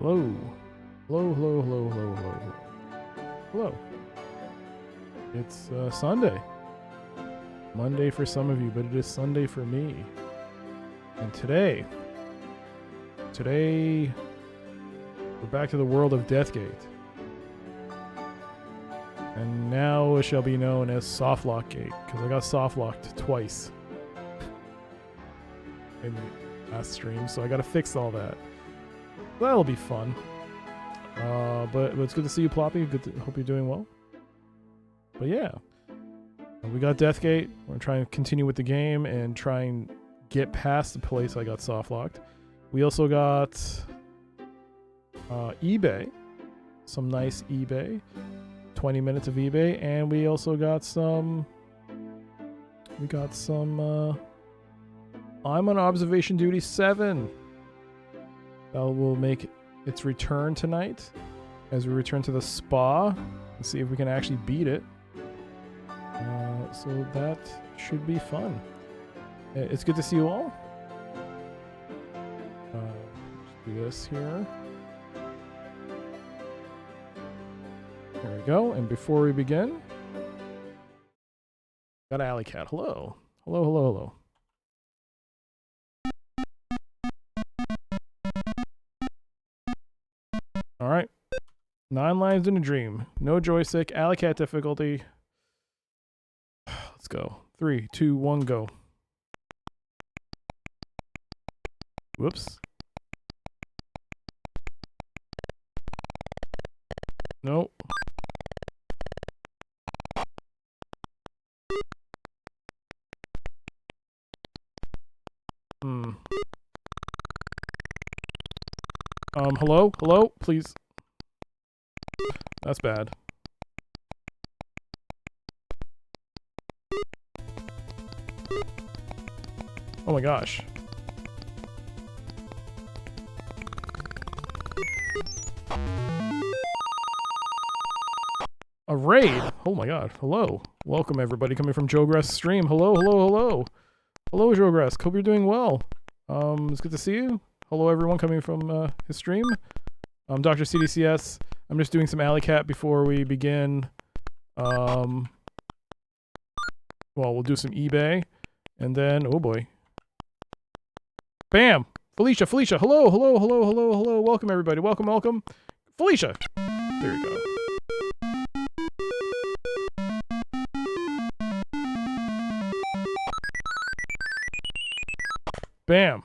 Hello. Hello, hello, hello, hello, hello. Hello. It's Sunday. Monday for some of you, but it is Sunday for me. And today, we're back to the world of Deathgate. And now it shall be known as Softlock Gate, because I got softlocked twice in the last stream, so I gotta fix all that. That'll be fun. But it's good to see you, Ploppy. Hope you're doing well. But yeah, we got Deathgate. We're trying to continue with the game and try and get past the place I got softlocked. We also got eBay, some nice eBay, 20 minutes of eBay, and we also got some. I'm on observation duty 7. That will make its return tonight as we return to the spa and see if we can actually beat it. So that should be fun. It's good to see you all. Just do this here. There we go. And before we begin, got Alley Cat. Hello. Hello, hello, hello. Alright. 9 Lives in a Dream. No joystick. Alley Cat difficulty. Let's go. 3, 2, 1, go. Whoops. Nope. Hello? Hello? Please. That's bad. Oh my gosh. A raid? Oh my god. Hello. Welcome everybody coming from Joe Gress stream. Hello, hello, hello. Hello, Joe Gress. Hope you're doing well. It's good to see you. Hello everyone coming from his stream. I'm Dr. CDCS. I'm just doing some Alley Cat before we begin. Well, we'll do some eBay. And then, oh boy. Bam! Felicia, hello, hello, hello, hello, hello. Welcome everybody, welcome, welcome. Felicia! There we go. Bam!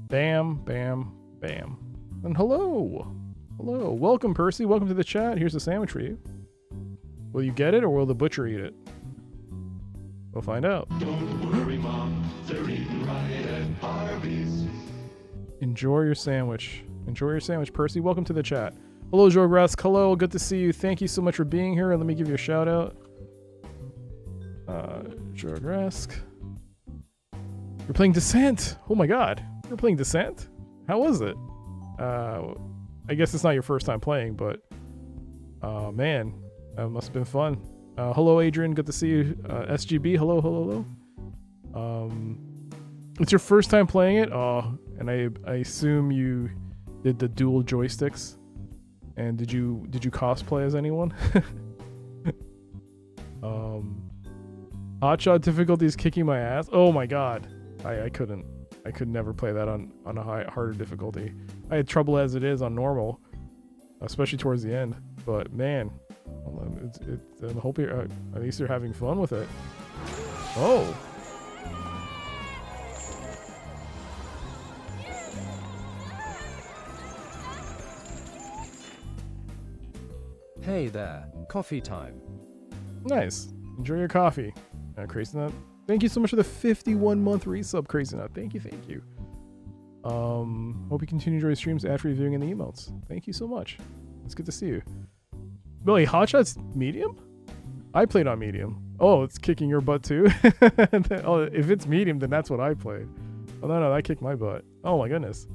Bam, bam, bam. And hello! Hello, welcome Percy, welcome to the chat. Here's a sandwich for you. Will you get it or will the butcher eat it? We'll find out. Don't worry, Mom. They're eating right at Harvey's. Enjoy your sandwich. Enjoy your sandwich, Percy. Welcome to the chat. Hello, Joe Grask. Hello, good to see you. Thank you so much for being here. Let me give you a shout out. Joe Grask. You're playing Descent. Oh my god. You're playing Descent? How was it? I guess it's not your first time playing, but man, that must have been fun. Hello, Adrian. Good to see you. SGB. Hello, hello, hello. It's your first time playing it. Oh, and I assume you did the dual joysticks. And did you cosplay as anyone? Hotshot difficulty is kicking my ass. Oh my god, I couldn't. I could never play that on a harder difficulty. I had trouble as it is on normal, especially towards the end. But man. I hope you're at least you're having fun with it. Oh. Hey there, coffee time. Nice. Enjoy your coffee. Crazy Nut. Thank you so much for the 51-month resub, Crazy Nut. Thank you, thank you. Hope you continue to enjoy streams after reviewing in the emotes. Thank you so much. It's good to see you. Billy, Hotshot's medium? I played on medium. Oh, it's kicking your butt too? Oh, if it's medium, then that's what I played. Oh, no, that kicked my butt. Oh my goodness.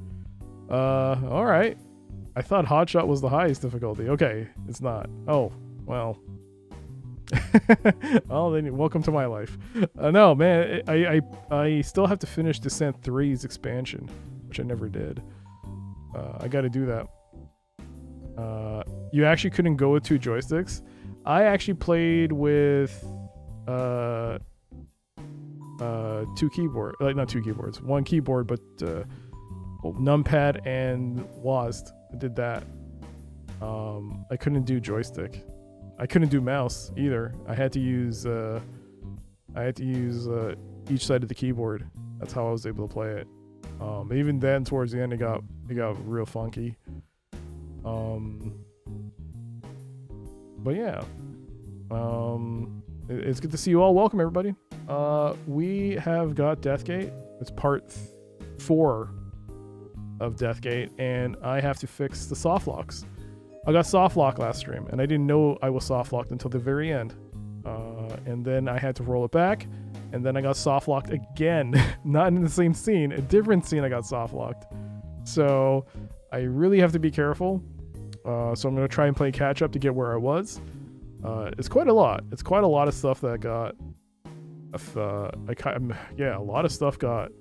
Alright. I thought Hotshot was the highest difficulty. Okay, it's not. Oh, well. Oh, then welcome to my life. No, man, I still have to finish Descent 3's expansion, which I never did. I got to do that. You actually couldn't go with 2 joysticks. I actually played with 2 keyboard, like not 2 keyboards, 1 keyboard, but numpad and WASD. I did that. I couldn't do joystick. I couldn't do mouse either. I had to use each side of the keyboard. That's how I was able to play it. Even then, towards the end, it got real funky. But yeah, it's good to see you all. Welcome everybody. We have got Deathgate. It's part 4 of Deathgate, and I have to fix the soft locks. I got soft lock last stream, and I didn't know I was soft locked until the very end. And then I had to roll it back, and then I got soft locked again. Not in the same scene, a different scene I got soft locked. So I really have to be careful. So I'm going to try and play catch up to get where I was. It's quite a lot. It's quite a lot of stuff that got... a lot of stuff got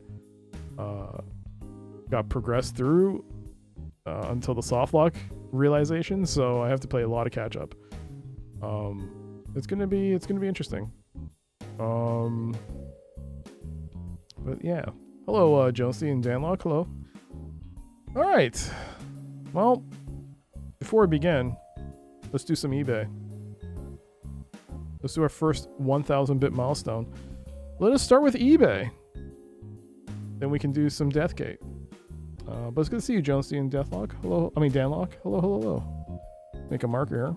progressed through until the soft lock realization, so I have to play a lot of catch up. It's gonna be interesting. But yeah, hello Jonesy and Danlock. Hello. All right, well, before we begin, let's do some eBay. Let's do our first 1,000 bit milestone. Let us start with eBay, then we can do some Deathgate. But it's good to see you, Jonesy and Danlock. Hello, Danlock. Hello, hello, hello. Make a marker here.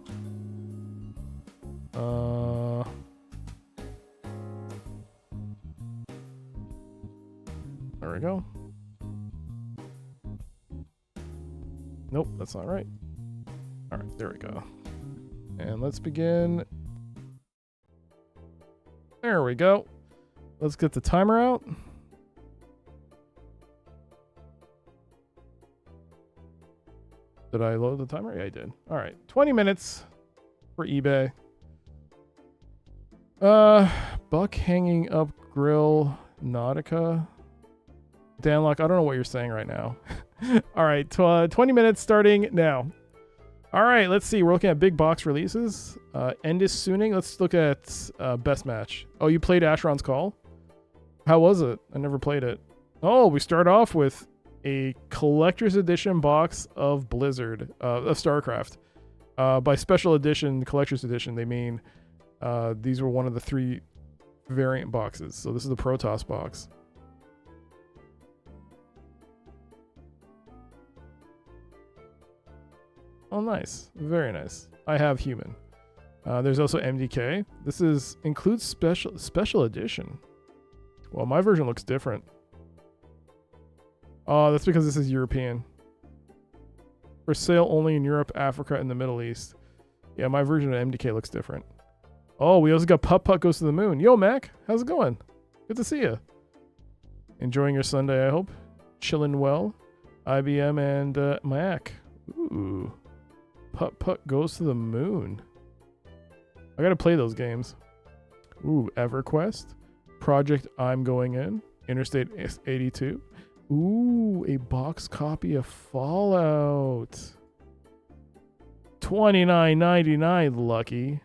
There we go. Nope, that's not right. All right, there we go. And let's begin. There we go. Let's get the timer out. Did I load the timer? Yeah, I did. All right, 20 minutes for eBay. Buck hanging up grill Nautica. Danlock, I don't know what you're saying right now. All right, 20 minutes starting now. All right, let's see. We're looking at big box releases. Endis Suning. Let's look at best match. Oh, you played Asheron's Call? How was it? I never played it. Oh, we start off with a collector's edition box of Blizzard, of StarCraft. By special edition, collector's edition, they mean these were one of the 3 variant boxes. So this is the Protoss box. Oh, nice. Very nice. I have human. There's also MDK. This includes special edition. Well, my version looks different. Oh, that's because this is European. For sale only in Europe, Africa, and the Middle East. Yeah, my version of MDK looks different. Oh, we also got Putt Putt Goes to the Moon. Yo, Mac, how's it going? Good to see you. Enjoying your Sunday, I hope. Chilling well. IBM and Mac. Ooh. Putt Putt Goes to the Moon. I gotta play those games. Ooh, EverQuest. Project I'm Going In. Interstate 82. Ooh, a box copy of Fallout. $29.99, lucky.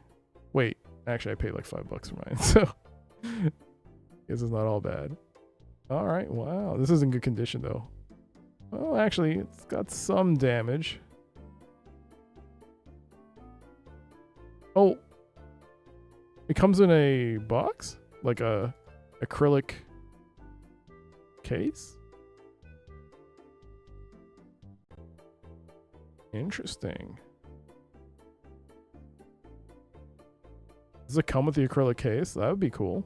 Wait, actually I paid like $5 for mine, so guess it's not all bad. All right, wow, this is in good condition though. Well, actually, it's got some damage. Oh, it comes in a box, like a acrylic case. Interesting. Does it come with the acrylic case? That would be cool.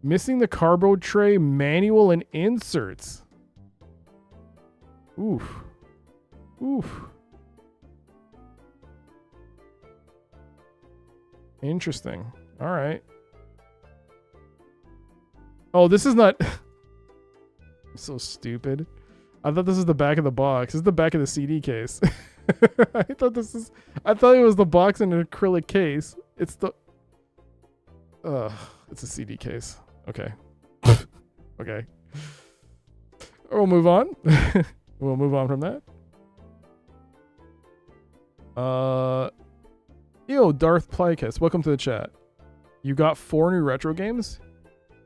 Missing the cardboard tray, manual, and inserts. Oof. Oof. Interesting. All right. Oh, this is not... I'm so stupid. I thought this is the back of the box. This is the back of the CD case. I thought it was the box in an acrylic case. It's the it's a CD case. Okay. Okay. We'll move on. We'll move on from that. Yo, Darth Plycus, welcome to the chat. You got 4 new retro games?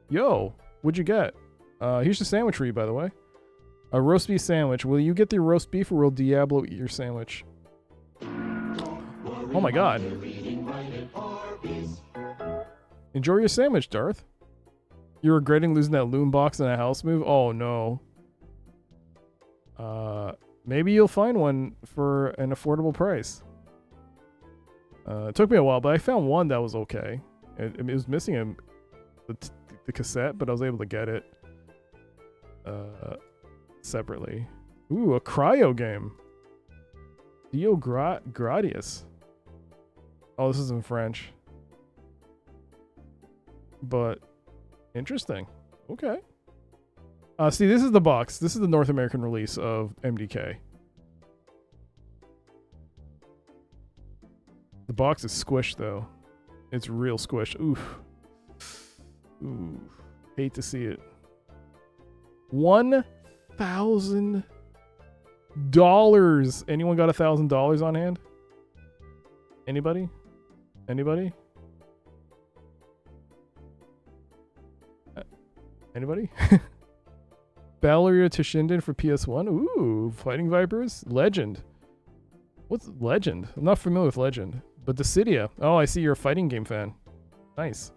Yo, what'd you get? Here's the sandwich for you, by the way. A roast beef sandwich. Will you get the roast beef or will Diablo eat your sandwich? Oh my god. Enjoy your sandwich, Darth. You're regretting losing that loom box in a house move? Oh no. Maybe you'll find one for an affordable price. It took me a while, but I found one that was okay. It was missing the cassette, but I was able to get it separately. Ooh, a cryo game. Dio Gradius. Oh, this is in French. But interesting. Okay. See, this is the box. This is the North American release of MDK. The box is squished, though. It's real squished. Oof. Ooh. Hate to see it. $1,000. Anyone got $1,000 on hand? Anybody? Anybody? Anybody? Ballerina Toshinden for PS1. Ooh, Fighting Vipers. Legend. What's Legend? I'm not familiar with Legend. But Dissidia. Oh, I see you're a fighting game fan. Nice.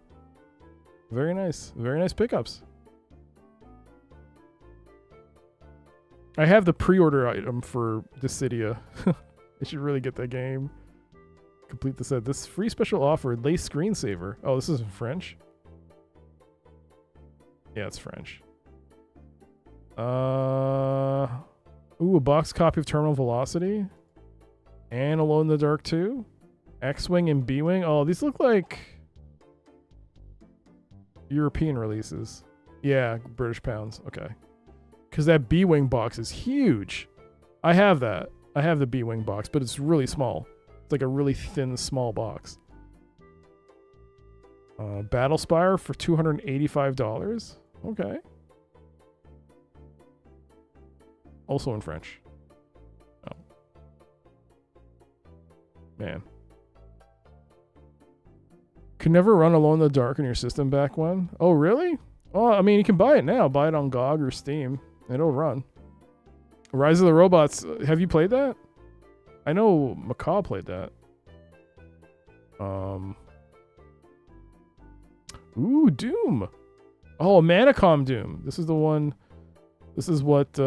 Very nice. Very nice pickups. I have the pre-order item for Dissidia. I should really get that game. Complete the set. This free special offer, Lace Screensaver. Oh, this is in French? Yeah, it's French. Ooh, a box copy of Terminal Velocity. And Alone in the Dark 2. X-Wing and B-Wing. Oh, these look like European releases. Yeah, British pounds. Okay. Because that B-Wing box is huge. I have that. I have the B-Wing box, but it's really small. It's like a really thin, small box. Battlespire for $285. Okay. Also in French. Oh. Man. Can never run Alone in the Dark in your system back when? Oh, really? Oh, I mean, you can buy it now. Buy it on GOG or Steam. It'll run. Rise of the Robots. Have you played that? I know Macaw played that. Ooh, Doom. Oh, Manacom Doom. This is the one. This is what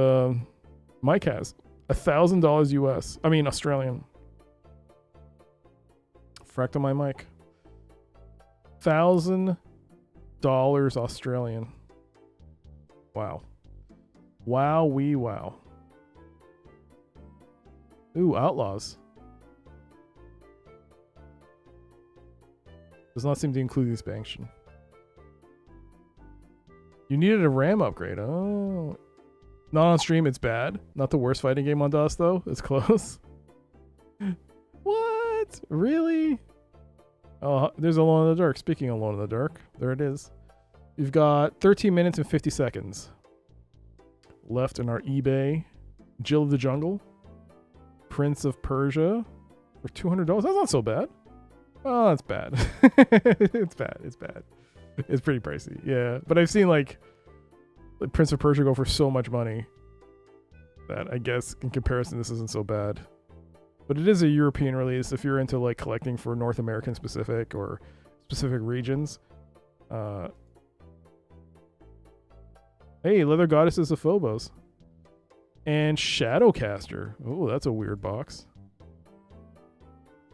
Mike has. $1,000 US. I mean, Australian. Fracked on my mic. $1,000 Australian. Wow. Wow, wee wow. Ooh, Outlaws. Does not seem to include the expansion. You needed a RAM upgrade. Oh. Not on stream, it's bad. Not the worst fighting game on DOS, though. It's close. What? Really? Oh, there's Alone in the Dark. Speaking of Alone in the Dark, there it is. You've got 13 minutes and 50 seconds left in our eBay. Jill of the Jungle. Prince of Persia for $200. That's not so bad. Oh, that's bad. It's bad. It's bad. It's pretty pricey. Yeah. But I've seen like Prince of Persia go for so much money that I guess in comparison this isn't so bad. But it is a European release if you're into like collecting for North American specific or specific regions. Hey, Leather Goddesses of Phobos. And Shadowcaster. Oh, that's a weird box.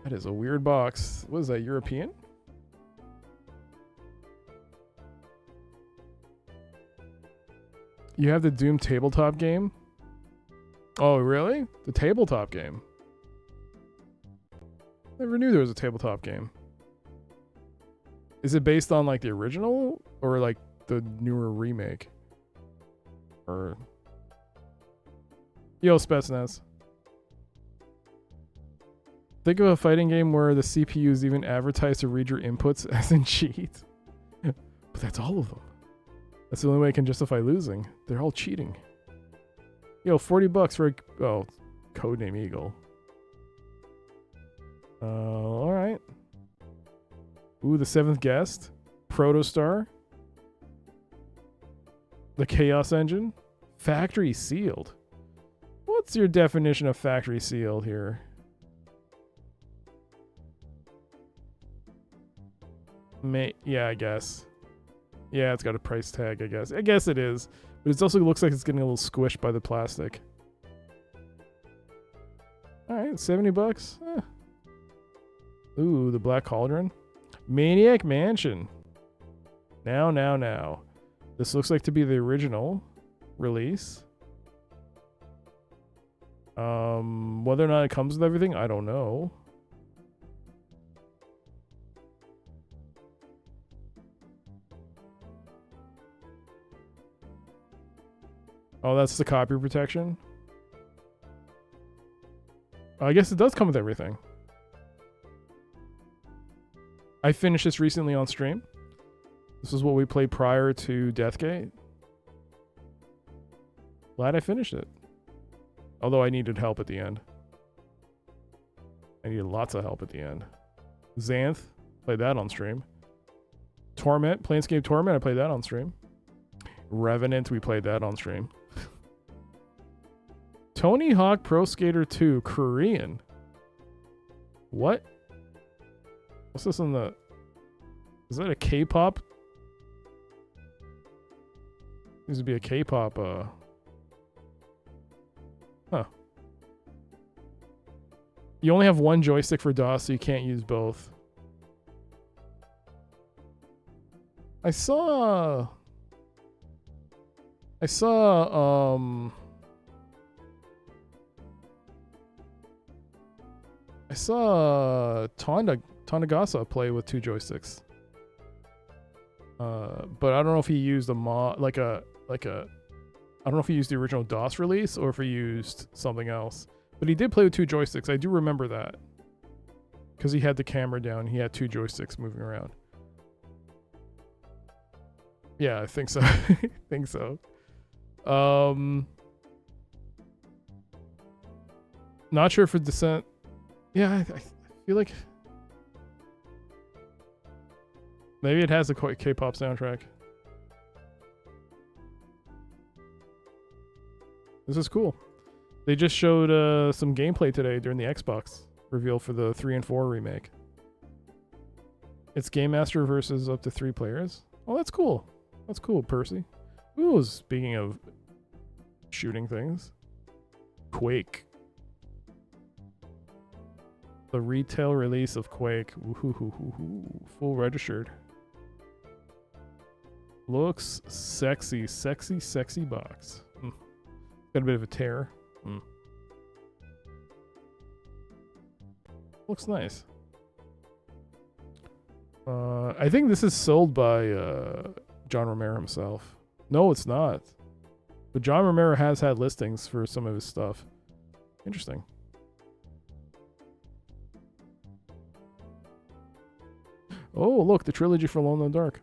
That is a weird box. What is that, European? You have the Doom tabletop game? Oh, really? The tabletop game? Never knew there was a tabletop game. Is it based on like the original or like the newer remake? Or... Yo, Spetsnaz. Think of a fighting game where the CPU is even advertised to read your inputs as in cheat. But that's all of them. That's the only way I can justify losing. They're all cheating. Yo, $40 for a Codename Eagle. All right. Ooh, the seventh guest, Protostar, the Chaos Engine, factory sealed. What's your definition of factory sealed here? Yeah, I guess. Yeah, it's got a price tag, I guess. I guess it is. But it also looks like it's getting a little squished by the plastic. Alright, $70. Ooh, the Black Cauldron. Maniac Mansion. Now. This looks like to be the original release. Whether or not it comes with everything, I don't know. Oh, that's the copy protection. I guess it does come with everything. I finished this recently on stream. This is what we played prior to Deathgate. Glad I finished it. Although I needed help at the end. I needed lots of help at the end. Xanth, played that on stream. Torment, Planescape Torment, I played that on stream. Revenant, we played that on stream. Tony Hawk Pro Skater 2, Korean. What? What's this on the... Is that a K-pop? Needs to be a K-pop, Huh. You only have one joystick for DOS, so you can't use both. I saw Tanagasa play with two joysticks. But I don't know if he used a mod, I don't know if he used the original DOS release or if he used something else. But he did play with two joysticks. I do remember that. Because he had the camera down. He had two joysticks moving around. Yeah, I think so. I think so. Not sure for Descent. Yeah, I feel like... Maybe it has a K-pop soundtrack. This is cool. They just showed some gameplay today during the Xbox reveal for the 3 and 4 remake. It's Game Master versus up to 3 players. Oh, that's cool. That's cool, Percy. Ooh, speaking of shooting things. Quake. The retail release of Quake. Woo-hoo-hoo-hoo-hoo. Full registered. Looks sexy. Sexy box. Got a bit of a tear. Looks nice. I think this is sold by John Romero himself. No, it's not. But John Romero has had listings for some of his stuff. Interesting. Oh, look, the trilogy for Alone in the Dark.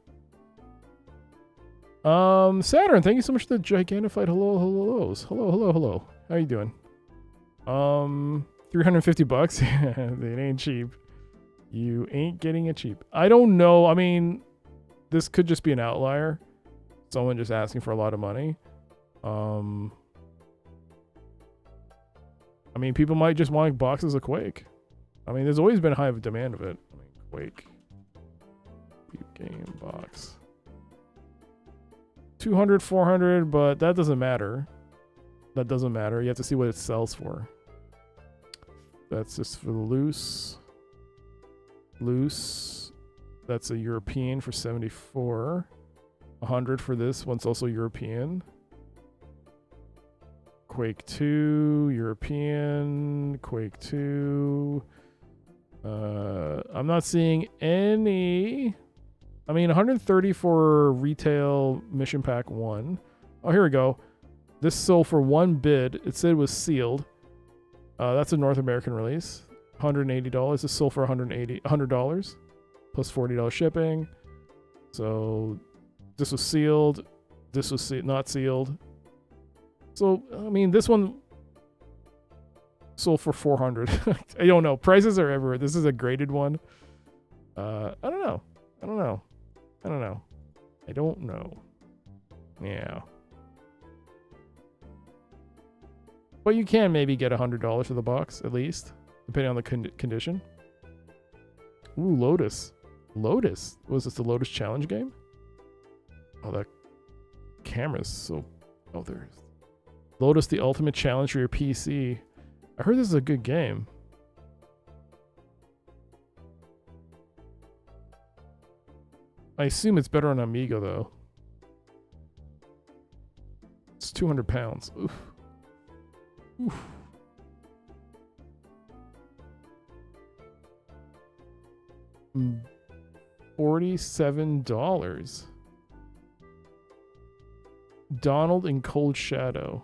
Saturn, thank you so much for the gigantified hellos. Hello. How you doing? $350? It ain't cheap. You ain't getting it cheap. I don't know. I mean, this could just be an outlier. Someone just asking for a lot of money. I mean, people might just want boxes of Quake. I mean, there's always been a high demand of it. I mean, Quake. Game box. 200, 400, but that doesn't matter. That doesn't matter. You have to see what it sells for. That's just for the loose. That's a European for 74. 100 for this one's also European. Quake 2, European, Quake 2. I'm not seeing any. I mean, 130 for retail mission pack 1. Oh, here we go. This sold for 1 bid. It said it was sealed. That's a North American release. $180. This sold for $100 plus $40 shipping. So this was sealed. This was not sealed. So I mean, this one sold for $400. I don't know. Prices are everywhere. This is a graded one. I don't know. Yeah. But you can maybe get $100 for the box, at least, depending on the condition. Ooh, Lotus. Lotus? Was this the Lotus Challenge game? Oh, that camera's so... Oh, there's... Lotus, the ultimate challenge for your PC. I heard this is a good game. I assume it's better on Amiga, though. It's 200 pounds. Oof. Oof. $47. Donald in Cold Shadow.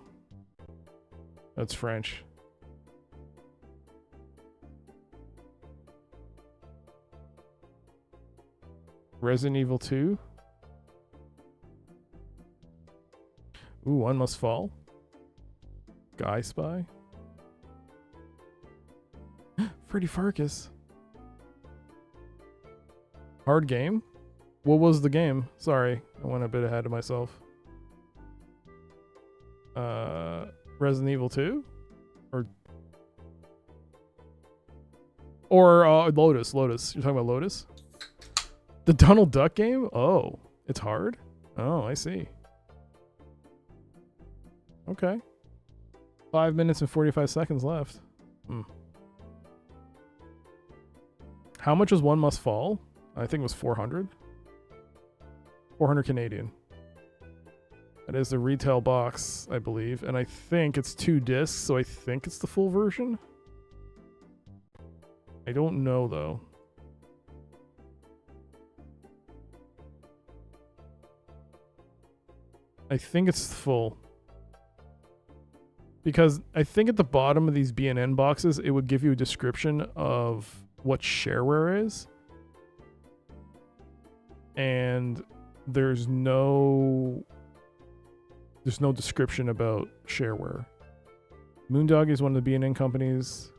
That's French. Resident Evil 2. Ooh, One Must Fall. Guy Spy. Freddy Farkas. Hard game? What was the game? Sorry, I went a bit ahead of myself. Resident Evil 2? Or Lotus. You're talking about Lotus? The Donald Duck game? Oh, it's hard? Oh, I see. Okay. 5 minutes and 45 seconds left. How much was One Must Fall? I think it was 400. 400 Canadian. That is the retail box, I believe. And I think it's 2 discs, so I think it's the full version. I don't know, though. I think it's full. Because I think at the bottom of these B&N boxes, it would give you a description of what shareware is. And there's no description about shareware. Moondog is one of the B&N companies.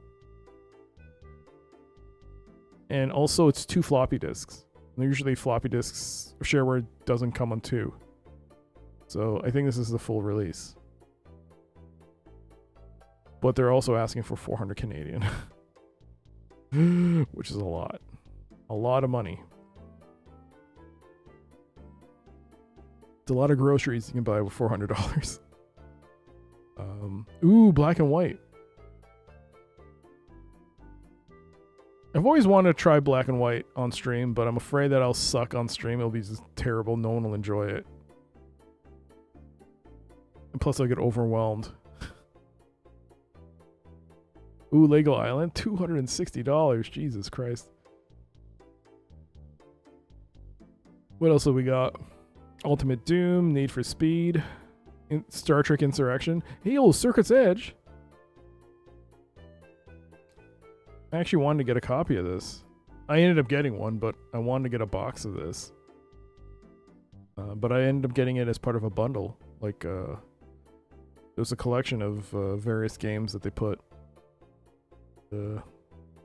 And also it's 2 floppy disks. And usually floppy disks, shareware doesn't come on 2. So I think this is the full release. But they're also asking for 400 Canadian. Which is a lot. A lot of money. It's a lot of groceries you can buy with $400. Ooh, black and white. I've always wanted to try black and white on stream, but I'm afraid that I'll suck on stream. It'll be just terrible. No one will enjoy it. And plus I'll get overwhelmed. Ooh, Lego Island, $260. Jesus Christ. What else have we got? Ultimate Doom, Need for Speed, Star Trek Insurrection. Hey, old Circuit's Edge. I actually wanted to get a copy of this. I ended up getting one, but I wanted to get a box of this. But I ended up getting it as part of a bundle. Like, there's a collection of various games that they put. Yeah,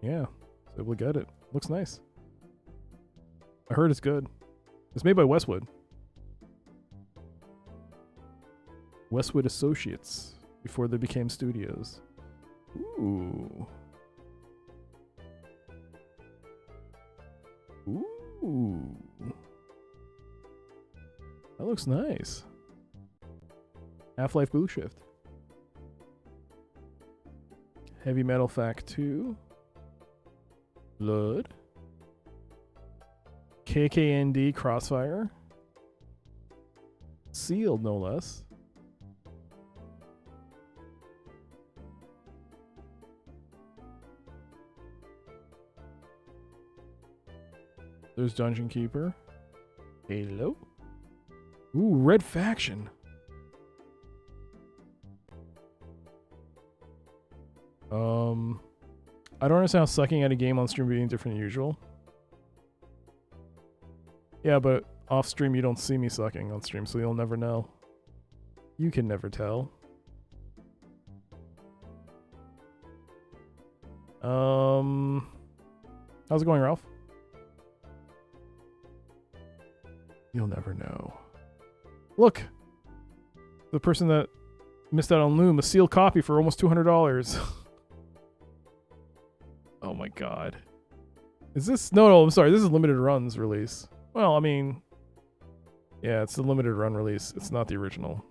I was able to get it. Looks nice. I heard it's good. It's made by Westwood. Westwood Associates, before they became studios. Ooh. Ooh. That looks nice. Half-Life Blue Shift. Heavy Metal Fact 2. Blood. KKND Crossfire. Sealed, no less. There's Dungeon Keeper. Halo. Ooh, Red Faction. I don't understand how sucking at a game on stream would be any different than usual. Yeah, but off stream you don't see me sucking on stream, so you'll never know. You can never tell. How's it going, Ralph? You'll never know. Look! The person that missed out on Loom, a sealed copy for almost $200. Oh my god. Is this... No, I'm sorry. This is limited runs release. Well, I mean... Yeah, it's the limited run release. It's not the original.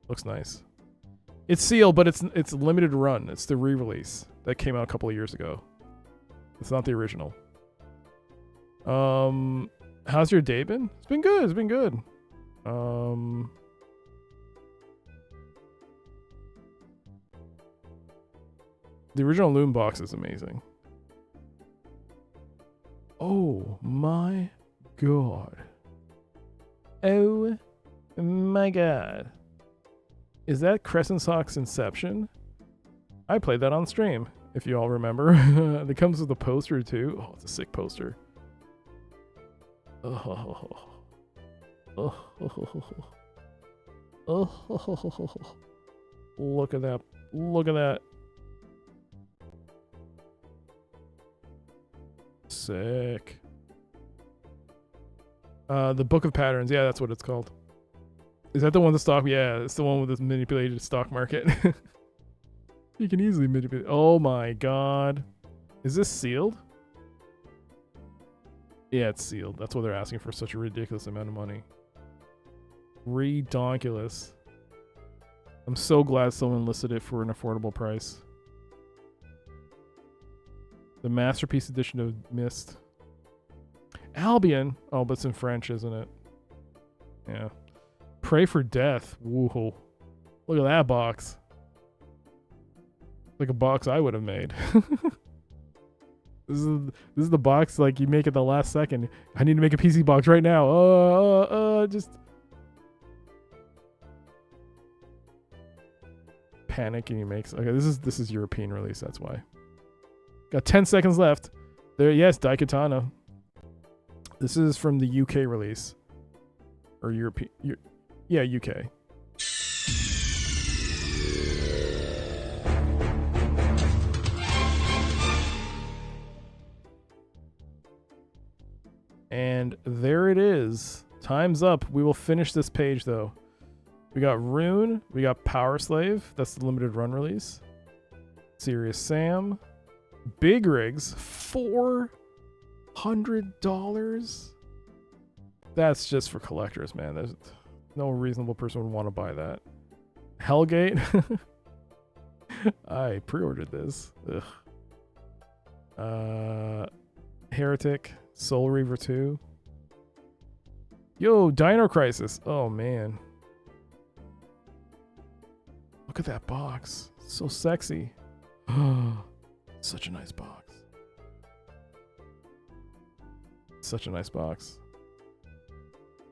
Looks nice. It's sealed, but it's limited run. It's the re-release that came out a couple of years ago. It's not the original. How's your day been? It's been good. It's been good. The original Loom box is amazing. Oh my god. Oh my god. Is that Crescent Sock's Inception? I played that on stream, if you all remember. It comes with a poster too. Oh, it's a sick poster. Oh. Look at that. Look at that. Sick. The Book of Patterns. Yeah, that's what it's called. Is that the one with the stock? Yeah, it's the one with the manipulated stock market. You can easily manipulate. Oh my god. Is this sealed? Yeah, it's sealed. That's why they're asking for such a ridiculous amount of money. Redonkulous. I'm so glad someone listed it for an affordable price. The Masterpiece Edition of Myst. Albion. Oh, but it's in French, isn't it? Yeah. Pray for Death. Woohoo. Look at that box. Like a box I would have made. This is the box like you make at the last second. I need to make a PC box right now. Just panic and you make. Okay, this is European release. That's why. Got 10 seconds left. There, yes, Daikatana. This is from the UK release or European. Yeah, UK. And there it is. Time's up. We will finish this page though. We got Rune. We got Power Slave. That's the limited run release. Serious Sam. Big Rigs. $400. That's just for collectors, man. There's no reasonable person would want to buy that. Hellgate. I pre-ordered this. Ugh. Heretic. Soul Reaver 2. Yo, Dino Crisis. Oh, man. Look at that box. So sexy. Such a nice box. Such a nice box.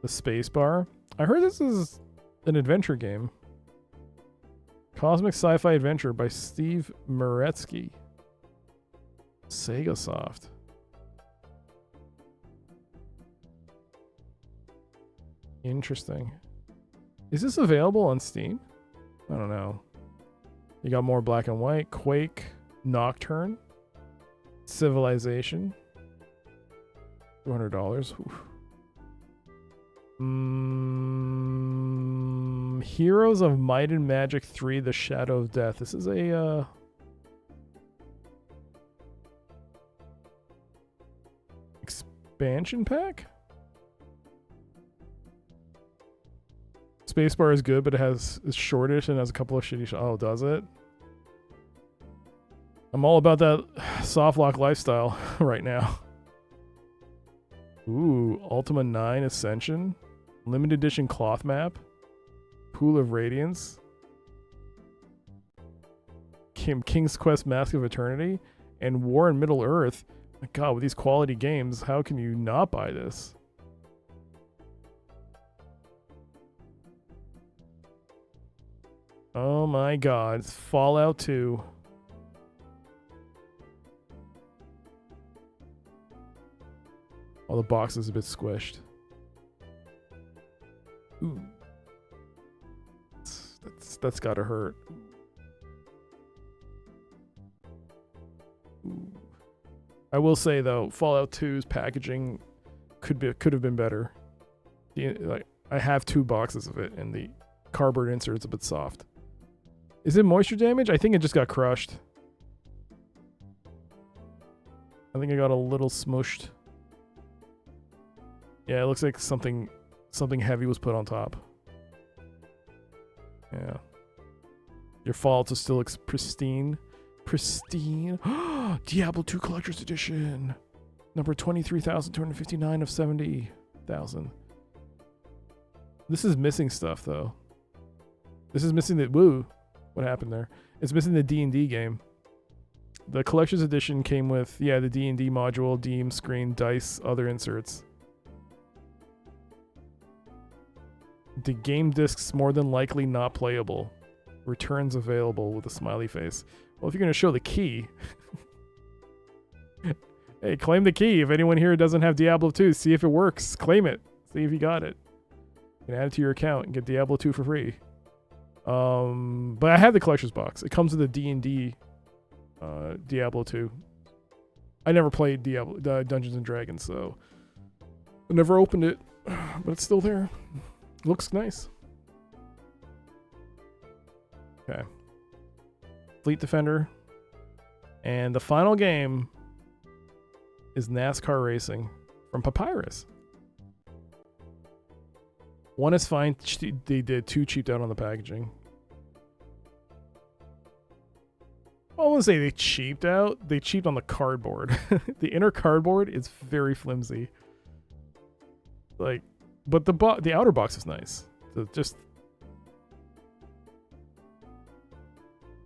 The Spacebar. I heard this is an adventure game. Cosmic Sci-Fi Adventure by Steve Meretsky. Sega Soft. Interesting. Is this available on Steam? I don't know. You got more Black and White, Quake, Nocturne, Civilization. $200. Heroes of Might and Magic 3: The Shadow of Death. This is a expansion pack? Spacebar is good, but it's shortish and has a couple of shitty oh, does it? I'm all about that softlock lifestyle right now. Ooh, Ultima 9 Ascension. Limited edition cloth map. Pool of Radiance. King's Quest Mask of Eternity. And War in Middle Earth. My god, with these quality games, how can you not buy this? Oh my god. It's Fallout 2. All the box is a bit squished. Ooh. That's gotta hurt. Ooh. I will say though, Fallout 2's packaging could have been better. Like, I have 2 boxes of it, and the cardboard insert's a bit soft. Is it moisture damage? I think it just got crushed. I think I got a little smushed. Yeah, it looks like something heavy was put on top. Yeah. Your Fallout still looks pristine. Pristine. Diablo 2 Collector's Edition. Number 23,259 of 70,000. This is missing stuff, though. This is missing the... Woo. What happened there? It's missing the D&D game. The Collector's Edition came with, yeah, the D&D module, Deem, screen, dice, other inserts. The game disc's more than likely not playable. Returns available with a smiley face. Well, if you're going to show the key... Hey, claim the key. If anyone here doesn't have Diablo 2, see if it works. Claim it. See if you got it. You can add it to your account and get Diablo 2 for free. But I have the collector's box. It comes with a D&D Diablo 2. I never played Dungeons and Dragons, so I never opened it, but it's still there. Looks nice. Okay. Fleet Defender. And the final game is NASCAR Racing from Papyrus. One is fine. They did too cheaped out on the packaging. I wouldn't say they cheaped out. They cheaped on the cardboard. The inner cardboard is very flimsy. Like, but the outer box is nice. So just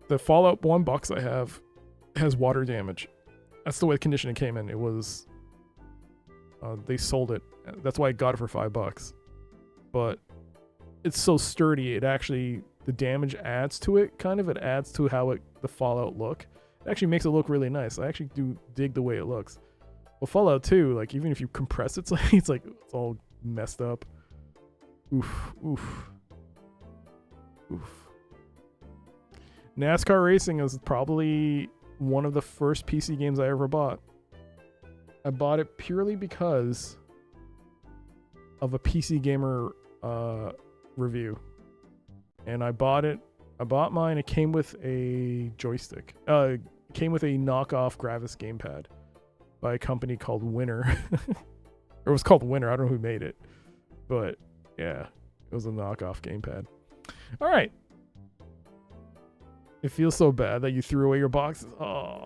the Fallout 1 box I have has water damage. That's the way the condition it came in. It was they sold it. That's why I got it for $5. But it's so sturdy. It actually, the damage adds to it. Kind of, it adds to how the Fallout look. It actually makes it look really nice. I actually do dig the way it looks. Well, Fallout 2, like even if you compress it, it's all messed up. Oof, oof, oof. NASCAR Racing is probably one of the first PC games I ever bought. I bought it purely because of a PC Gamer review. And I bought mine. It came with a joystick. It came with a knockoff Gravis gamepad by a company called Winner. Or it was called Winner. I don't know who made it. But yeah, it was a knockoff gamepad. All right. It feels so bad that you threw away your boxes. Oh.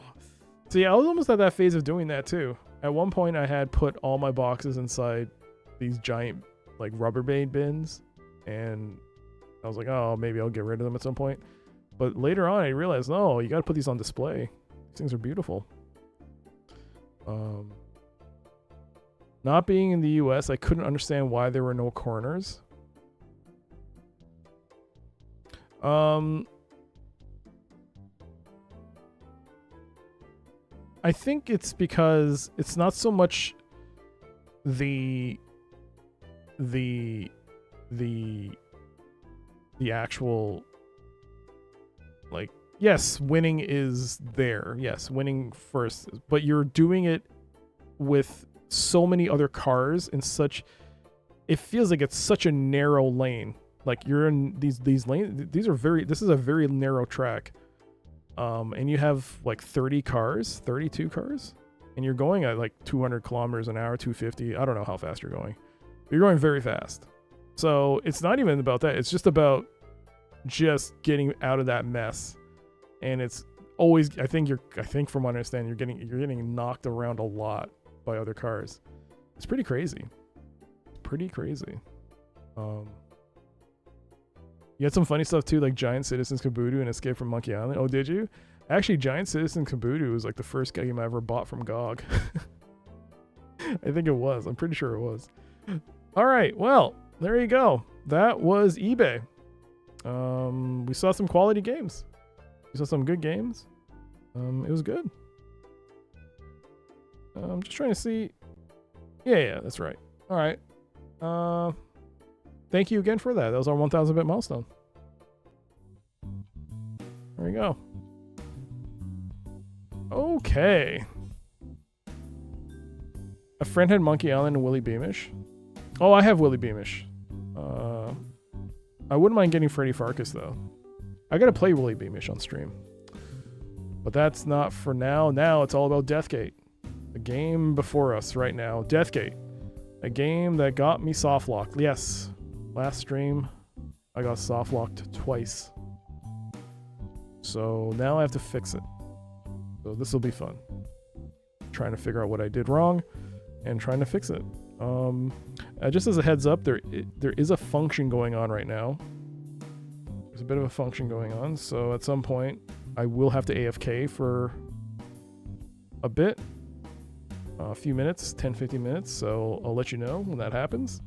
So yeah, I was almost at that phase of doing that too. At one point I had put all my boxes inside these giant like Rubbermaid bins, and I was like, oh, maybe I'll get rid of them at some point. But later on I realized, no, you got to put these on display. These things are beautiful. Not being in the US, I couldn't understand why there were no corners. I think it's because it's not so much the actual, like, yes, winning is there. Yes, winning first, but you're doing it with so many other cars in such, it feels like it's such a narrow lane. Like you're in these lanes. This is a very narrow track. And you have like 32 cars, and you're going at like 200 kilometers an hour, 250. I don't know how fast you're going, but you're going very fast. So it's not even about that. It's just about just getting out of that mess. And it's always, I think from what I understand, you're getting knocked around a lot by other cars. It's pretty crazy. You had some funny stuff too, like Giant Citizens Kabuto and Escape from Monkey Island. Oh, did you? Actually, Giant Citizens Kabuto was like the first game I ever bought from GOG. I think it was. I'm pretty sure it was. All right. Well, there you go. That was eBay. We saw some quality games. We saw some good games. It was good. I'm just trying to see. Yeah, that's right. All right. Thank you again for that. That was our 1,000 bit milestone. There we go. Okay. A friend had Monkey Island and Willy Beamish. Oh, I have Willy Beamish. I wouldn't mind getting Freddy Farkas though. I gotta play Willy Beamish on stream. But that's not for now. Now it's all about Deathgate. The game before us right now. Deathgate. A game that got me softlocked. Yes. Last stream, I got softlocked twice. So now I have to fix it. So this will be fun. Trying to figure out what I did wrong and trying to fix it. Just as a heads up, there is a function going on right now. There's a bit of a function going on. So at some point, I will have to AFK for a bit. A few minutes, 10, 15 minutes. So I'll let you know when that happens.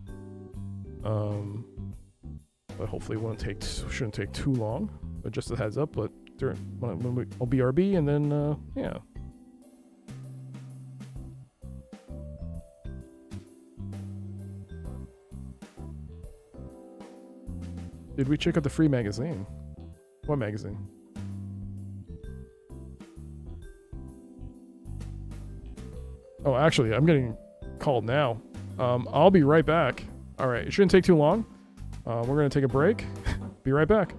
But hopefully it shouldn't take too long. But just a heads up, but I'll BRB and then, yeah. Did we check out the free magazine? What magazine? Oh, actually, I'm getting called now. I'll be right back. All right, it shouldn't take too long. We're going to take a break. Be right back.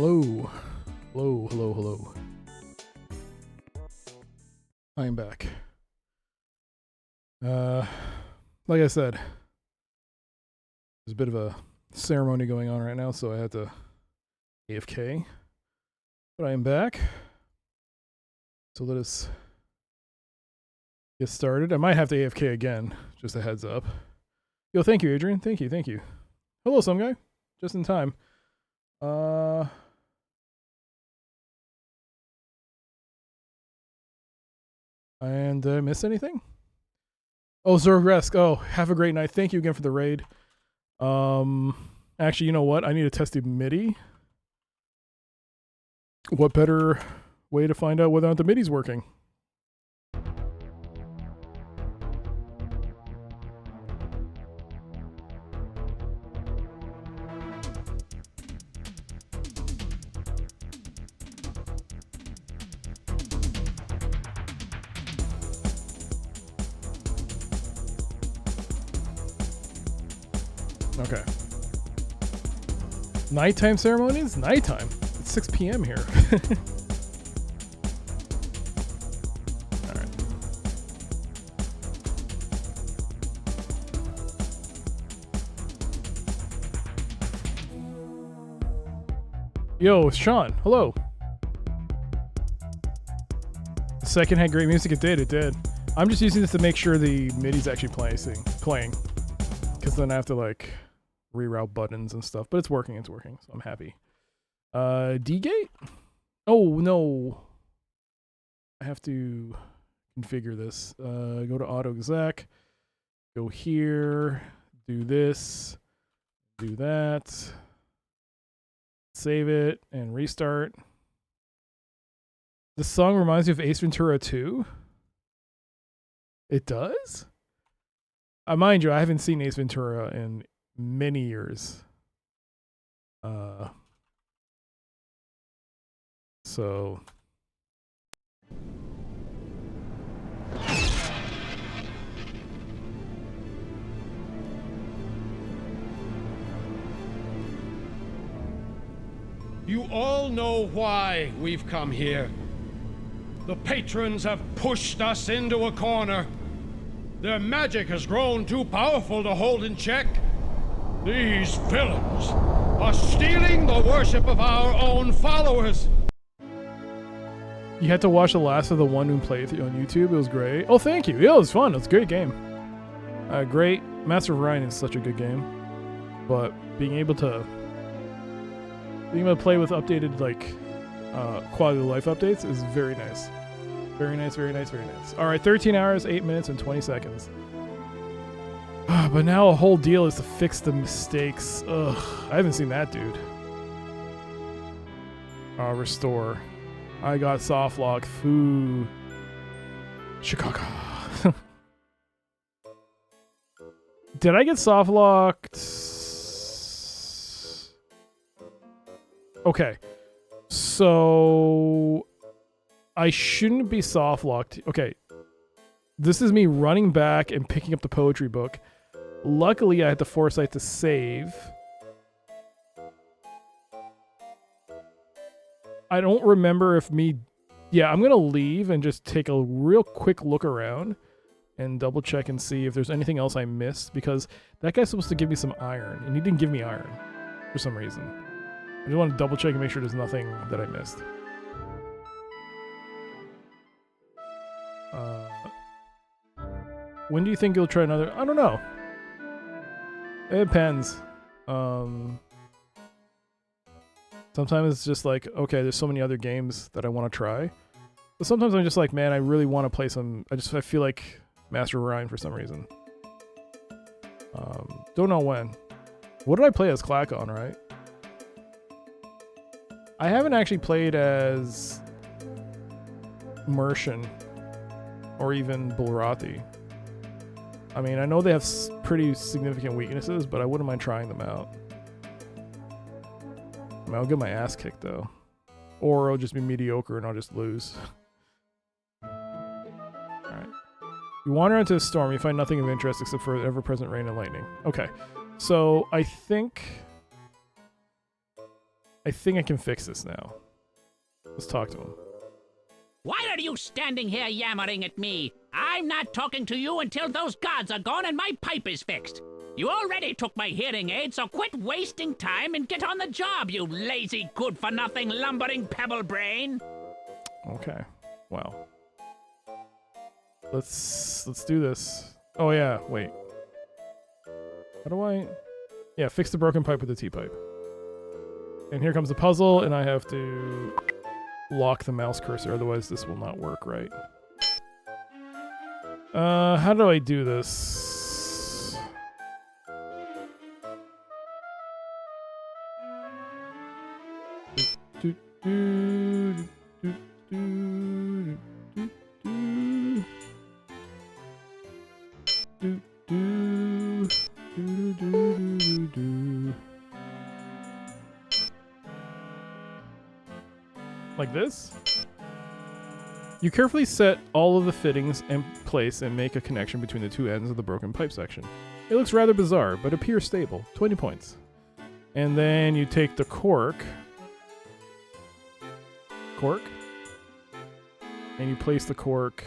Hello. Hello, hello, hello. I am back. Like I said, there's a bit of a ceremony going on right now, so I had to AFK. But I am back. So let us get started. I might have to AFK again, just a heads up. Yo, thank you, Adrian. Thank you, thank you. Hello, some guy. Just in time. And did I miss anything? Oh, Zergresk. Oh, have a great night. Thank you again for the raid. Actually, you know what? I need to test the MIDI. What better way to find out whether or not the MIDI's working? Okay. Nighttime ceremonies? Nighttime. It's 6 p.m. here. Alright. Yo, Sean. Hello. The second had great music. It did. It did. I'm just using this to make sure the MIDI's actually playing. Because then I have to like reroute buttons and stuff, but it's working, so I'm happy. D-Gate? Oh no, I have to configure this. Go to auto exec, go here, do this, do that, save it, and restart. This song reminds me of Ace Ventura 2. It does? Mind you, I haven't seen Ace Ventura in many years. So you all know why we've come here. The patrons have pushed us into a corner. Their magic has grown too powerful to hold in check. These villains are stealing the worship of our own followers. You had to watch the last of the One Noon playthrough on YouTube. It was great. Oh, thank you. Yeah, it was fun. It was a great game. Great. Master of Ryan is such a good game, but being able to play with updated like quality of life updates is very nice. Very nice, very nice, very nice. All right, 13 hours, 8 minutes, and 20 seconds. But now a whole deal is to fix the mistakes. Ugh, I haven't seen that, dude. Restore. I got softlock. Foo. Chicago. Did I get softlocked? Okay. So I shouldn't be softlocked. Okay. This is me running back and picking up the poetry book. Luckily, I had the foresight to save. I don't remember if me... Yeah, I'm going to leave and just take a real quick look around and double check and see if there's anything else I missed, because that guy's supposed to give me some iron, and he didn't give me iron for some reason. I just want to double check and make sure there's nothing that I missed. When do you think you'll try another? I don't know. It depends. Sometimes it's just like, okay, there's so many other games that I want to try. But sometimes I'm just like, man, I really want to play some... I feel like Master of Ryan for some reason. Don't know when. What did I play as Clacon, right? I haven't actually played as Mershon or even Bulrati. I mean, I know they have pretty significant weaknesses, but I wouldn't mind trying them out. I mean, I'll get my ass kicked, though. Or it'll just be mediocre and I'll just lose. Alright. You wander into a storm, you find nothing of interest except for ever-present rain and lightning. Okay. So, I think... I think I can fix this now. Let's talk to him. Why are you standing here yammering at me? I'm not talking to you until those gods are gone and my pipe is fixed. You already took my hearing aid, so quit wasting time and get on the job, you lazy, good-for-nothing, lumbering pebble brain. Okay. Wow. Let's do this. Oh yeah, wait. How do I... Yeah, fix the broken pipe with the T-pipe. And here comes the puzzle, and I have to lock the mouse cursor, otherwise this will not work right. How do I do this? Do, do, do, do, do, do, do. Do, do, do, do, do, do. Like this? You carefully set all of the fittings in place and make a connection between the two ends of the broken pipe section. It looks rather bizarre, but appears stable. 20 points. And then you take the cork, and you place the cork.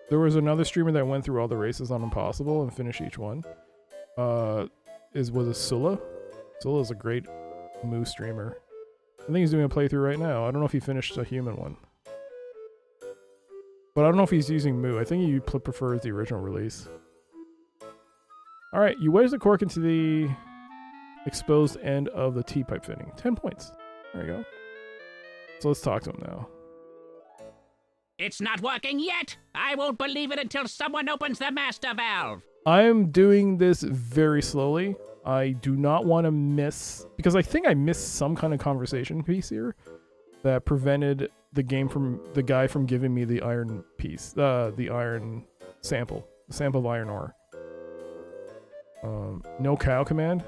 There was another streamer that went through all the races on Impossible and finished each one. Was it Sulla? Sulla is a great Moo streamer. I think he's doing a playthrough right now. I don't know if he finished a human one. But I don't know if he's using Moo. I think he prefers the original release. Alright, you wedge the cork into the exposed end of the T-pipe fitting. 10 points. There you go. So let's talk to him now. It's not working yet. I won't believe it until someone opens the master valve. I am doing this very slowly. I do not want to miss, because I think I missed some kind of conversation piece here that prevented the guy from giving me the iron piece, the iron sample, the sample of iron ore. No cow command.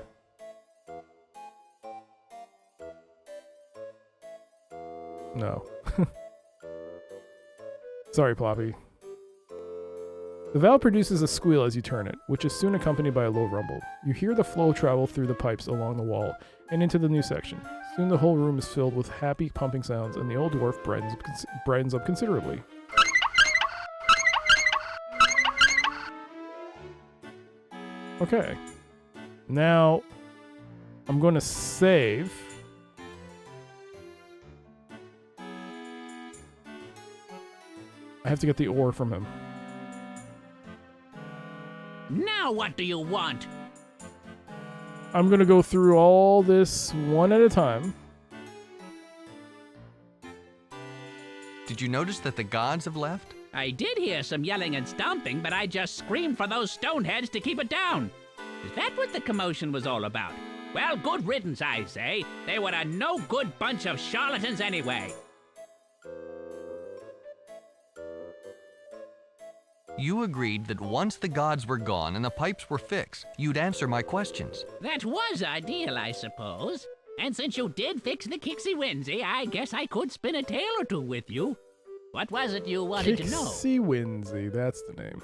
No. Sorry, Ploppy. The valve produces a squeal as you turn it, which is soon accompanied by a low rumble. You hear the flow travel through the pipes along the wall and into the new section. Soon the whole room is filled with happy pumping sounds, and the old dwarf brightens up considerably. Okay. Now, I'm going to save. I have to get the ore from him. Now what do you want? I'm going to go through all this one at a time. Did you notice that the gods have left? I did hear some yelling and stomping, but I just screamed for those stoneheads to keep it down. Is that what the commotion was all about? Well, good riddance, I say. They were a no-good bunch of charlatans anyway. You agreed that once the gods were gone and the pipes were fixed, you'd answer my questions. That was our deal, I suppose. And since you did fix the Kixie Winsy, I guess I could spin a tale or two with you. What was it you wanted to know? Kixie Winsy, that's the name.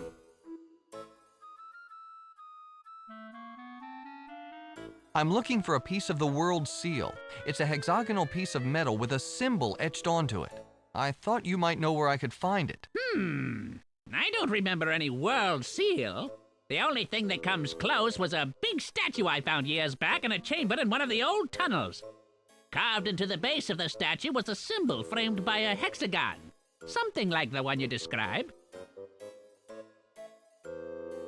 I'm looking for a piece of the world seal. It's a hexagonal piece of metal with a symbol etched onto it. I thought you might know where I could find it. I don't remember any world seal. The only thing that comes close was a big statue I found years back in a chamber in one of the old tunnels. Carved into the base of the statue was a symbol framed by a hexagon. Something like the one you described.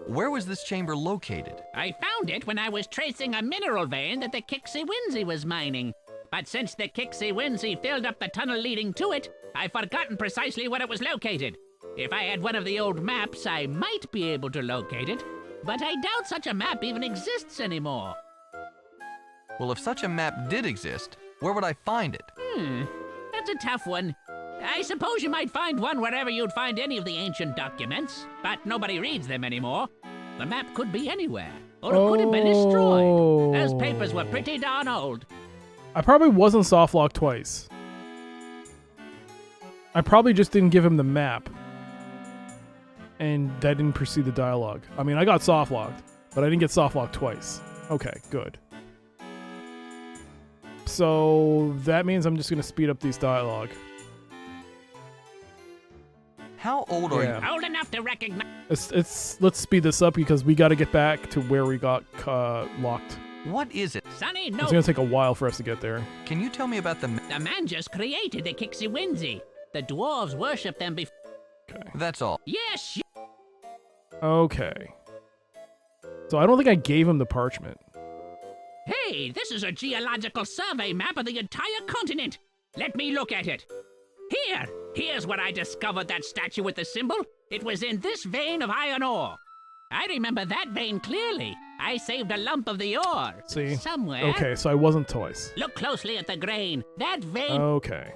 Where was this chamber located? I found it when I was tracing a mineral vein that the Kixie Winsy was mining. But since the Kixie Winsy filled up the tunnel leading to it, I've forgotten precisely where it was located. If I had one of the old maps, I might be able to locate it, but I doubt such a map even exists anymore. Well, if such a map did exist, where would I find it? That's a tough one. I suppose you might find one wherever you'd find any of the ancient documents, but nobody reads them anymore. The map could be anywhere, or it could have been destroyed. Those papers were pretty darn old. I probably wasn't softlocked twice. I probably just didn't give him the map. and that didn't precede the dialogue. I mean, I got softlocked, but I didn't get softlocked twice. Okay, good. So that means I'm just gonna speed up these dialogue. How old are you? Old enough to recognize. Let's speed this up because we got to get back to where we got locked. What is it? Sonny, no. It's gonna take a while for us to get there. Can you tell me about the... The man just created the Kixie Winsy. The dwarves worship them before. Okay. That's all. Yes. Okay. So I don't think I gave him the parchment. Hey, this is a geological survey map of the entire continent. Let me look at it. Here's where I discovered that statue with the symbol. It was in this vein of iron ore. I remember that vein clearly. I saved a lump of the ore. See? Somewhere. Okay, so I wasn't twice. Look closely at the grain. That vein. Okay.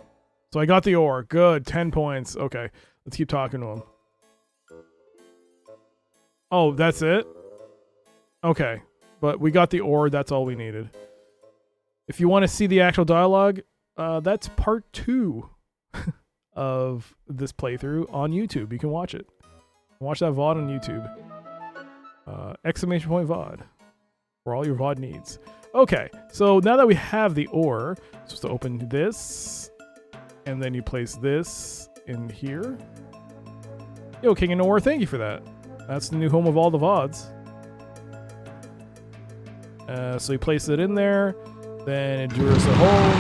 So I got the ore. Good. 10 points. Okay. Let's keep talking to him. Oh, that's it? Okay. But we got the ore. That's all we needed. If you want to see the actual dialogue, that's part 2 of this playthrough on YouTube. You can watch it. Watch that VOD on YouTube. Exclamation point VOD. For all your VOD needs. Okay, so now that we have the ore, supposed to open this, and then you place this in here. Yo, King and Ore, thank you for that. That's the new home of all the VODs. So you place it in there, then it drills a hole.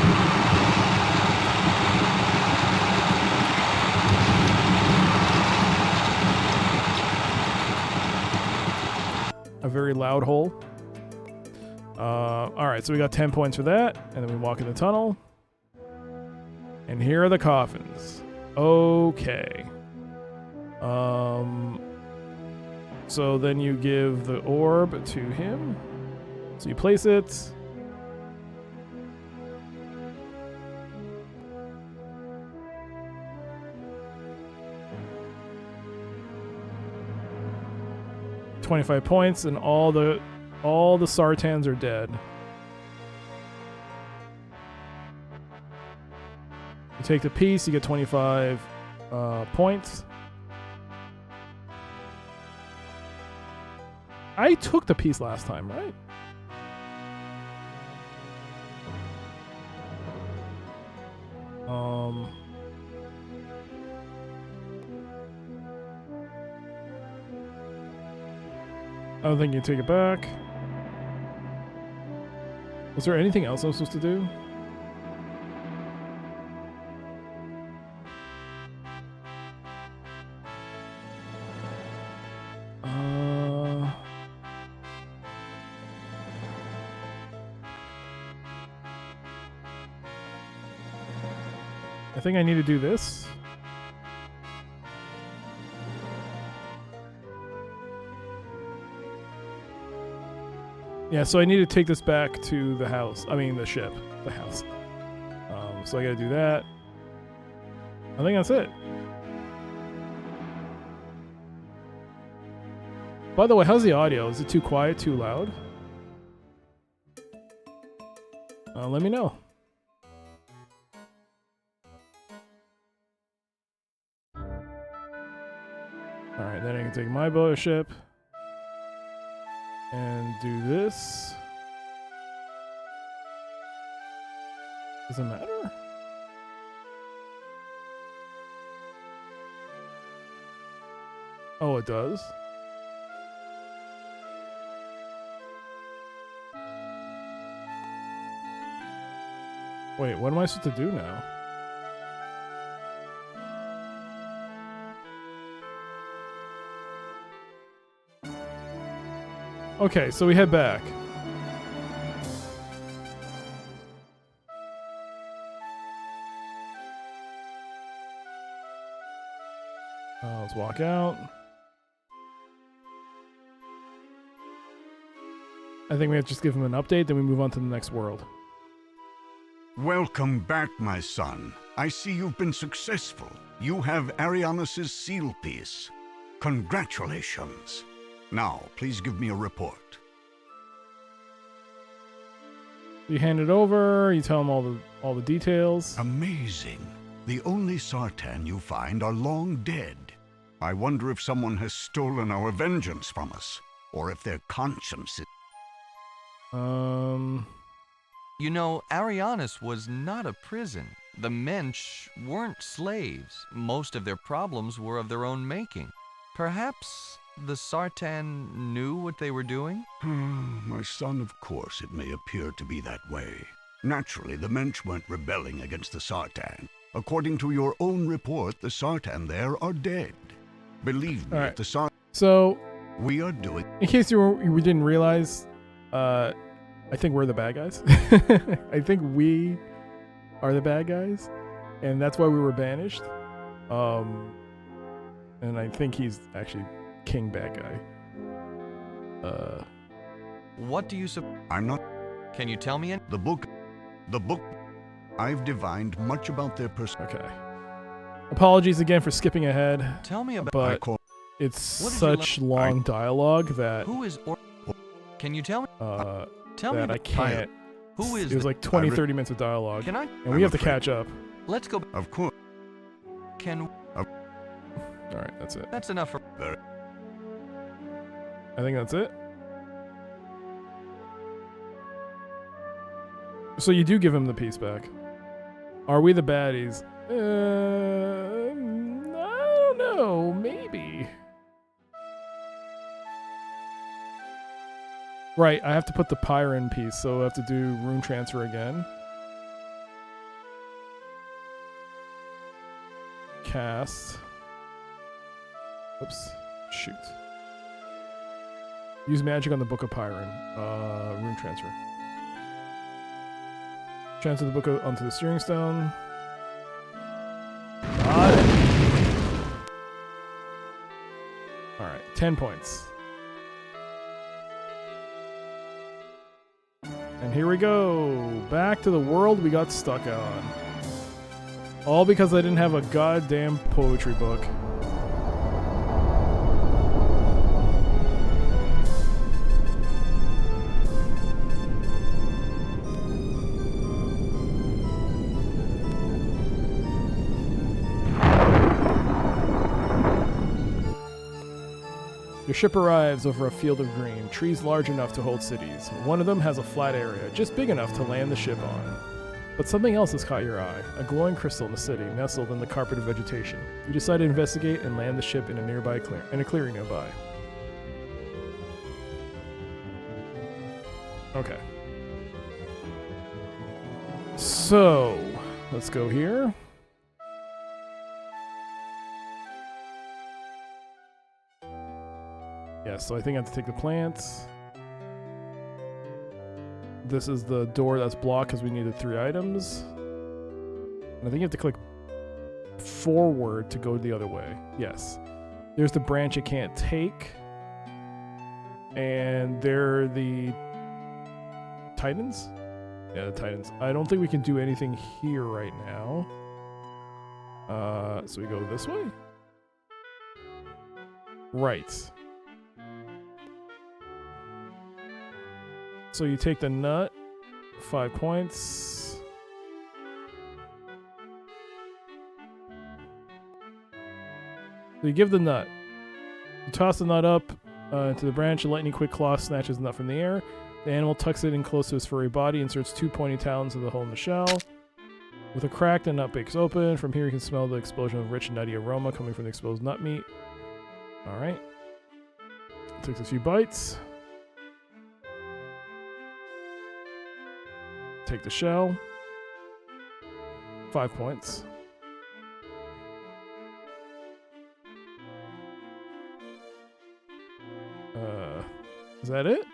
A very loud hole. Alright, so we got 10 points for that, and then we walk in the tunnel. And here are the coffins. Okay. So then you give the orb to him. So you place it. $25 points, and all the Sartans are dead. You take the piece, you get 25 points. I took the piece last time, right? I don't think you take it back. Was there anything else I was supposed to do? I think I need to do this. Yeah, so I need to take this back to the house. I mean, the ship. The house. So I gotta do that. I think that's it. By the way, how's the audio? Is it too quiet, too loud? Let me know. Alright, then I can take my boat ship and do this. Does it matter? Oh, it does? Wait, what am I supposed to do now? Okay, so we head back. Let's walk out. I think we have to just give him an update, then we move on to the next world. Welcome back, my son. I see you've been successful. You have Arianus' seal piece. Congratulations. Now, please give me a report. You hand it over, you tell him all the details. Amazing. The only Sartan you find are long dead. I wonder if someone has stolen our vengeance from us, or if their conscience is... You know, Arianus was not a prison. The Mensch weren't slaves. Most of their problems were of their own making. Perhaps the Sartan knew what they were doing? My son, of course it may appear to be that way. Naturally, the Mensch weren't rebelling against the Sartan. According to your own report, the Sartan there are dead. Believe me, Alright. the Sartan... So, We are doing... in case you didn't realize, I think we're the bad guys. I think we are the bad guys, and that's why we were banished. And I think he's actually king bad guy. What do you I'm not... Can you tell me in? The book... I've divined much about their Okay. Apologies again for skipping ahead, Tell me about but call- it's What did you such long dialogue that who is Can you tell me? Tell me that I about can't. Who is It was like 20, 30 minutes of dialogue, Can I? and we have to catch up. Let's go. Of course. Can All right, that's it. That's enough for I think that's it. So you do give him the piece back. Are we the baddies? I don't know. Maybe. Right, I have to put the Pyron piece, so I have to do rune transfer again. Cast. Oops. Shoot. Use magic on the Book of Pyron. Rune transfer. Transfer the book onto the steering stone. Got it. Alright, 10 points. And here we go. Back to the world we got stuck on. All because I didn't have a goddamn poetry book. Your ship arrives over a field of green, trees large enough to hold cities. One of them has a flat area, just big enough to land the ship on. But something else has caught your eye, a glowing crystal in the city, nestled in the carpet of vegetation. You decide to investigate and land the ship in a nearby clearing nearby. Okay. So, let's go here. Yeah, so I think I have to take the plants. This is the door that's blocked because we needed 3 items. And I think you have to click forward to go the other way. Yes. There's the branch you can't take. And there are the Titans? Yeah, the Titans. I don't think we can do anything here right now. So we go this way? Right. So you take the nut, 5 points. So you give the nut. You toss the nut up into the branch. A lightning quick claw snatches the nut from the air. The animal tucks it in close to his furry body, inserts 2 pointy talons into the hole in the shell. With a crack, the nut breaks open. From here you can smell the explosion of rich nutty aroma coming from the exposed nut meat. Alright. Takes a few bites. Take the shell. 5 points. Is that it?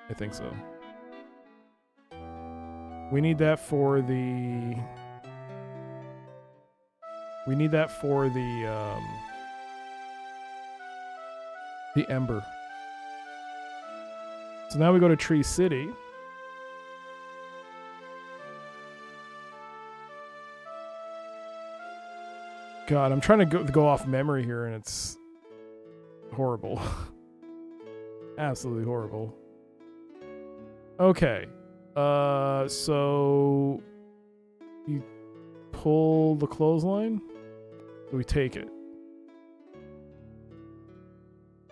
I think so. We need that for the... We need that for the ember. So now we go to Tree City. God, I'm trying to go off memory here, and it's horrible. Absolutely horrible. Okay. So you pull the clothesline. Do we take it?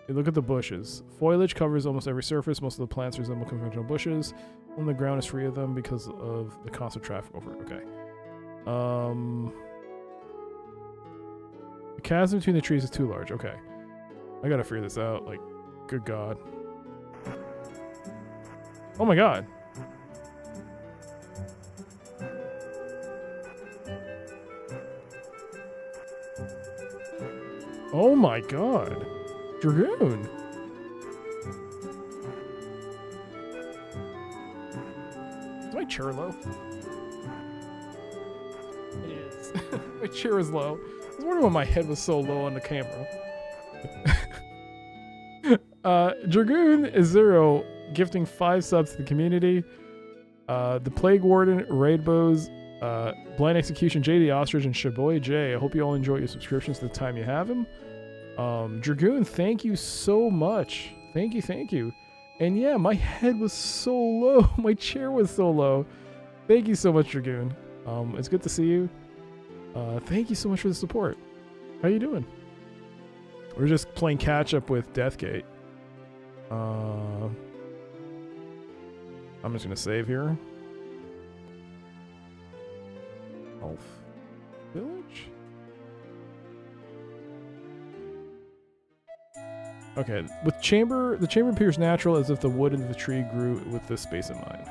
Hey, look at the bushes. Foliage covers almost every surface. Most of the plants resemble conventional bushes. Only the ground is free of them because of the constant traffic over it. Okay. The chasm between the trees is too large. Okay. I gotta figure this out. Like, good God. Oh my God. Oh my God. Dragoon. Is my chair low? It is. My chair is low. I was wondering why my head was so low on the camera. Dragoon is 0, gifting 5 subs to the community. The Plague Warden, Raidbows, Blind Execution, JD Ostrich, and Shaboy J. I hope you all enjoy your subscriptions the time you have them. Dragoon, thank you so much. Thank you. And yeah, my head was so low. My chair was so low. Thank you so much, Dragoon. It's good to see you. Thank you so much for the support. How you doing? We're just playing catch up with Deathgate. I'm just gonna save here. Elf Village? Okay, the chamber appears natural as if the wood in the tree grew with this space in mind.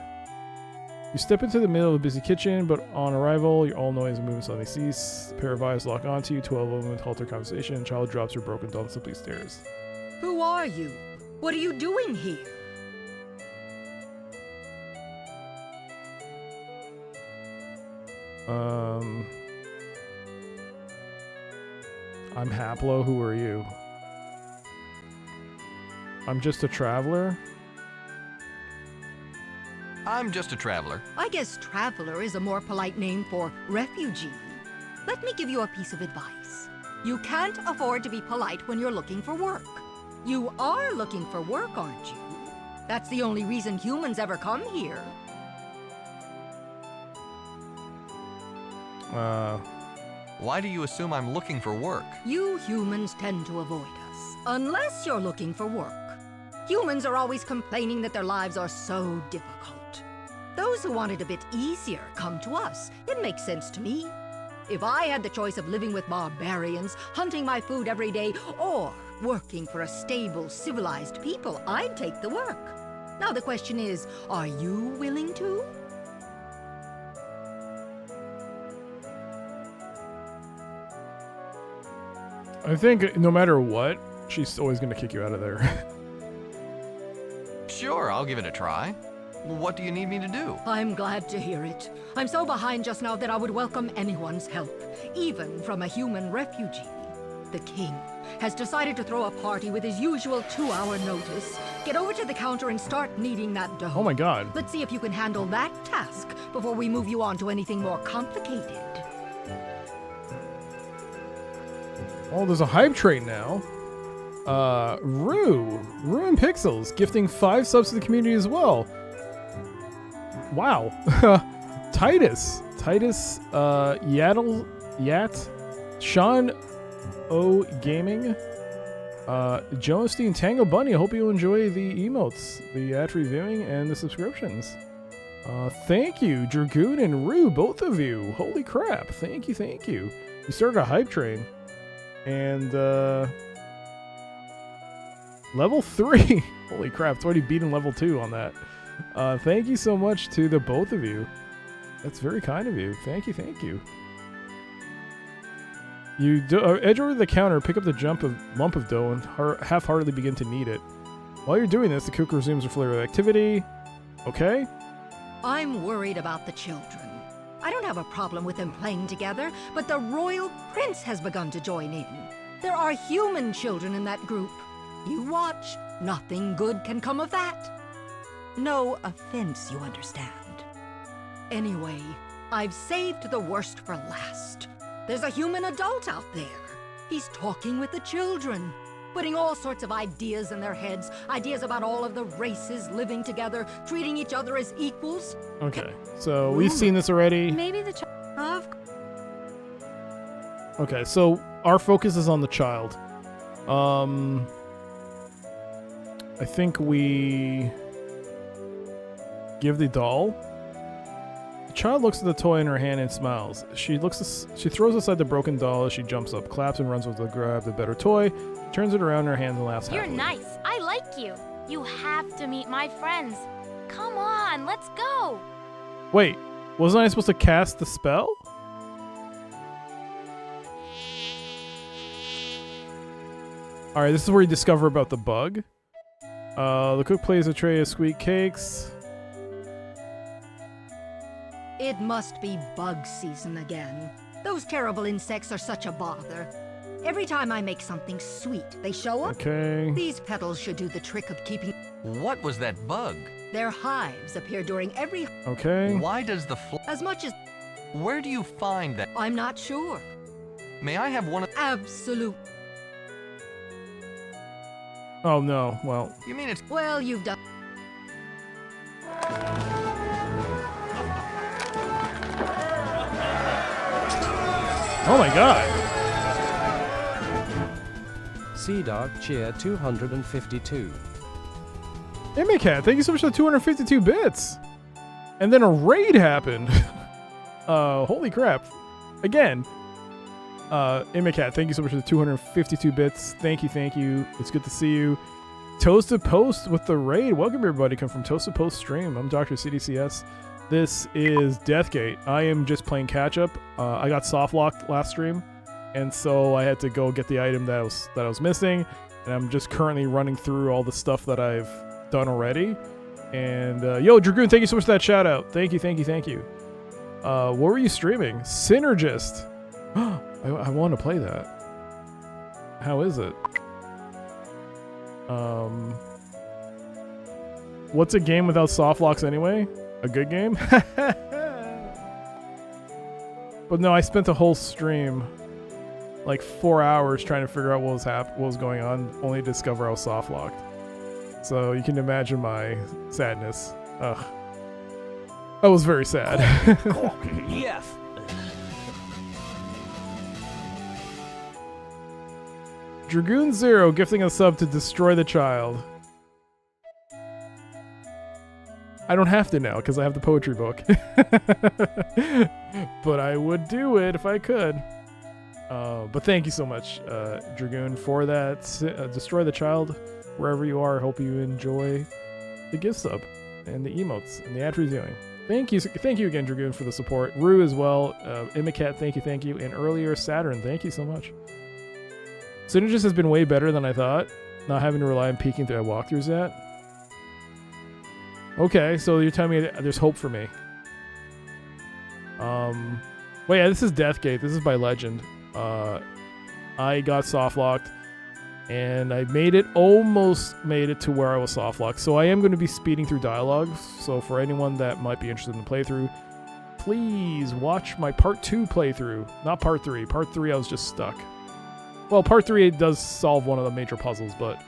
You step into the middle of a busy kitchen, but on arrival, your all noise and movement suddenly cease. A pair of eyes lock onto you, 12 of them halt their conversation, and child drops her broken doll and simply stares. Who are you? What are you doing here? I'm Haplo, who are you? I'm just a traveler? I'm just a traveler. I guess traveler is a more polite name for refugee. Let me give you a piece of advice. You can't afford to be polite when you're looking for work. You are looking for work, aren't you? That's the only reason humans ever come here. Why do you assume I'm looking for work? You humans tend to avoid us, unless you're looking for work. Humans are always complaining that their lives are so difficult. Those who want it a bit easier come to us. It makes sense to me. If I had the choice of living with barbarians, hunting my food every day, or working for a stable, civilized people, I'd take the work. Now the question is, are you willing to? I think no matter what, she's always going to kick you out of there. Sure, I'll give it a try. What do you need me to do? I'm glad to hear it. I'm so behind just now that I would welcome anyone's help, even from a human refugee. The king has decided to throw a party with his usual 2-hour notice. Get over to the counter and start kneading that dough. Oh my God. Let's see if you can handle that task before we move you on to anything more complicated. Oh, there's a hype train now. Rue and Pixels gifting 5 subs to the community as well. Wow. Titus, Yat, Sean O Gaming, Jonestein, Tango Bunny. I hope you enjoy the emotes, the ad reviewing, and the subscriptions. Thank you, Dragoon and Rue, both of you. Holy crap! Thank you. You started a hype train. And level 3. Holy crap, it's already beaten level 2 on that. Thank you so much to the both of you. That's very kind of you. Thank you. You edge over the counter, pick up the lump of dough, and half-heartedly begin to knead it. While you're doing this, the cook resumes her flare of activity. Okay. I'm worried about the children. I don't have a problem with them playing together, but the royal prince has begun to join in. There are human children in that group. You watch. Nothing good can come of that. No offense, you understand. Anyway, I've saved the worst for last. There's a human adult out there. He's talking with the children, putting all sorts of ideas in their heads, ideas about all of the races living together, treating each other as equals. Okay, so we've seen this already. Maybe the child. Okay, so our focus is on the child. I think we give the doll. The child looks at the toy in her hand and smiles. She throws aside the broken doll as she jumps up, claps and runs over to grab the better toy, turns it around in her hands and laughs You're happily. nice. I like you. You have to meet my friends. Come on, let's go. Wait, wasn't I supposed to cast the spell? Alright, this is where you discover about the bug. The cook plays a tray of sweet cakes. It must be bug season again. Those terrible insects are such a bother. Every time I make something sweet, they show up. Okay. These petals should do the trick of keeping... What was that bug? Their hives appear during every... Okay. Why does the As much as... Where do you find that? I'm not sure. May I have one of... Absolute. Oh no, well. You mean it's... Well, you've done... Oh my god. Sea Dog Cheer 252. Imicat, thank you so much for the 252 bits. And then a raid happened. Holy crap. Again. Imicat, thank you so much for the 252 bits. Thank you. It's good to see you. Toasted Post with the raid. Welcome everybody. Come from Toasted Post stream. I'm Dr. CDCS. This is Deathgate. I am just playing catch up. I got soft locked last stream, and so I had to go get the item that I was missing, and I'm just currently running through all the stuff that I've done already. And yo, Dragoon, thank you so much for that shout out. Thank you. What were you streaming? Synergist. I want to play that. How is it? What's a game without soft locks anyway? A good game? But no, I spent a whole stream, like 4 hours, trying to figure out what was going on, only to discover I was soft locked. So you can imagine my sadness. Ugh. That was very sad. Yes. Dragoon Zero gifting a sub to destroy the child. I don't have to now because I have the poetry book. But I would do it if I could. But thank you so much, Dragoon, for that. Destroy the child wherever you are. I hope you enjoy the gift sub and the emotes and the ad reviewing. Thank you again, Dragoon, for the support. Rue as well. Imicat, thank you. And earlier, Saturn, thank you so much. Synergist has been way better than I thought. Not having to rely on peeking through walkthroughs yet. Okay, so you're telling me there's hope for me. Well, yeah, this is Deathgate. This is by Legend. I got soft locked, and I almost made it to where I was soft locked. So I am going to be speeding through dialogues. So for anyone that might be interested in the playthrough, please watch my part 2 playthrough, not part 3. Part 3, I was just stuck. Well, part 3 it does solve one of the major puzzles, but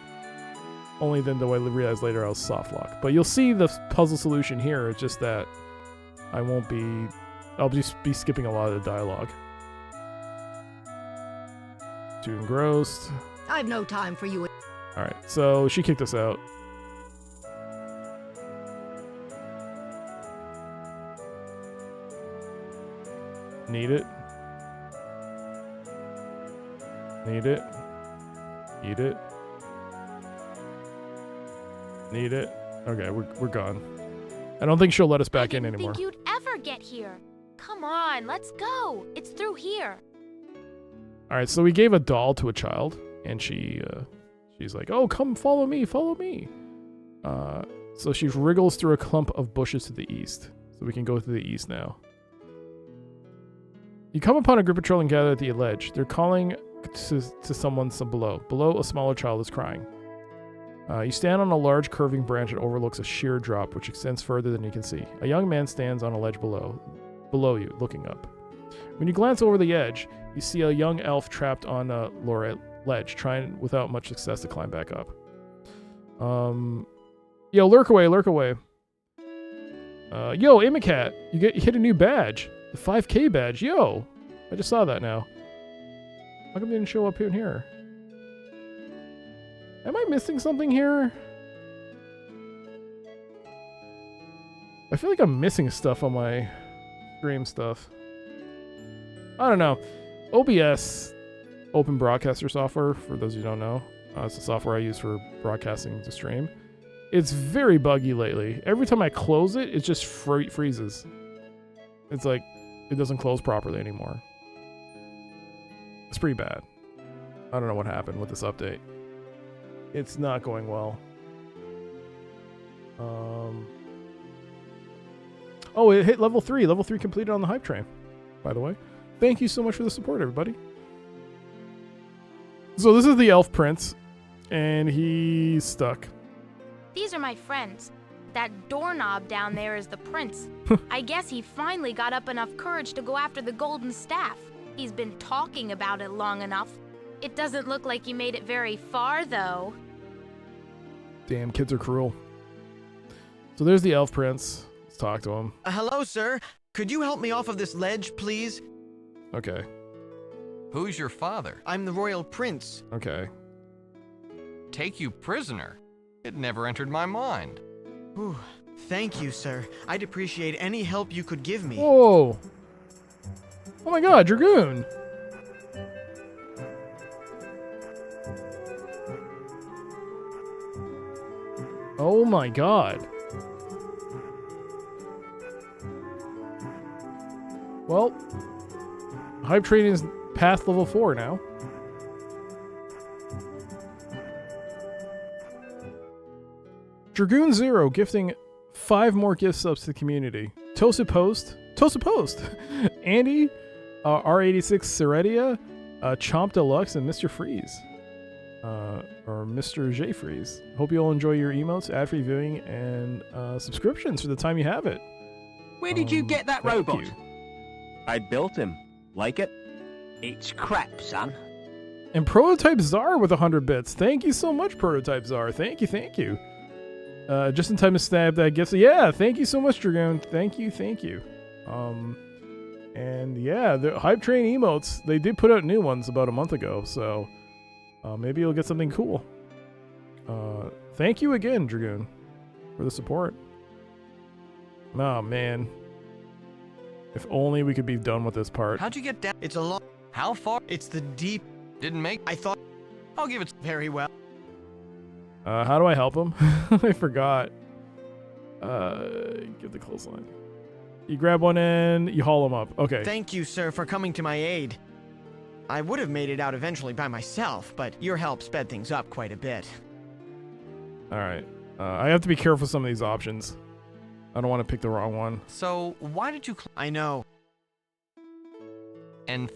only then do I realize later I was soft locked. But you'll see the puzzle solution here. It's just that I'll just be skipping a lot of the dialogue. Too engrossed. I've no time for you. Alright, so she kicked us out. Need it. Need it. Eat it. Need it. Okay, we're gone. I don't think she'll let us back in anymore. I didn't think you'd ever get here. Come on, let's go. It's through here. All right, so we gave a doll to a child, and she's like, "Oh, come follow me, follow me." So she wriggles through a clump of bushes to the east. So we can go to the east now. You come upon a group of children gathered at the ledge. They're calling to someone below. Below, a smaller child is crying. You stand on a large curving branch that overlooks a sheer drop, which extends further than you can see. A young man stands on a ledge below you, looking up. When you glance over the edge, you see a young elf trapped on a ledge, trying without much success to climb back up. Yo, lurk away. Yo, Imicat, you hit a new badge. The 5K badge. Yo, I just saw that now. How come they didn't show up in here? Am I missing something here? I feel like I'm missing stuff on my stream stuff. I don't know. OBS, Open Broadcaster Software, for those who don't know. It's the software I use for broadcasting to stream. It's very buggy lately. Every time I close it, it just freezes. It's like it doesn't close properly anymore. It's pretty bad. I don't know what happened with this update. It's not going well. Oh, it hit level 3. Level 3 completed on the hype train, by the way. Thank you so much for the support, everybody. So this is the elf prince, and he's stuck. These are my friends. That doorknob down there is the prince. I guess he finally got up enough courage to go after the golden staff. He's been talking about it long enough. It doesn't look like he made it very far, though. Damn, kids are cruel. So there's the elf prince. Let's talk to him. Hello, sir. Could you help me off of this ledge, please? Okay. Who's your father? I'm the royal prince. Okay. Take you prisoner? It never entered my mind. Whew. Thank you, sir. I'd appreciate any help you could give me. Whoa. Oh my god, Dragoon. Oh my god. Well, hype train is past level 4 now. Dragoon Zero gifting 5 more gift subs to the community. Toasted Post, Andy, R86 Seredia, Chomp Deluxe, and Mr. Freeze. Or Mr. J Freeze. Hope you all enjoy your emotes, ad-free viewing, and subscriptions for the time you have it. Where did you get that robot? You. I built him. Like it? It's crap, son. And Prototype Czar with 100 bits. Thank you so much, Prototype Czar. Thank you. Just in time to snap that gift. Yeah, thank you so much, Dragoon. Thank you. And yeah, the Hype Train emotes, they did put out new ones about a month ago, so maybe you'll get something cool. Thank you again, Dragoon, for the support. Oh, man. If only we could be done with this part. How'd you get down? It's a long... How far? It's the deep... Didn't make... I thought... I'll give it... Very well. How do I help him? I forgot. Give the clothesline. You grab one and you haul him up. Okay. Thank you, sir, for coming to my aid. I would have made it out eventually by myself, but your help sped things up quite a bit. Alright. I have to be careful with some of these options. I don't want to pick the wrong one. So, why did you... I know. And...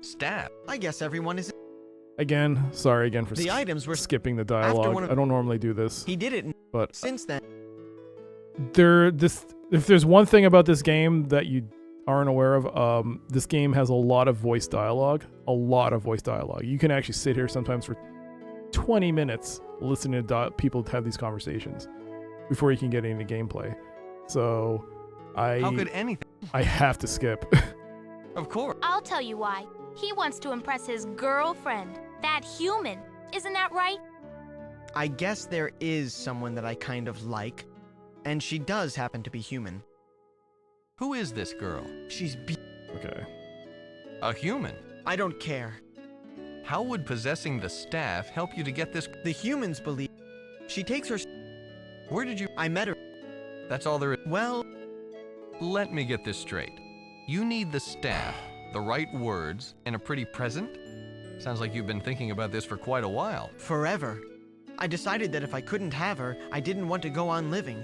Staff. I guess everyone is... Again, sorry again for the items were skipping the dialogue. I don't normally do this. He did it, but since then... If there's one thing about this game that you aren't aware of, this game has a lot of voice dialogue. A lot of voice dialogue. You can actually sit here sometimes for 20 minutes listening to people have these conversations before you can get into gameplay. So, How could anything? I have to skip. Of course. I'll tell you why. He wants to impress his girlfriend, that human. Isn't that right? I guess there is someone that I kind of like, and she does happen to be human. Who is this girl? She's Okay. A human? I don't care. How would possessing the staff help you to get this? The humans believe she takes her... Where did you... I met her. That's all there is? Well... Let me get this straight. You need the staff, the right words, and a pretty present? Sounds like you've been thinking about this for quite a while. Forever. I decided that if I couldn't have her, I didn't want to go on living.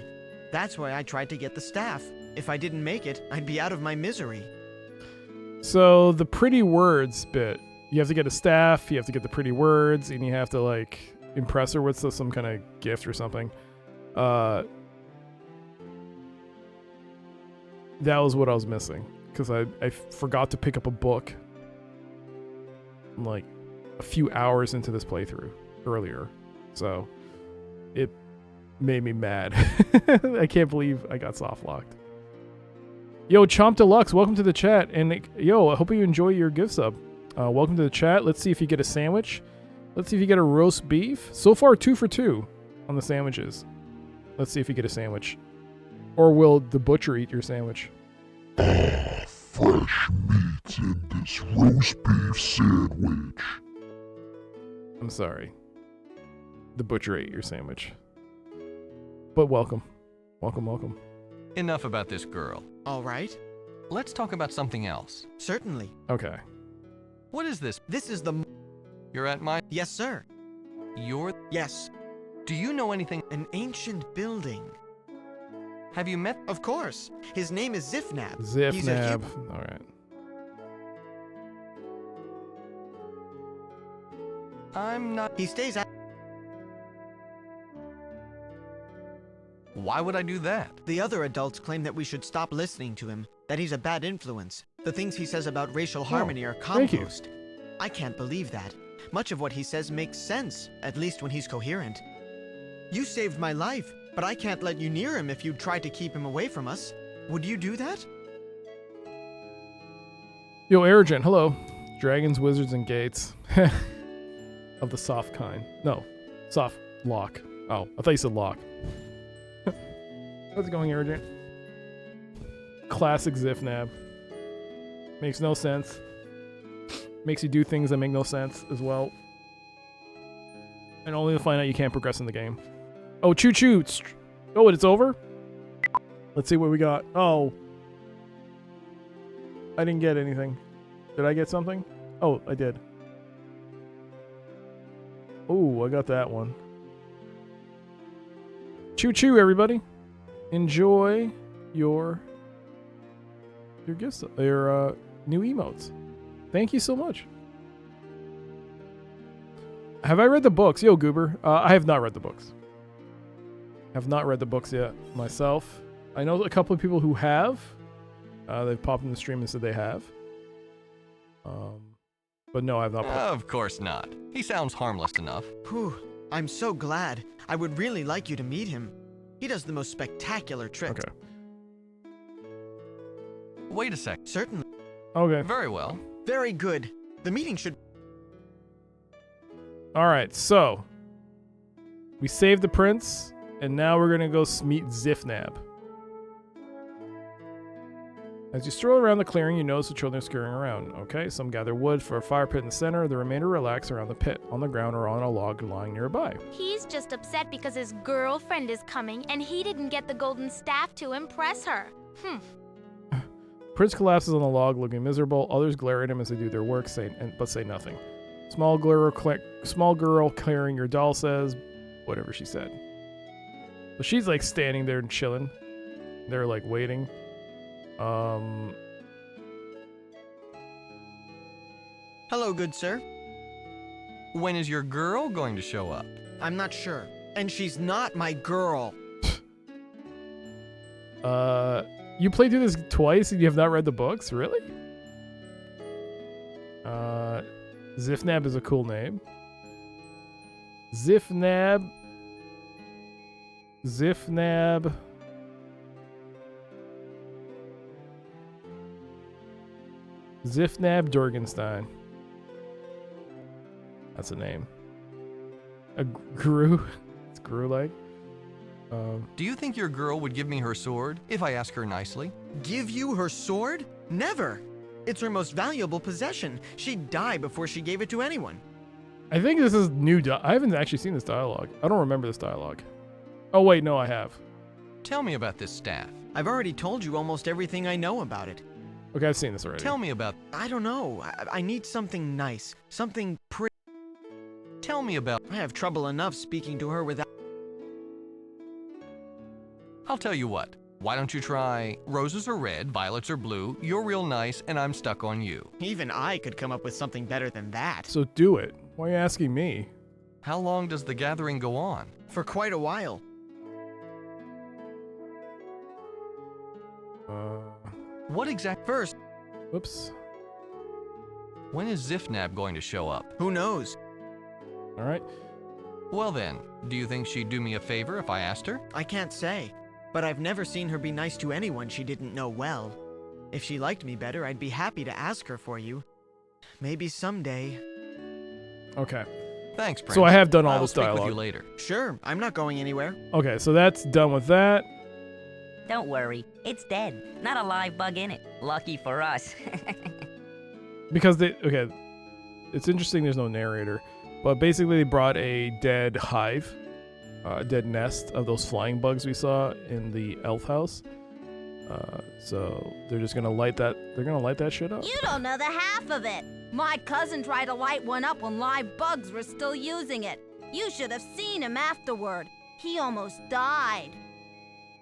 That's why I tried to get the staff. If I didn't make it, I'd be out of my misery. So, the pretty words bit. You have to get a staff, you have to get the pretty words, and you have to, like, impress her with some kind of gift or something. That was what I was missing. Because I forgot to pick up a book. I'm like a few hours into this playthrough earlier. So it made me mad. I can't believe I got soft locked. Yo, Chomp Deluxe, welcome to the chat. And yo, I hope you enjoy your gift sub. Welcome to the chat. Let's see if you get a sandwich. Let's see if you get a roast beef. So far, 2 for 2 on the sandwiches. Let's see if you get a sandwich. Or will the butcher eat your sandwich? Fresh meat in this roast beef sandwich. I'm sorry. The butcher ate your sandwich. But welcome. Welcome, welcome. Enough about this girl. All right. Let's talk about something else. Certainly. Okay. What is this? This is the... You're at my... Yes, sir. You're... Yes. Do you know anything? An ancient building. Have you met... Of course. His name is Zifnab. Zifnab. All right. I'm not... He stays at... Why would I do that? The other adults claim that we should stop listening to him, that he's a bad influence. The things he says about racial harmony are thank you. compost. I can't believe that. Much of what he says makes sense, at least when he's coherent. You saved my life, but I can't let you near him if you try to keep him away from us. Would you do that? Yo, Arrogant, hello. Dragons, wizards, and gates. Of the soft kind. No, soft lock. Oh, I thought you said lock. How's it going, Arrogant? Classic Zifnab. Makes no sense. Makes you do things that make no sense as well. And only to find out you can't progress in the game. Oh, choo choo. Oh, it's over? Let's see what we got. Oh. I didn't get anything. Did I get something? Oh, I did. Oh, I got that one. Choo choo, everybody. Enjoy your gifts, your new emotes. Thank you so much. Have I read the books? Yo, Goober. I have not read the books. Have not read the books yet myself. I know a couple of people who have. They've popped in the stream and said they have. But no, I have not. Of course not. He sounds harmless enough. Whew. I'm so glad. I would really like you to meet him. He does the most spectacular tricks. Okay. Wait a sec. Certainly. Okay. Very well. Very good. The meeting should... Alright, so. We saved the prince, and now we're gonna go meet Zifnab. As you stroll around the clearing, you notice the children scurrying around. Okay, some gather wood for a fire pit in the center, the remainder relax around the pit, on the ground or on a log lying nearby. He's just upset because his girlfriend is coming and he didn't get the golden staff to impress her. Prince collapses on the log, looking miserable. Others glare at him as they do their work, but say nothing. Small girl carrying your doll says, whatever she said. So she's like standing there and chilling. They're like waiting. Hello, good sir. When is your girl going to show up? I'm not sure. And she's not my girl. You played through this twice and you have not read the books? Really? Zifnab is a cool name. Zifnab. Zifnab Durgenstein. That's a name. A Gru. It's Gru-like. Do you think your girl would give me her sword if I ask her nicely? Give you her sword? Never. It's her most valuable possession. She'd die before she gave it to anyone. I think this is new. I haven't actually seen this dialogue. I don't remember this dialogue. Oh, wait, no, I have. Tell me about this staff. I've already told you almost everything I know about it. Okay, I've seen this already. Tell me about... I don't know. I need something nice. Something pretty. Tell me about... I have trouble enough speaking to her without... I'll tell you what. Why don't you try roses are red, violets are blue, you're real nice, and I'm stuck on you. Even I could come up with something better than that. So do it. Why are you asking me? How long does the gathering go on? For quite a while. What exact... First... Whoops. When is Zifnab going to show up? Who knows? Alright. Well then, do you think she'd do me a favor if I asked her? I can't say. But I've never seen her be nice to anyone she didn't know well. If she liked me better, I'd be happy to ask her for you. Maybe someday. Okay. Thanks, Prince. So I have done all I'll this speak dialogue. with you later. Sure, I'm not going anywhere. Okay, so that's done with that. Don't worry, it's dead. Not a live bug in it. Lucky for us. Because it's interesting there's no narrator, but basically they brought a dead hive, a dead nest of those flying bugs we saw in the elf house. So they're just gonna light that. They're gonna light that shit up. You don't know the half of it. My cousin tried to light one up when live bugs were still using it. You should have seen him afterward. He almost died.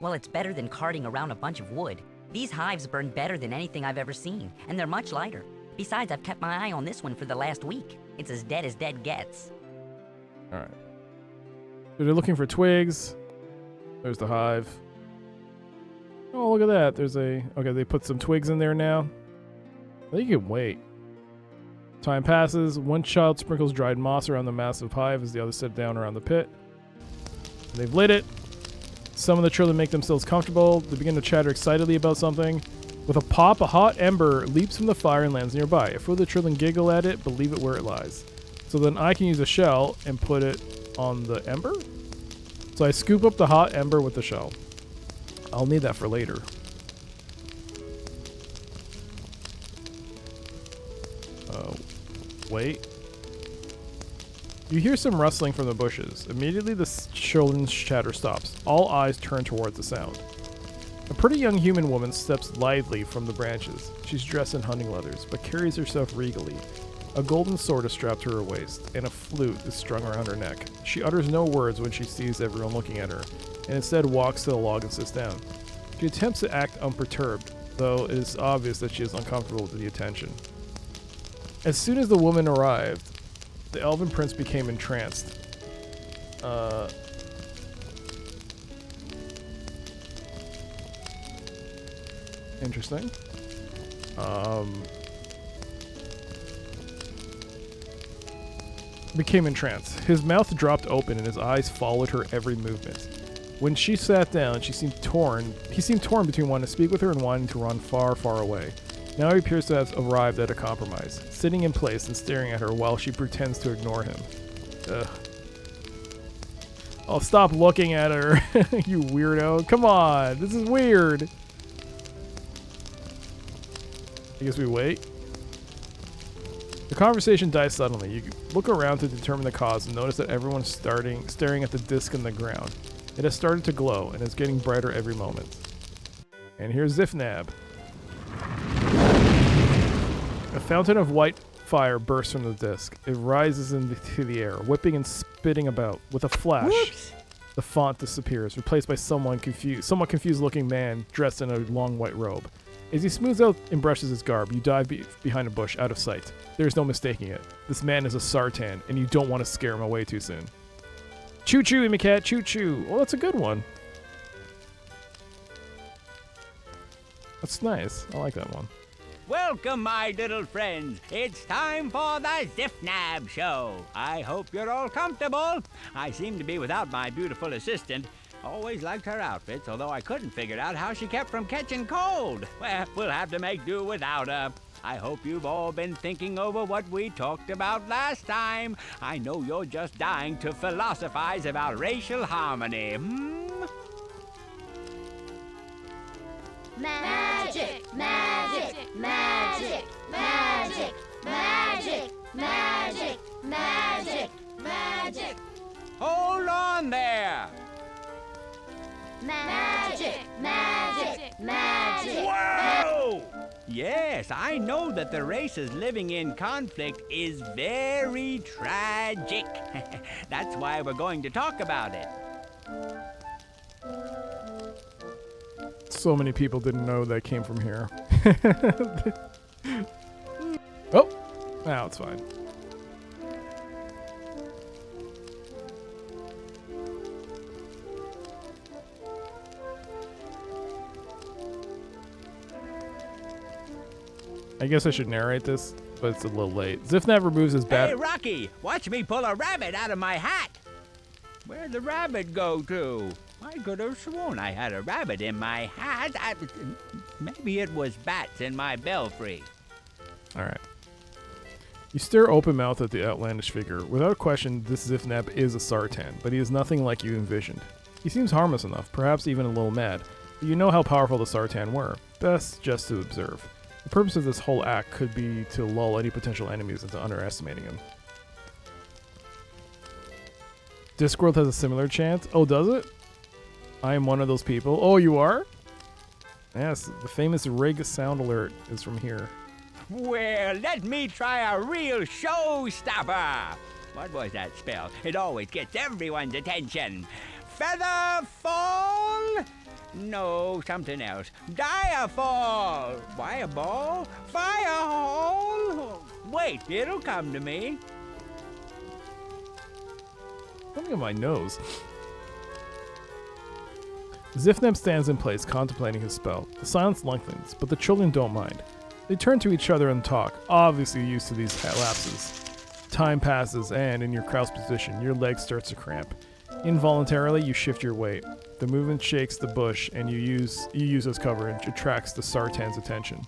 Well, it's better than carting around a bunch of wood. These hives burn better than anything I've ever seen, and they're much lighter. Besides, I've kept my eye on this one for the last week. It's as dead gets. All right. So they're looking for twigs. There's the hive. Oh, look at that. Okay, they put some twigs in there now. They can wait. Time passes. One child sprinkles dried moss around the massive hive as the others sit down around the pit. They've lit it. Some of the children make themselves comfortable. They begin to chatter excitedly about something. With a pop, a hot ember leaps from the fire and lands nearby. A few of the children giggle at it, but leave it where it lies. So then I can use a shell and put it on the ember? So I scoop up the hot ember with the shell. I'll need that for later. Wait. You hear some rustling from the bushes. Immediately the children's chatter stops. All eyes turn towards the sound. A pretty young human woman steps lithely from the branches. She's dressed in hunting leathers, but carries herself regally. A golden sword is strapped to her waist, and a flute is strung around her neck. She utters no words when she sees everyone looking at her, and instead walks to the log and sits down. She attempts to act unperturbed, though it is obvious that she is uncomfortable with the attention. As soon as the woman arrived, the elven prince became entranced. Interesting. Became entranced. His mouth dropped open and his eyes followed her every movement. When she sat down, he seemed torn between wanting to speak with her and wanting to run far, far away. Now he appears to have arrived at a compromise, sitting in place and staring at her while she pretends to ignore him. Ugh. Oh, stop looking at her, you weirdo. Come on, this is weird. I guess we wait. The conversation dies suddenly. You look around to determine the cause and notice that everyone's staring at the disc in the ground. It has started to glow and is getting brighter every moment. And here's Zifnab. A fountain of white fire bursts from the disc. It rises into the air, whipping and spitting about. With a flash, whoops, the font disappears, replaced by somewhat confused looking man dressed in a long white robe. As he smooths out and brushes his garb, you dive behind a bush, out of sight. There's no mistaking it. This man is a Sartan, and you don't want to scare him away too soon. Choo-choo, Imicat, choo-choo. Well, that's a good one. That's nice. I like that one. Welcome, my little friends. It's time for the Zifnab Show. I hope you're all comfortable. I seem to be without my beautiful assistant. Always liked her outfits, although I couldn't figure out how she kept from catching cold. Well, we'll have to make do without her. I hope you've all been thinking over what we talked about last time. I know you're just dying to philosophize about racial harmony. Magic, magic, magic, magic, magic, magic, magic, magic. Hold on there. Magic, magic, magic. Whoa! Yes, I know that the races living in conflict is very tragic. That's why we're going to talk about it. So many people didn't know that came from here. Oh, now it's fine. I guess I should narrate this, but it's a little late. Zifnab removes his bat. Hey, Rocky, watch me pull a rabbit out of my hat. Where'd the rabbit go to? I could have sworn I had a rabbit in my hat. Maybe it was bats in my belfry. All right. You stare open-mouthed at the outlandish figure. Without question, this Zifnab is a Sartan, but he is nothing like you envisioned. He seems harmless enough, perhaps even a little mad, but you know how powerful the Sartan were. Best just to observe. The purpose of this whole act could be to lull any potential enemies into underestimating him. Discworld has a similar chant. Oh, does it? I am one of those people. Oh, you are? Yes, the famous Rig sound alert is from here. Well, let me try a real showstopper. What was that spell? It always gets everyone's attention. Feather fall? No, something else. Direfall. Fireball? Firehole? Wait, it'll come to me. Something on my nose. Zifneb stands in place, contemplating his spell. The silence lengthens, but the children don't mind. They turn to each other and talk, obviously used to these lapses. Time passes, and in your crouched position, your leg starts to cramp. Involuntarily, you shift your weight. The movement shakes the bush, and you use as cover and attracts the Sartan's attention.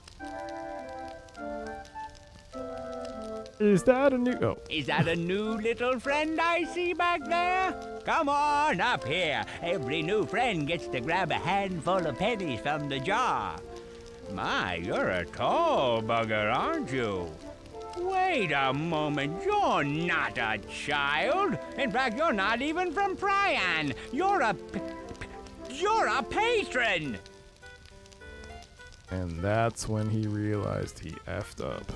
Is that a new... Oh. Is that a new little friend I see back there? Come on up here. Every new friend gets to grab a handful of pennies from the jar. My, you're a tall bugger, aren't you? Wait a moment, you're not a child. In fact, you're not even from Pryan. You're a patron. And that's when he realized he effed up.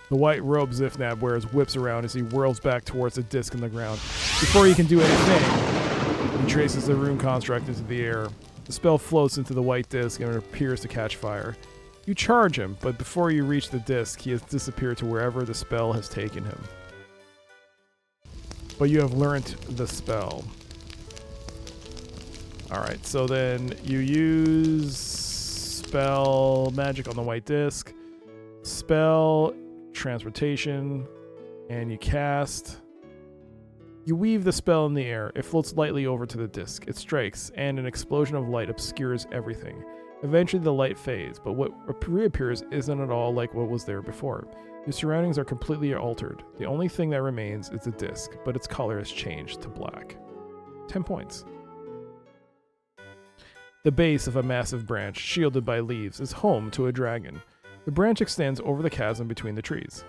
The white robe Zifnab wears whips around as he whirls back towards the disc in the ground. Before he can do anything, he traces the rune construct into the air. The spell floats into the white disc and it appears to catch fire. You charge him, but before you reach the disc, he has disappeared to wherever the spell has taken him. But you have learnt the spell. Alright, so then you use spell magic on the white disc, spell transportation, and you cast. You weave the spell in the air. It floats lightly over to the disc. It strikes, and an explosion of light obscures everything. Eventually the light fades, but what reappears isn't at all like what was there before. Your surroundings are completely altered. The only thing that remains is the disc, but its color has changed to black. 10 points. The base of a massive branch, shielded by leaves, is home to a dragon. The branch extends over the chasm between the trees.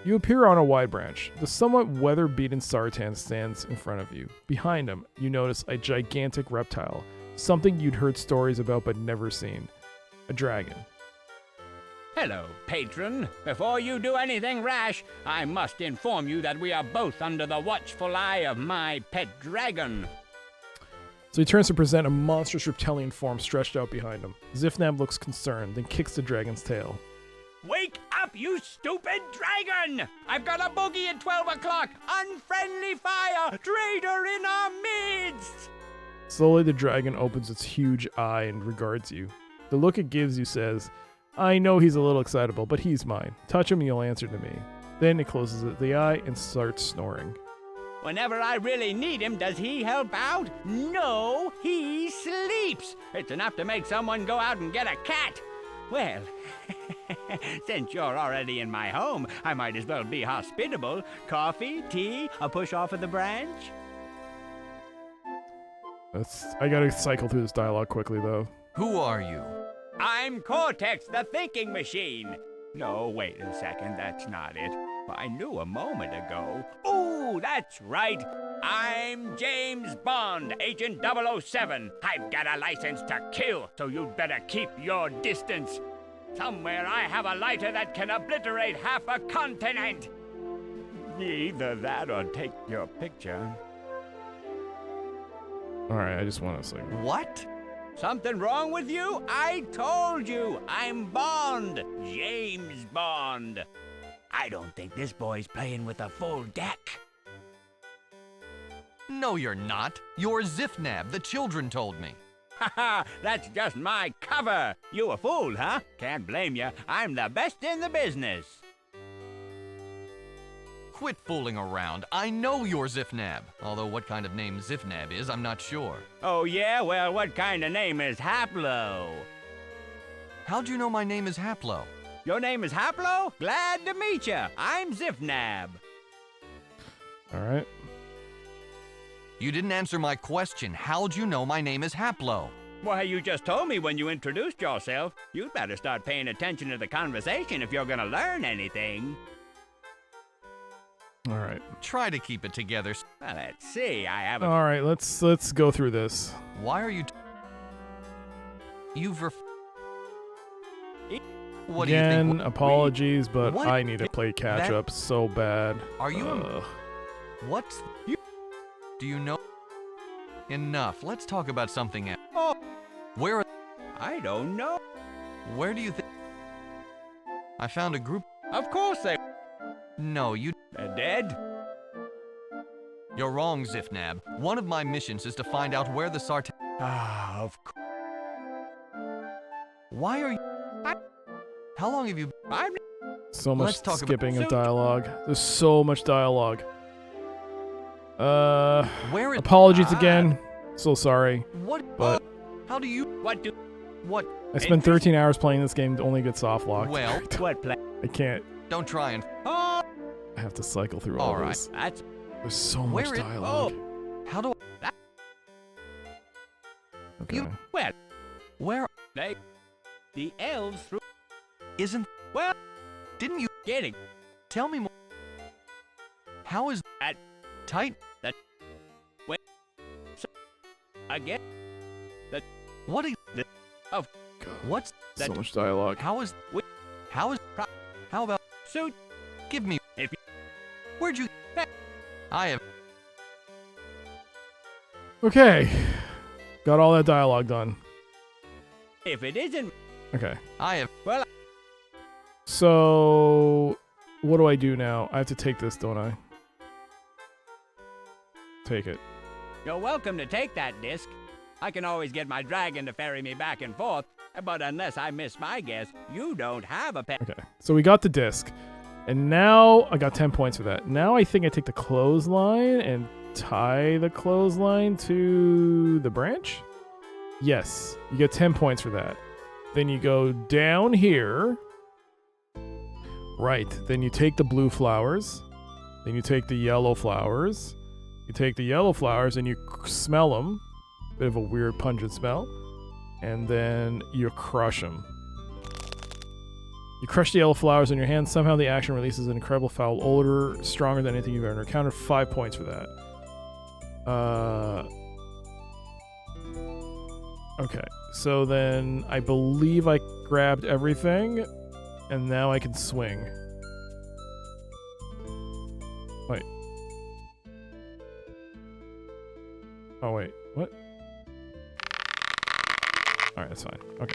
You appear on a wide branch. The somewhat weather-beaten Sartan stands in front of you. Behind him, you notice a gigantic reptile, something you'd heard stories about but never seen. A dragon. Hello, patron. Before you do anything rash, I must inform you that we are both under the watchful eye of my pet dragon. So he turns to present a monstrous reptilian form stretched out behind him. Zifnab looks concerned, then kicks the dragon's tail. Wake up, you stupid dragon! I've got a boogie at 12 o'clock! Unfriendly fire! Traitor in our midst! Slowly the dragon opens its huge eye and regards you. The look it gives you says, I know he's a little excitable, but he's mine. Touch him and you'll answer to me. Then it closes the eye and starts snoring. Whenever I really need him, does he help out? No, he sleeps. It's enough to make someone go out and get a cat. Well, since you're already in my home, I might as well be hospitable. Coffee, tea, a push off of the branch? I gotta cycle through this dialogue quickly, though. Who are you? I'm Cortex, the thinking machine. No, wait a second, that's not it. I knew a moment ago. Ooh, that's right. I'm James Bond, Agent 007. I've got a license to kill, so you'd better keep your distance. Somewhere I have a lighter that can obliterate half a continent. Either that or take your picture. Alright, I just want to say. What? Something wrong with you? I told you, I'm Bond, James Bond. I don't think this boy's playing with a full deck. No, you're not. You're Zifnab, the children told me. Haha, that's just my cover. You a fool, huh? Can't blame you. I'm the best in the business. Quit fooling around. I know you're Zifnab. Although what kind of name Zifnab is, I'm not sure. Oh yeah? Well, what kind of name is Haplo? How'd you know my name is Haplo? Your name is Haplo? Glad to meet you. I'm Zifnab. All right. You didn't answer my question. How'd you know my name is Haplo? Why, you just told me when you introduced yourself. You'd better start paying attention to the conversation if you're gonna learn anything. All right. Try to keep it together. Well, let's see. I have a... All right. Let's go through this. Why are you... You've What do you Again, think? apologies, but What? I need to play catch up so bad. Are you... Ugh. What's... Do you know... Enough. Let's talk about something else. Oh, Where... I don't know. Where do you think... I found a group... Of course they... No, you... They're dead. You're wrong, Zifnab. One of my missions is to find out where the Sartan... Ah, of course. Why are you... How long have you... I'm... So much Let's talk skipping about... of dialogue. There's so much dialogue. Where is... Apologies again. So sorry. What? But How do you... What do... What? I spent 13 hours playing this game to only get soft locked. Well... What play? I can't. Don't try and... Oh, I have to cycle through all Alright. this. that's... There's so much Where is... dialogue. How do I... Okay. You... Well, Where... they... The elves threw... Isn't... Well... Didn't you... Getting... Tell me more... How is... At... Tight... That... Wait... So... Again... That... What are you... Of... God, What's... so much dialogue. How is... How is... How about... So... Give me... If you... Where'd you... I have... Okay. Got all that dialogue done. If it isn't... Okay. I have... Well... So, what do I do now? I have to take this, don't I? Take it. You're welcome to take that disc. I can always get my dragon to ferry me back and forth, but unless I miss my guess, you don't have a pet. Okay. So we got the disc. And now I got 10 points for that. Now I think I take the clothesline and tie the clothesline to the branch? Yes. You get 10 points for that. Then you go down here. Right. Then you take the blue flowers. Then you take the yellow flowers. You take the yellow flowers and you smell them. Bit of a weird pungent smell. And then you crush them. You crush the yellow flowers in your hand. Somehow the action releases an incredible foul odor, stronger than anything you've ever encountered. 5 points for that. Okay. So then I believe I grabbed everything. And now I can swing. Wait. Oh, wait. What? Alright, that's fine. Okay.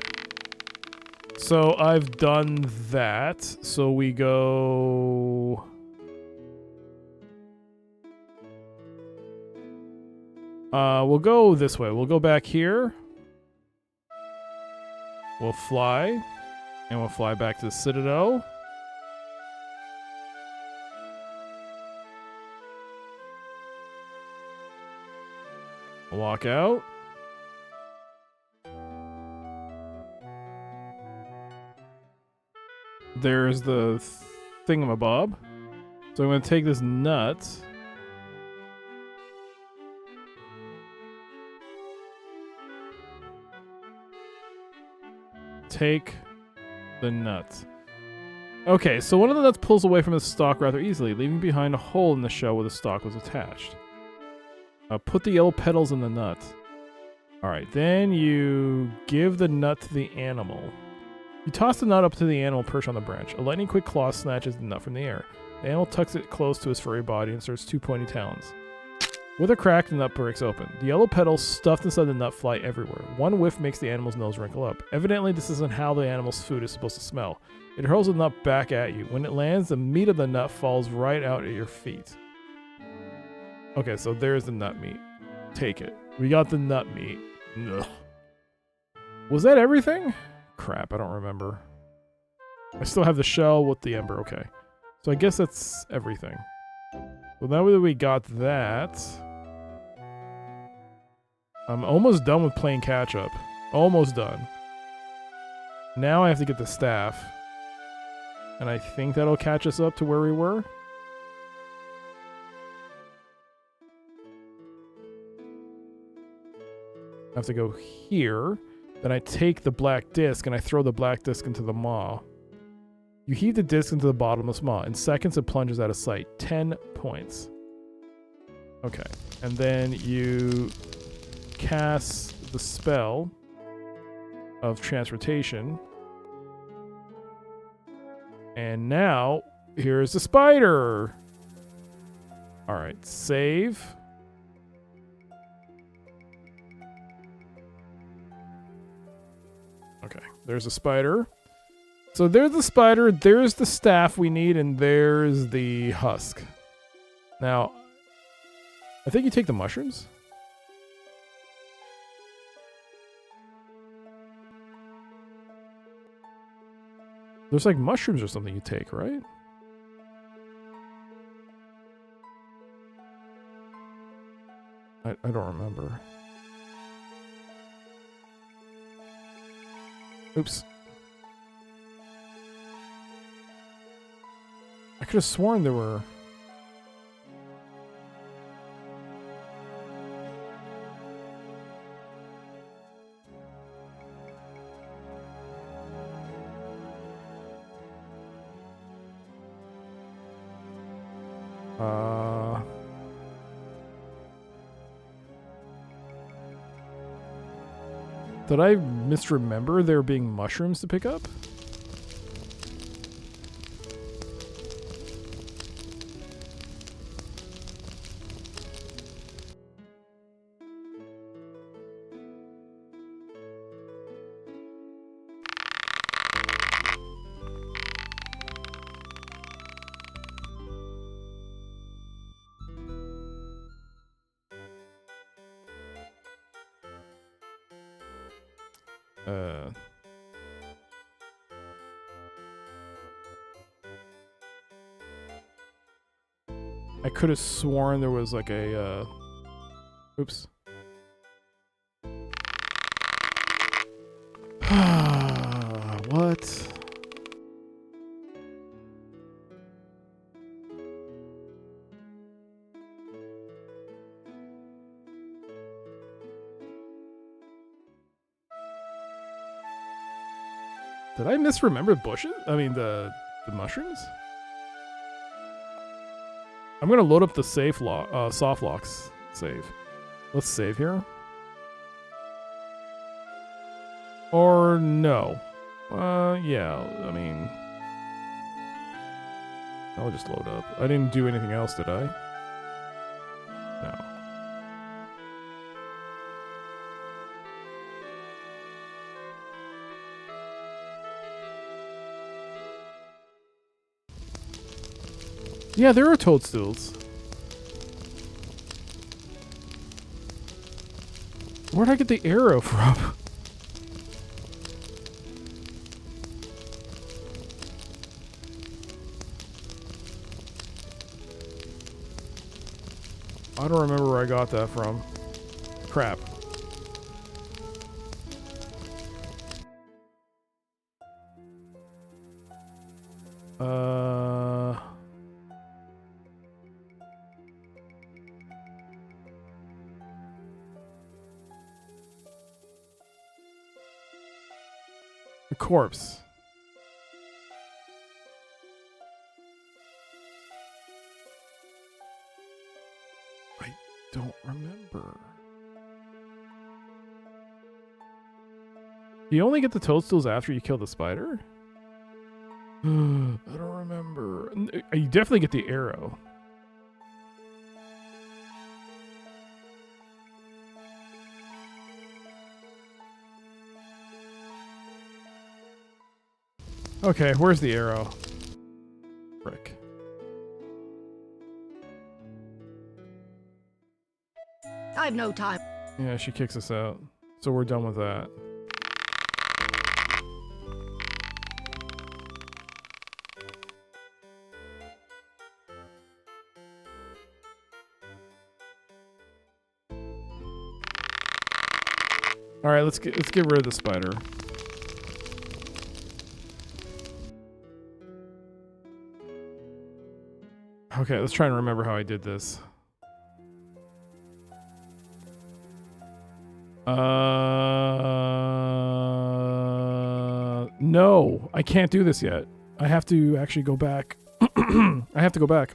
So I've done that. So we go... we'll go this way. We'll go back here. We'll fly. And we'll fly back to the Citadel. Walk out. There's the thingamabob. So I'm going to take this nut. Take the nut. Okay, so one of the nuts pulls away from the stalk rather easily, leaving behind a hole in the shell where the stalk was attached. Put the yellow petals in the nut. Alright, then you give the nut to the animal. You toss the nut up to the animal perched on the branch. A lightning-quick claw snatches the nut from the air. The animal tucks it close to his furry body and inserts 2 pointy talons. With a crack, the nut breaks open. The yellow petals stuffed inside the nut fly everywhere. One whiff makes the animal's nose wrinkle up. Evidently, this isn't how the animal's food is supposed to smell. It hurls the nut back at you. When it lands, the meat of the nut falls right out at your feet. Okay, so there's the nut meat. Take it. We got the nut meat. Ugh. Was that everything? Crap, I don't remember. I still have the shell with the ember. Okay. So I guess that's everything. Well, now that we got that, I'm almost done with playing catch-up. Almost done. Now I have to get the staff. And I think that'll catch us up to where we were. I have to go here. Then I take the black disc and I throw the black disc into the maw. You heave the disc into the bottomless maw. In seconds, it plunges out of sight. 10 points. Okay. And then you cast the spell of transportation. And now, here's the spider. Alright, save. Okay, there's a spider. So there's the spider, there's the staff we need, and there's the husk. Now, I think you take the mushrooms. There's like mushrooms or something you take, right? I don't remember. Oops. I could have sworn there were... Did I misremember there being mushrooms to pick up? I could have sworn there was like a, oops. What? Did I misremember bushes? I mean the mushrooms? I'm gonna load up the safe lock, soft locks save. Let's save here. Or no. Yeah, I mean... I'll just load up. I didn't do anything else, did I? No. Yeah, there are toadstools. Where'd I get the arrow from? I don't remember where I got that from. Crap. The corpse. I don't remember. You only get the toadstools after you kill the spider? I don't remember. You definitely get the arrow. Okay, where's the arrow? Frick. I have no time. Yeah, she kicks us out. So we're done with that. All right, let's get rid of the spider. Okay, let's try and remember how I did this. No, I can't do this yet. I have to actually go back. I have to go back.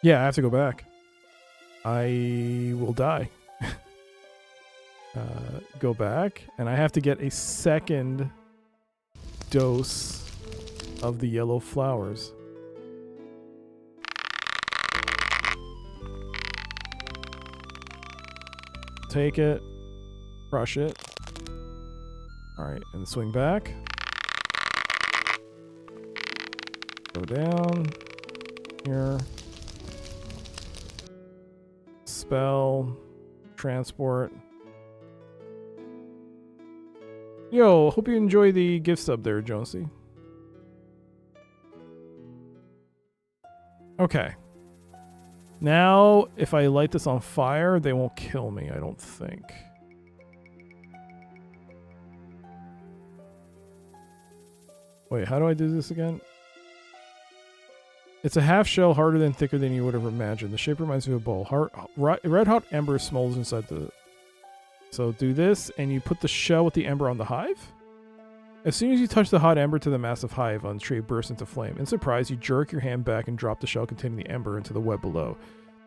Yeah, I have to go back. I will die. Go back, and I have to get a second dose of the yellow flowers. Take it, crush it. Alright, and swing back. Go down. Here. Spell. Transport. Yo, hope you enjoy the gift sub there, Jonesy. Okay. Now, if I light this on fire, they won't kill me, I don't think. Wait, how do I do this again? It's a half shell, harder than thicker than you would have imagined. The shape reminds me of a bowl. Red hot ember smolders inside the... So do this, and you put the shell with the ember on the hive. As soon as you touch the hot ember to the massive hive on the tree, it bursts into flame. In surprise, you jerk your hand back and drop the shell containing the ember into the web below.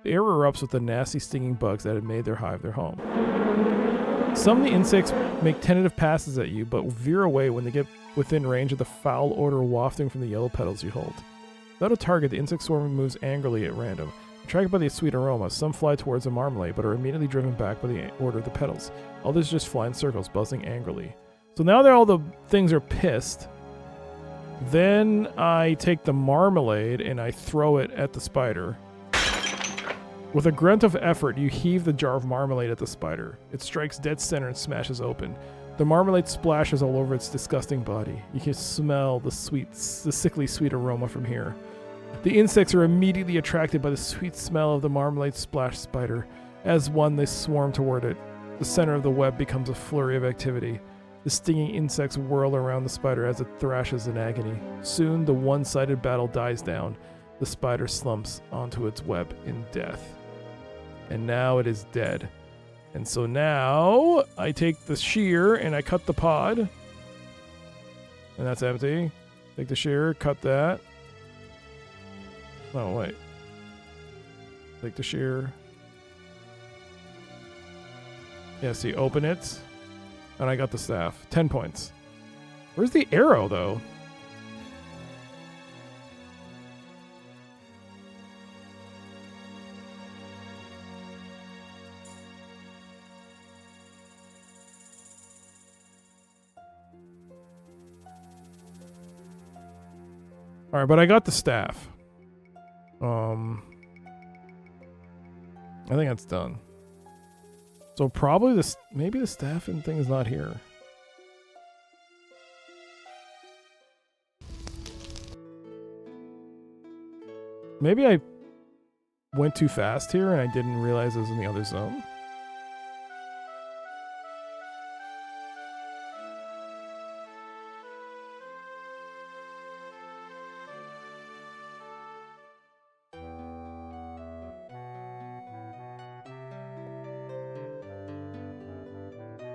The air erupts with the nasty stinging bugs that had made their hive their home. Some of the insects make tentative passes at you, but veer away when they get within range of the foul odor wafting from the yellow petals you hold. Without a target, the insect swarm moves angrily at random. Attracted by the sweet aroma, some fly towards the marmalade, but are immediately driven back by the order of the petals. Others just fly in circles, buzzing angrily. So now that all the things are pissed, then I take the marmalade and I throw it at the spider. With a grunt of effort, you heave the jar of marmalade at the spider. It strikes dead center and smashes open. The marmalade splashes all over its disgusting body. You can smell the sickly sweet aroma from here. The insects are immediately attracted by the sweet smell of the marmalade splash spider. As one, they swarm toward it. The center of the web becomes a flurry of activity. The stinging insects whirl around the spider as it thrashes in agony. Soon, the one-sided battle dies down. The spider slumps onto its web in death. And now it is dead. And so now, I take the shear and I cut the pod. And that's empty. Take the shear, cut that. Oh, wait. Take the shear. Yeah, see, open it. And I got the staff. 10 points. Where's the arrow, though? Alright, but I got the staff. I think that's done. So probably this, maybe the staff and thing is not here. Maybe I went too fast here and I didn't realize it was in the other zone.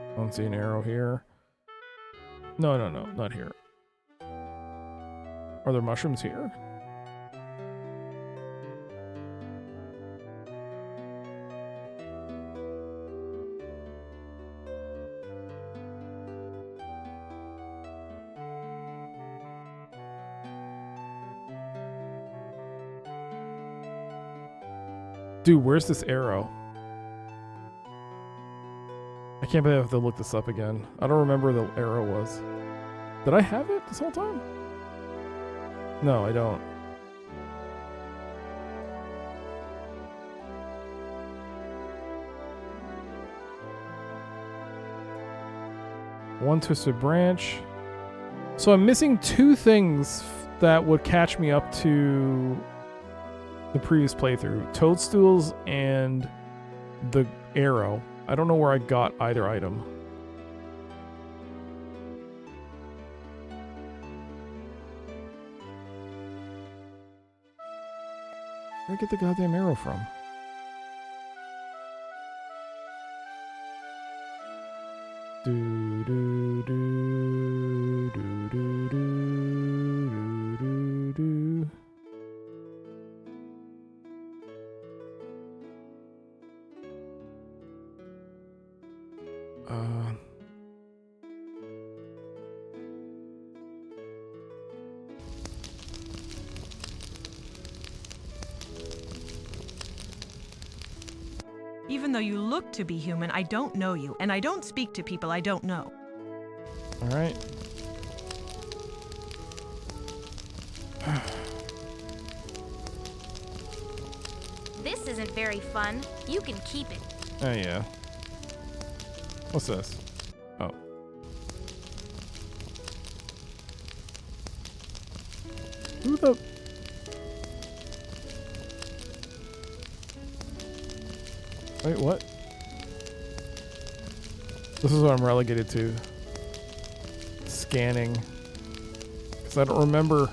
I don't see an arrow here. No, not here. Are there mushrooms here? Dude, where's this arrow? I can't believe I have to look this up again. I don't remember where the arrow was. Did I have it this whole time? No, I don't. One twisted branch. So I'm missing two things that would catch me up to the previous playthrough. Toadstools and the arrow. I don't know where I got either item. Where'd I get the goddamn arrow from? Do do do do do do do do. Even though you look to be human, I don't know you, and I don't speak to people I don't know. All right. This isn't very fun. You can keep it. Oh yeah. What's this? Oh. Who the? Wait, what? This is what I'm relegated to. Scanning. Because I don't remember.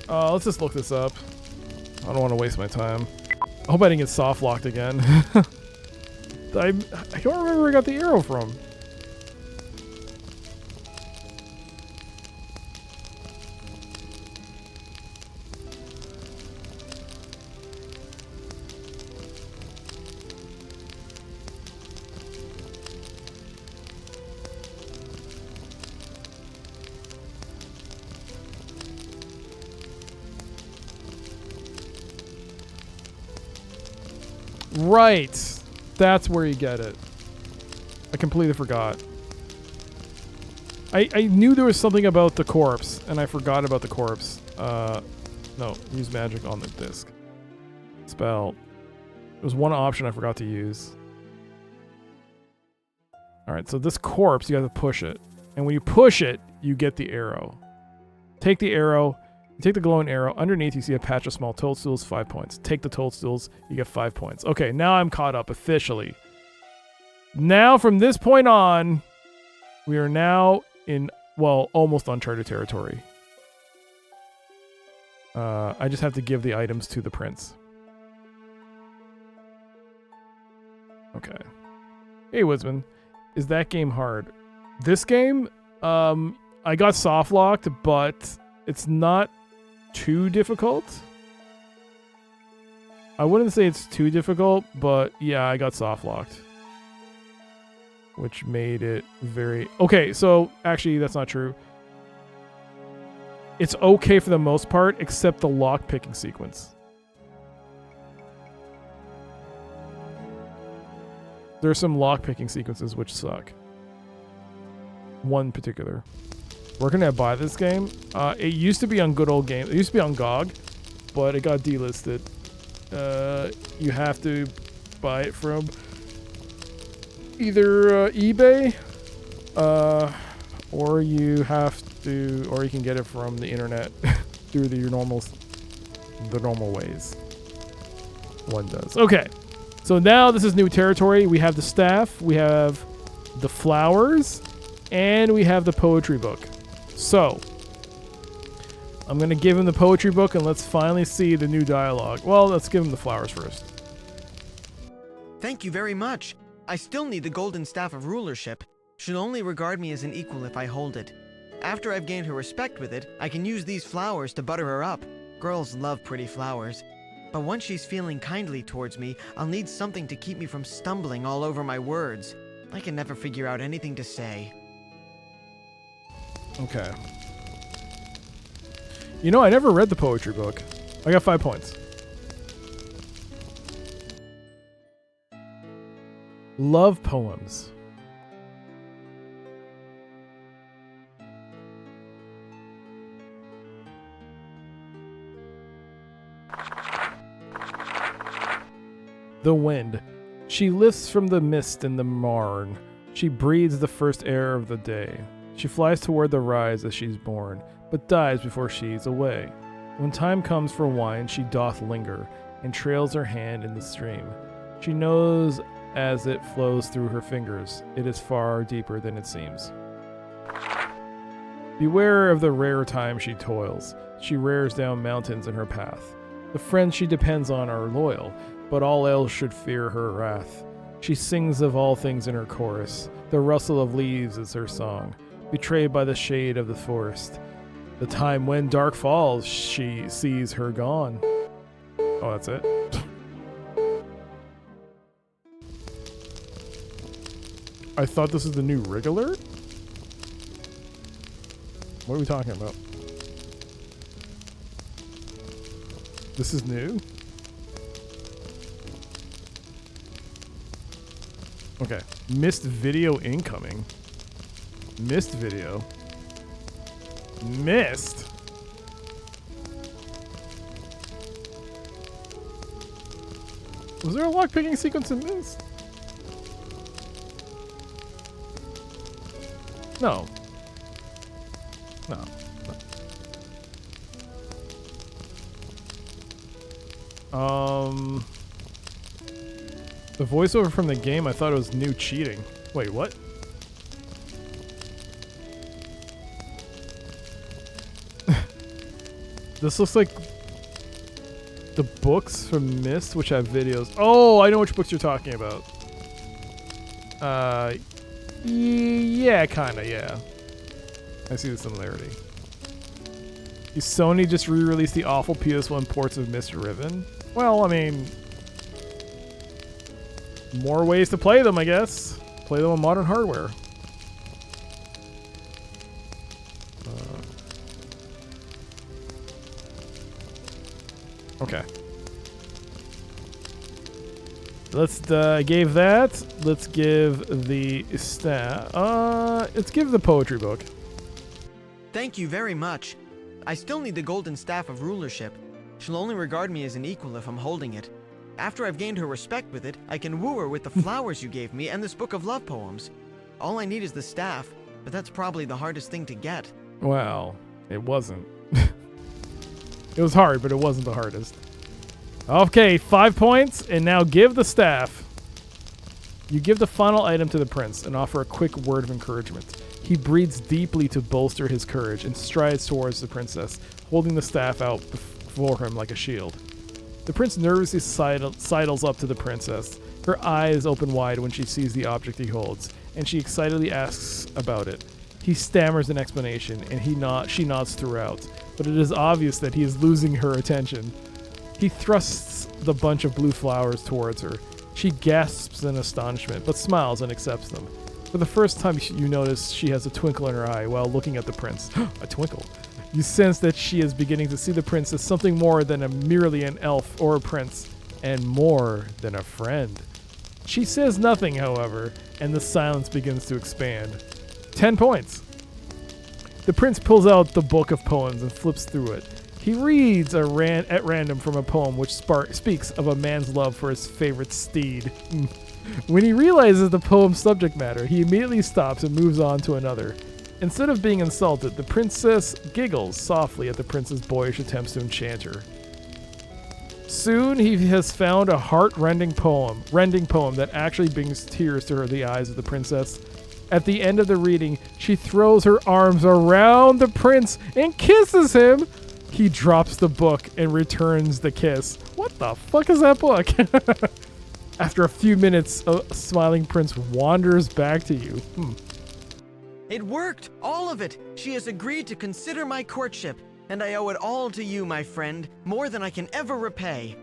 Let's just look this up. I don't want to waste my time. I hope I didn't get soft locked again. I don't remember where I got the arrow from. Right. That's where you get it. I completely forgot. I knew there was something about the corpse, and I forgot about the corpse. No, use magic on the disc. Spell. There was one option I forgot to use. Alright, so this corpse, you have to push it. And when you push it, you get the arrow. Take the arrow. You take the glowing arrow. Underneath, you see a patch of small toadstools, 5 points. Take the toadstools, you get 5 points. Okay, now I'm caught up officially. Now, from this point on, we are now in, well, almost uncharted territory. I just have to give the items to the prince. Okay. Hey, Wisman. Is that game hard? This game, I got soft locked, but it's not too difficult. I wouldn't say it's too difficult, but yeah, I got soft locked. Which made it very... Okay, so actually that's not true. It's okay for the most part, except the lock picking sequence. There are some lock picking sequences which suck. One particular. Where can I buy this game? It used to be on good old games. It used to be on GOG, but it got delisted. You have to buy it from either eBay, or you have to, or you can get it from the internet through the normal ways. One does. Okay, so now this is new territory. We have the staff, we have the flowers, and we have the poetry book. So, I'm going to give him the poetry book and let's finally see the new dialogue. Well, let's give him the flowers first. Thank you very much. I still need the golden staff of rulership. She'll only regard me as an equal if I hold it. After I've gained her respect with it, I can use these flowers to butter her up. Girls love pretty flowers. But once she's feeling kindly towards me, I'll need something to keep me from stumbling all over my words. I can never figure out anything to say. Okay. You know, I never read the poetry book. I got 5 points. Love poems. The wind. She lifts from the mist in the marn. She breathes the first air of the day. She flies toward the rise as she's born, but dies before she's away. When time comes for wine, she doth linger, and trails her hand in the stream. She knows as it flows through her fingers, it is far deeper than it seems. Beware of the rare time she toils. She rears down mountains in her path. The friends she depends on are loyal, but all else should fear her wrath. She sings of all things in her chorus. The rustle of leaves is her song. Betrayed by the shade of the forest. The time when dark falls, she sees her gone. Oh, that's it? I thought this was the new rig alert? What are we talking about? This is new? Okay. Missed video incoming. Missed video. Missed? Was there a lockpicking sequence in this? No. No. The voiceover from the game, I thought it was new cheating. Wait, what? This looks like the books from Myst, which have videos. Oh, I know which books you're talking about. Yeah, kinda, yeah. I see the similarity. Is Sony just re-released the awful PS1 ports of Myst Riven? Well, I mean, more ways to play them, I guess. Play them on modern hardware. Okay. Let's gave that. Let's give the let's give the poetry book. Thank you very much. I still need the golden staff of rulership. She'll only regard me as an equal if I'm holding it. After I've gained her respect with it, I can woo her with the flowers you gave me and this book of love poems. All I need is the staff, but that's probably the hardest thing to get. Well, it wasn't. It was hard, but it wasn't the hardest. Okay, 5 points, and now give the staff. You give the final item to the prince and offer a quick word of encouragement. He breathes deeply to bolster his courage and strides towards the princess, holding the staff out before him like a shield. The prince nervously sidles up to the princess. Her eyes open wide when she sees the object he holds, and she excitedly asks about it. He stammers an explanation, and she nods throughout, but it is obvious that he is losing her attention. He thrusts the bunch of blue flowers towards her. She gasps in astonishment, but smiles and accepts them. For the first time, you notice she has a twinkle in her eye while looking at the prince. A twinkle. You sense that she is beginning to see the prince as something more than merely an elf or a prince, and more than a friend. She says nothing, however, and the silence begins to expand. 10 points. The prince pulls out the book of poems and flips through it. He reads at random from a poem which speaks of a man's love for his favorite steed. When he realizes the poem's subject matter, he immediately stops and moves on to another. Instead of being insulted, the princess giggles softly at the prince's boyish attempts to enchant her. Soon he has found a heart-rending poem that actually brings tears to the eyes of the princess. At the end of the reading, she throws her arms around the prince and kisses him. He drops the book and returns the kiss. What the fuck is that book? After a few minutes, a smiling prince wanders back to you. It worked! All of it! She has agreed to consider my courtship, and I owe it all to you, my friend, more than I can ever repay.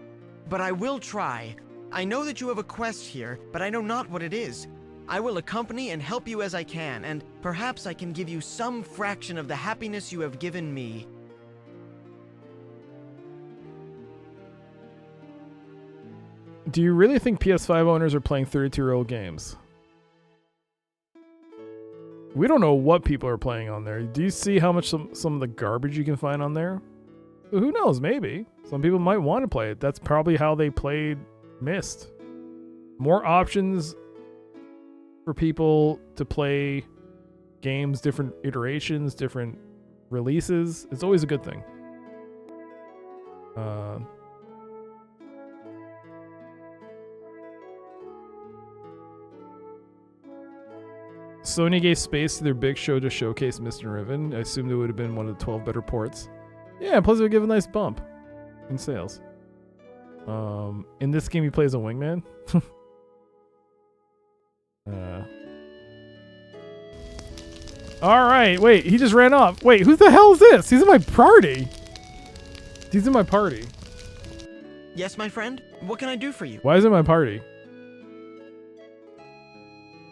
But I will try. I know that you have a quest here, but I know not what it is. I will accompany and help you as I can, and perhaps I can give you some fraction of the happiness you have given me. Do you really think PS5 owners are playing 32-year-old games? We don't know what people are playing on there. Do you see how much some of the garbage you can find on there? Who knows, maybe. Some people might want to play it. That's probably how they played Myst. More options for people to play games, different iterations, different releases. It's always a good thing. Sony gave space to their big show to showcase Mr. Riven. I assumed it would have been one of the 12 better ports. Yeah, plus it would give a nice bump in sales. In this game, he plays a wingman. All right, wait, he just ran off. Wait, who the hell is this? He's in my party. He's in my party. Yes, my friend? What can I do for you? Why is it my party?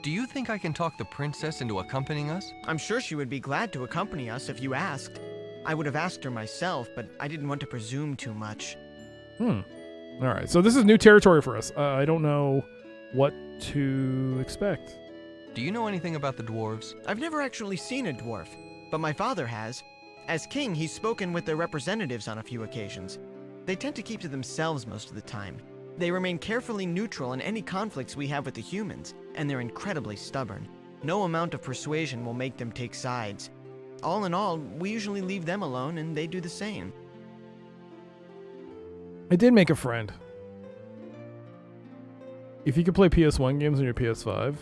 Do you think I can talk the princess into accompanying us? I'm sure she would be glad to accompany us if you asked. I would have asked her myself, but I didn't want to presume too much. All right, so this is new territory for us. I don't know what to expect. Do you know anything about the dwarves? I've never actually seen a dwarf, but my father has. As king, he's spoken with their representatives on a few occasions. They tend to keep to themselves most of the time. They remain carefully neutral in any conflicts we have with the humans, and they're incredibly stubborn. No amount of persuasion will make them take sides. All in all, we usually leave them alone, and they do the same. I did make a friend. If you could play PS1 games on your PS5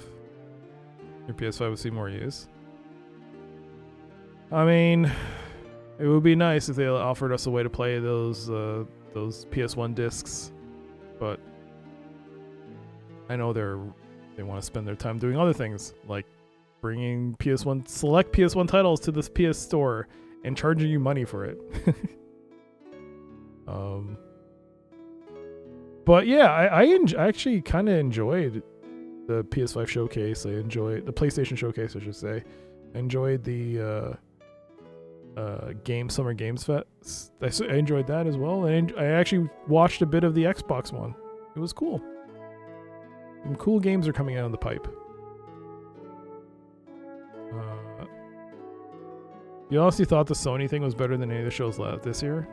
would see more use. I mean, it would be nice if they offered us a way to play those PS1 discs, but I know they want to spend their time doing other things, like bringing select PS1 titles to this PS Store and charging you money for it. But yeah, I actually kind of enjoyed the PS5 showcase. I enjoyed the PlayStation showcase, I should say. I enjoyed the Summer Games Fest. I enjoyed that as well. And I actually watched a bit of the Xbox one. It was cool. Some cool games are coming out in the pipe. You honestly thought the Sony thing was better than any of the shows this year?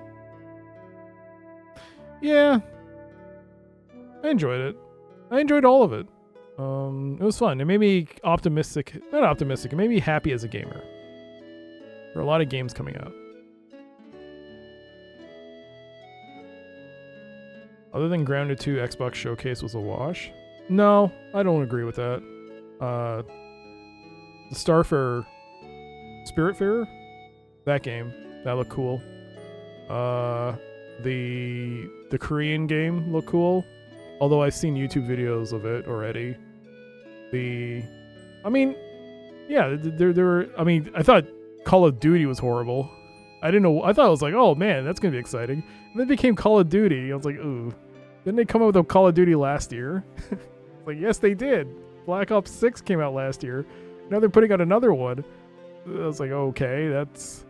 Yeah. I enjoyed it. I enjoyed all of it. It was fun. It made me optimistic. Not optimistic. It made me happy as a gamer. There are a lot of games coming out. Other than Grounded 2, Xbox Showcase was a wash. No, I don't agree with that. The Starfarer, Spiritfarer, that game, that looked cool. The Korean game looked cool, although I've seen YouTube videos of it already. I thought Call of Duty was horrible. I didn't know. I thought it was like, oh man, that's gonna be exciting. And then it became Call of Duty. I was like, ooh. Didn't they come out with a Call of Duty last year? Like, yes, they did. Black Ops 6 came out last year. Now they're putting out another one. I was like, okay, that's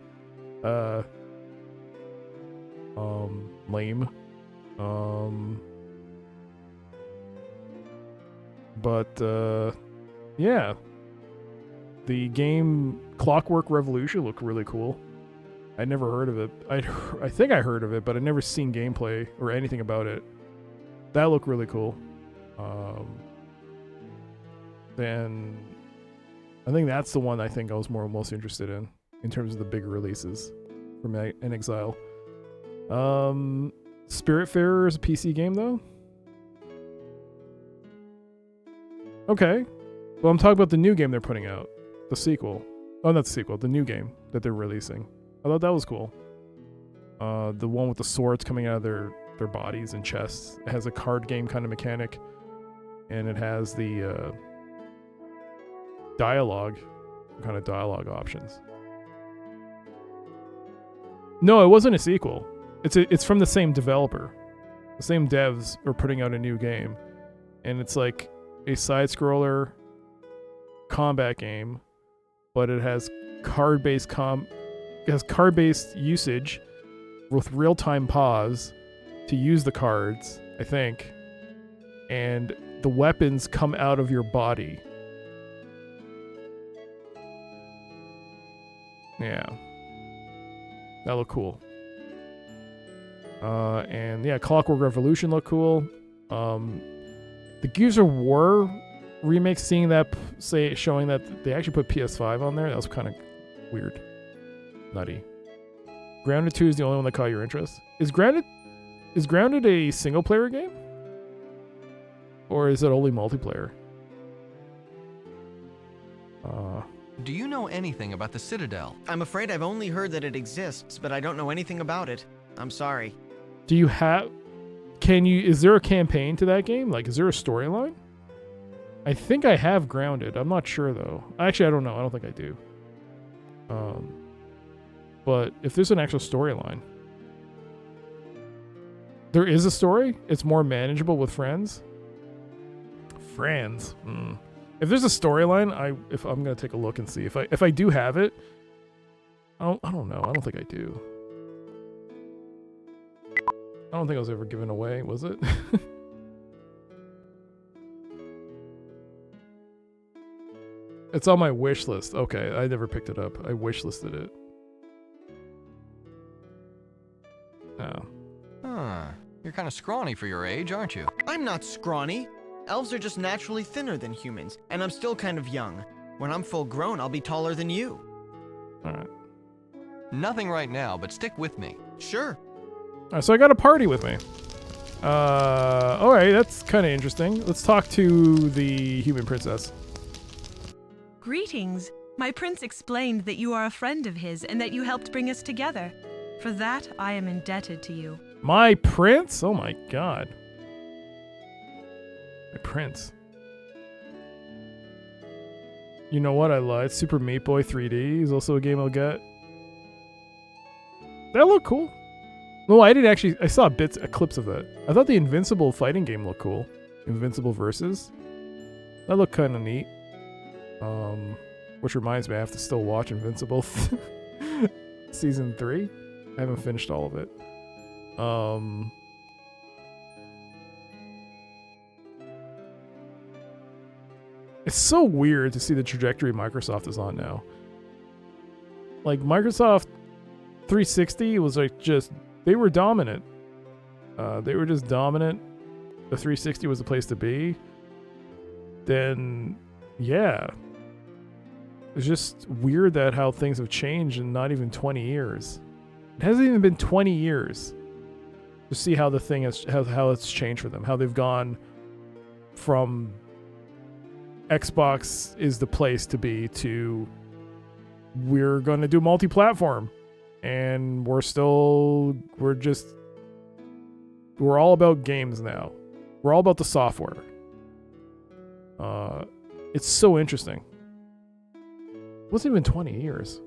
lame. Yeah. The game Clockwork Revolution looked really cool. I'd never heard of it. I think I heard of it, but I'd never seen gameplay or anything about it. That looked really cool. Then I think that's the one I think I was most interested in terms of the big releases from In Exile. Spiritfarer is a PC game though. Okay. Well, I'm talking about the new game they're putting out. The sequel. Oh, not the sequel. The new game that they're releasing. I thought that was cool. The one with the swords coming out of their bodies and chests. It has a card game kind of mechanic. And it has the dialogue options. No, it wasn't a sequel. It's from the same developer. The same devs are putting out a new game. And it's like a side-scroller combat game, but it has card-based usage with real-time pause to use the cards, I think. And the weapons come out of your body. Yeah. That looked cool. And yeah, Clockwork Revolution looked cool. The Gears of War remake, seeing that, showing that they actually put PS5 on there, that was kind of weird. Nutty. Grounded 2 is the only one that caught your interest. Is Grounded a single player game? Or is it only multiplayer? Do you know anything about the Citadel? I'm afraid I've only heard that it exists, but I don't know anything about it. I'm sorry. Do you have... is there a campaign to that game? Like, is there a storyline? I think I have Grounded. I'm not sure, though. Actually, I don't know. I don't think I do. But if there's an actual storyline... There is a story? It's more manageable with friends? Friends? If there's a storyline, I'm gonna take a look and see. If I do have it... I don't know. I don't think I do. I don't think I was ever given away, was it? It's on my wish list. Okay, I never picked it up. I wish listed it. Oh. Huh. You're kind of scrawny for your age, aren't you? I'm not scrawny. Elves are just naturally thinner than humans, and I'm still kind of young. When I'm full grown, I'll be taller than you. Alright. Nothing right now, but stick with me. Sure. Alright, so I got a party with me. Alright, that's kind of interesting. Let's talk to the human princess. Greetings. My prince explained that you are a friend of his and that you helped bring us together. For that, I am indebted to you. My prince? Oh my god. My prince. You know what? I lied. Super Meat Boy 3D is also a game I'll get. That looked cool. No, I didn't actually. I saw clips of that. I thought the Invincible fighting game looked cool. Invincible Versus. That looked kind of neat. Which reminds me, I have to still watch Invincible Season 3. I haven't finished all of it. It's so weird to see the trajectory Microsoft is on now. Like, Microsoft 360 was like they were dominant. They were just dominant. The 360 was the place to be. Then, yeah. It's just weird that how things have changed in not even 20 years. It hasn't even been 20 years to see how the thing has, how it's changed for them. How they've gone from Xbox is the place to be to we're going to do multi-platform. And we're all about games now. We're all about the software. It's so interesting. It wasn't even 20 years.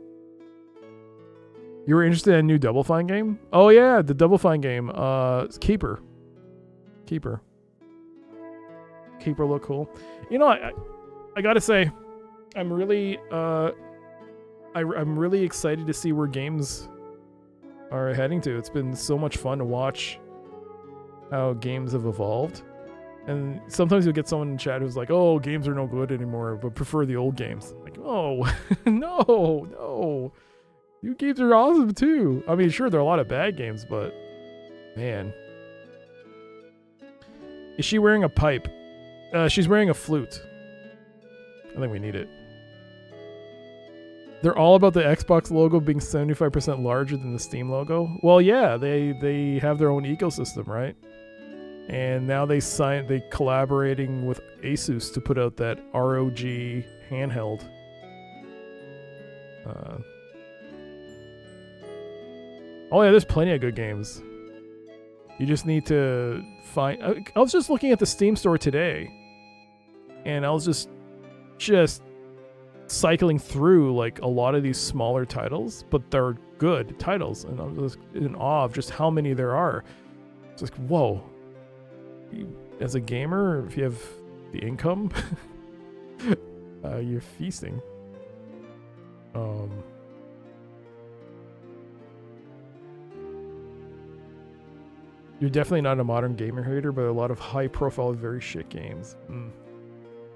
You were interested in a new Double Fine game? Oh yeah, the Double Fine game. Keeper looked cool. You know, I gotta say, I'm really I'm really excited to see where games are heading to. It's been so much fun to watch how games have evolved. And sometimes you'll get someone in chat who's like, oh, games are no good anymore, but prefer the old games. Like, oh, no. New games are awesome too. I mean, sure, there are a lot of bad games, but man. Is she wearing a pipe? She's wearing a flute. I think we need it. They're all about the Xbox logo being 75% larger than the Steam logo. Well, yeah, they have their own ecosystem, right? And now they collaborating with Asus to put out that ROG handheld. Oh yeah, there's plenty of good games. You just need to find... I was just looking at the Steam store today, and I was just cycling through like a lot of these smaller titles, but they're good titles, and I was just in awe of just how many there are. It's like, whoa. As a gamer, if you have the income, you're feasting. You're definitely not a modern gamer hater, but a lot of high-profile, very shit games.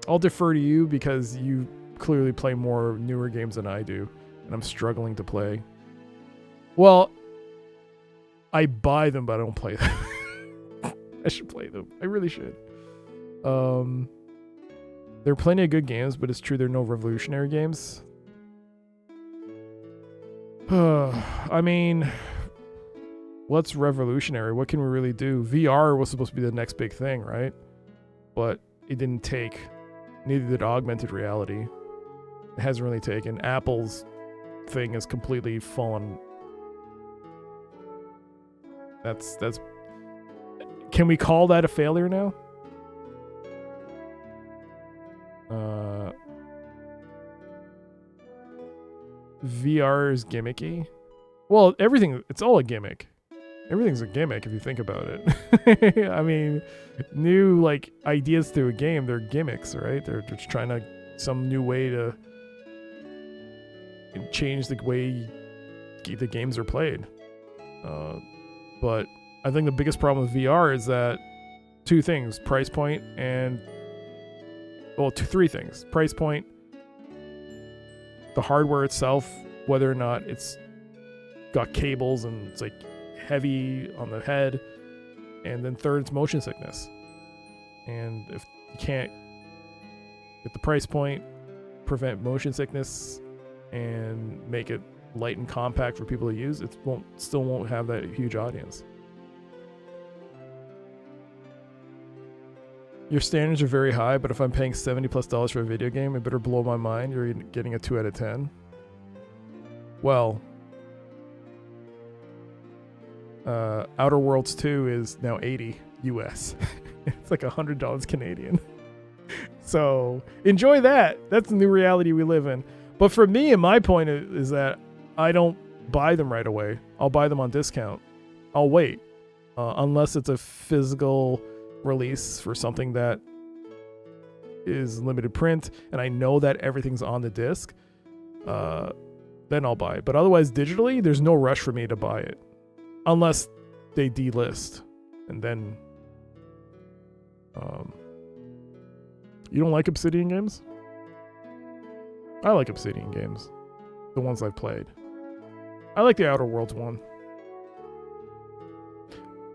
I'll defer to you because you clearly play more newer games than I do, and I'm struggling to play. Well, I buy them, but I don't play them. I should play them. I really should. There are plenty of good games, but it's true there are no revolutionary games. I mean, what's revolutionary? What can we really do? VR was supposed to be the next big thing, right? But it didn't take. Neither did augmented reality. It hasn't really taken. Apple's thing has completely fallen. That's. Can we call that a failure now? VR is gimmicky. Well, it's all a gimmick. Everything's a gimmick if you think about it. I mean, new like ideas to a game, they're gimmicks, right? They're just trying to some new way to change the way the games are played. But I think the biggest problem with VR is that two things: price point and three things: price point, the hardware itself, whether or not it's got cables and it's like heavy on the head, and then third, it's motion sickness. And if you can't get the price point, prevent motion sickness, and make it light and compact for people to use, it still won't have that huge audience. Your standards are very high, but if I'm paying $70+ for a video game, it better blow my mind. You're getting a 2 out of 10. Well, Outer Worlds 2 is now $80 US. It's like $100 Canadian. So enjoy that. That's the new reality we live in. But for me, and my point is that I don't buy them right away. I'll buy them on discount. I'll wait. Unless it's a physical release for something that is limited print and I know that everything's on the disc, then I'll buy it. But otherwise, digitally, there's no rush for me to buy it. Unless they delist. And then... you don't like Obsidian games? I like Obsidian games. The ones I've played. I like the Outer Worlds one.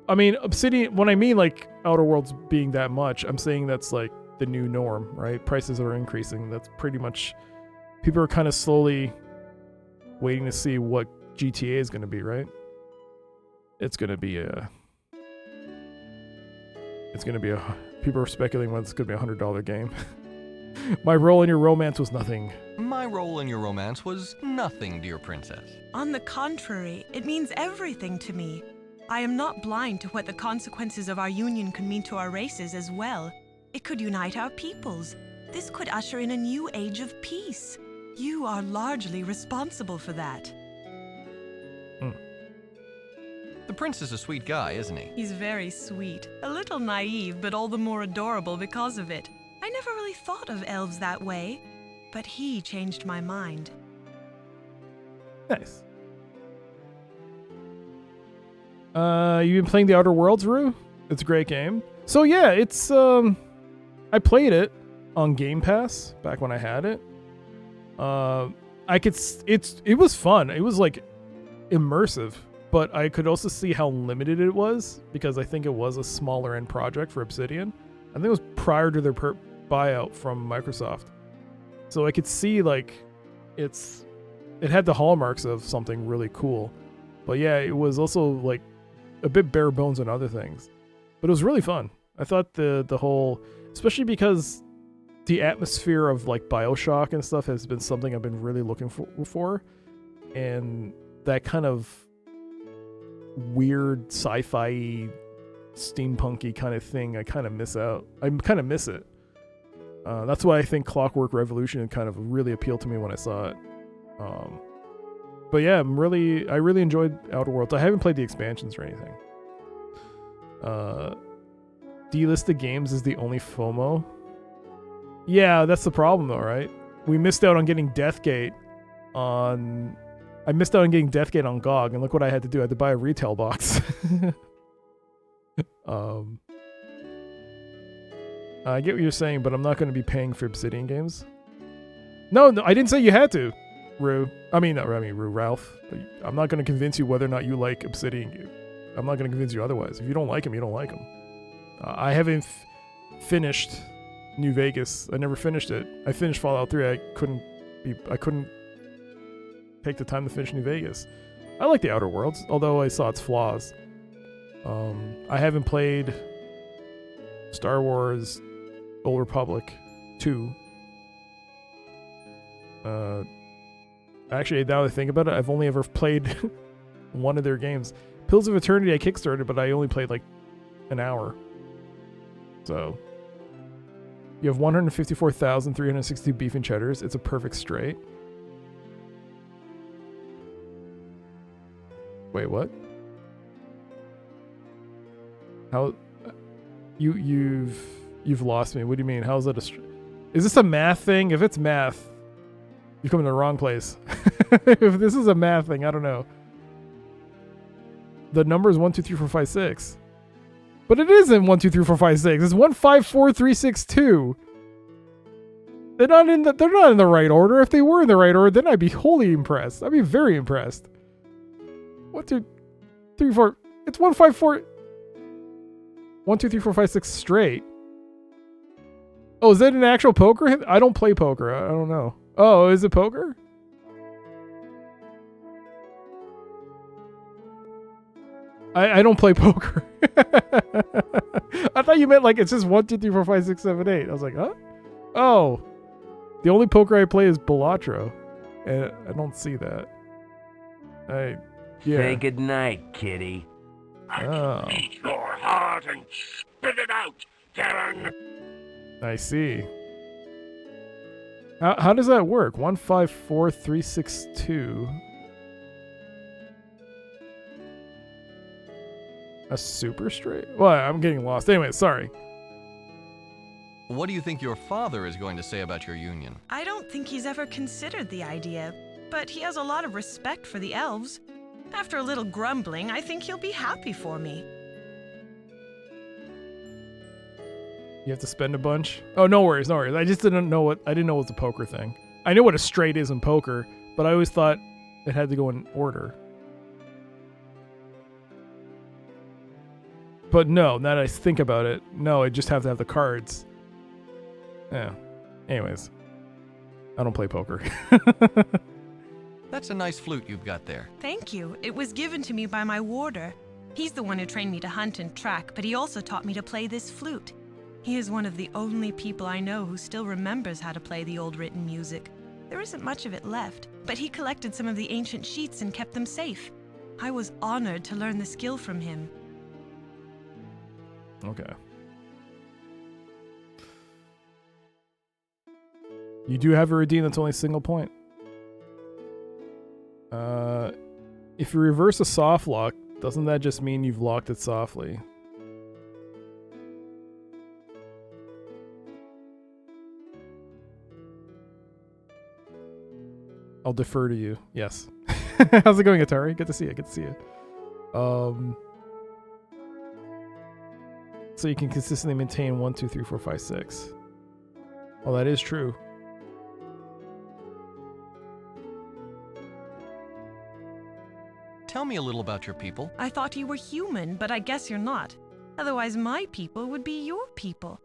I mean, Obsidian, when I mean like Outer Worlds being that much, I'm saying that's like the new norm, right? Prices are increasing. That's pretty much... People are kind of slowly waiting to see what GTA is going to be, right? It's going to be a... People are speculating when it's going to be a $100 game. My role in your romance was nothing. My role in your romance was nothing, dear princess. On the contrary, it means everything to me. I am not blind to what the consequences of our union could mean to our races as well. It could unite our peoples. This could usher in a new age of peace. You are largely responsible for that. The prince is a sweet guy, isn't he? He's very sweet. A little naive, but all the more adorable because of it. I never really thought of elves that way, but he changed my mind. Nice. You've been playing The Outer Worlds, Rue? It's a great game. So yeah, it's I played it on Game Pass back when I had it. It was fun. It was like immersive, but I could also see how limited it was because I think it was a smaller end project for Obsidian. I think it was prior to their buyout from Microsoft. So I could see like it had the hallmarks of something really cool. But yeah, it was also like a bit bare bones on other things. But it was really fun. I thought the whole, especially because the atmosphere of like BioShock and stuff has been something I've been really looking for. And that kind of weird sci-fi steampunky kind of thing I kind of miss out. I kind of miss it. That's why I think Clockwork Revolution kind of really appealed to me when I saw it. But yeah, I really enjoyed Outer Worlds. I haven't played the expansions or anything. Delisted games is the only FOMO. Yeah, that's the problem though, right? We missed out on getting Deathgate on... I missed out on getting Deathgate on GOG, and look what I had to do. I had to buy a retail box. I get what you're saying, but I'm not going to be paying for Obsidian games. No, I didn't say you had to, Rue. Ralph. I'm not going to convince you whether or not you like Obsidian. I'm not going to convince you otherwise. If you don't like them, you don't like them. I haven't finished New Vegas. I never finished it. I finished Fallout 3. I couldn't take the time to finish New Vegas. I like the Outer Worlds, although I saw its flaws. I haven't played Star Wars Old Republic 2. Actually, now that I think about it, I've only ever played one of their games. Pills of Eternity I kickstarted, but I only played like an hour. So you have 154,362 beef and cheddars. It's a perfect straight. Wait, what? How? You've lost me. What do you mean? How is that a? Is this a math thing? If it's math, you've come in the wrong place. If this is a math thing, I don't know. The number is 1, 2, 3, 4, 5, 6. But it isn't 1, 2, 3, 4, 5, 6. It's 1, 5, 4, 3, 6, 2. They're not in the right order. If they were in the right order, then I'd be wholly impressed. I'd be very impressed. 1, 2, 3, 4. It's 1, 5, 4. 1, 2, 3, 4, 5, 6 straight. Oh, is that an actual poker? I don't play poker. I don't know. Oh, is it poker? I don't play poker. I thought you meant like it's just 1, 2, 3, 4, 5, 6, 7, 8. I was like, huh? Oh. The only poker I play is Balatro. And I don't see that. Yeah. Say goodnight, kitty. Oh. Eat your heart and spit it out, Karen. I see. How does that work? 1, 5, 4, 3, 6, 2. A super straight? Well, I'm getting lost. Anyway, sorry. What do you think your father is going to say about your union? I don't think he's ever considered the idea, but he has a lot of respect for the elves. After a little grumbling, I think he'll be happy for me. You have to spend a bunch? Oh, no worries, no worries. I just didn't know it was a poker thing. I know what a straight is in poker, but I always thought it had to go in order. But no, now that I think about it, no, I just have to have the cards. Yeah. Anyways, I don't play poker. That's a nice flute you've got there. Thank you. It was given to me by my warder. He's the one who trained me to hunt and track, but he also taught me to play this flute. He is one of the only people I know who still remembers how to play the old written music. There isn't much of it left, but he collected some of the ancient sheets and kept them safe. I was honored to learn the skill from him. Okay. You do have a redeem that's only single point. If you reverse a soft lock, doesn't that just mean you've locked it softly? I'll defer to you. Yes. How's it going, Atari? Good to see you. Good to see you. So you can consistently maintain 1, 2, 3, 4, 5, 6. Well, that is true. Tell me a little about your people. I thought you were human, but I guess you're not. Otherwise, my people would be your people.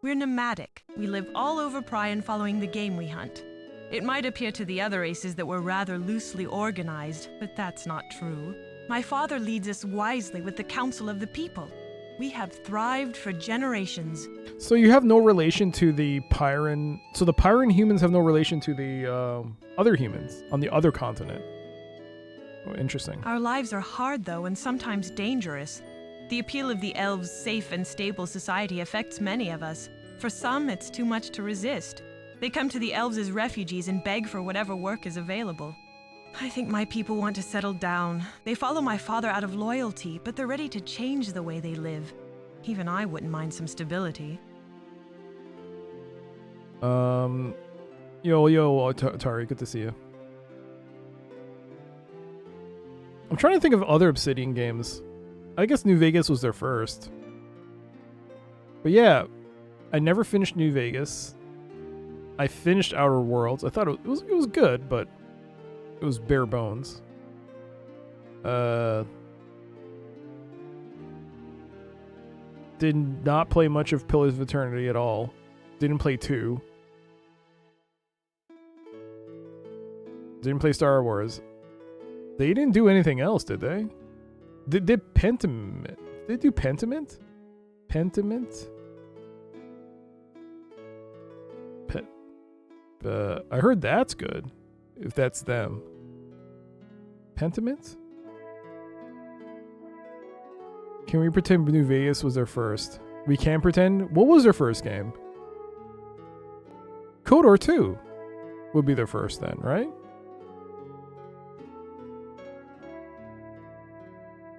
We're nomadic. We live all over Prion following the game we hunt. It might appear to the other races that we're rather loosely organized, but that's not true. My father leads us wisely with the council of the people. We have thrived for generations. So you have no relation to the Pyran... So the Pyran humans have no relation to the other humans on the other continent. Oh, interesting. Our lives are hard, though, and sometimes dangerous. The appeal of the elves' safe and stable society affects many of us. For some, it's too much to resist. They come to the elves as refugees and beg for whatever work is available. I think my people want to settle down. They follow my father out of loyalty, but they're ready to change the way they live. Even I wouldn't mind some stability. Yo, Atari, good to see you. I'm trying to think of other Obsidian games. I guess New Vegas was their first. But yeah, I never finished New Vegas. I finished Outer Worlds. I thought it was good, but it was bare bones. Did not play much of Pillars of Eternity at all. Didn't play 2. Didn't play Star Wars. They didn't do anything else, did they? Did Pentiment? Did they do Pentiment? Pentiment? I heard that's good. If that's them. Pentiment? Can we pretend New Vegas was their first? We can pretend? What was their first game? KOTOR 2 would be their first then, right?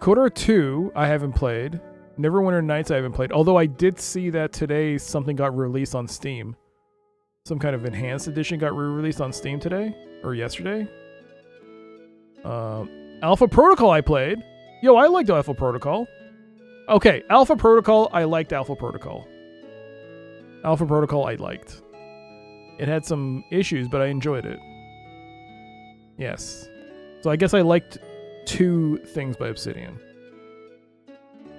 KOTOR 2 I haven't played. Neverwinter Nights I haven't played. Although I did see that today something got released on Steam. Some kind of enhanced edition got re-released on Steam today. Or yesterday. Alpha Protocol I played. Yo, I liked Alpha Protocol. Okay, Alpha Protocol, I liked Alpha Protocol. Alpha Protocol I liked. It had some issues, but I enjoyed it. Yes. So I guess I liked 2 things by Obsidian.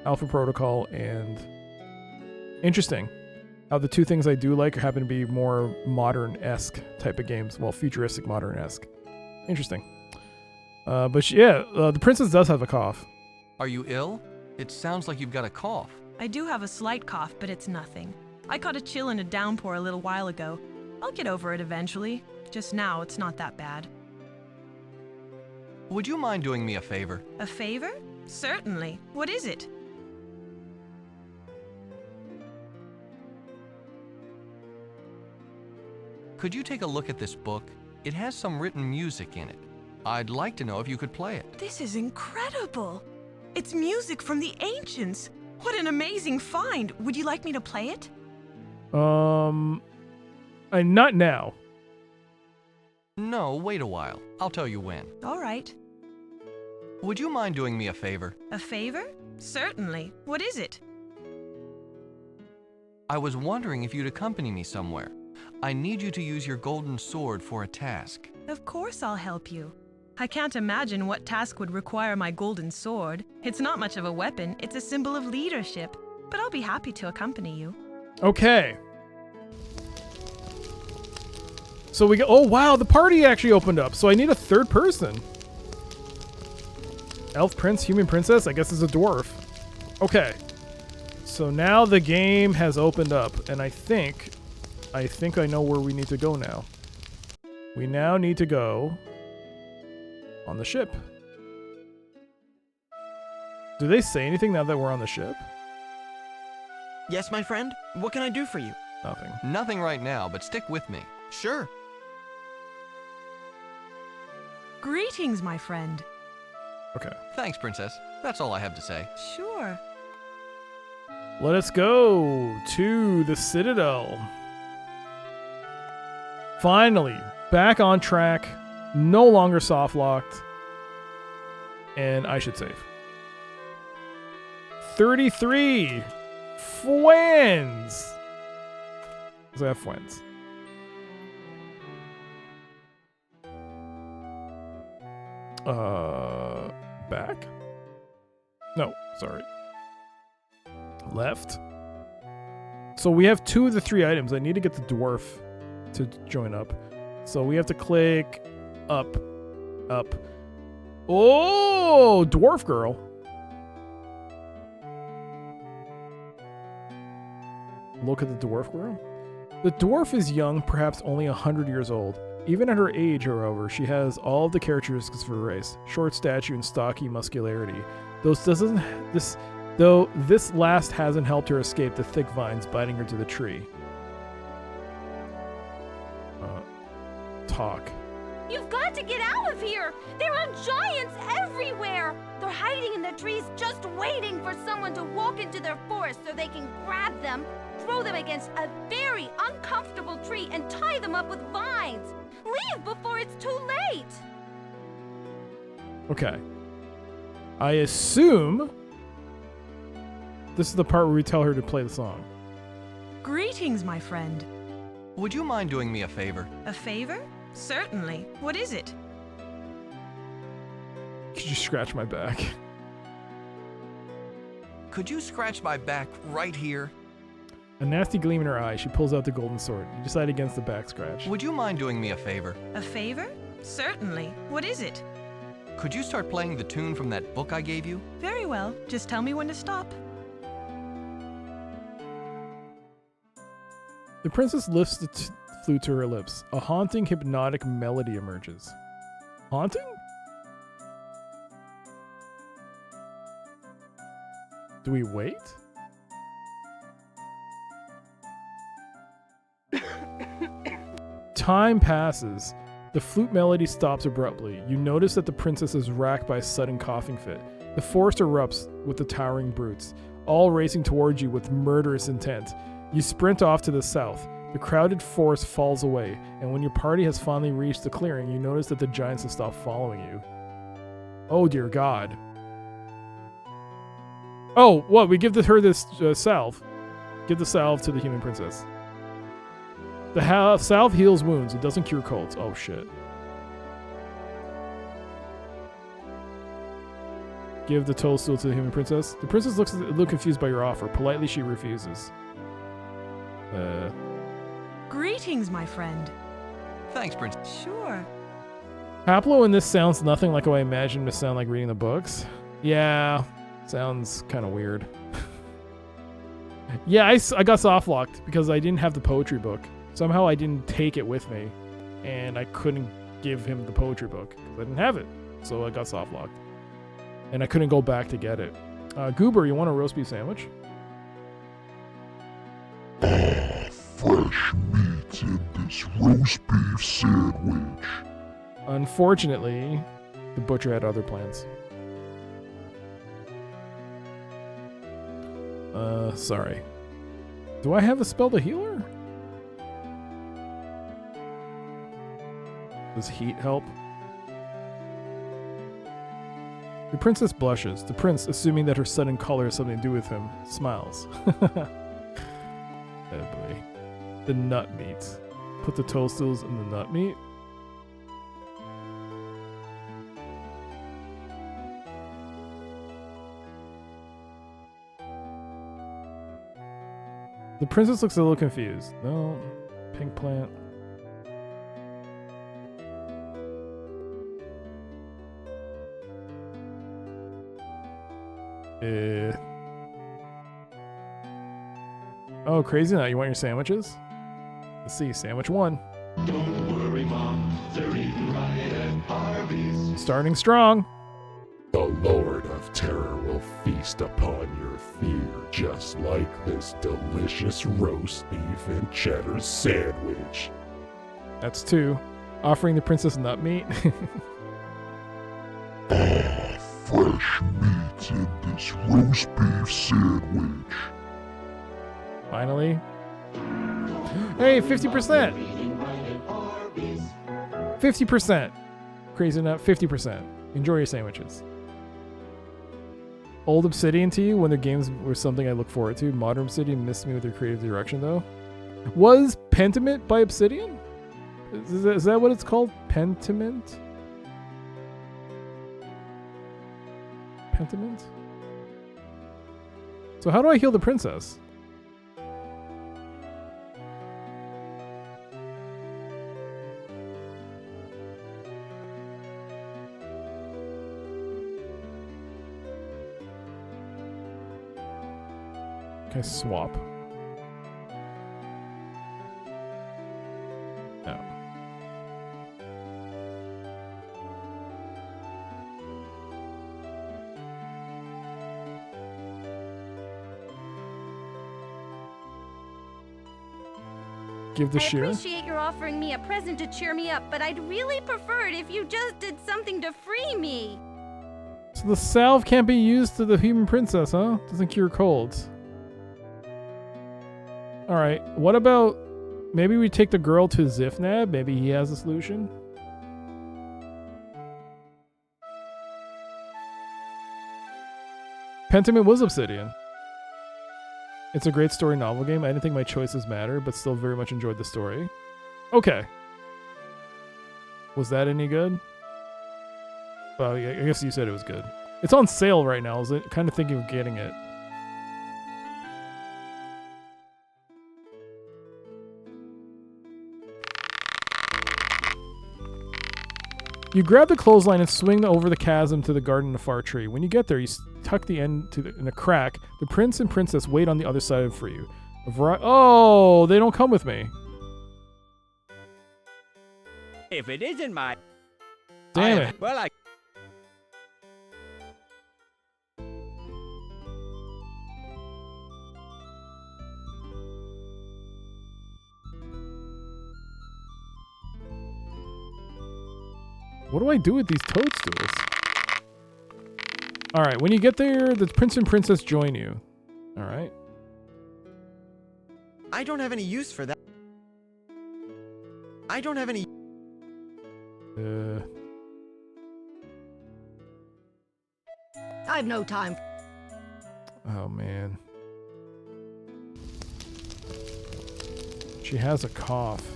Alpha Protocol and... Interesting. How the 2 things I do like happen to be more modern-esque type of games. Well, futuristic modern-esque. Interesting. But yeah, the princess does have a cough. Are you ill? It sounds like you've got a cough. I do have a slight cough, but it's nothing. I caught a chill in a downpour a little while ago. I'll get over it eventually. Just now, it's not that bad. Would you mind doing me a favor? A favor? Certainly. What is it? Could you take a look at this book? It has some written music in it. I'd like to know if you could play it. This is incredible! It's music from the ancients! What an amazing find! Would you like me to play it? Not now. No, wait a while. I'll tell you when. All right. Would you mind doing me a favor? A favor? Certainly. What is it? I was wondering if you'd accompany me somewhere. I need you to use your golden sword for a task. Of course I'll help you. I can't imagine what task would require my golden sword. It's not much of a weapon, it's a symbol of leadership. But I'll be happy to accompany you. Okay. So we go. Oh wow, the party actually opened up. So I need a 3rd person. Elf prince, human princess. I guess it's a dwarf. Okay. So now the game has opened up, and I think I know where we need to go now. We now need to go on the ship. Do they say anything now that we're on the ship? Yes, my friend? What can I do for you? Nothing. Nothing right now, but stick with me. Sure. Greetings, my friend. Okay. Thanks, princess. That's all I have to say. Sure. Let us go to the Citadel. Finally, back on track. No longer soft locked. And I should save. 33. Fwens. So I have Fwens. Back? No, sorry. Left. So we have 2 of the 3 items. I need to get the dwarf to join up. So we have to click up, up. Oh, dwarf girl. Look at the dwarf girl. The dwarf is young, perhaps only 100 years old. Even at her age, however, she has all of the characteristics of her race. Short stature and stocky muscularity. Though this last hasn't helped her escape the thick vines biting her to the tree. Talk. You've got to get out of here! There are giants everywhere! They're hiding in the trees just waiting for someone to walk into their forest so they can grab them, throw them against a very uncomfortable tree, and tie them up with vines! Leave before it's too late! Okay. I assume this is the part where we tell her to play the song. Greetings, my friend. Would you mind doing me a favor? A favor? Certainly. What is it? Could you scratch my back? Could you scratch my back right here? A nasty gleam in her eye, she pulls out the golden sword. You decide against the back scratch. Would you mind doing me a favor? A favor? Certainly. What is it? Could you start playing the tune from that book I gave you? Very well. Just tell me when to stop. The princess lifts the flute to her lips. A haunting, hypnotic melody emerges. Haunting? Do we wait? Time passes. The flute melody stops abruptly. You notice that the princess is racked by a sudden coughing fit. The forest erupts with the towering brutes, all racing towards you with murderous intent. You sprint off to the south. The crowded forest falls away, and when your party has finally reached the clearing, you notice that the giants have stopped following you. Oh dear God. Oh, what? We give her this salve. Give the salve to the human princess. The salve heals wounds. It doesn't cure colds. Oh shit. Give the toadstool to the human princess. The princess looks a little confused by your offer. Politely, she refuses. Greetings, my friend. Thanks, Princess. Sure. Pablo in this sounds nothing like what I imagined him to sound like reading the books. Yeah, sounds kind of weird. Yeah, I got soft-locked because I didn't have the poetry book. Somehow I didn't take it with me, and I couldn't give him the poetry book because I didn't have it. So I got soft-locked. And I couldn't go back to get it. Goober, you want a roast beef sandwich? Fresh meat in this roast beef sandwich. Unfortunately, the butcher had other plans. Sorry. Do I have a spell to heal her? Does heat help? The princess blushes. The prince, assuming that her sudden color has something to do with him, smiles. Oh boy. The nut meat. Put the toadstools in the nut meat. The princess looks a little confused. No. Pink plant. Oh, crazy night. You want your sandwiches? Let's see. Sandwich 1. Don't worry, Mom. They're eating right at Arby's. Starting strong. The Lord of Terror will feast upon your fear, just like this delicious roast beef and cheddar sandwich. That's 2. Offering the princess nut meat. Fresh meat in this roast beef sandwich. Finally. Hey, 50%! 50%! Crazy enough, 50%. Enjoy your sandwiches. Old Obsidian to you when their games were something I look forward to. Modern Obsidian missed me with their creative direction, though. Was Pentiment by Obsidian? Is that what it's called? Pentiment? Pentiment? So how do I heal the princess? Can I swap? No. Give the shear. I appreciate your offering me a present to cheer me up, but I'd really prefer it if you just did something to free me. So the salve can't be used to the human princess, huh? Doesn't cure colds. Alright, what about... Maybe we take the girl to Zifnab? Maybe he has a solution? Pentiment was Obsidian. It's a great story novel game. I didn't think my choices matter, but still very much enjoyed the story. Okay. Was that any good? Well, I guess you said it was good. It's on sale right now. I was kind of thinking of getting it. You grab the clothesline and swing over the chasm to the garden in a far tree. When you get there, you tuck the end in a crack. The prince and princess wait on the other side for you. Oh, they don't come with me. If it isn't my... Damn it. Well, I... What do I do with these toadstools? Alright, when you get there, the prince and princess join you. Alright. I don't have any use for that. I don't have any... I have no time. Oh, man. She has a cough.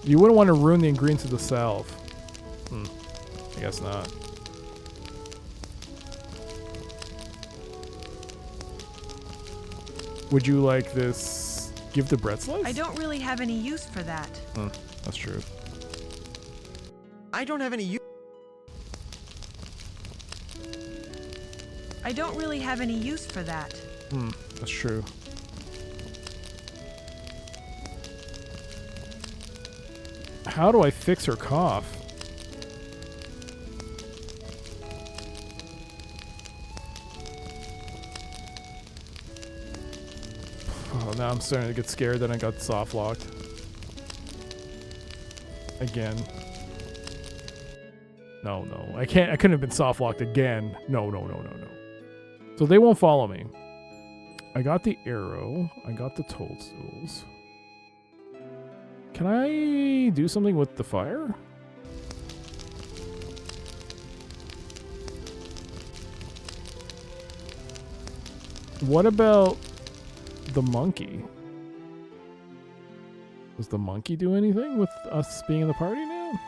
You wouldn't want to ruin the ingredients of the salve. I guess not. Would you like this? Give the bread slice? I don't really have any use for that. That's true. I don't have any use. I don't really have any use for that. That's true. How do I fix her cough? Oh, now I'm starting to get scared that I got soft locked. Again. No, I can't. I couldn't have been soft locked again. No. So they won't follow me. I got the arrow. I got the toadstools. Can I do something with the fire? What about the monkey? Does the monkey do anything with us being in the party now?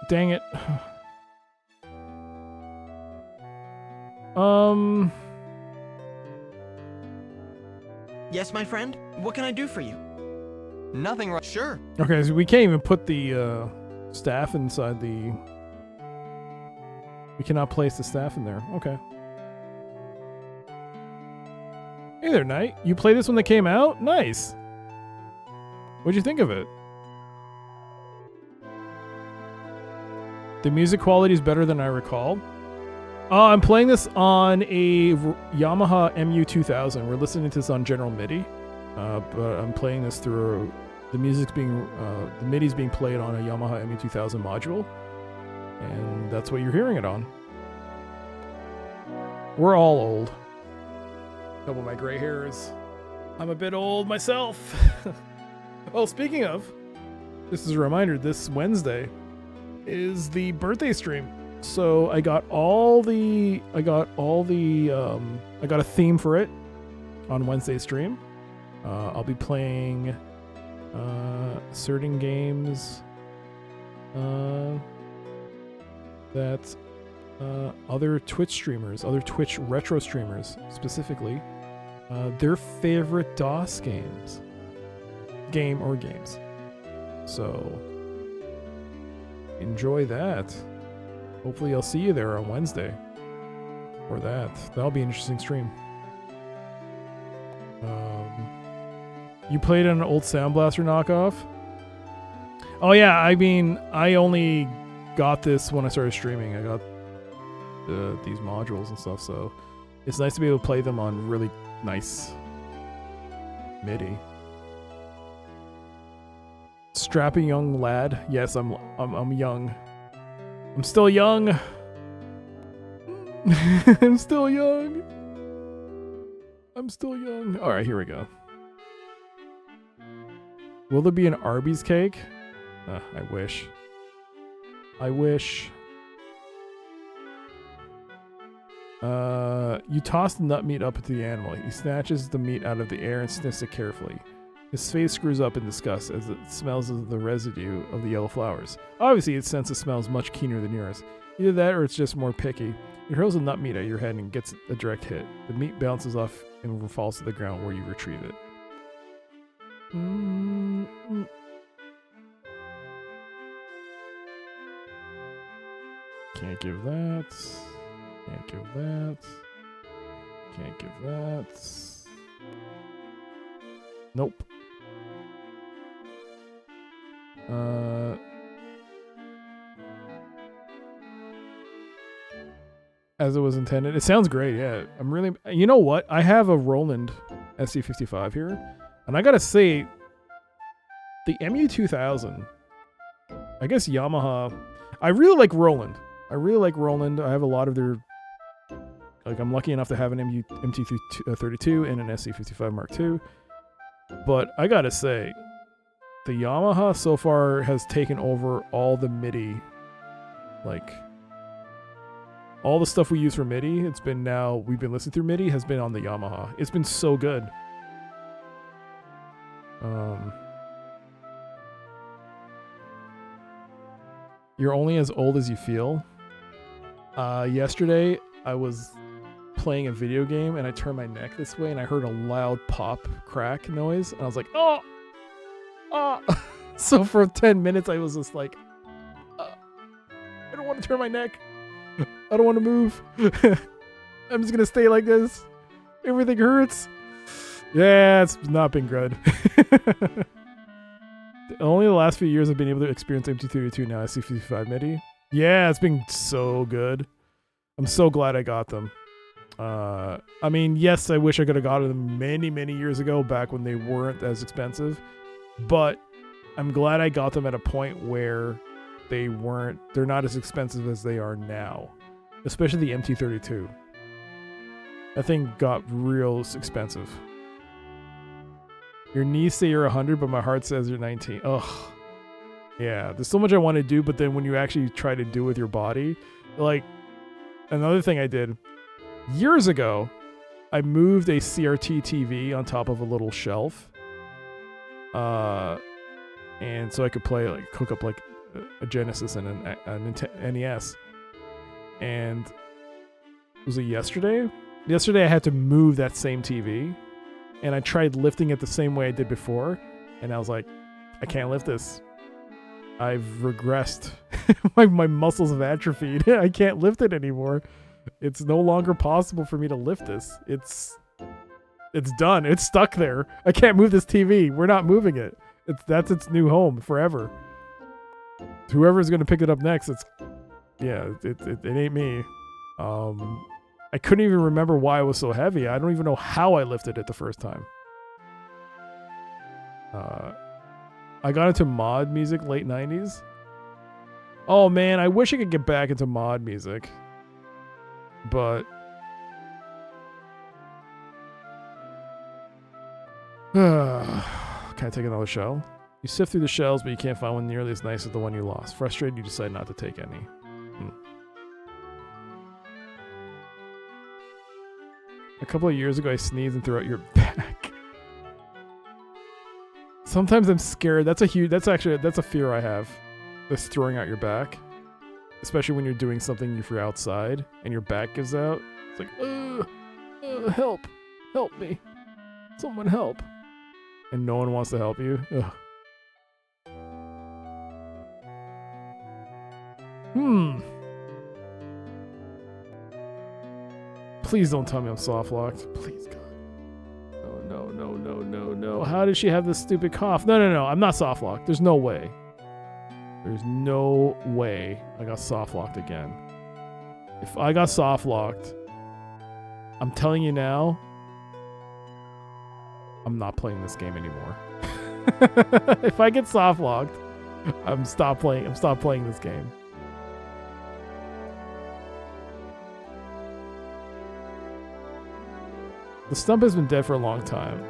Dang it. Yes, my friend? What can I do for you? Nothing right. Sure. Okay, so we can't even put the staff inside the... We cannot place the staff in there. Okay. Hey there, Knight. You played this when they came out? Nice. What'd you think of it? The music quality is better than I recall. I'm playing this on a Yamaha MU2000. We're listening to this on general MIDI, but I'm playing this through the music's being the MIDI's being played on a Yamaha MU2000 module, and that's what you're hearing it on. We're all old. Couple of my gray hairs. I'm a bit old myself. Oh, speaking of, this is a reminder. This Wednesday is the birthday stream. So I got a theme for it on Wednesday's stream. I'll be playing certain games that other Twitch retro streamers specifically, their favorite DOS games. So enjoy that. Hopefully I'll see you there on Wednesday for that. That'll be an interesting stream. You played an old Sound Blaster knockoff? Oh yeah, I mean, I only got this when I started streaming. I got these modules and stuff, so it's nice to be able to play them on really nice MIDI. Strappy young lad. Yes, I'm young. I'm still young. I'm still young. All right, here we go. Will there be an Arby's cake? I wish. You toss the nut meat up into the animal. He snatches the meat out of the air and sniffs it carefully. His face screws up in disgust as it smells of the residue of the yellow flowers. Obviously, its sense of smell is much keener than yours. Either that or it's just more picky. It hurls a nut meat at your head and gets a direct hit. The meat bounces off and falls to the ground where you retrieve it. Can't give that. Can't give that. Can't give that. Nope. As it was intended. It sounds great, yeah. I'm really... You know what? I have a Roland SC55 here. And I gotta say, the MU2000, I guess Yamaha... I really like Roland. I have a lot of their... Like, I'm lucky enough to have an MT32 and an SC55 Mark II. But I gotta say, the Yamaha so far has taken over all the MIDI. Like, all the stuff we use for MIDI, we've been listening through MIDI, has been on the Yamaha. It's been so good. You're only as old as you feel. Yesterday, I was playing a video game and I turned my neck this way and I heard a loud pop crack noise and I was like, oh. So for 10 minutes I was just like, I don't want to turn my neck. I don't want to move. I'm just gonna stay like this. Everything hurts. Yeah, it's not been good. Only the last few years I've been able to experience MT32 now. SC55 MIDI. Yeah, it's been so good. I'm so glad I got them. I mean, yes, I wish I could have gotten them many, many years ago, back when they weren't as expensive. But I'm glad I got them at a point where they're not as expensive as they are now. Especially the MT32. That thing got real expensive. Your knees say you're 100, but my heart says you're 19. Ugh. Yeah, there's so much I want to do, but then when you actually try to do with your body, like, another thing I did years ago, I moved a CRT TV on top of a little shelf. And so I could play, like, hook up, like, a Genesis and an NES. And was it yesterday? Yesterday I had to move that same TV. And I tried lifting it the same way I did before. And I was like, I can't lift this. I've regressed. my muscles have atrophied. I can't lift it anymore. It's no longer possible for me to lift this. It's done. It's stuck there. I can't move this TV. We're not moving it. That's its new home forever. Whoever's gonna pick it up next, it ain't me. I couldn't even remember why it was so heavy. I don't even know how I lifted it the first time. I got into mod music late 90s. Oh man, I wish I could get back into mod music. But can I take another shell? You sift through the shells, but you can't find one nearly as nice as the one you lost. Frustrated, you decide not to take any. A couple of years ago, I sneezed and threw out your back. Sometimes I'm scared. That's a fear I have. This throwing out your back. Especially when you're doing something if you're outside and your back gives out. It's like, help. Help me. Someone help. And no one wants to help you. Ugh. Please don't tell me I'm soft-locked. Please, God. No. How did she have this stupid cough? No. I'm not soft-locked. There's no way. There's no way I got soft-locked again. If I got soft-locked, I'm telling you now, I'm not playing this game anymore. If I get soft-locked, I'm stop playing this game. The stump has been dead for a long time.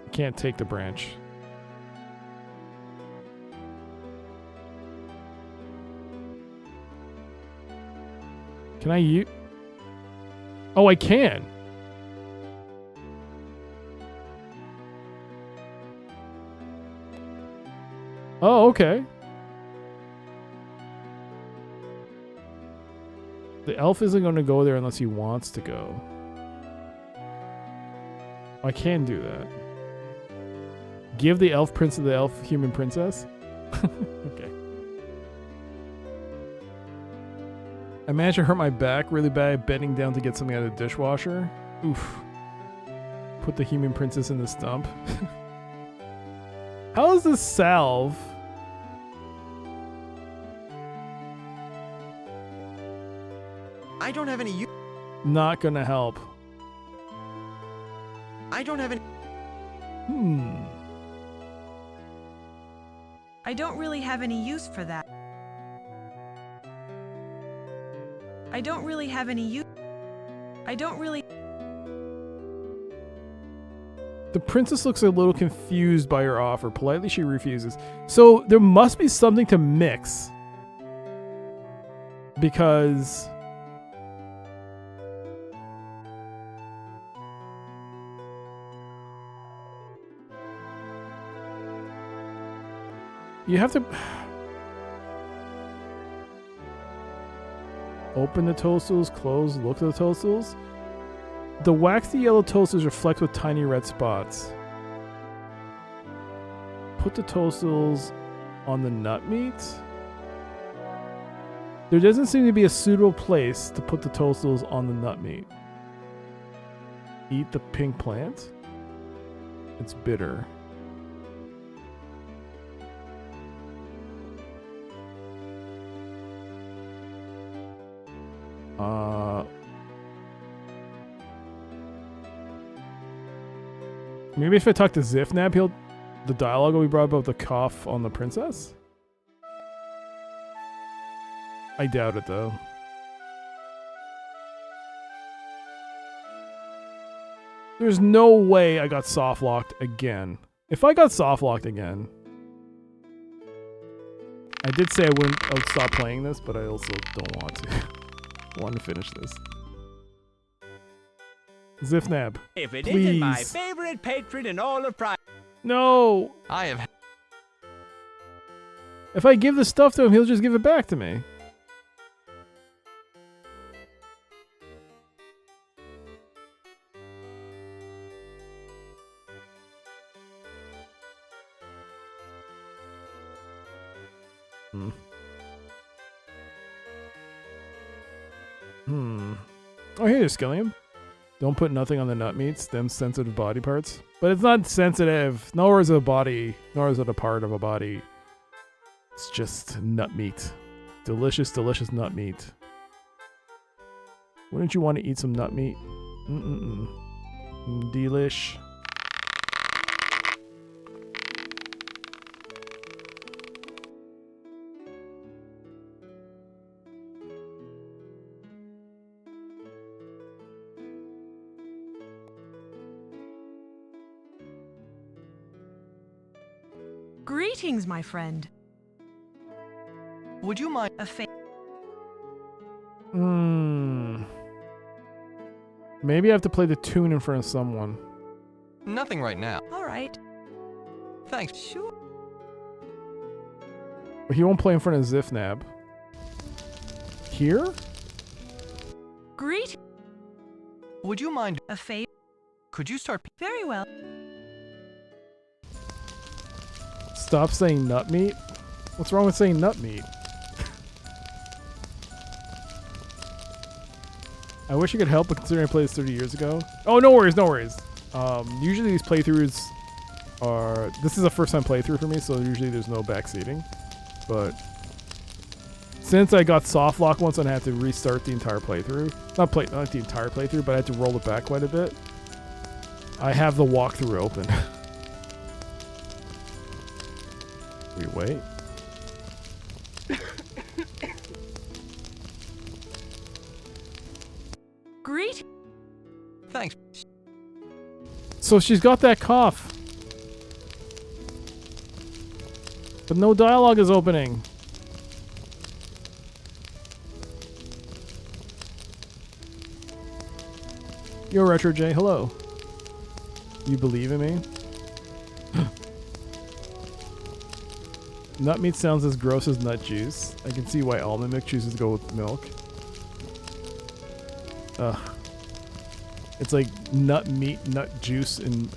I can't take the branch. Can I use... Oh, I can. Oh, okay. The elf isn't going to go there unless he wants to go. I can do that. Give the elf prince to the elf human princess? Okay. I managed to hurt my back really bad bending down to get something out of the dishwasher. Oof. Put the human princess in the stump. How is this salve? I don't have any use. Not gonna help. I don't have any. I don't really have any use for that. I don't really have any use. I don't really. The princess looks a little confused by her offer. Politely, she refuses. So there must be something to mix. Because... you have to... open the toadstools, close, look at the toadstools. The waxy yellow toadstools reflect with tiny red spots. Put the toadstools on the nut meat. There doesn't seem to be a suitable place to put the toadstools on the nut meat. Eat the pink plant? It's bitter. Maybe if I talk to Zifnab, the dialogue will be brought about the cough on the princess? I doubt it, though. There's no way I got soft-locked again. If I got soft-locked again... I did say I would stop playing this, but I also don't want to. I want to finish this. Zifnab, If it please. isn't my favorite patron in all of Pride. No! I have... If I give the stuff to him, he'll just give it back to me. Oh, here's Skillium. Don't put nothing on the nut meats, them sensitive body parts. But it's not sensitive, nor is it a body, nor is it a part of a body. It's just nut meat. Delicious, delicious nut meat. Wouldn't you want to eat some nut meat? Delish. Greetings, my friend. Would you mind a fa- Maybe I have to play the tune in front of someone. Nothing right now. All right. Thanks. Sure. But he won't play in front of Zifnab. Here? Greet. Would you mind a favor? Could you start? Very well. Stop saying nut meat? What's wrong with saying nut meat? I wish I could help, but considering I played this 30 years ago. Oh, no worries, no worries. Usually these playthroughs are... This is a first time playthrough for me, so usually there's no backseating. But since I got soft lock once and I had to restart the entire playthrough. Not the entire playthrough, but I had to roll it back quite a bit. I have the walkthrough open. We wait. Greet. Thanks. So she's got that cough. But no dialogue is opening. Yo, Retro J, hello. You believe in me? Nut meat sounds as gross as nut juice. I can see why almond milk chooses to go with milk. Ugh. It's like nut meat, nut juice, and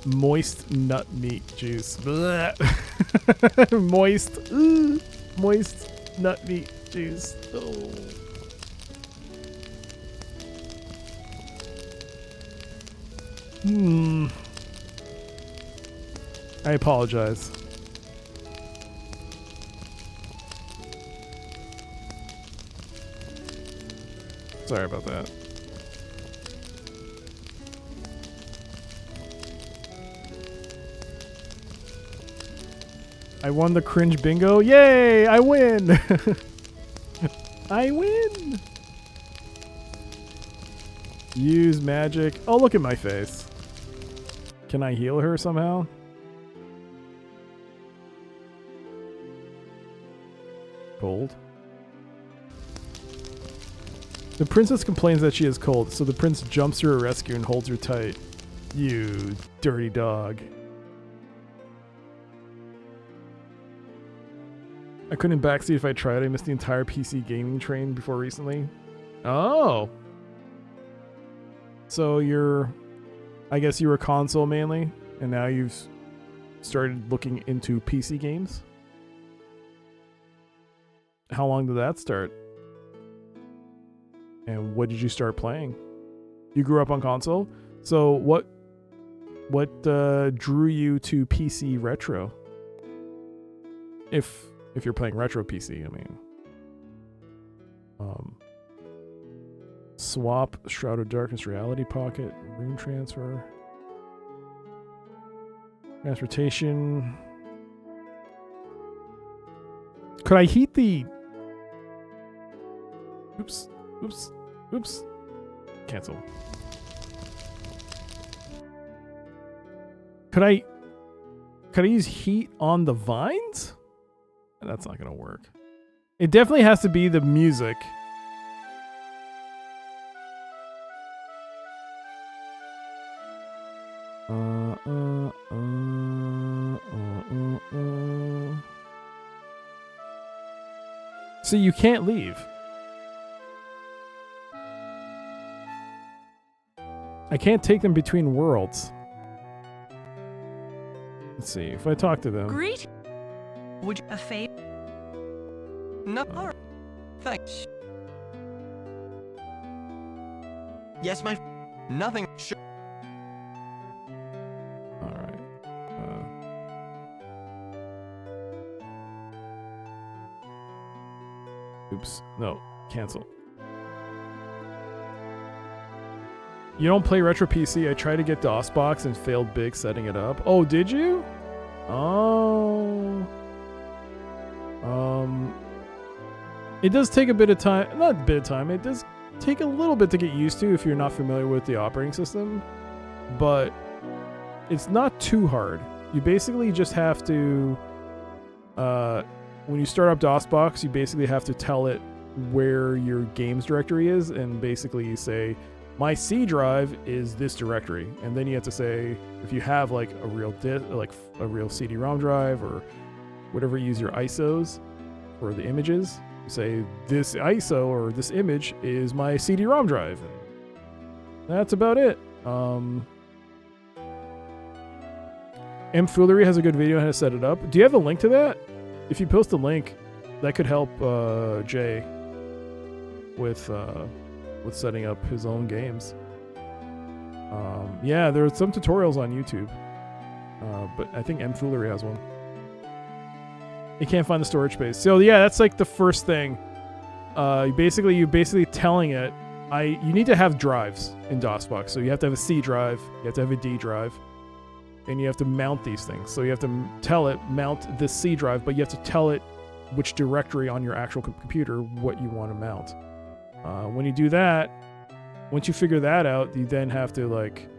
moist nut meat juice. Moist. Moist nut meat juice. Oh. I apologize. Sorry about that. I won the cringe bingo. Yay! I win! I win! Use magic. Oh, look at my face. Can I heal her somehow? Cold. The princess complains that she is cold, so the prince jumps to her rescue and holds her tight. You dirty dog. I couldn't backseat if I tried. I missed the entire PC gaming train before recently. Oh. So I guess you were console mainly, and now you've started looking into PC games? How long did that start? And what did you start playing? You grew up on console? So what drew you to PC retro? If you're playing retro PC, I mean. Swap, Shroud of Darkness, Reality Pocket, Rune Transfer, Transportation. Could I heat the... Oops. Cancel. Could I use heat on the vines? That's not gonna work. It definitely has to be the music. So you can't leave. I can't take them between worlds. Let's see if I talk to them. Greet. Would you a favor? No. Thanks. Yes, my. Nothing. Sure. All right. Oops. No. Cancel. You don't play retro PC. I tried to get DOSBox and failed big setting it up. Oh, did you? Oh. It does take a bit of time. Not a bit of time. It does take a little bit to get used to if you're not familiar with the operating system. But it's not too hard. You basically just have to... when you start up DOSBox, you basically have to tell it where your games directory is. And basically you say... my C drive is this directory, and then you have to say if you have like a real a real CD-ROM drive or whatever you use your ISOs for the images. You say this ISO or this image is my CD-ROM drive, and that's about it. Mfoolery has a good video on how to set it up. Do you have a link to that? If you post a link, that could help Jay with setting up his own games. Yeah, there are some tutorials on YouTube, but I think Mfoolery has one. You can't find the storage space. So yeah, that's like the first thing. You basically telling it, you need to have drives in DOSBox. So you have to have a C drive, you have to have a D drive, and you have to mount these things. So you have to tell it, mount this C drive, but you have to tell it which directory on your actual computer what you want to mount. When you do that, once you figure that out, you then have to like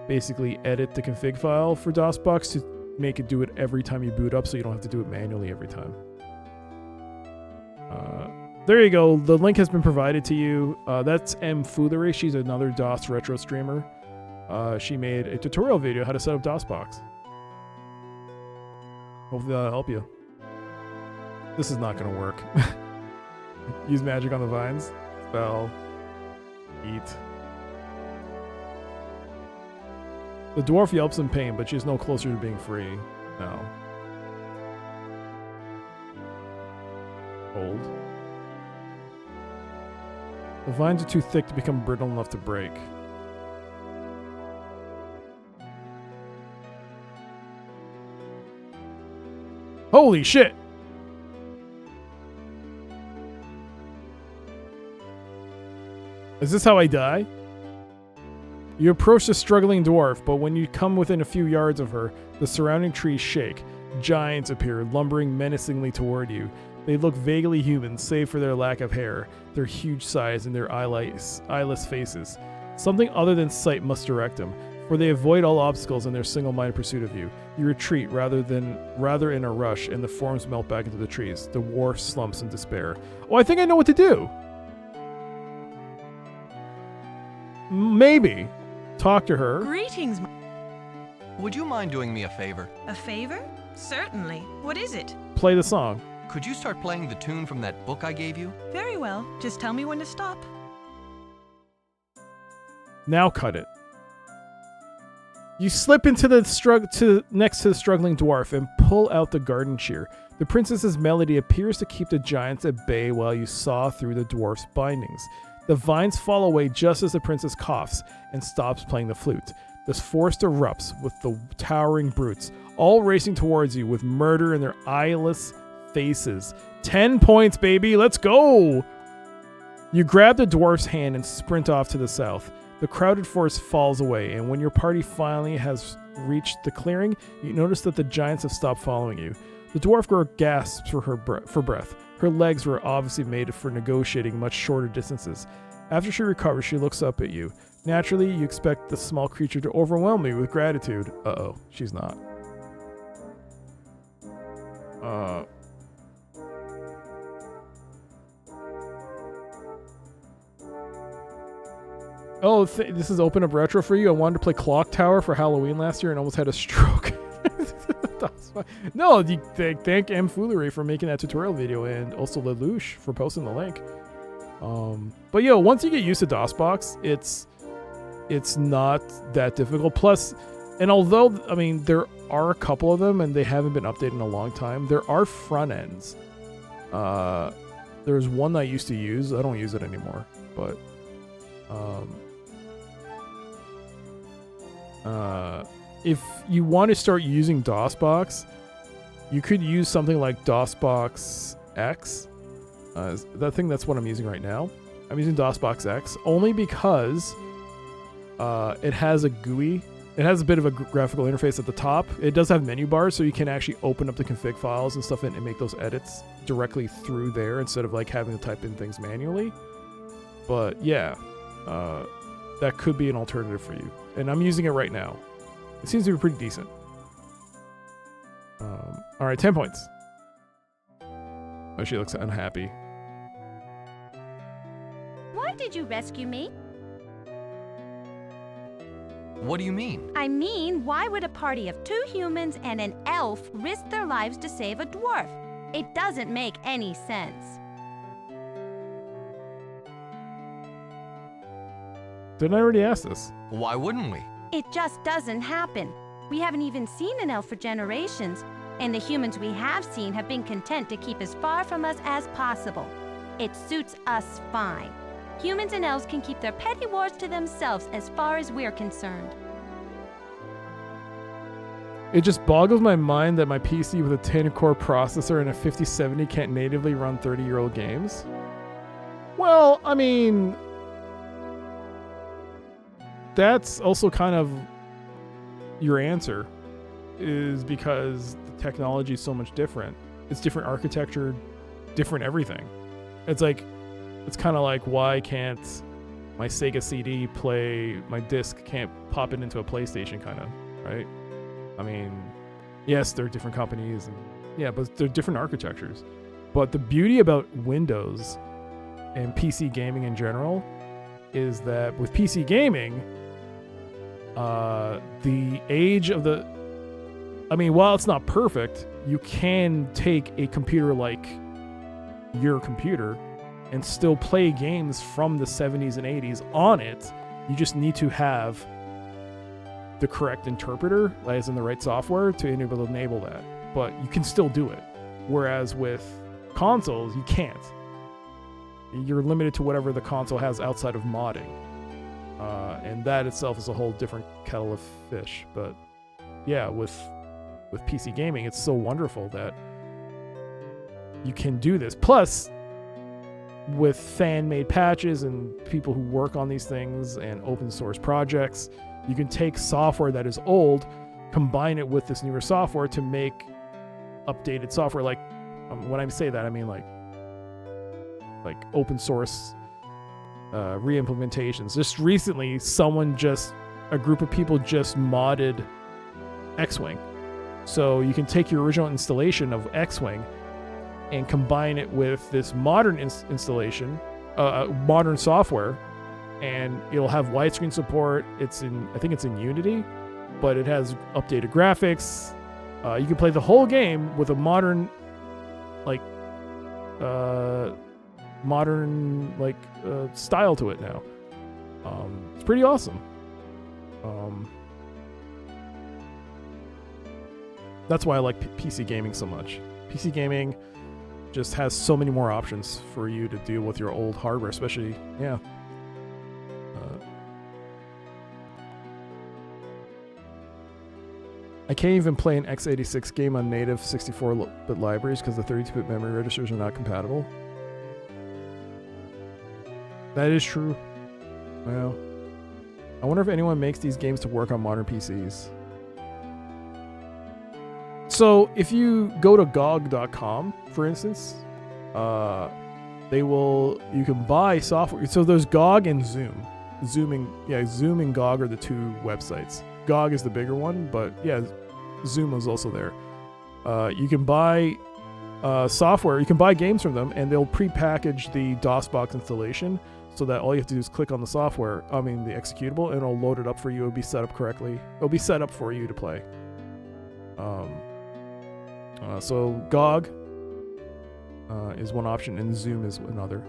basically edit the config file for DOSBox to make it do it every time you boot up, so you don't have to do it manually every time. there you go. The link has been provided to you. That's M Foolery. She's another DOS retro streamer. She made a tutorial video how to set up DOSBox. Hopefully that'll help you. This is not going to work. Use magic on the vines. Spell. Eat. The dwarf yelps in pain, but she's no closer to being free. No. Hold. The vines are too thick to become brittle enough to break. Holy shit! Is this how I die? You approach the struggling dwarf, but when you come within a few yards of her, the surrounding trees shake. Giants appear, lumbering menacingly toward you. They look vaguely human, save for their lack of hair, their huge size, and their eyeless faces. Something other than sight must direct them, for they avoid all obstacles in their single-minded pursuit of you. You retreat rather in a rush, and the forms melt back into the trees. The dwarf slumps in despair. Oh, I think I know what to do! Maybe. Talk to her. Greetings. Would you mind doing me a favor? A favor? Certainly. What is it? Play the song. Could you start playing the tune from that book I gave you? Very well. Just tell me when to stop. Now cut it. You slip into the next to the struggling dwarf and pull out the garden shear. The princess's melody appears to keep the giants at bay while you saw through the dwarf's bindings. The vines fall away just as the princess coughs and stops playing the flute. This forest erupts with the towering brutes, all racing towards you with murder in their eyeless faces. 10 points, baby! Let's go! You grab the dwarf's hand and sprint off to the south. The crowded forest falls away, and when your party finally has reached the clearing, you notice that the giants have stopped following you. The dwarf girl gasps for breath. Her legs were obviously made for negotiating much shorter distances. After she recovers, she looks up at you. Naturally, you expect the small creature to overwhelm you with gratitude. Uh-oh, she's not. Oh, this is Open Up Retro for you. I wanted to play Clock Tower for Halloween last year and almost had a stroke. No, thank M Foolery for making that tutorial video, and also Lelouch for posting the link. But yo, once you get used to DOSBox, it's not that difficult. Plus, and although, I mean, there are a couple of them and they haven't been updated in a long time, there are front ends. There's one I used to use. I don't use it anymore, but if you want to start using DOSBox, you could use something like DOSBox X. That's what I'm using right now. I'm using DOSBox X only because it has a GUI. It has a bit of a graphical interface at the top. It does have menu bars, so you can actually open up the config files and stuff and make those edits directly through there instead of like having to type in things manually. But yeah, that could be an alternative for you. And I'm using it right now. It seems to be pretty decent. All right, 10 points. Oh, she looks unhappy. Why did you rescue me? What do you mean? I mean, why would a party of 2 humans and an elf risk their lives to save a dwarf? It doesn't make any sense. Didn't I already ask this? Why wouldn't we? It just doesn't happen. We haven't even seen an elf for generations, and the humans we have seen have been content to keep as far from us as possible. It suits us fine. Humans and elves can keep their petty wars to themselves as far as we're concerned. It just boggles my mind that my PC with a 10-core processor and a 5070 can't natively run 30-year-old games. Well, I mean, that's also kind of your answer, is because the technology is so much different. It's different architecture, different everything. It's kind of like, why can't my Sega CD play, my disc can't pop it into a PlayStation, kind of, right? I mean, yes, they're different companies, and yeah, but they're different architectures. But the beauty about Windows and PC gaming in general is that with PC gaming, the age of the... I mean, while it's not perfect, you can take a computer like your computer and still play games from the 70s and 80s on it. You just need to have the correct interpreter, as in the right software, to enable that. But you can still do it. Whereas with consoles, you can't. You're limited to whatever the console has outside of modding. And that itself is a whole different kettle of fish. But yeah, with PC gaming, it's so wonderful that you can do this. Plus, with fan-made patches and people who work on these things and open source projects, you can take software that is old, combine it with this newer software to make updated software. Like, when I say that, I mean like open source re-implementations. Just recently, a group of people just modded X-Wing. So you can take your original installation of X-Wing and combine it with this modern installation, modern software, and it'll have widescreen support. I think it's in Unity, but it has updated graphics. You can play the whole game with a modern style to it now. It's pretty awesome. That's why I like PC gaming so much. PC gaming just has so many more options for you to deal with your old hardware, especially, yeah. I can't even play an x86 game on native 64-bit libraries because the 32-bit memory registers are not compatible. That is true. Well, I wonder if anyone makes these games to work on modern PCs. So if you go to GOG.com, for instance, you can buy software. So there's GOG and Zoom. Zoom and GOG are the two websites. GOG is the bigger one, but yeah, Zoom is also there. You can buy software. You can buy games from them, and they'll pre-package the DOSBox installation so that all you have to do is click on the software, the executable, and it'll load it up for you. It'll be set up correctly. It'll be set up for you to play. So GOG is one option, and Zoom is another.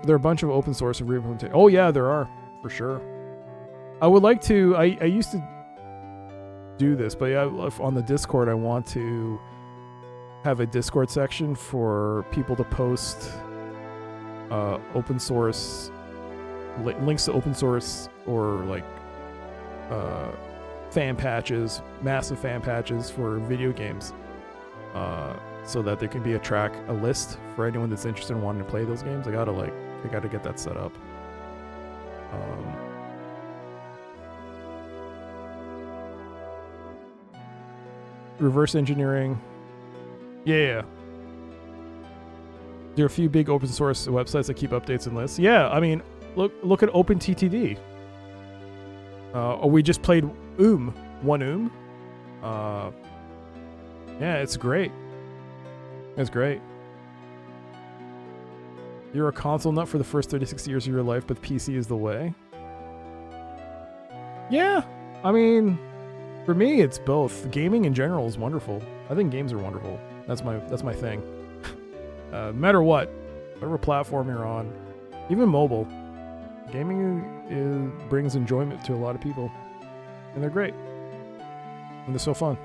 There are a bunch of open source and re-implementation. Oh yeah, there are, for sure. I would like to, I used to do this, but yeah, on the Discord, I want to have a Discord section for people to post open source, links to open source or fan patches, massive fan patches for video games, so that there can be a list for anyone that's interested in wanting to play those games. I gotta get that set up. Reverse engineering. Yeah. There are a few big open source websites that keep updates and lists. Yeah, look at OpenTTD. We just played OOM. Yeah, it's great. It's great. You're a console nut for the first 36 years of your life, but PC is the way. Yeah, for me, it's both. Gaming in general is wonderful. I think games are wonderful. That's my thing. No matter whatever platform you're on, even mobile, gaming brings enjoyment to a lot of people, and they're great, and they're so fun.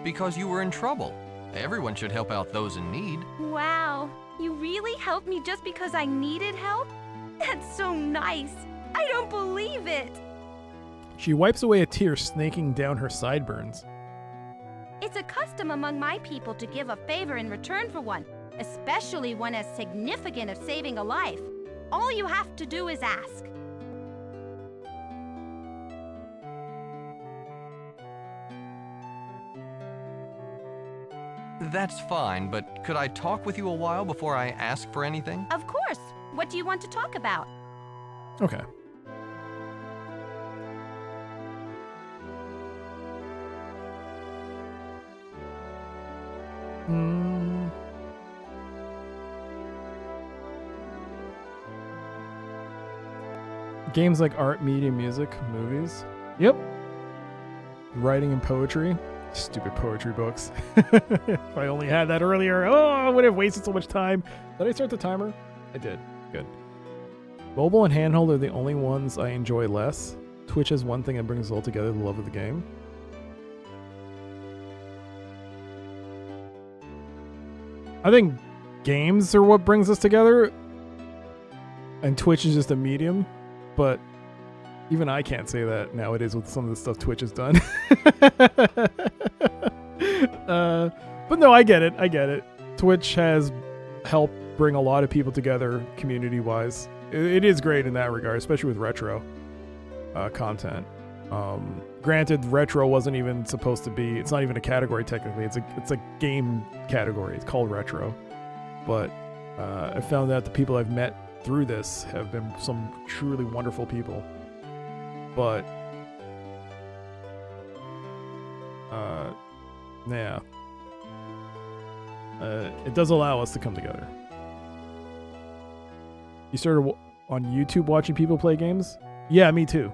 Because you were in trouble. Everyone should help out those in need. Wow, you really helped me just because I needed help? That's so nice. I don't believe it. She wipes away a tear snaking down her sideburns. It's a custom among my people to give a favor in return for one, especially one as significant as saving a life. All you have to do is ask. That's fine, but could I talk with you a while before I ask for anything? Of course. What do you want to talk about? Okay. Games like art, media, music, movies. Yep. Writing and poetry. Stupid poetry books. If I only had that earlier, I would have wasted so much time. Did I start the timer? I did. Good. Mobile and handheld are the only ones I enjoy less. Twitch is one thing that brings us all together, the love of the game. I think games are what brings us together, and Twitch is just a medium, but even I can't say that nowadays with some of the stuff Twitch has done. But no, I get it. Twitch has helped bring a lot of people together community-wise. It is great in that regard, especially with retro content. Granted, retro wasn't even supposed to be, it's not even a category technically, it's a game category. It's called retro. But I found that the people I've met through this have been some truly wonderful people. But yeah, it does allow us to come together. You started on YouTube watching people play games? Yeah, me too.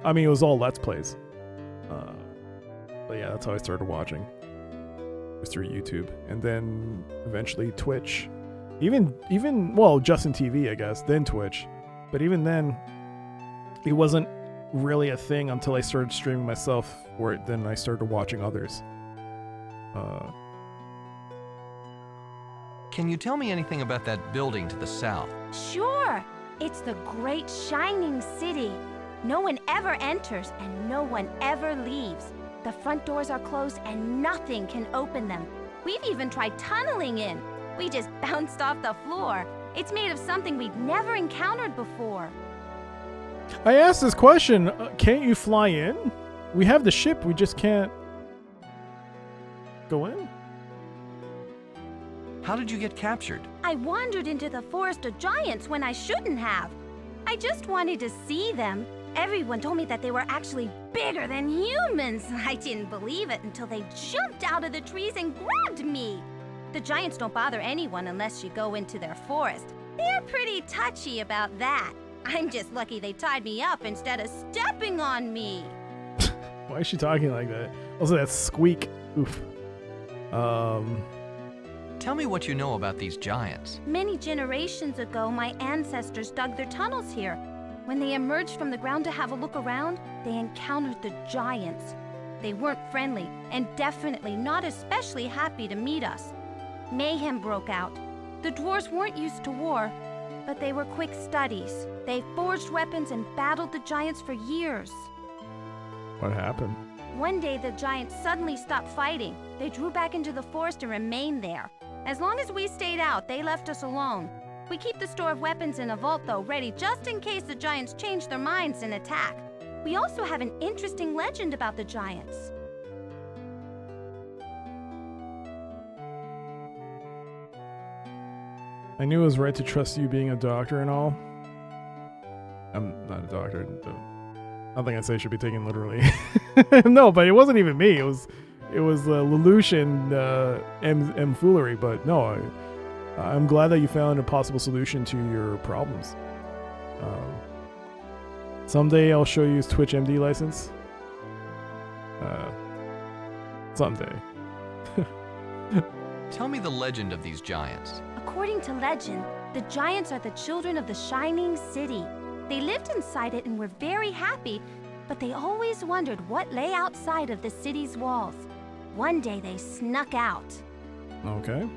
I mean, it was all Let's Plays. But yeah, that's how I started watching. It was through YouTube, and then eventually Twitch. Even well, Justin TV, I guess, then Twitch. But even then, it wasn't really a thing until I started streaming myself, where then I started watching others. Can you tell me anything about that building to the south? Sure. It's the great shining city. No one ever enters and no one ever leaves. The front doors are closed and nothing can open them. We've even tried tunneling in. We just bounced off the floor. It's made of something we'd never encountered before. I asked this question, can't you fly in? We have the ship, we just can't go in? How did you get captured? I wandered into the forest of giants when I shouldn't have. I just wanted to see them. Everyone told me that they were actually bigger than humans. I didn't believe it until they jumped out of the trees and grabbed me. The giants don't bother anyone unless you go into their forest. They're pretty touchy about that. I'm just lucky they tied me up instead of stepping on me. Why is she talking like that? Also, that squeak. Oof. Tell me what you know about these giants. Many generations ago, my ancestors dug their tunnels here. When they emerged from the ground to have a look around, they encountered the giants. They weren't friendly and definitely not especially happy to meet us. Mayhem broke out. The dwarves weren't used to war, but they were quick studies. They forged weapons and battled the giants for years. What happened? One day, the giants suddenly stopped fighting. They drew back into the forest and remained there. As long as we stayed out, they left us alone. We keep the store of weapons in a vault, though, ready just in case the giants change their minds and attack. We also have an interesting legend about the giants. I knew it was right to trust you being a doctor and all. I'm not a doctor. Nothing I say should be taken literally. No, but it wasn't even me. It was Lelouch and M foolery. But no, I'm glad that you found a possible solution to your problems. Someday I'll show you his Twitch MD license. Someday. Tell me the legend of these giants. According to legend, the giants are the children of the Shining City. They lived inside it and were very happy, but they always wondered what lay outside of the city's walls. One day they snuck out. Okay.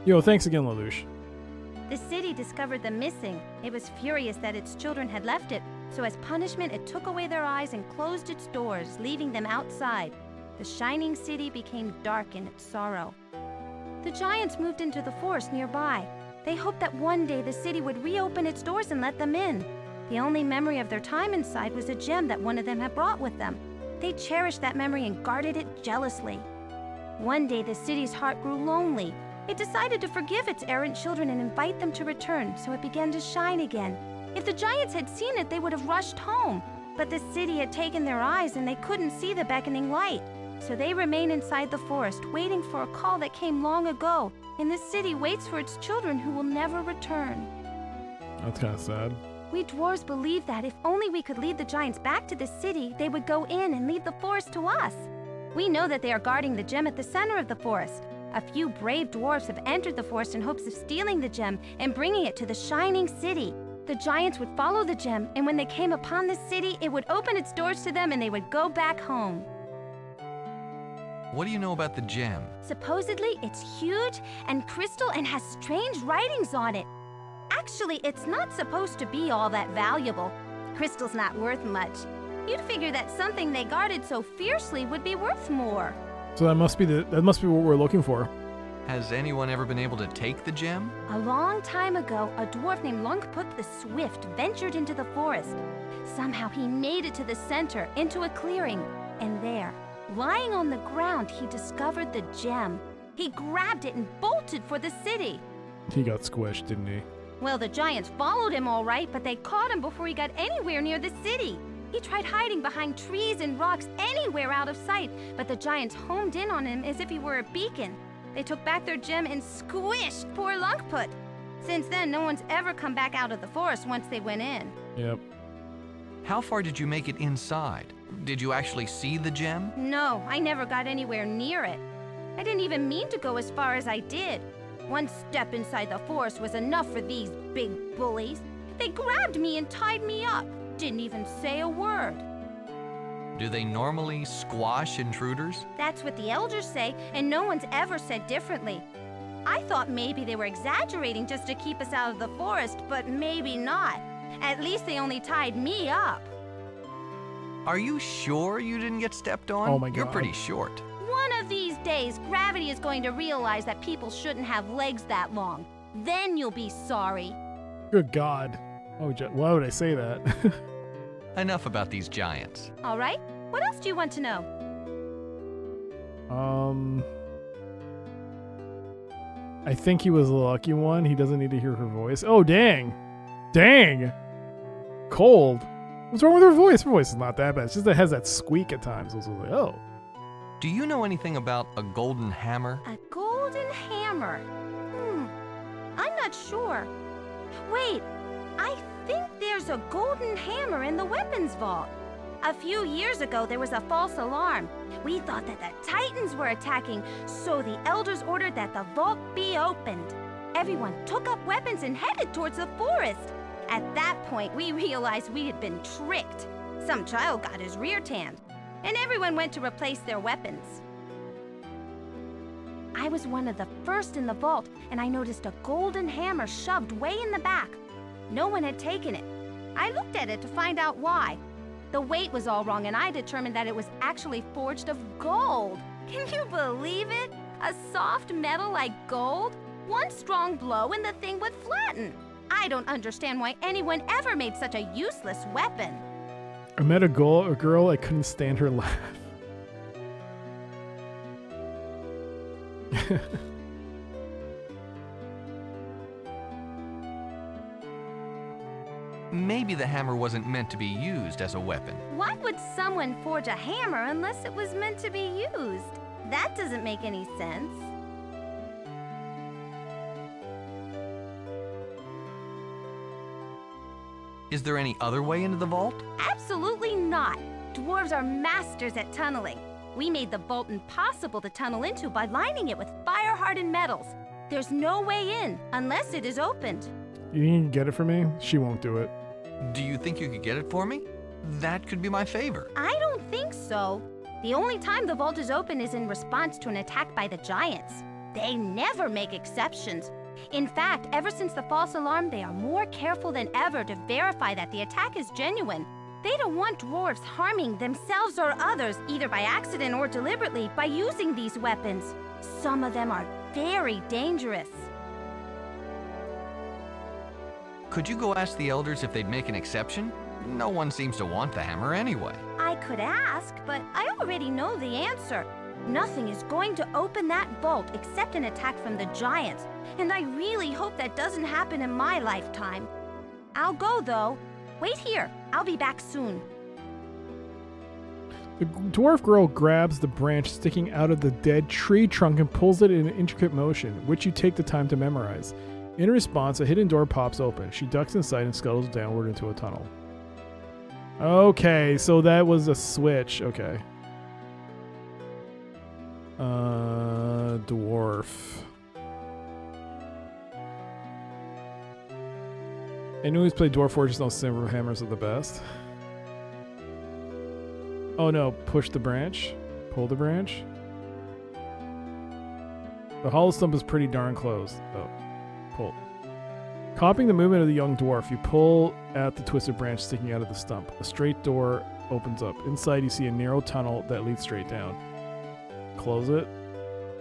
Yo, thanks again, Lelouch. The city discovered them missing. It was furious that its children had left it, so as punishment it took away their eyes and closed its doors, leaving them outside. The Shining City became dark in its sorrow. The giants moved into the forest nearby. They hoped that one day the city would reopen its doors and let them in. The only memory of their time inside was a gem that one of them had brought with them. They cherished that memory and guarded it jealously. One day the city's heart grew lonely. It decided to forgive its errant children and invite them to return, so it began to shine again. If the giants had seen it, they would have rushed home. But the city had taken their eyes and they couldn't see the beckoning light. So they remain inside the forest, waiting for a call that came long ago. And the city waits for its children who will never return. That's kind of sad. We dwarves believe that if only we could lead the giants back to the city, they would go in and leave the forest to us. We know that they are guarding the gem at the center of the forest. A few brave dwarves have entered the forest in hopes of stealing the gem and bringing it to the shining city. The giants would follow the gem, and when they came upon the city, it would open its doors to them and they would go back home. What do you know about the gem? Supposedly, it's huge and crystal and has strange writings on it. Actually, it's not supposed to be all that valuable. Crystal's not worth much. You'd figure that something they guarded so fiercely would be worth more. So that must be what we're looking for. Has anyone ever been able to take the gem? A long time ago, a dwarf named Lungput the Swift ventured into the forest. Somehow he made it to the center, into a clearing, and there, lying on the ground, he discovered the gem. He grabbed it and bolted for the city. He got squished, didn't he? Well, the giants followed him all right, but they caught him before he got anywhere near the city. He tried hiding behind trees and rocks anywhere out of sight, but the giants homed in on him as if he were a beacon. They took back their gem and squished poor Lungput. Since then, no one's ever come back out of the forest once they went in. Yep. How far did you make it inside? Did you actually see the gem? No, I never got anywhere near it. I didn't even mean to go as far as I did. One step inside the forest was enough for these big bullies. They grabbed me and tied me up. Didn't even say a word. Do they normally squash intruders? That's what the elders say, and no one's ever said differently. I thought maybe they were exaggerating just to keep us out of the forest, but maybe not. At least they only tied me up. Are you sure you didn't get stepped on? Oh my God. You're pretty short. One of these days, gravity is going to realize that people shouldn't have legs that long. Then you'll be sorry. Good God. Why would I say that? Enough about these giants. All right, what else do you want to know? I think he was the lucky one. He doesn't need to hear her voice. Oh, dang. Dang. Cold. What's wrong with her voice? Her voice is not that bad. It's just that it has that squeak at times. I was like, oh. Do you know anything about a golden hammer? A golden hammer? I'm not sure. Wait, I think there's a golden hammer in the weapons vault. A few years ago, there was a false alarm. We thought that the Titans were attacking, so the elders ordered that the vault be opened. Everyone took up weapons and headed towards the forest. At that point, we realized we had been tricked. Some child got his rear tanned, and everyone went to replace their weapons. I was one of the first in the vault, and I noticed a golden hammer shoved way in the back. No one had taken it. I looked at it to find out why. The weight was all wrong, and I determined that it was actually forged of gold. Can you believe it? A soft metal like gold? One strong blow and the thing would flatten. I don't understand why anyone ever made such a useless weapon. I met a girl, I couldn't stand her laugh. Maybe the hammer wasn't meant to be used as a weapon. Why would someone forge a hammer unless it was meant to be used? That doesn't make any sense. Is there any other way into the vault? Absolutely not. Dwarves are masters at tunneling. We made the vault impossible to tunnel into by lining it with fire-hardened metals. There's no way in unless it is opened. You think you can get it for me? She won't do it. Do you think you could get it for me? That could be my favor. I don't think so. The only time the vault is open is in response to an attack by the giants. They never make exceptions. In fact, ever since the false alarm, they are more careful than ever to verify that the attack is genuine. They don't want dwarves harming themselves or others, either by accident or deliberately, by using these weapons. Some of them are very dangerous. Could you go ask the elders if they'd make an exception? No one seems to want the hammer anyway. I could ask, but I already know the answer. Nothing is going to open that vault except an attack from the giants, and I really hope that doesn't happen in my lifetime. I'll go, though. Wait here. I'll be back soon. The dwarf girl grabs the branch sticking out of the dead tree trunk and pulls it in an intricate motion, which you take the time to memorize. In response, a hidden door pops open. She ducks inside and scuttles downward into a tunnel. Okay, so that was a switch. Okay. Dwarf. Anyone who's played Dwarf Fortress knows silver hammers are the best. Oh no, push the branch. Pull the branch. The hollow stump is pretty darn close. Oh, pull. Copying the movement of the young dwarf, you pull at the twisted branch sticking out of the stump. A straight door opens up. Inside, you see a narrow tunnel that leads straight down. Close it.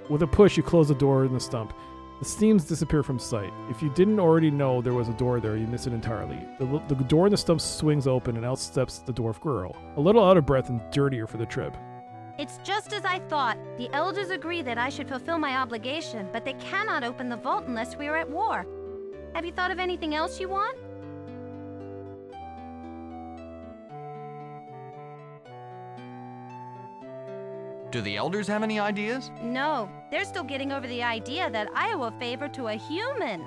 With a push, you close the door in the stump. The steams disappear from sight. If you didn't already know there was a door there, you miss it entirely. The door in the stump swings open and out steps the dwarf girl, a little out of breath and dirtier for the trip. It's just as I thought. The elders agree that I should fulfill my obligation, but they cannot open the vault unless we are at war. Have you thought of anything else you want? Do the elders have any ideas? No, they're still getting over the idea that I owe a favor to a human.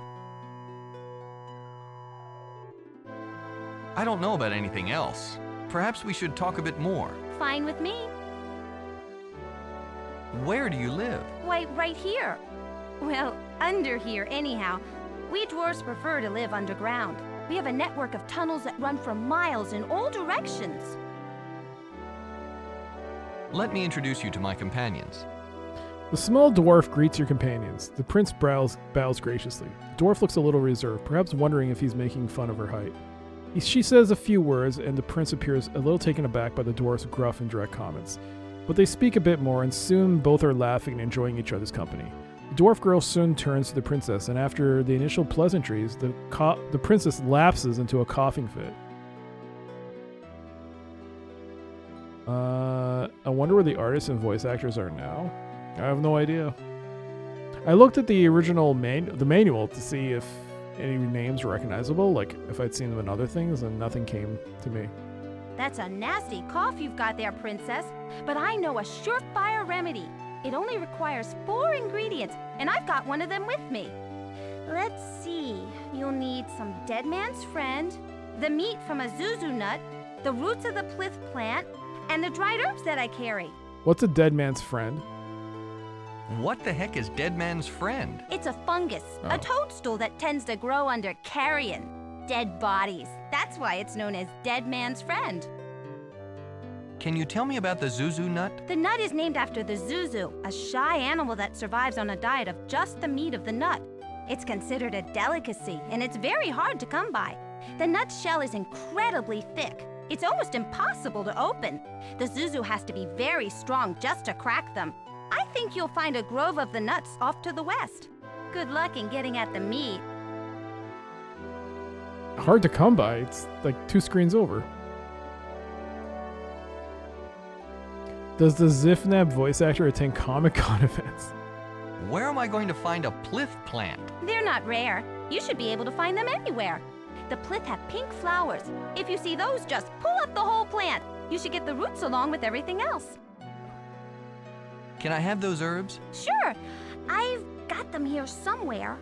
I don't know about anything else. Perhaps we should talk a bit more. Fine with me. Where do you live? Why, right here. Well, under here, anyhow. We dwarves prefer to live underground. We have a network of tunnels that run for miles in all directions. Let me introduce you to my companions. The small dwarf greets your companions. The prince bows graciously. The dwarf looks a little reserved, perhaps wondering if he's making fun of her height. She says a few words, and the prince appears a little taken aback by the dwarf's gruff and direct comments. But they speak a bit more, and soon both are laughing and enjoying each other's company. The dwarf girl soon turns to the princess, and after the initial pleasantries, the princess lapses into a coughing fit. I wonder where the artists and voice actors are now. I have no idea. I looked at the original manual to see if any names were recognizable, like if I'd seen them in other things, and nothing came to me. That's a nasty cough you've got there, princess. But I know a surefire remedy. It only requires 4 ingredients, and I've got one of them with me. Let's see. You'll need some dead man's friend, the meat from a zuzu nut, the roots of the plith plant, and the dried herbs that I carry. What's a dead man's friend? What the heck is dead man's friend? It's a fungus, a toadstool that tends to grow under carrion, dead bodies. That's why it's known as dead man's friend. Can you tell me about the zuzu nut? The nut is named after the zuzu, a shy animal that survives on a diet of just the meat of the nut. It's considered a delicacy, and it's very hard to come by. The nut's shell is incredibly thick. It's almost impossible to open. The zuzu has to be very strong just to crack them. I think you'll find a grove of the nuts off to the west. Good luck in getting at the meat. Hard to come by. It's like 2 screens over. Does the Zifnab voice actor attend Comic-Con events? Where am I going to find a plith plant? They're not rare. You should be able to find them anywhere. The plith have pink flowers. If you see those, just pull up the whole plant. You should get the roots along with everything else. Can I have those herbs? Sure. I've got them here somewhere.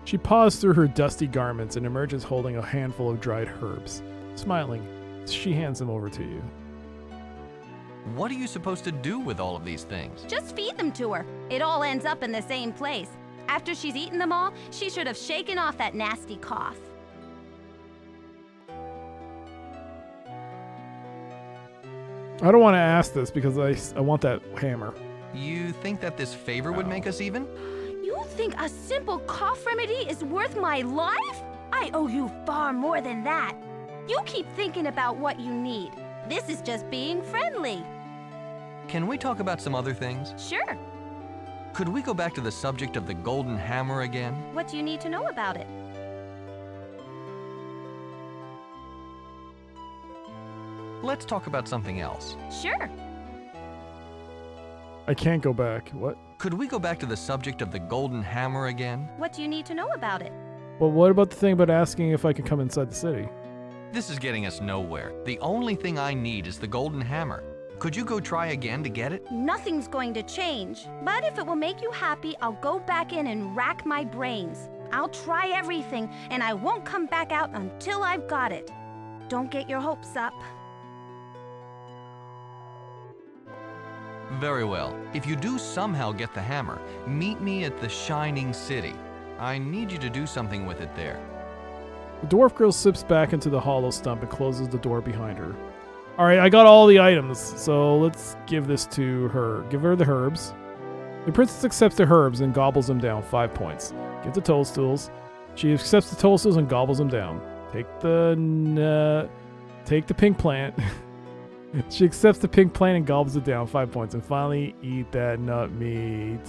She paws through her dusty garments and emerges holding a handful of dried herbs. Smiling, she hands them over to you. What are you supposed to do with all of these things? Just feed them to her. It all ends up in the same place. After she's eaten them all, she should have shaken off that nasty cough. I don't want to ask this because I want that hammer. You think that this favor would make us even? You think a simple cough remedy is worth my life? I owe you far more than that. You keep thinking about what you need. This is just being friendly. Can we talk about some other things? Sure. Could we go back to the subject of the golden hammer again? What do you need to know about it? Let's talk about something else. Sure. I can't go back. What? Could we go back to the subject of the golden hammer again? What do you need to know about it? Well, what about the thing about asking if I can come inside the city? This is getting us nowhere. The only thing I need is the golden hammer. Could you go try again to get it? Nothing's going to change. But if it will make you happy, I'll go back in and rack my brains. I'll try everything, and I won't come back out until I've got it. Don't get your hopes up. Very well. If you do somehow get the hammer, meet me at the Shining City. I need you to do something with it there. The dwarf girl slips back into the hollow stump and closes the door behind her. Alright, I got all the items, so let's give this to her. Give her the herbs. The princess accepts the herbs and gobbles them down, 5 points. Give the toadstools. She accepts the toadstools and gobbles them down. Take the pink plant. She accepts the pink plant and gobbles it down, 5 points. And finally, eat that nut meat.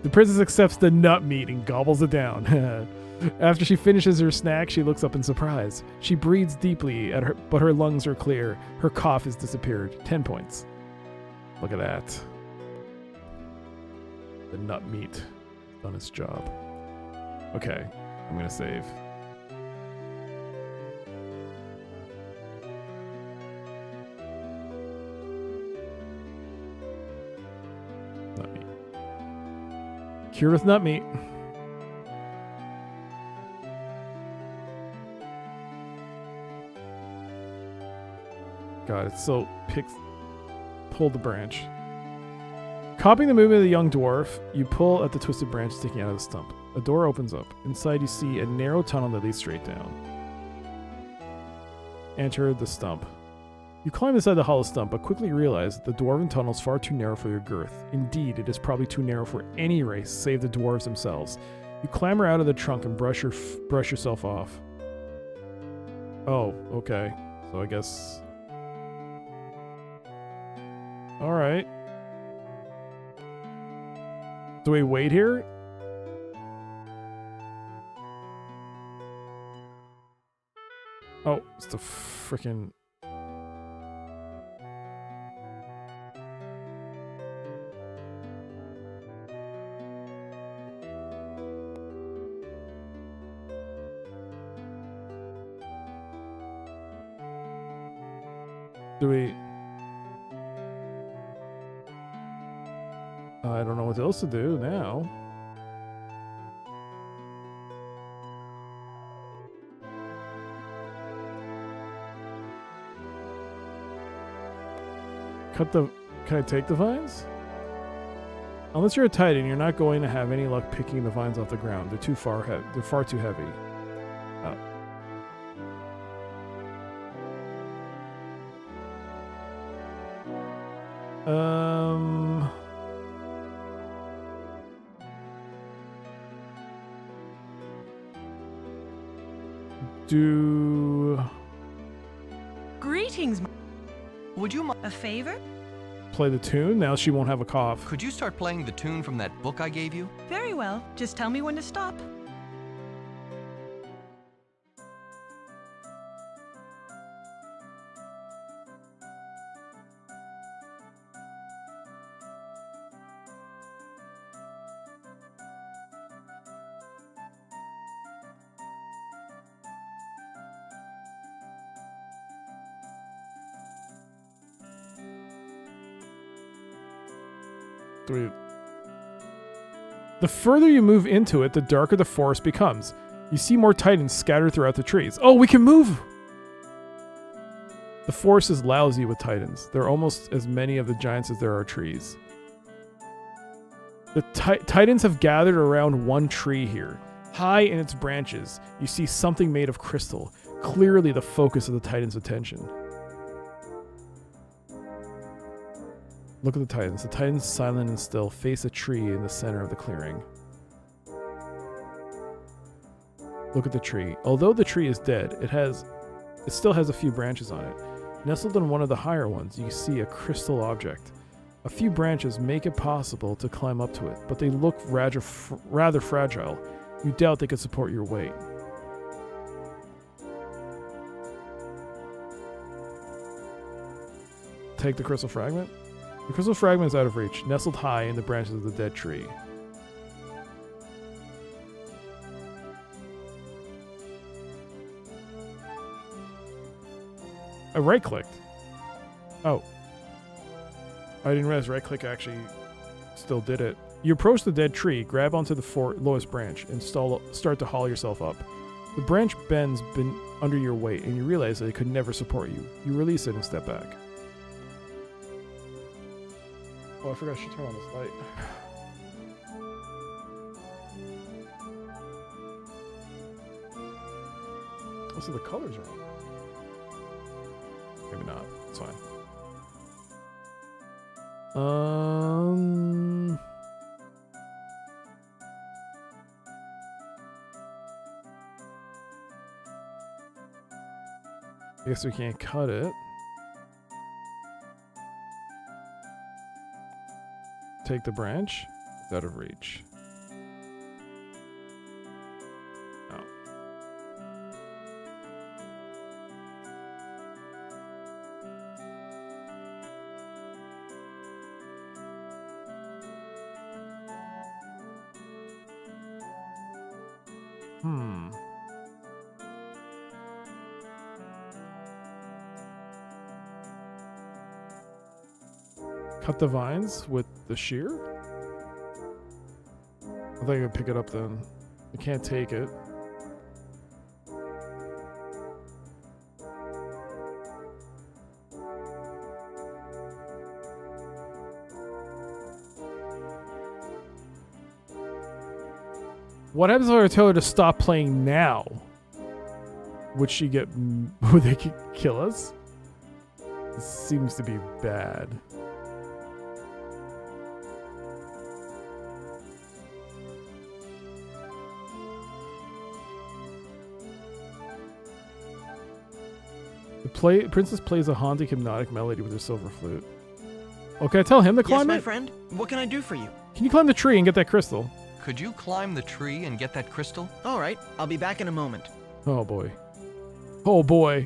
The princess accepts the nut meat and gobbles it down. After she finishes her snack, she looks up in surprise. She breathes deeply, but her lungs are clear. Her cough has disappeared. 10 points. Look at that. The nut meat has done its job. Okay, I'm gonna save. Nut meat. Cured with nut meat. God, it's so pull the branch. Copying the movement of the young dwarf, you pull at the twisted branch sticking out of the stump. A door opens up. Inside you see a narrow tunnel that leads straight down. Enter the stump. You climb inside the hollow stump, but quickly realize that the dwarven tunnel is far too narrow for your girth. Indeed, it is probably too narrow for any race, save the dwarves themselves. You clamber out of the trunk and brush yourself off. Oh, okay. So I guess... Alright. Do we wait here? Oh, it's the frickin'... Do we... I don't know what else to do now. Can I take the vines? Unless you're a titan, you're not going to have any luck picking the vines off the ground. They're far too heavy. Greetings. Would you a favor? Play the tune? Now she won't have a cough. Could you start playing the tune from that book I gave you? Very well. Just tell me when to stop. The further you move into it, the darker the forest becomes. You see more titans scattered throughout the trees. Oh, we can move! The forest is lousy with titans. There are almost as many of the giants as there are trees. The titans have gathered around one tree here. High in its branches, you see something made of crystal, clearly the focus of the titans' attention. Look at the titans. The titans, silent and still, face a tree in the center of the clearing. Look at the tree. Although the tree is dead, it still has a few branches on it. Nestled in one of the higher ones, you see a crystal object. A few branches make it possible to climb up to it, but they look rather fragile. You doubt they could support your weight. Take the crystal fragment? The crystal fragment is out of reach, nestled high in the branches of the dead tree. I right-clicked. Oh. I didn't realize right click actually still did it. You approach the dead tree, grab onto the lowest branch, and start to haul yourself up. The branch bends under your weight, and you realize that it could never support you. You release it and step back. Oh, I forgot I should turn on this light. Oh, so the colors are on. Maybe not. It's fine. I guess we can't cut it. Take the branch. It's out of reach. Oh. Cut the vines with the shear? I thought you could pick it up then. You can't take it. What happens if I tell her to stop playing now? Would she get... Would they kill us? This seems to be bad. The princess plays a haunting hypnotic melody with her silver flute. Oh, can I tell him to climb it? Yes, my friend. What can I do for you? Can you climb the tree and get that crystal? Could you climb the tree and get that crystal? All right, I'll be back in a moment. Oh boy. Oh boy.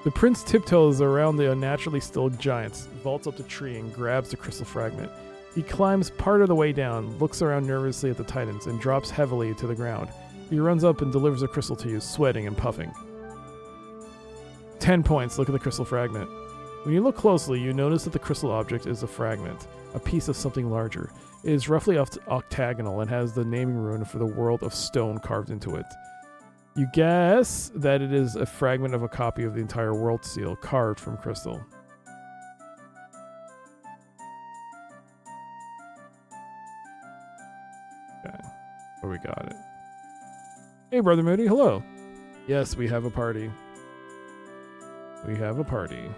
The prince tiptoes around the unnaturally still giants, vaults up the tree and grabs the crystal fragment. He climbs part of the way down, looks around nervously at the titans, and drops heavily to the ground. He runs up and delivers a crystal to you, sweating and puffing. 10 points. Look at the crystal fragment. When you look closely, you notice that the crystal object is a fragment, a piece of something larger. It is roughly octagonal and has the naming rune for the world of stone carved into it. You guess that it is a fragment of a copy of the entire world seal carved from crystal. Okay, where we got it. Hey, Brother Moody, hello. Yes, we have a party. We have a party.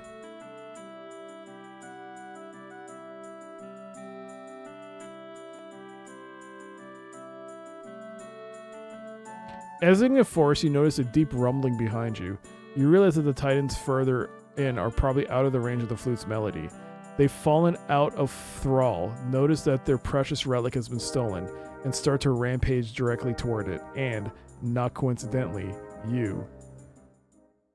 Exiting a forest, you notice a deep rumbling behind you. You realize that the titans further in are probably out of the range of the flute's melody. They've fallen out of thrall, notice that their precious relic has been stolen, and start to rampage directly toward it, and, not coincidentally, you.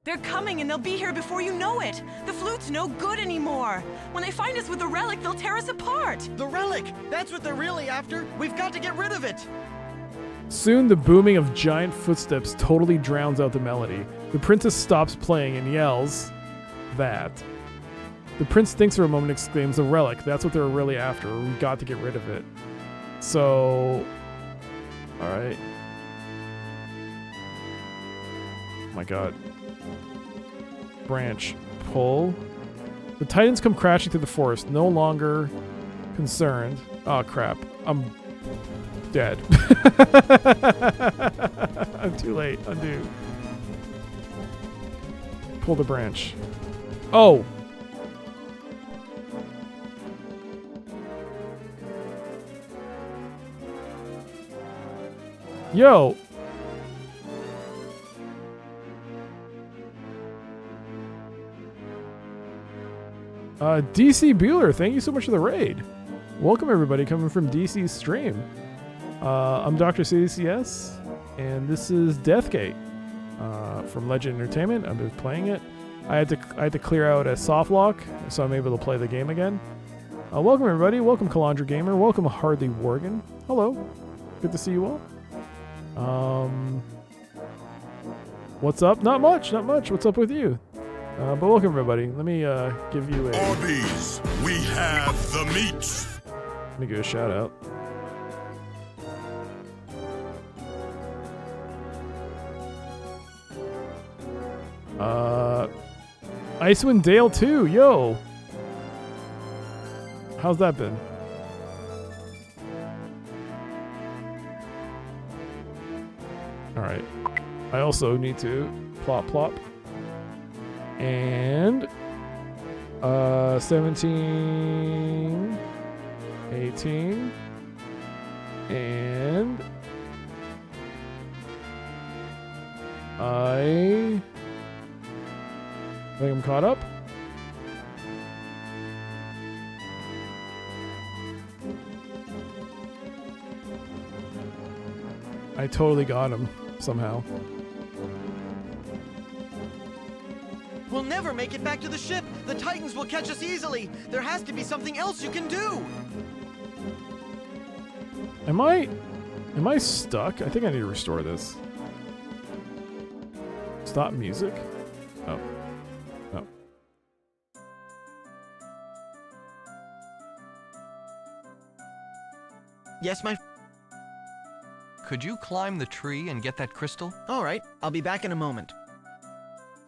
They're coming and they'll be here before you know it. The flute's no good anymore. When they find us with the relic, they'll tear us apart. The relic! That's what they're really after. We've got to get rid of it. Soon, the booming of giant footsteps totally drowns out the melody. The princess stops playing and yells, "That." The prince thinks for a moment and exclaims, "A relic. That's what they're really after. We've got to get rid of it." So... Alright. Oh my god. Branch. Pull. The titans come crashing through the forest, no longer concerned. Oh crap. I'm dead. I'm too late. Undo. Pull the branch. Oh! Yo! DC Bueller, thank you so much for the raid. Welcome everybody coming from DC's stream. I'm Dr. CDCS, and this is Deathgate from Legend Entertainment. I've been playing it. I had to clear out a softlock, so I'm able to play the game again. Welcome everybody. Welcome Calandra Gamer. Welcome Hardly Worgen. Hello. Good to see you all. What's up? Not much. Not much. What's up with you? But welcome everybody. Let me give you a. Arby's, we have the meats. Let me give a shout out. Icewind Dale too, yo. How's that been? All right. I also need to plop. And 17, 18, and I think I'm caught up. I totally got him somehow. We'll never make it back to the ship. The Titans will catch us easily. There has to be something else you can do. Am I stuck? I think I need to restore this. Stop music? Oh. No. Yes, my... Could you climb the tree and get that crystal? All right, I'll be back in a moment.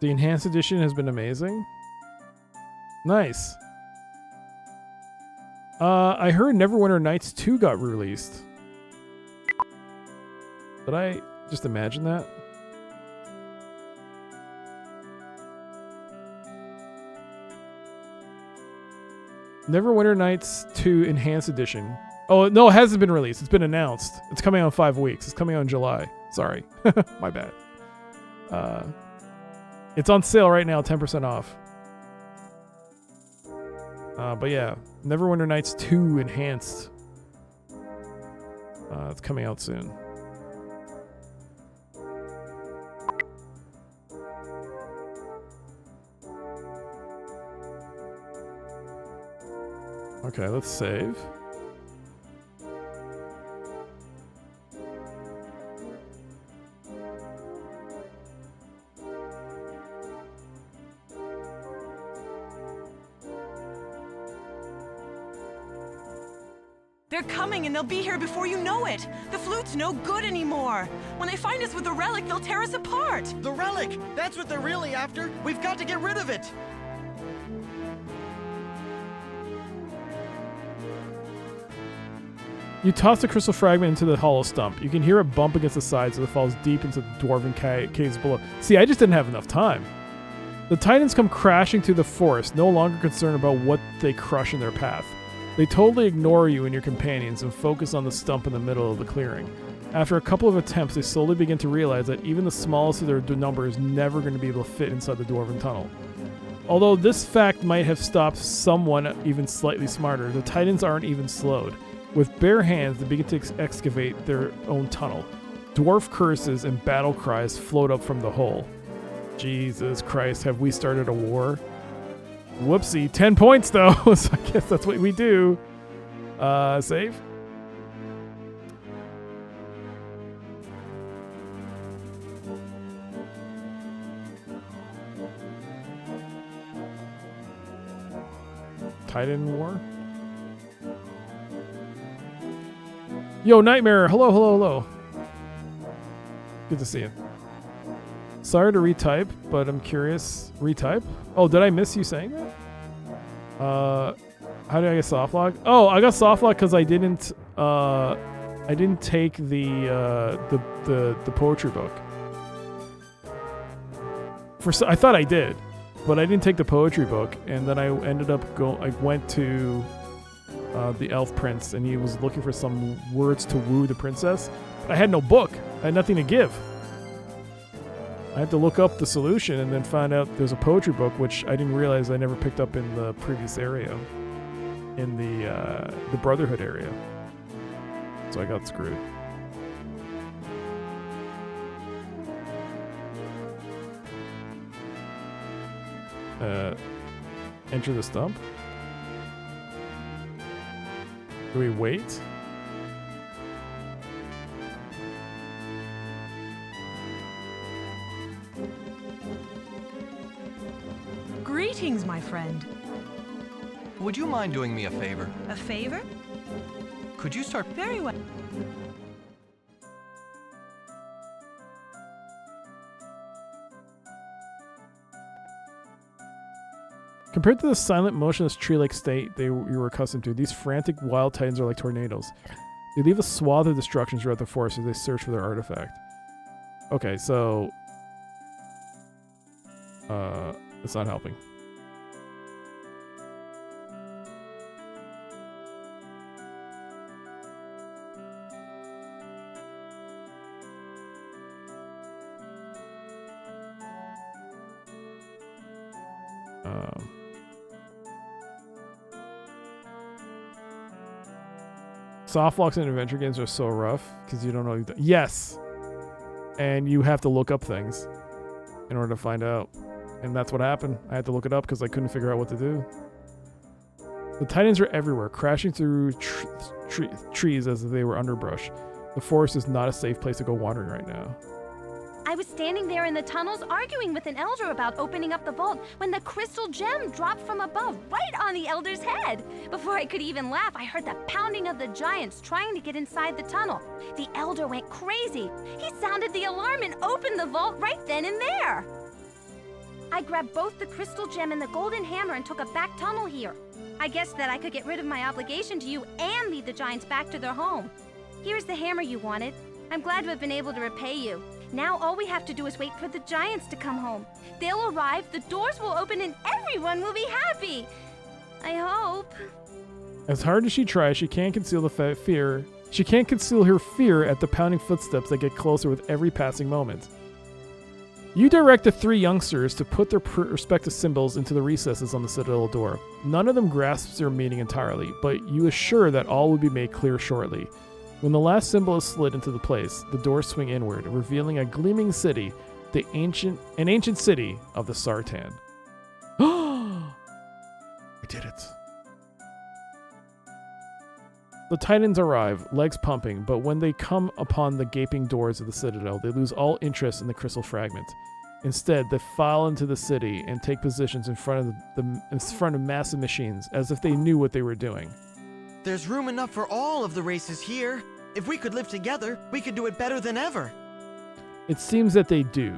The enhanced edition has been amazing. Nice. I heard Neverwinter Nights 2 got released. Did I just imagine that? Neverwinter Nights 2 Enhanced Edition. Oh, no, it hasn't been released. It's been announced. It's coming out in 5 weeks. It's coming out in July. Sorry. My bad. It's on sale right now, 10% off. But yeah, Neverwinter Nights 2 Enhanced. It's coming out soon. Okay, let's save. They're coming and they'll be here before you know it. The flute's no good anymore. When they find us with the relic, they'll tear us apart. The relic! That's what they're really after. We've got to get rid of it. You toss the crystal fragment into the hollow stump. You can hear it bump against the sides as it falls deep into the dwarven caves below. See, I just didn't have enough time. The Titans come crashing through the forest, no longer concerned about what they crush in their path. They totally ignore you and your companions and focus on the stump in the middle of the clearing. After a couple of attempts, they slowly begin to realize that even the smallest of their number is never going to be able to fit inside the dwarven tunnel. Although this fact might have stopped someone even slightly smarter, the Titans aren't even slowed. With bare hands, they begin to excavate their own tunnel. Dwarf curses and battle cries float up from the hole. Jesus Christ, have we started a war? Whoopsie, 10 points though, so I guess that's what we do. Save. Titan War. Yo, Nightmare, hello. Good to see you. Sorry to retype, but I'm curious. Retype? Oh, did I miss you saying that? How did I get softlock? Oh, I got softlock because I didn't take the poetry book. I thought I did, but I didn't take the poetry book, and then I ended up I went to the elf prince, and he was looking for some words to woo the princess. But I had no book. I had nothing to give. I had to look up the solution and then find out there's a poetry book, which I didn't realize I never picked up in the previous area, in the Brotherhood area. So I got screwed. Enter the stump. Do we wait? Greetings, my friend. Would you mind doing me a favor? A favor? Could you start? Very well. Compared to the silent, motionless tree-like state you were accustomed to, these frantic wild titans are like tornadoes. They leave a swath of destruction throughout the forest as they search for their artifact. Okay, so... it's not helping. Softlocks in adventure games are so rough because you don't know. Yes, and you have to look up things in order to find out, and that's what happened. I had to look it up because I couldn't figure out what to do. The titans are everywhere, crashing through trees as if they were underbrush. The forest is not a safe place to go wandering right now. I was standing there in the tunnels arguing with an elder about opening up the vault when the crystal gem dropped from above, right on the elder's head. Before I could even laugh, I heard the pounding of the giants trying to get inside the tunnel. The elder went crazy. He sounded the alarm and opened the vault right then and there. I grabbed both the crystal gem and the golden hammer and took a back tunnel here. I guessed that I could get rid of my obligation to you and lead the giants back to their home. Here's the hammer you wanted. I'm glad to have been able to repay you. Now all we have to do is wait for the giants to come home. They'll arrive, the doors will open, and everyone will be happy. I hope. As hard as she tries, she can't conceal the fear. She can't conceal her fear at the pounding footsteps that get closer with every passing moment. You direct the three youngsters to put their respective symbols into the recesses on the citadel door. None of them grasps their meaning entirely, but you assure that all will be made clear shortly. When the last symbol is slid into the place, the doors swing inward, revealing a gleaming city, an ancient city of the Sartan. We did it. The Titans arrive, legs pumping, but when they come upon the gaping doors of the citadel, they lose all interest in the crystal fragment. Instead, they file into the city and take positions in front of massive machines, as if they knew what they were doing. There's room enough for all of the races here. If we could live together, we could do it better than ever. It seems that they do.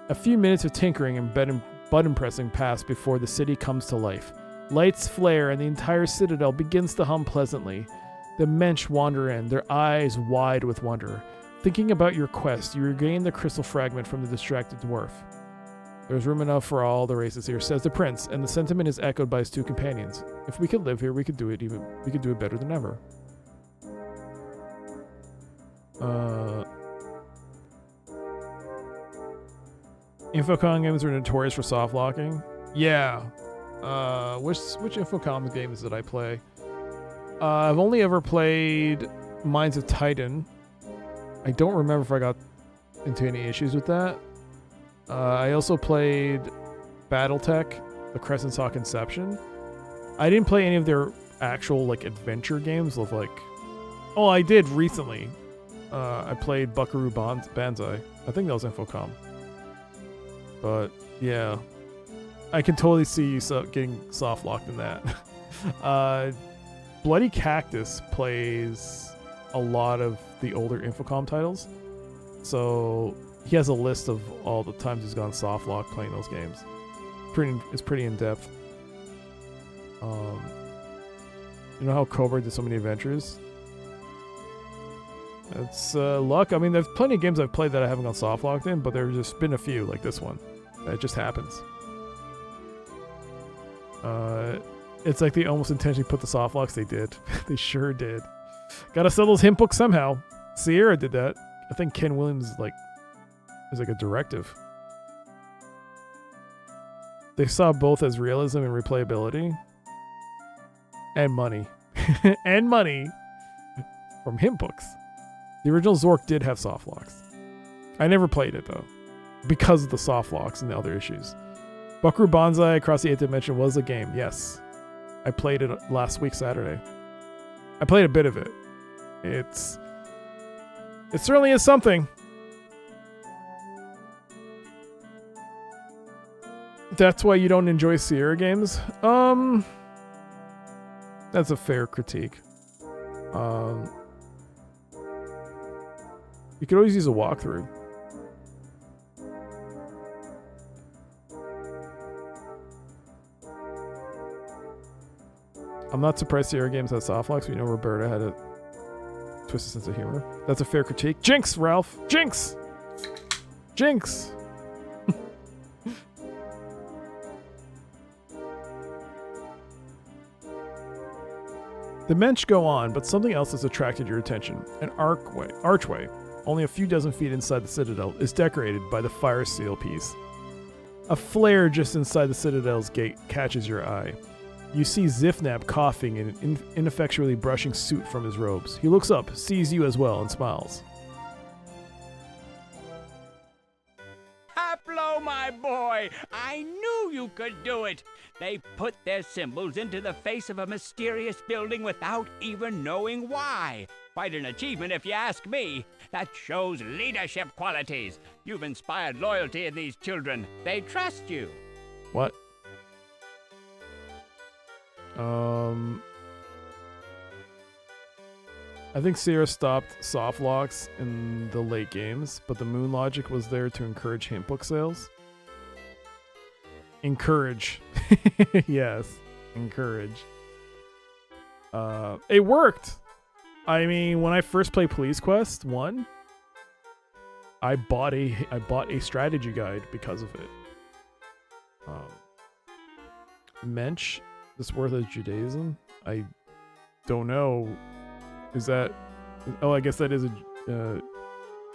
A few minutes of tinkering and button pressing pass before the city comes to life. Lights flare and the entire citadel begins to hum pleasantly. The mensch wander in, their eyes wide with wonder. Thinking about your quest, you regain the crystal fragment from the distracted dwarf. There's room enough for all the races here, says the prince, and the sentiment is echoed by his two companions. If we could live here, we could do it better than ever. Infocom games are notorious for soft locking. Yeah. Which Infocom games did I play? I've only ever played Minds of Titan. I don't remember if I got into any issues with that. I also played Battletech, the Crescent Hawk Inception. I didn't play any of their actual adventure games of oh, I did recently. I played Buckaroo Banzai. I think that was Infocom. But yeah, I can totally see you getting soft locked in that. Bloody Cactus plays a lot of the older Infocom titles, so he has a list of all the times he's gone soft lock playing those games. It's pretty in depth. You know how Cobra did so many adventures? It's luck. I mean, there's plenty of games I've played that I haven't gone soft locked in, but there's just been a few like this one. It just happens. It's like they almost intentionally put the soft locks. They did. They sure did. Gotta sell those hint books somehow. Sierra did that. I think Ken Williams is like a directive. They saw both as realism and replayability. And money. And money from hint books. The original Zork did have soft locks. I never played it though, because of the soft locks and the other issues. Buckaroo Banzai Across the 8th Dimension was a game, yes. I played it last week Saturday. I played a bit of it. It certainly is something. That's why you don't enjoy Sierra games? That's a fair critique. You could always use a walkthrough. I'm not surprised Sierra games have softlocks. We know Roberta had a twisted sense of humor. That's a fair critique. Jinx, Ralph! Jinx! Jinx! The Mensch go on, but something else has attracted your attention. An archway, only a few dozen feet inside the Citadel, is decorated by the fire seal piece. A flare just inside the Citadel's gate catches your eye. You see Zifnab coughing and ineffectually brushing soot from his robes. He looks up, sees you as well, and smiles. Haplo, my boy! I knew you could do it! They put their symbols into the face of a mysterious building without even knowing why. Quite an achievement if you ask me. That shows leadership qualities. You've inspired loyalty in these children. They trust you. What? I think Sierra stopped soft locks in the late games, but the moon logic was there to encourage hint book sales. Encourage. Yes, encourage. It worked. I mean, when I first played Police Quest 1, I bought a strategy guide because of it. Mensch, this worth of Judaism? I don't know. Is that? Oh, I guess that is a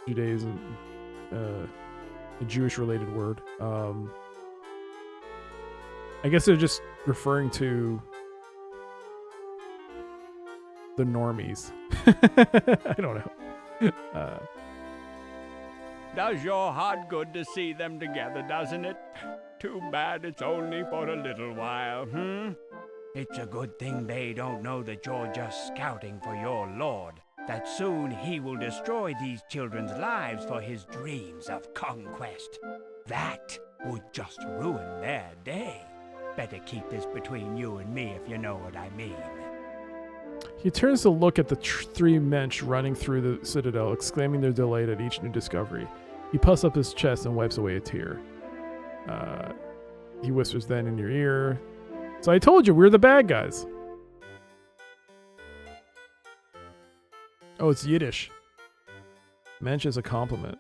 Judaism, a Jewish-related word. I guess they're just referring to the normies. I don't know. Does your heart good to see them together, doesn't it? Too bad it's only for a little while, It's a good thing they don't know that you're just scouting for your lord, that soon he will destroy these children's lives for his dreams of conquest. That would just ruin their day. Better keep this between you and me if you know what I mean. He turns to look at the three Mensch running through the Citadel, exclaiming their delight at each new discovery. He puffs up his chest and wipes away a tear. He whispers then in your ear, "So I told you, we're the bad guys." Oh, it's Yiddish. Mensch is a compliment.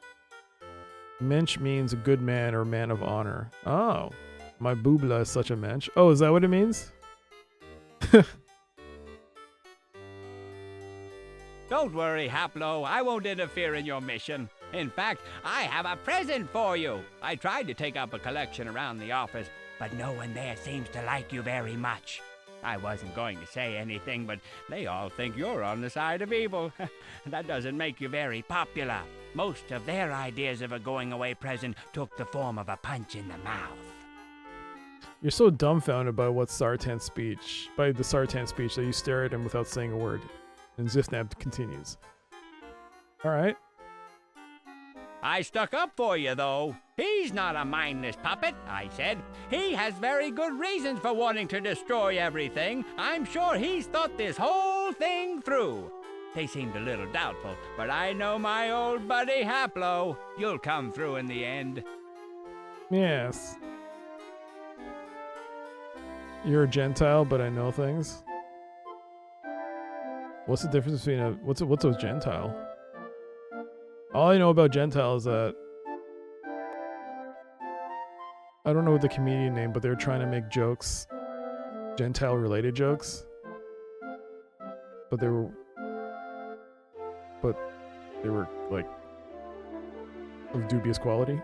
Mensch means a good man or man of honor. Oh, my boobla is such a mensch. Oh, is that what it means? Don't worry, Haplo. I won't interfere in your mission. In fact, I have a present for you. I tried to take up a collection around the office, but no one there seems to like you very much. I wasn't going to say anything, but they all think you're on the side of evil. That doesn't make you very popular. Most of their ideas of a going-away present took the form of a punch in the mouth. You're so dumbfounded by the Sartan speech that you stare at him without saying a word. And Zifnab continues. All right. I stuck up for you, though. He's not a mindless puppet, I said. He has very good reasons for wanting to destroy everything. I'm sure he's thought this whole thing through. They seemed a little doubtful, but I know my old buddy Haplo. You'll come through in the end. Yes. You're a Gentile, but I know things. What's the difference between what's a Gentile? All I know about Gentile is that I don't know the comedian name, but they're trying to make jokes, Gentile-related jokes, but they were like of dubious quality.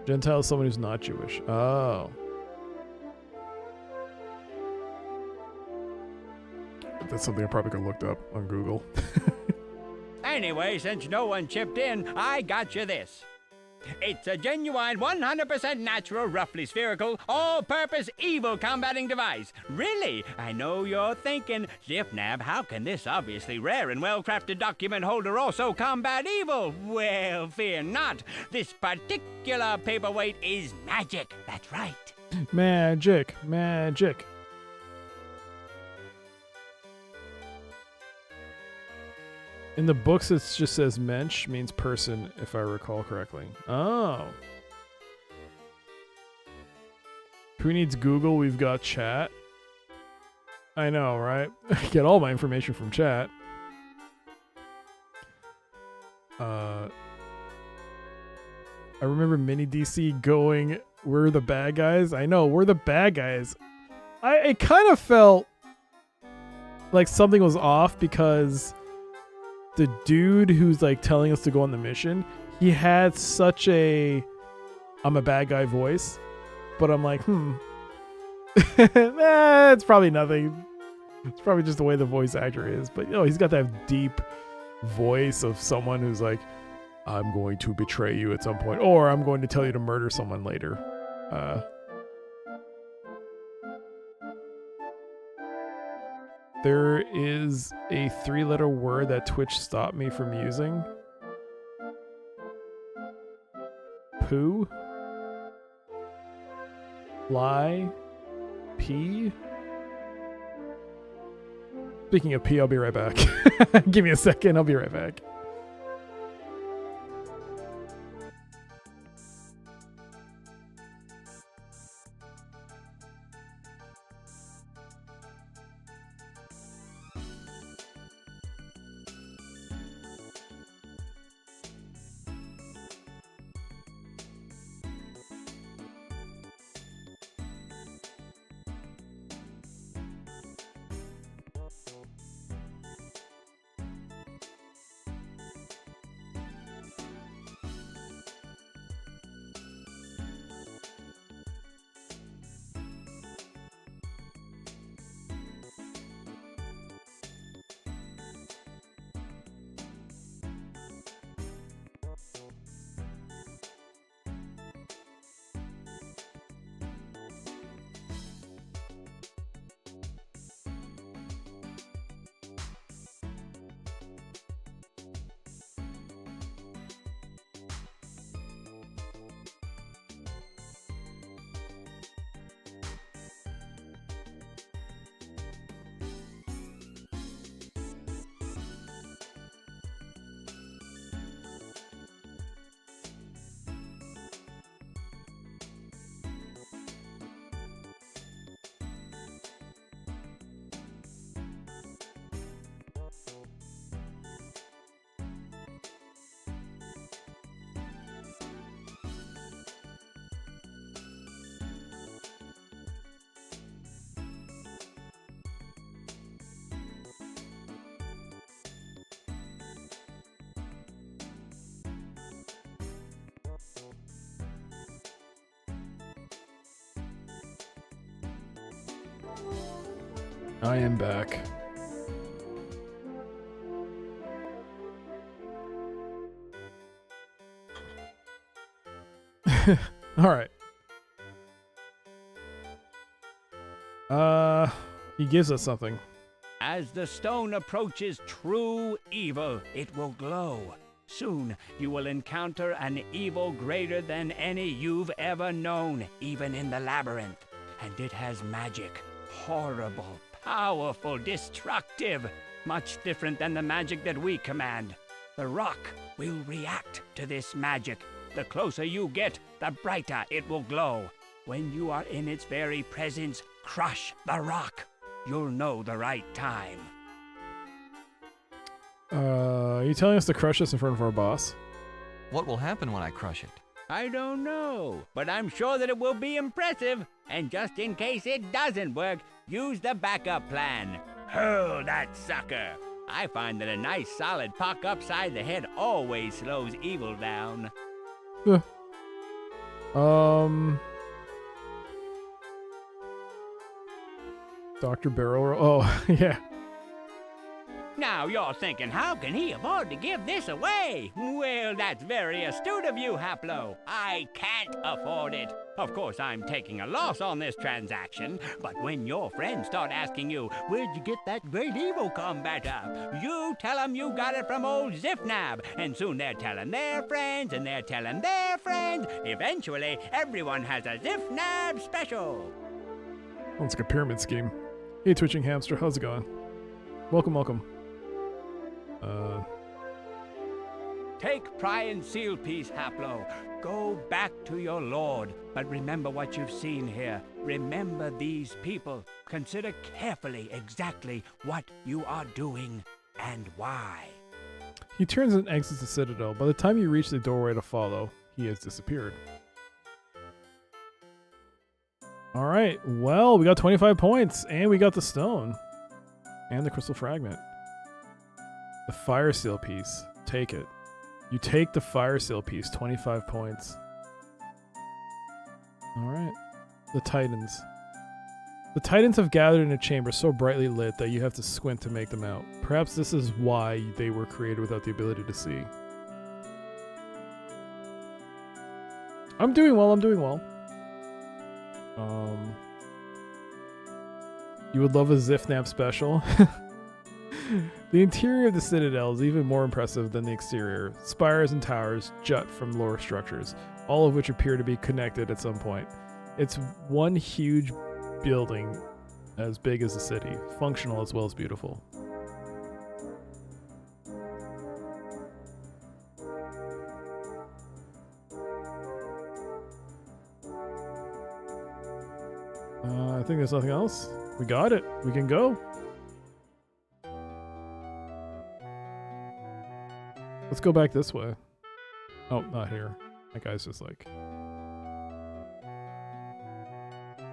Gentile is someone who's not Jewish. Oh. That's something I probably could have looked up on Google. Anyway, since no one chipped in, I got you this. It's a genuine 100% natural, roughly spherical, all-purpose evil combating device. Really? I know you're thinking, Zipnab, how can this obviously rare and well-crafted document holder also combat evil? Well, fear not. This particular paperweight is magic. That's right. Magic. Magic. In the books, it just says mensch, means person, if I recall correctly. Oh. Who needs Google? We've got chat. I know, right? I get all my information from chat. I remember Mini DC going, we're the bad guys. I know, we're the bad guys. It kind of felt like something was off because the dude who's like telling us to go on the mission, he had such a I'm a bad guy voice, but I'm like, it's probably nothing. It's probably just the way the voice actor is, but he's got that deep voice of someone who's like, I'm going to betray you at some point, or I'm going to tell you to murder someone later. There is a 3-letter word that Twitch stopped me from using. Poo. Lie. Pee. Speaking of pee, I'll be right back. Give me a second, I'll be right back. I am back. All right. He gives us something. As the stone approaches true evil, it will glow. Soon you will encounter an evil greater than any you've ever known, even in the labyrinth. And it has magic. Horrible, powerful, destructive. Much different than the magic that we command. The rock will react to this magic. The closer you get, the brighter it will glow. When you are in its very presence, crush the rock. You'll know the right time. Are you telling us to crush this in front of our boss? What will happen when I crush it? I don't know, but I'm sure that it will be impressive. And just in case it doesn't work, use the backup plan. Hurl that sucker. I find that a nice solid pock upside the head always slows evil down. Dr. Barrel. Oh, yeah. Now you're thinking, how can he afford to give this away? Well, that's very astute of you, Haplo. I can't afford it. Of course, I'm taking a loss on this transaction, but when your friends start asking you, where'd you get that great evil combator? You tell them you got it from old Zifnab, and soon they're telling their friends, and they're telling their friends. Eventually, everyone has a Zifnab special. Sounds like a pyramid scheme. Hey, Twitching Hamster, how's it going? Welcome, welcome. Take Prion Seal Piece, Haplo. Go back to your lord. But remember what you've seen here. Remember these people. Consider carefully exactly what you are doing and why. He turns and exits the citadel. By the time you reach the doorway to follow, he has disappeared. Alright, well, we got 25 points, and we got the stone. And the crystal fragment. The fire seal piece. Take it. You take the fire seal piece, 25 points. Alright. The Titans. The Titans have gathered in a chamber so brightly lit that you have to squint to make them out. Perhaps this is why they were created without the ability to see. I'm doing well, I'm doing well. You would love a Zifnab special. The interior of the citadel is even more impressive than the exterior. Spires and towers jut from lower structures, all of which appear to be connected at some point. It's one huge building as big as the city, functional as well as beautiful. I think there's nothing else. We got it. We can go. Let's go back this way. Oh, not here. That guy's just like...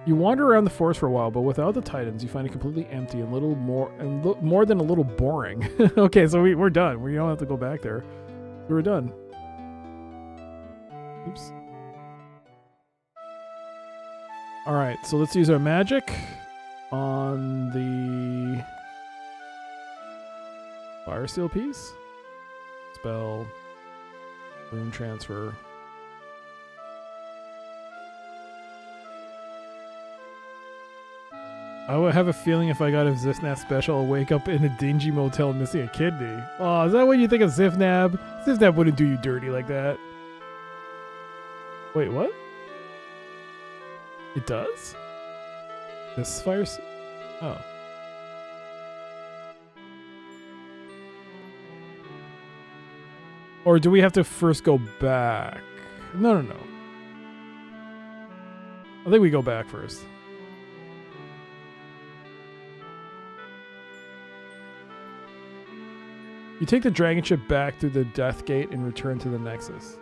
You wander around the forest for a while, but without the Titans, you find it completely empty and more than a little boring. Okay, so we're done. We don't have to go back there. We're done. Oops. Alright, so let's use our magic on the fire seal piece. Spell, rune transfer. I would have a feeling if I got a Zifnab special, I'll wake up in a dingy motel missing a kidney. Oh, is that what you think of Zifnab? Zifnab wouldn't do you dirty like that. Wait, what? It does? This fire... Oh. Or do we have to first go back? No. I think we go back first. You take the dragon ship back through the Death Gate and return to the Nexus.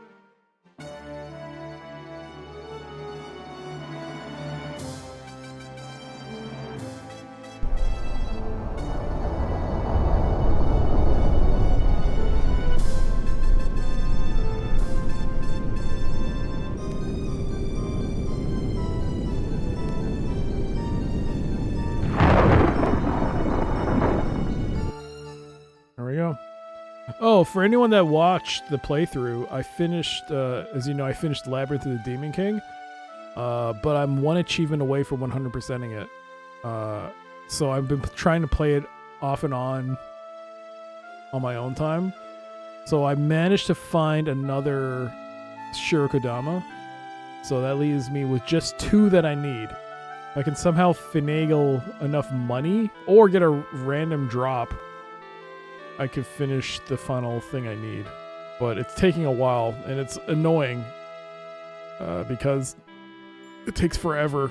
Oh, for anyone that watched the playthrough, I finished, as you know, I finished Labyrinth of the Demon King, but I'm one achievement away from 100%ing it. So I've been trying to play it off and on my own time. So I managed to find another Shurikodama. So that leaves me with just 2 that I need. If I can somehow finagle enough money or get a random drop, I could finish the final thing I need. But it's taking a while, and it's annoying because it takes forever,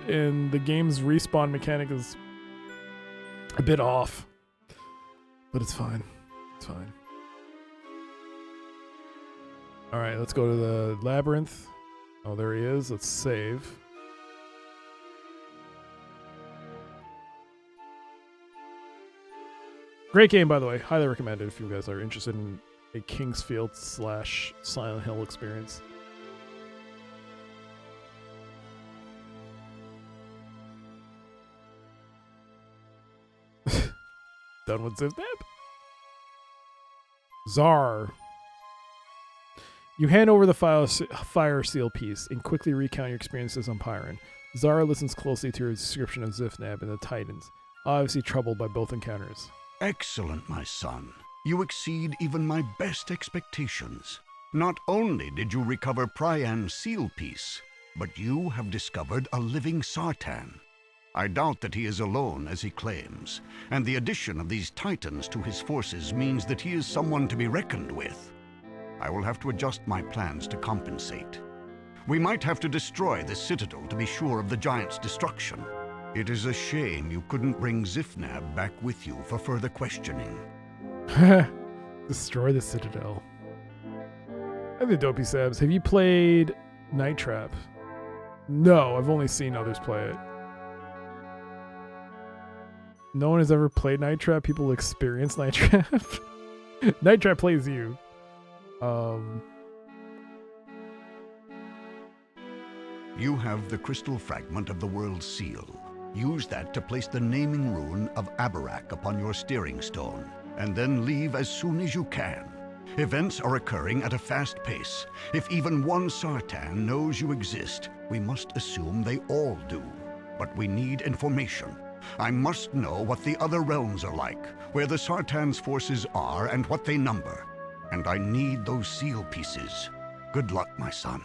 and the game's respawn mechanic is a bit off. But it's fine. It's fine. Alright, let's go to the labyrinth. Oh, there he is. Let's save. Great game, by the way. Highly recommended if you guys are interested in a Kingsfield / Silent Hill experience. Done with Zifnab? Czar. You hand over the fire seal piece and quickly recount your experiences on Pyron. Zara listens closely to your description of Zifnab and the Titans, obviously troubled by both encounters. Excellent, my son. You exceed even my best expectations. Not only did you recover Priam's seal piece, but you have discovered a living Sartan. I doubt that he is alone, as he claims, and the addition of these Titans to his forces means that he is someone to be reckoned with. I will have to adjust my plans to compensate. We might have to destroy the Citadel to be sure of the Giant's destruction. It is a shame you couldn't bring Zifnab back with you for further questioning. Destroy the Citadel. And the Dopey Sabs, have you played Night Trap? No, I've only seen others play it. No one has ever played Night Trap. People experience Night Trap. Night Trap plays you. You have the crystal fragment of the world's seal. Use that to place the naming rune of Abarak upon your steering stone, and then leave as soon as you can. Events are occurring at a fast pace. If even one Sartan knows you exist, we must assume they all do. But we need information. I must know what the other realms are like, where the Sartan's forces are, and what they number. And I need those seal pieces. Good luck, my son.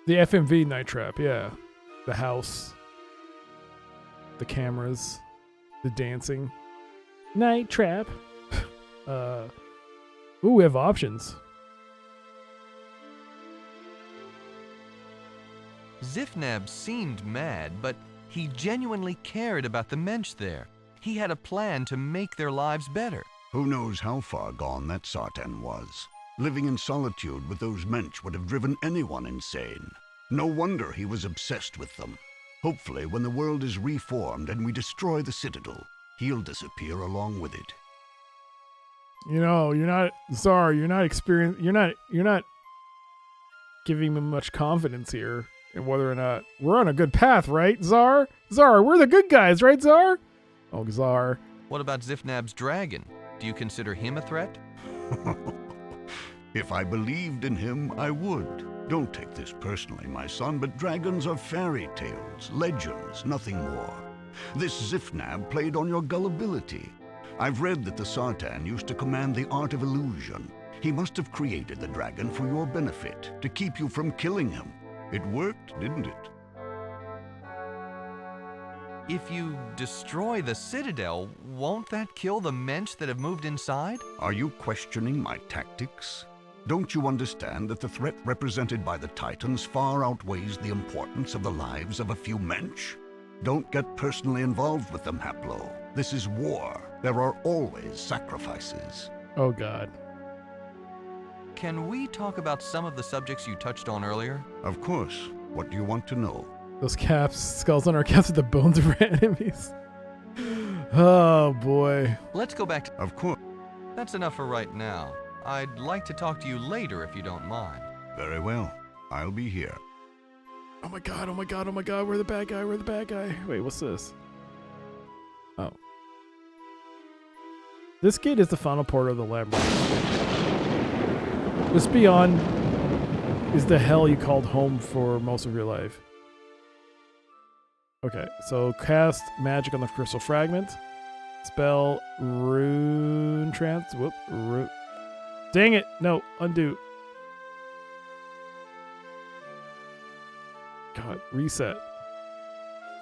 The FMV Night Trap, yeah. The house. The cameras. The dancing. Night Trap. Ooh, we have options. Zifnab seemed mad, but he genuinely cared about the mensch there. He had a plan to make their lives better. Who knows how far gone that Sartan was? Living in solitude with those mensch would have driven anyone insane. No wonder he was obsessed with them. Hopefully, when the world is reformed and we destroy the Citadel, he'll disappear along with it. You know, you're not Czar, you're not giving me much confidence here in whether or not we're on a good path, right, Czar? Czar, we're the good guys, right, Czar? Oh, Czar. What about Zifnab's dragon? Do you consider him a threat? If I believed in him, I would. Don't take this personally, my son, but dragons are fairy tales, legends, nothing more. This Zifnab played on your gullibility. I've read that the Sartan used to command the art of illusion. He must have created the dragon for your benefit, to keep you from killing him. It worked, didn't it? If you destroy the Citadel, won't that kill the mensch that have moved inside? Are you questioning my tactics? Don't you understand that the threat represented by the Titans far outweighs the importance of the lives of a few mensch? Don't get personally involved with them, Haplo. This is war. There are always sacrifices. Oh, God. Can we talk about some of the subjects you touched on earlier? Of course. What do you want to know? Those skulls on our caps with the bones of our enemies. Oh, boy. Let's go back to... Of course. That's enough for right now. I'd like to talk to you later if you don't mind. Very well. I'll be here. Oh my god, oh my god, oh my god, we're the bad guy, we're the bad guy. Wait, what's this? Oh. This gate is the final portal of the labyrinth. This beyond is the hell you called home for most of your life. Okay, so cast magic on the crystal fragment. Spell rune trance. Whoop, dang it! No, undo. God, reset.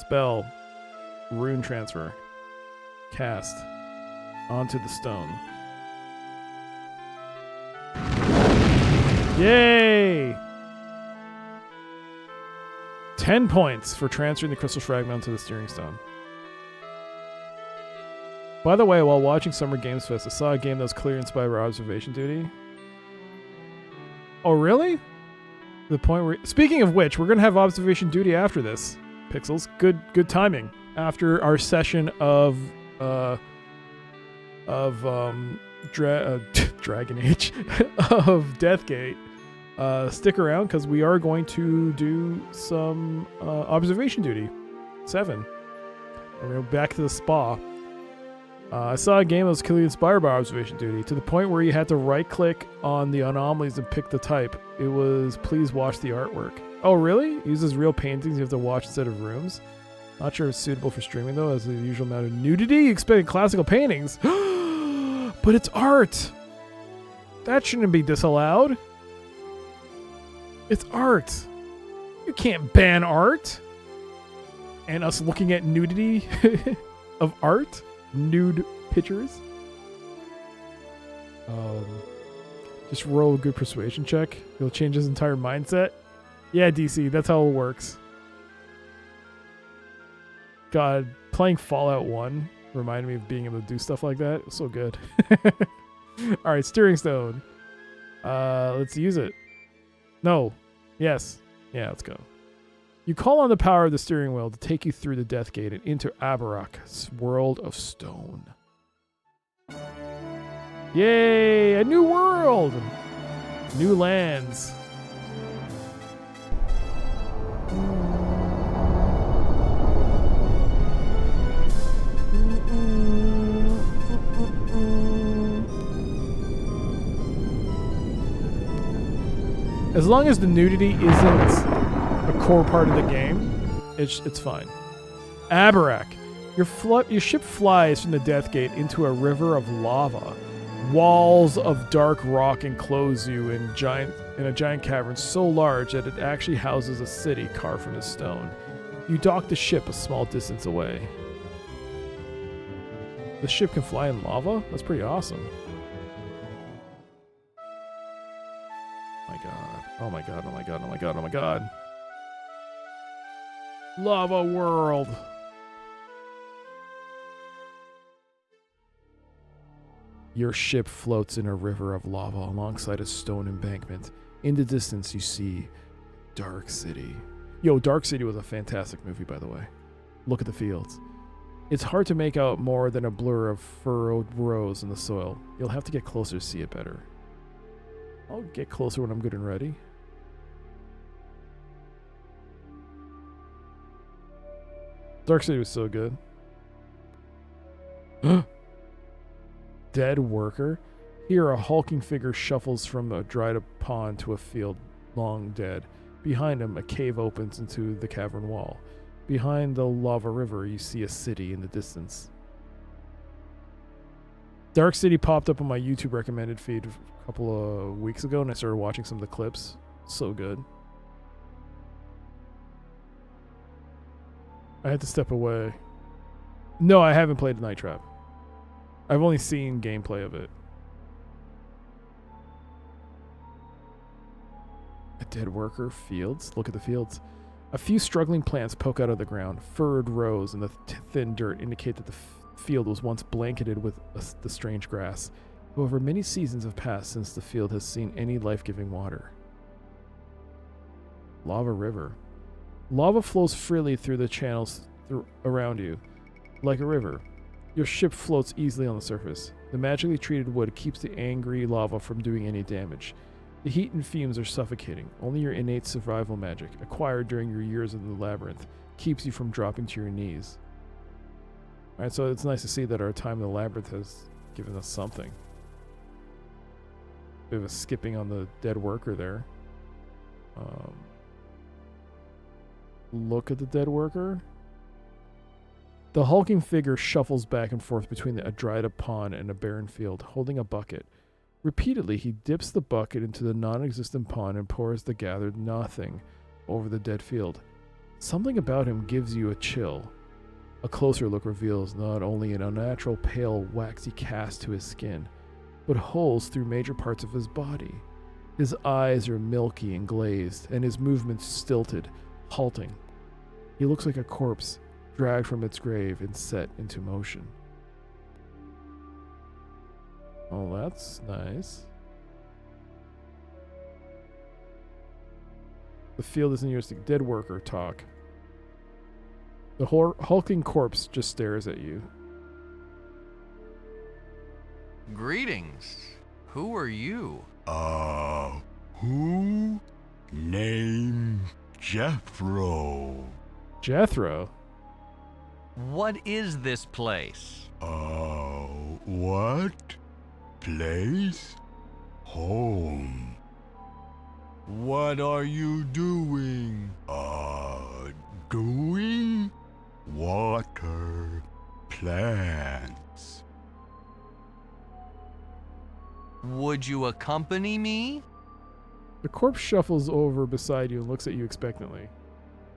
Spell rune transfer. Cast onto the stone. Yay! 10 points for transferring the crystal fragment onto the steering stone. By the way, while watching Summer Games Fest, I saw a game that was clearly inspired by observation duty. Oh, really? The point where... Speaking of which, we're going to have observation duty after this. Pixels. Good timing. After our session of Dragon Age, of Deathgate. stick around because we are going to do some observation duty. 7. We're going to go back to the spa. I saw a game that was clearly inspired by observation duty to the point where you had to right-click on the anomalies and pick the type. It was please watch the artwork. Oh, really? It uses real paintings you have to watch instead of rooms. Not sure it's suitable for streaming, though, as the usual amount of nudity you expect in classical paintings. But it's art! That shouldn't be disallowed. It's art. You can't ban art. And us looking at nudity of art. Nude pictures. Just roll a good persuasion check. It'll change his entire mindset. Yeah, DC, that's how it works. God, playing Fallout 1 reminded me of being able to do stuff like that. It was so good. Alright, steering stone. Let's use it. No. Yes. Yeah, let's go. You call on the power of the steering wheel to take you through the Death Gate and into Abarak's world of stone. Yay! A new world! New lands. As long as the nudity isn't a core part of the game, it's fine. Abarak. Your ship flies from the Death Gate into a river of lava. Walls of dark rock enclose you in a giant cavern so large that it actually houses a city carved from the stone. You dock the ship a small distance away. The ship can fly in lava? That's pretty awesome. Oh my god, oh my god, oh my god, oh my god. Lava world. Your ship floats in a river of lava alongside a stone embankment. In the distance, you see Dark City. Yo, Dark City was a fantastic movie, by the way. Look at the fields. It's hard to make out more than a blur of furrowed rows in the soil. You'll have to get closer to see it better. I'll get closer when I'm good and ready. Dark City was so good. Dead worker. Here, a hulking figure shuffles from a dried-up pond to a field long dead. Behind him, a cave opens into the cavern wall. Behind the lava river, you see a city in the distance. Dark City popped up on my YouTube recommended feed a couple of weeks ago, and I started watching some of the clips. So good. I had to step away. No, I haven't played Night Trap. I've only seen gameplay of it. A dead worker, fields. Look at the fields. A few struggling plants poke out of the ground. Furrowed rows in the thin dirt indicate that the field was once blanketed with the strange grass. However, many seasons have passed since the field has seen any life-giving water. Lava river. Lava flows freely through the channels around you, like a river. Your ship floats easily on the surface. The magically treated wood keeps the angry lava from doing any damage. The heat and fumes are suffocating. Only your innate survival magic, acquired during your years in the labyrinth, keeps you from dropping to your knees. Alright, so it's nice to see that our time in the labyrinth has given us something. Bit of a skipping on the dead worker there. Look at the dead worker. The hulking figure shuffles back and forth between a dried-up pond and a barren field, holding a bucket. Repeatedly, he dips the bucket into the non-existent pond and pours the gathered nothing over the dead field. Something about him gives you a chill. A closer look reveals not only an unnatural pale, waxy cast to his skin, but holes through major parts of his body. His eyes are milky and glazed, and his movements stilted, halting. He looks like a corpse, dragged from its grave and set into motion. Oh, that's nice. The field isn't yours to dead worker talk. The hulking corpse just stares at you. Greetings. Who are you? Who named Jethro? Jethro? What is this place? What? Place? Home. What are you doing? Doing? Water. Plants. Would you accompany me? The corpse shuffles over beside you and looks at you expectantly.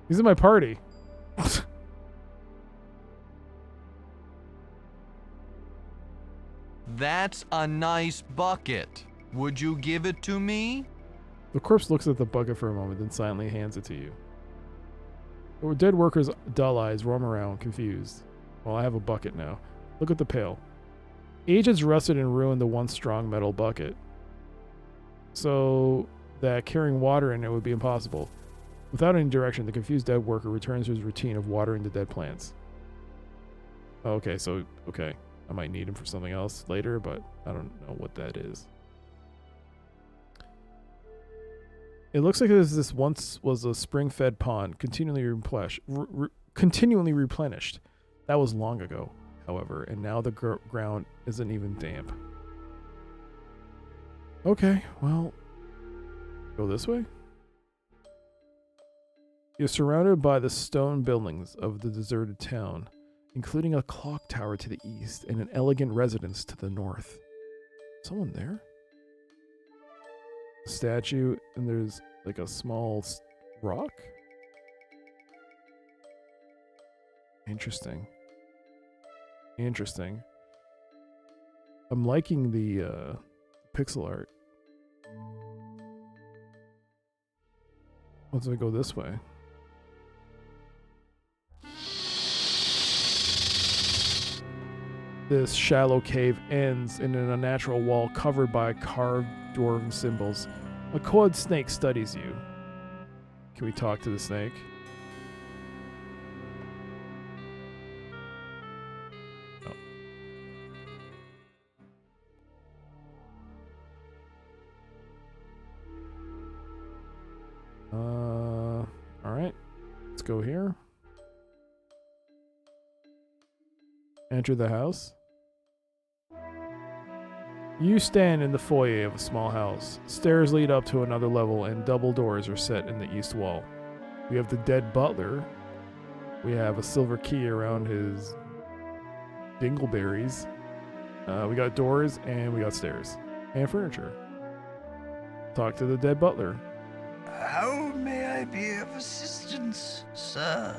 He's in my party. That's a nice bucket. Would you give it to me? The corpse looks at the bucket for a moment, then silently hands it to you. The dead worker's dull eyes roam around, confused. Well, I have a bucket now. Look at the pail. Age has rusted and ruined the once strong metal bucket, so that carrying water in it would be impossible. Without any direction, the confused dead worker returns to his routine of watering the dead plants. Okay, I might need him for something else later, but I don't know what that is. It looks like this once was a spring-fed pond, continually replenished. That was long ago, however, and now the ground isn't even damp. Okay, well, go this way. You're surrounded by the stone buildings of the deserted town, including a clock tower to the east and an elegant residence to the north. Someone there? Statue, and there's like a small rock? Interesting. I'm liking the pixel art. Let's go this way. This shallow cave ends in an unnatural wall covered by carved dwarven symbols. A coiled snake studies you. Can we talk to the snake? No. Alright. Let's go here. Enter the house. You stand in the foyer of a small house. Stairs lead up to another level and double doors are set in the east wall. We have the dead butler. We have a silver key around his dingleberries. We got doors and we got stairs and furniture. Talk to the dead butler. How may I be of assistance, sir?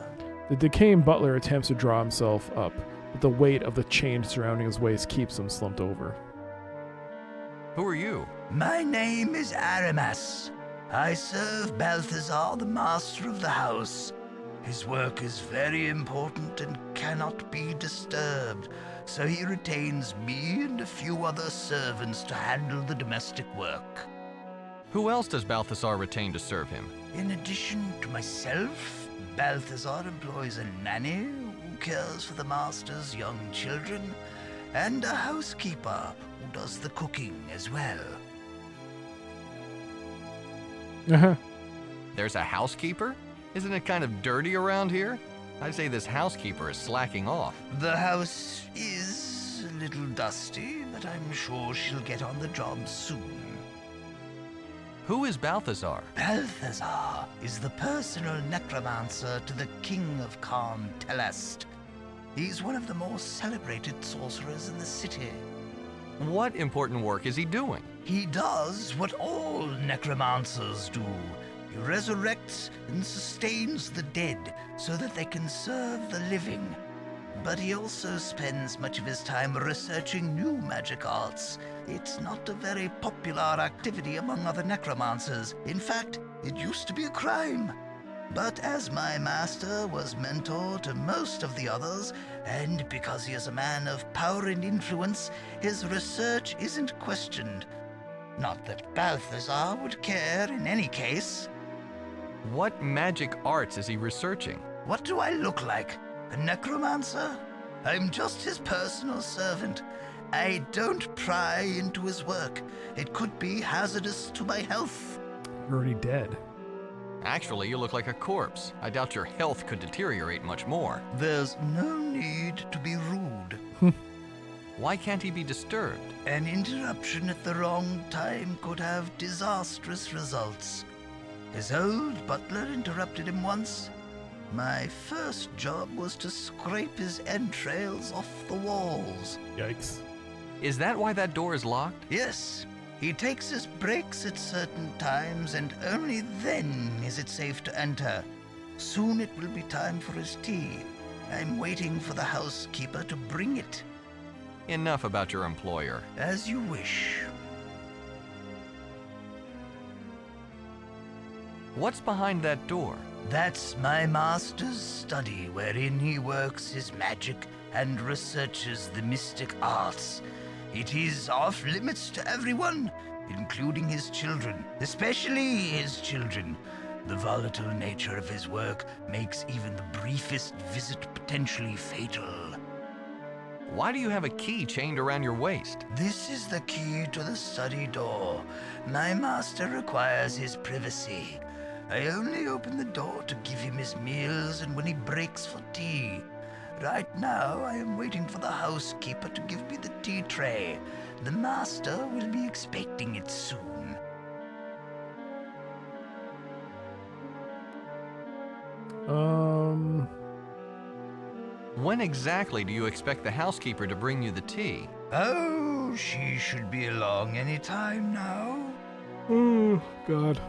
The decaying butler attempts to draw himself up, but the weight of the chain surrounding his waist keeps him slumped over. Who are you? My name is Aramas. I serve Balthazar, the master of the house. His work is very important and cannot be disturbed, so he retains me and a few other servants to handle the domestic work. Who else does Balthazar retain to serve him? In addition to myself, Balthazar employs a nanny who cares for the master's young children, and a housekeeper who does the cooking as well. There's a housekeeper? Isn't it kind of dirty around here? I'd say this housekeeper is slacking off. The house is a little dusty, but I'm sure she'll get on the job soon. Who is Balthazar? Balthazar is the personal necromancer to the king of Khan Telest. He's one of the most celebrated sorcerers in the city. What important work is he doing? He does what all necromancers do. He resurrects and sustains the dead so that they can serve the living. But he also spends much of his time researching new magic arts. It's not a very popular activity among other necromancers. In fact, it used to be a crime. But as my master was mentor to most of the others, and because he is a man of power and influence, his research isn't questioned. Not that Balthazar would care in any case. What magic arts is he researching? What do I look like? A necromancer? I'm just his personal servant. I don't pry into his work. It could be hazardous to my health. You're already dead. Actually, you look like a corpse. I doubt your health could deteriorate much more. There's no need to be rude. Why can't he be disturbed? An interruption at the wrong time could have disastrous results. His old butler interrupted him once. My first job was to scrape his entrails off the walls. Yikes. Is that why that door is locked? Yes. He takes his breaks at certain times, and only then is it safe to enter. Soon it will be time for his tea. I'm waiting for the housekeeper to bring it. Enough about your employer. As you wish. What's behind that door? That's my master's study, wherein he works his magic and researches the mystic arts. It is off limits to everyone, including his children, especially his children. The volatile nature of his work makes even the briefest visit potentially fatal. Why do you have a key chained around your waist? This is the key to the study door. My master requires his privacy. I only open the door to give him his meals and when he breaks for tea. Right now, I am waiting for the housekeeper to give me the tea tray. The master will be expecting it soon. When exactly do you expect the housekeeper to bring you the tea? Oh, she should be along any time now. Oh, God.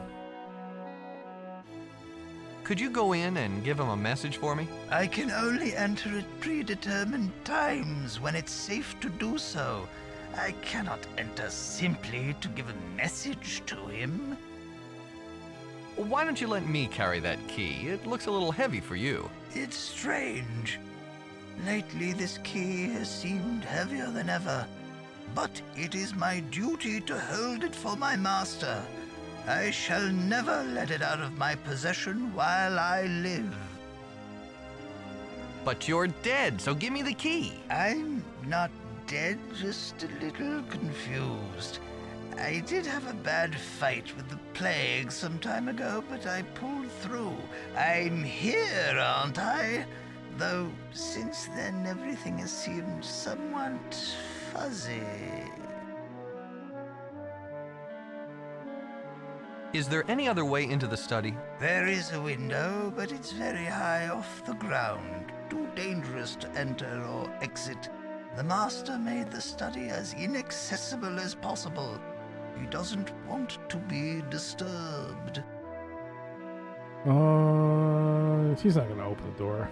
Could you go in and give him a message for me? I can only enter at predetermined times when it's safe to do so. I cannot enter simply to give a message to him. Why don't you let me carry that key? It looks a little heavy for you. It's strange. Lately, this key has seemed heavier than ever. But it is my duty to hold it for my master. I shall never let it out of my possession while I live. But you're dead, so give me the key. I'm not dead, just a little confused. I did have a bad fight with the plague some time ago, but I pulled through. I'm here, aren't I? Though since then everything has seemed somewhat fuzzy. Is there any other way into the study? There is a window, but it's very high off the ground. Too dangerous to enter or exit. The master made the study as inaccessible as possible. He doesn't want to be disturbed. He's not gonna open the door.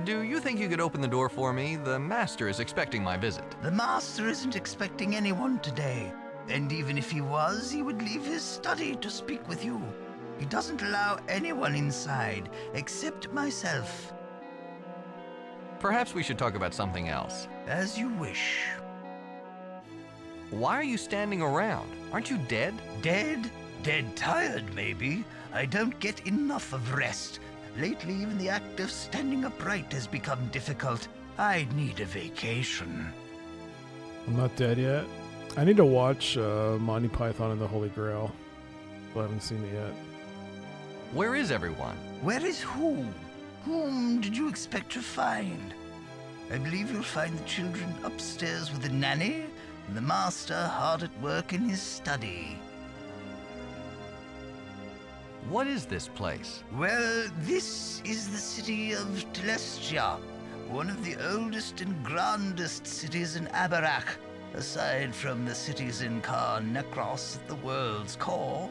Do you think you could open the door for me? The master is expecting my visit. The master isn't expecting anyone today. And even if he was, he would leave his study to speak with you. He doesn't allow anyone inside, except myself. Perhaps we should talk about something else. As you wish. Why are you standing around? Aren't you dead? Dead? Dead tired, maybe. I don't get enough of rest. Lately, even the act of standing upright has become difficult. I need a vacation. I'm not dead yet. I need to watch Monty Python and the Holy Grail. I haven't seen it yet. Where is everyone? Where is who? Whom did you expect to find? I believe you'll find the children upstairs with the nanny, and the master hard at work in his study. What is this place? Well, this is the city of Telestia, one of the oldest and grandest cities in Abarak, aside from the cities in Kar Nekros at the world's core.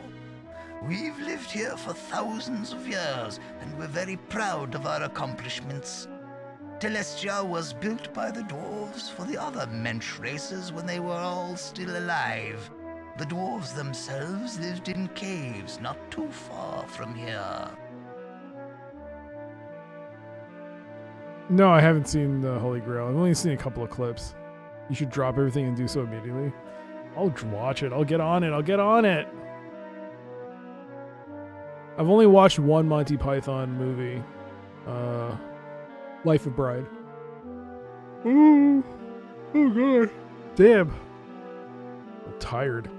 We've lived here for thousands of years, and we're very proud of our accomplishments. Telestia was built by the dwarves for the other mensch races when they were all still alive. The dwarves themselves lived in caves not too far from here. No, I haven't seen the Holy Grail. I've only seen a couple of clips. You should drop everything and do so immediately. I'll watch it. I'll get on it. I'll get on it. I've only watched one Monty Python movie. Life of Bride. Ooh. Oh, God. Damn. I'm tired.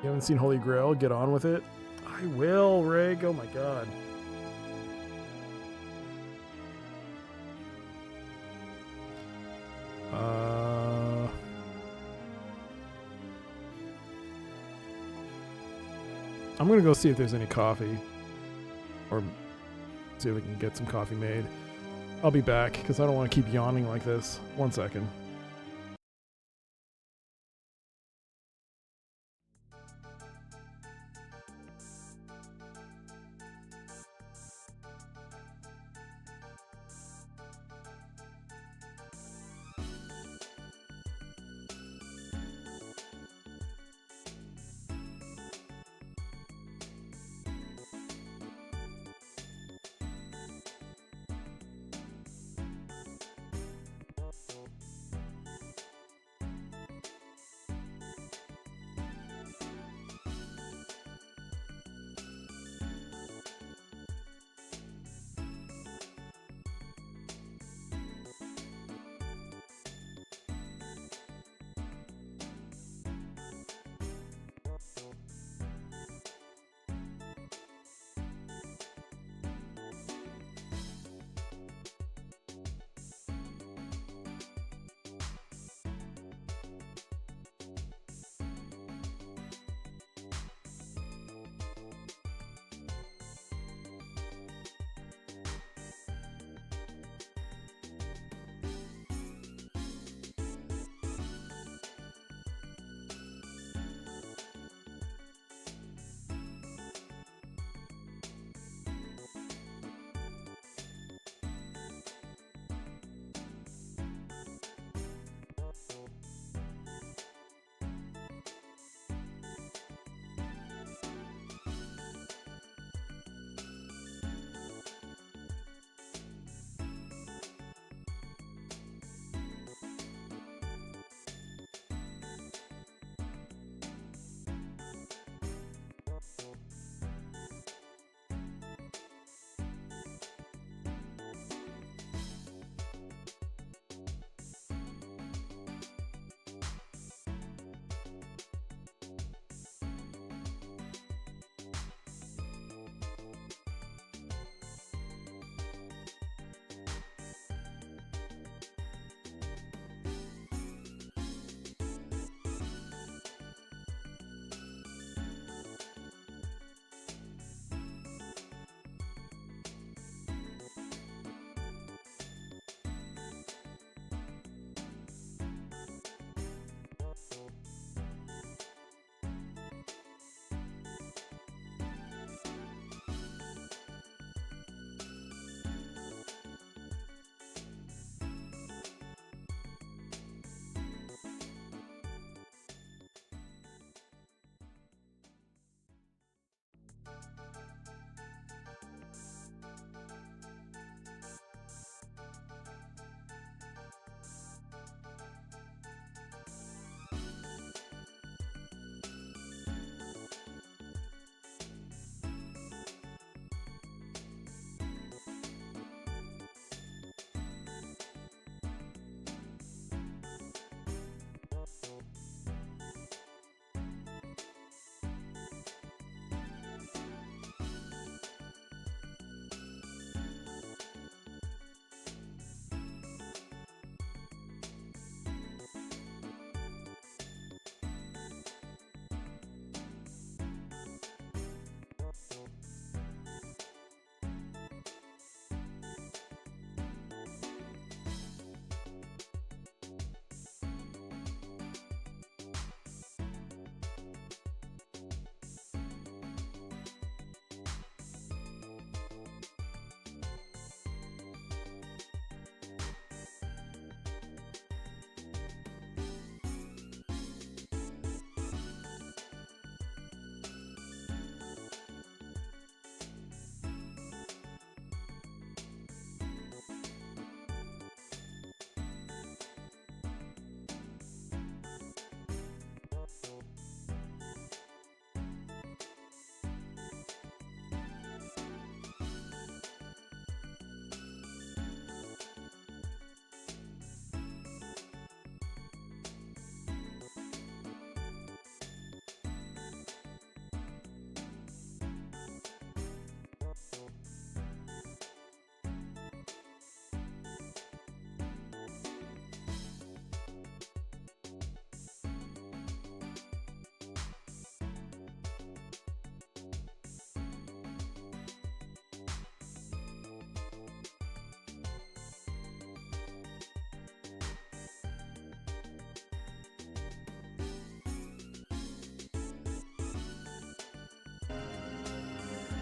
You haven't seen Holy Grail? Get on with it. I will, Rig. Oh my god. I'm gonna go see if there's any coffee, or see if we can get some coffee made. I'll be back because I don't want to keep yawning like this. 1 second.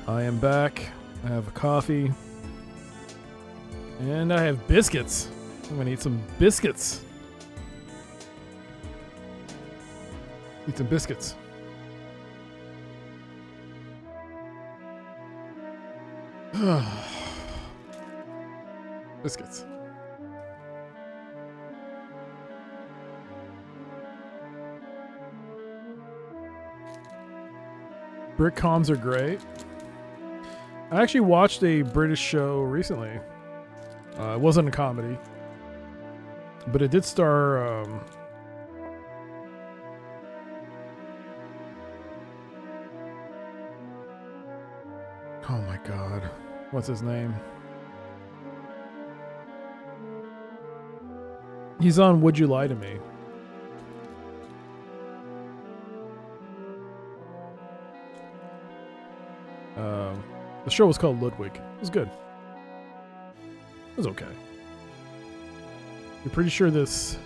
I am back. I have a coffee. And I have biscuits. I'm gonna eat some biscuits. Eat some biscuits. Biscuits. Brit comms are great. I actually watched a British show recently. It wasn't a comedy, but it did star oh my god, what's his name? He's on Would You Lie to Me? The show was called Ludwig. It was good. It was okay. You're pretty sure this...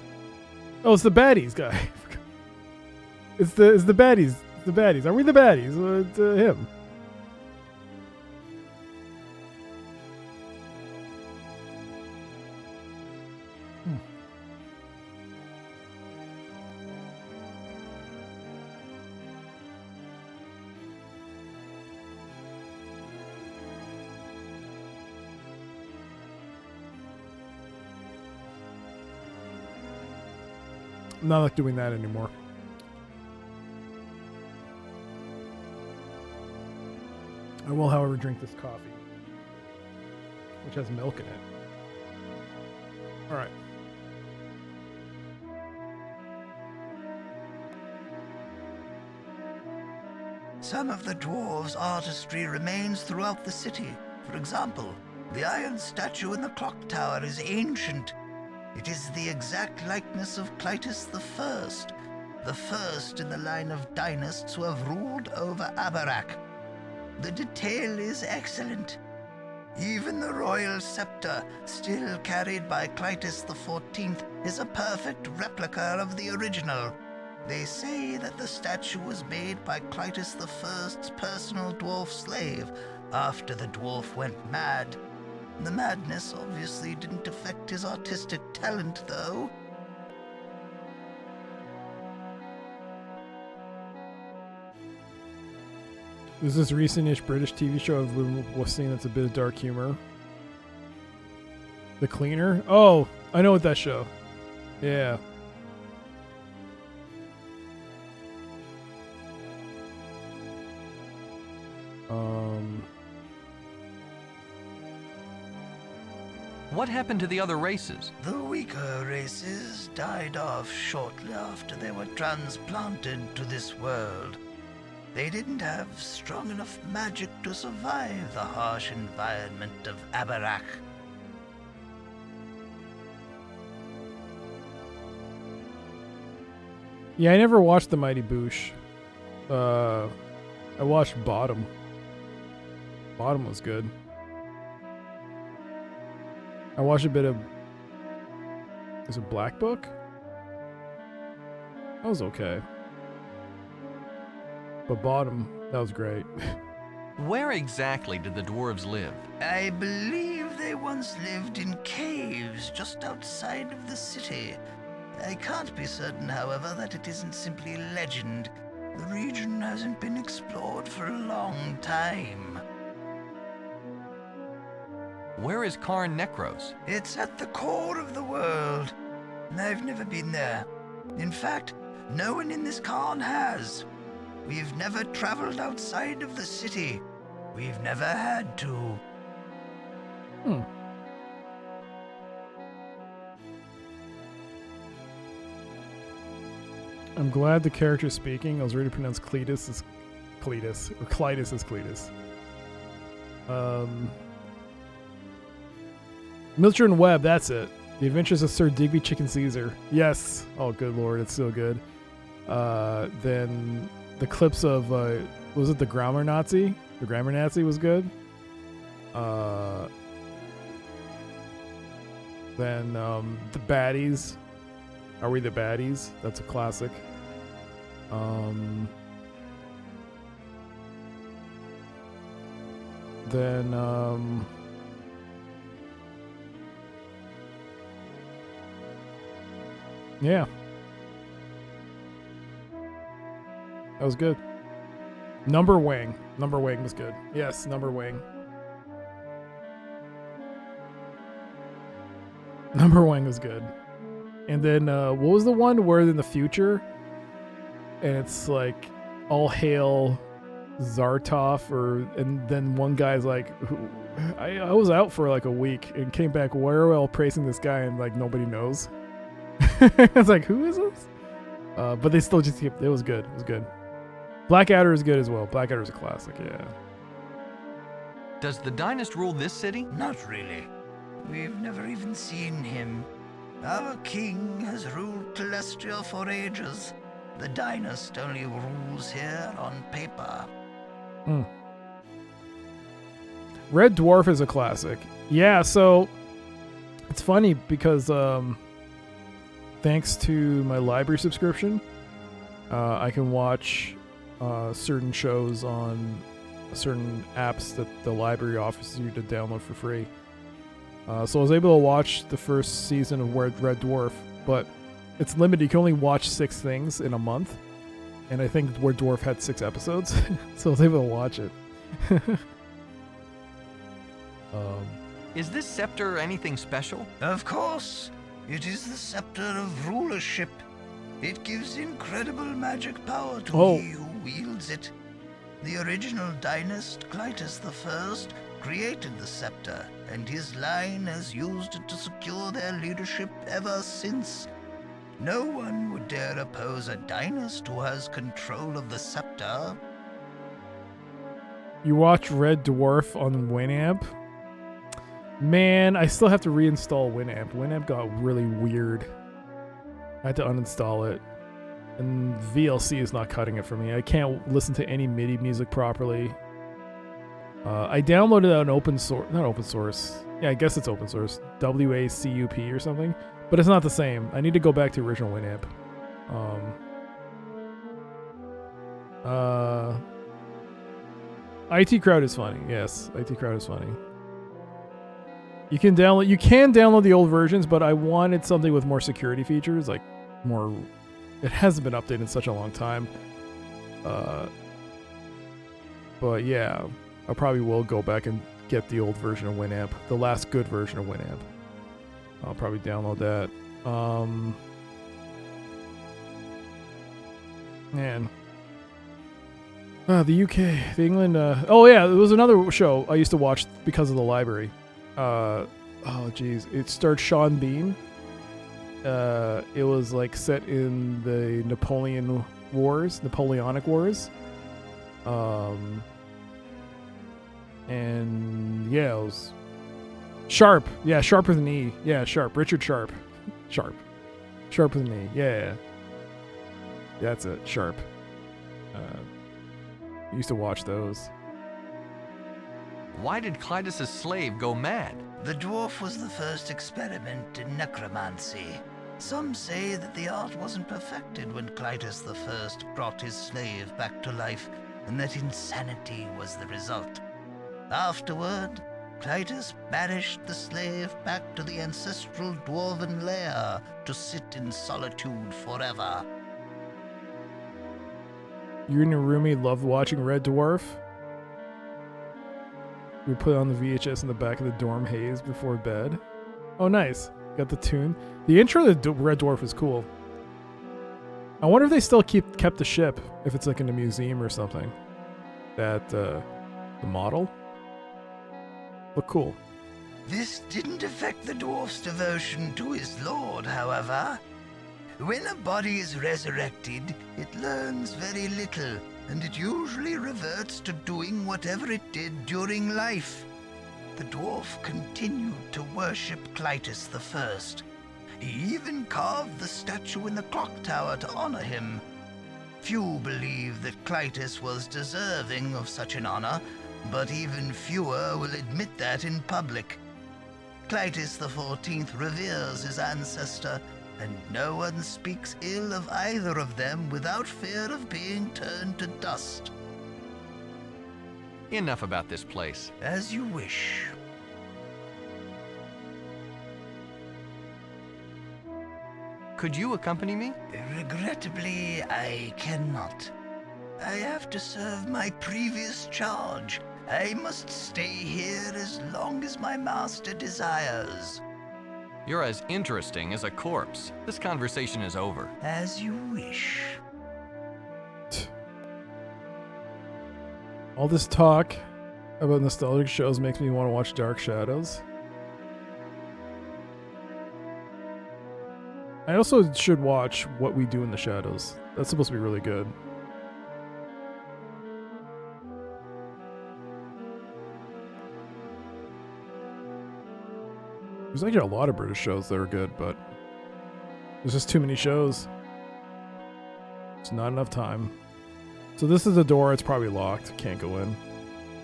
Oh, it's the baddies guy. It's the baddies. The baddies. Are we the baddies? It's him. I'm not like doing that anymore. I will, however, drink this coffee, which has milk in it. All right. Some of the dwarves' artistry remains throughout the city. For example, the iron statue in the clock tower is ancient. It is the exact likeness of Clytus the first in the line of dynasts who have ruled over Abarak. The detail is excellent. Even the royal scepter, still carried by Clytus XIV, is a perfect replica of the original. They say that the statue was made by Clytus I's personal dwarf slave after the dwarf went mad. The madness obviously didn't affect his artistic talent, though. There's this recent-ish British TV show I've seen that's a bit of dark humor. The Cleaner? Oh, I know what that show. Yeah. What happened to the other races? The weaker races died off shortly after they were transplanted to this world. They didn't have strong enough magic to survive the harsh environment of Abarak. Yeah, I never watched The Mighty Boosh. I watched Bottom. Bottom was good. I watched a bit of... Is it Black Book? That was okay. But Bottom, that was great. Where exactly did the dwarves live? I believe they once lived in caves just outside of the city. I can't be certain, however, that it isn't simply legend. The region hasn't been explored for a long time. Where is Karn Necros? It's at the core of the world. I've never been there. In fact, no one in this Karn has. We've never traveled outside of the city. We've never had to. I'm glad the character's speaking. I was ready to pronounce Cletus as Cletus, or Clytus as Cletus. Milton Webb, that's it. The Adventures of Sir Digby Chicken Caesar. Yes. Oh, good lord, it's so good. Then the clips of, was it the Grammar Nazi? The Grammar Nazi was good. Then the Baddies. Are We the Baddies? That's a classic. Then, yeah. That was good. Number Wing. Number Wing was good. Yes, Number Wing. Number Wing was good. And then, what was the one where in the future, and it's like, all hail Zartov, and then one guy's like, I was out for like a week and came back well praising this guy, and like nobody knows. It's like, who is this? But they still just keep, it was good. It was good. Blackadder is good as well. Blackadder is a classic, yeah. Does the Dynast rule this city? Not really. We've never even seen him. Our king has ruled Telestia for ages. The Dynast only rules here on paper. Red Dwarf is a classic. Yeah, so it's funny because thanks to my library subscription, I can watch certain shows on certain apps that the library offers you to download for free. So I was able to watch the first season of Red Dwarf, but it's limited. You can only watch 6 things in a month. And I think Red Dwarf had 6 episodes, so I was able to watch it. Is this scepter anything special? Of course. It is the scepter of rulership. It gives incredible magic power to he who wields it. The original Dynast, Clytus I, created the scepter, and his line has used it to secure their leadership ever since. No one would dare oppose a Dynast who has control of the scepter. You watch Red Dwarf on Winamp? Man, I still have to reinstall Winamp. Winamp got really weird. I had to uninstall it. And VLC is not cutting it for me. I can't listen to any MIDI music properly. I downloaded an open source, not open source. Yeah, I guess it's open source. WACUP or something. But it's not the same. I need to go back to original Winamp. IT Crowd is funny. Yes, IT Crowd is funny. You can download the old versions, but I wanted something with more security features, like more. It hasn't been updated in such a long time. But yeah, I probably will go back and get the old version of Winamp, the last good version of Winamp. I'll probably download that. Man. The UK, the England. Oh yeah, it was another show I used to watch because of the library. Oh geez, it starred Sean Bean. It was like set in the Napoleonic Wars. And yeah, it was Sharp. Yeah, Sharp with an E. Yeah, Sharp. Richard Sharp. Sharp with an E. Yeah. That's it. Sharp. Used to watch those. Why did Clytus's slave go mad? The dwarf was the first experiment in necromancy. Some say that the art wasn't perfected when Clytus I brought his slave back to life, and that insanity was the result. Afterward, Clytus banished the slave back to the ancestral dwarven lair to sit in solitude forever. You and your roommate loved watching Red Dwarf? We put on the VHS in the back of the dorm haze before bed. Oh, nice. Got the tune. The intro to Red Dwarf is cool. I wonder if they still kept the ship, if it's like in a museum or something. That, the model? Look cool. This didn't affect the dwarf's devotion to his lord, however. When a body is resurrected, it learns very little, and it usually reverts to doing whatever it did during life. The dwarf continued to worship Clytus I. He even carved the statue in the clock tower to honor him. Few believe that Clytus was deserving of such an honor, but even fewer will admit that in public. Clytus XIV reveres his ancestor, and no one speaks ill of either of them without fear of being turned to dust. Enough about this place. As you wish. Could you accompany me? Regrettably, I cannot. I have to serve my previous charge. I must stay here as long as my master desires. You're as interesting as a corpse. This conversation is over. As you wish. All this talk about nostalgic shows makes me want to watch Dark Shadows. I also should watch What We Do in the Shadows. That's supposed to be really good. There's actually a lot of British shows that are good, but there's just too many shows. It's not enough time. So this is the door. It's probably locked. Can't go in.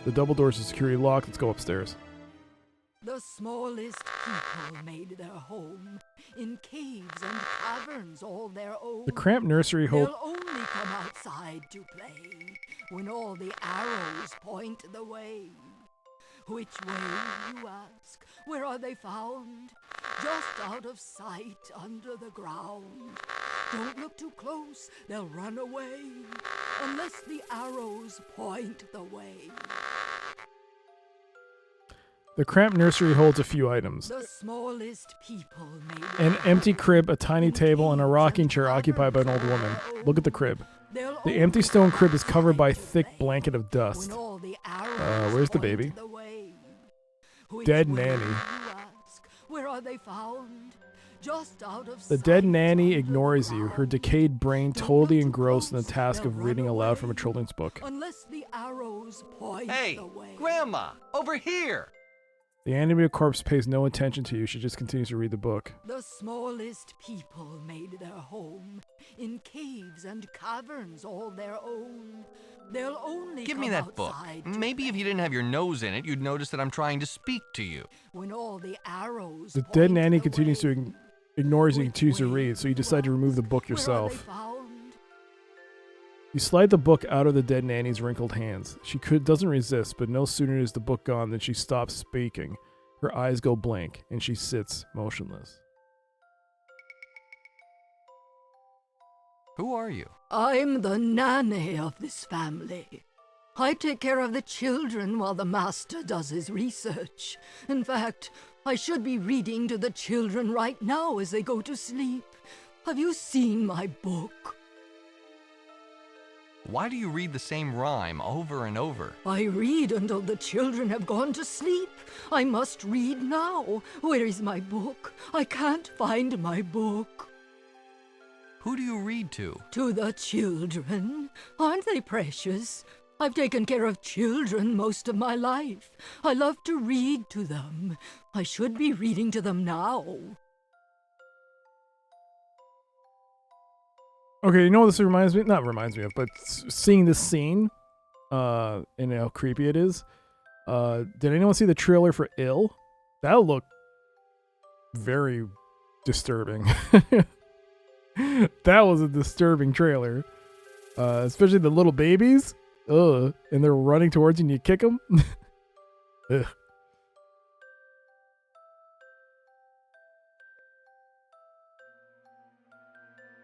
The double doors are security locked. Let's go upstairs. The smallest people made their home in caves and caverns all their own. The cramped nursery hold. They'll only come outside to play when all the arrows point the way. Which way, you ask? Where are they found? Just out of sight under the ground. Don't look too close, they'll run away, unless the arrows point the way. The cramped nursery holds a few items. The smallest people made An empty crib, a tiny table, and a rocking chair occupied by an old woman. Look at the crib. The empty stone crib is covered by a thick blanket of dust. Where's the baby? Dead nanny. Where are they found? Just out of The dead nanny ignores you, her decayed brain totally engrossed in the task of reading aloud from a children's book. Unless the arrows point Hey, the way. Grandma, over here! The animated corpse pays no attention to you. She just continues to read the book. The smallest people made their home in caves and caverns all their own. They'll only Give come me that book. outside Maybe if you didn't have your nose in it, you'd notice that I'm trying to speak to you. when all the arrows The dead nanny continues to ignores you and continues to read, so you decide to remove the book yourself. You slide the book out of the dead nanny's wrinkled hands. She doesn't resist, but no sooner is the book gone than she stops speaking. Her eyes go blank, and she sits motionless. Who are you? I'm the nanny of this family. I take care of the children while the master does his research. In fact, I should be reading to the children right now as they go to sleep. Have you seen my book? Why do you read the same rhyme over and over? I read until the children have gone to sleep. I must read now. Where is my book? I can't find my book. Who do you read to? To the children. Aren't they precious? I've taken care of children most of my life. I love to read to them. I should be reading to them now. Okay, you know what this reminds me? Not reminds me of, but seeing this scene, and how creepy it is. Did anyone see the trailer for Ill? That looked very disturbing. That was a disturbing trailer. Especially the little babies. Ugh. And they're running towards you and you kick them. Ugh.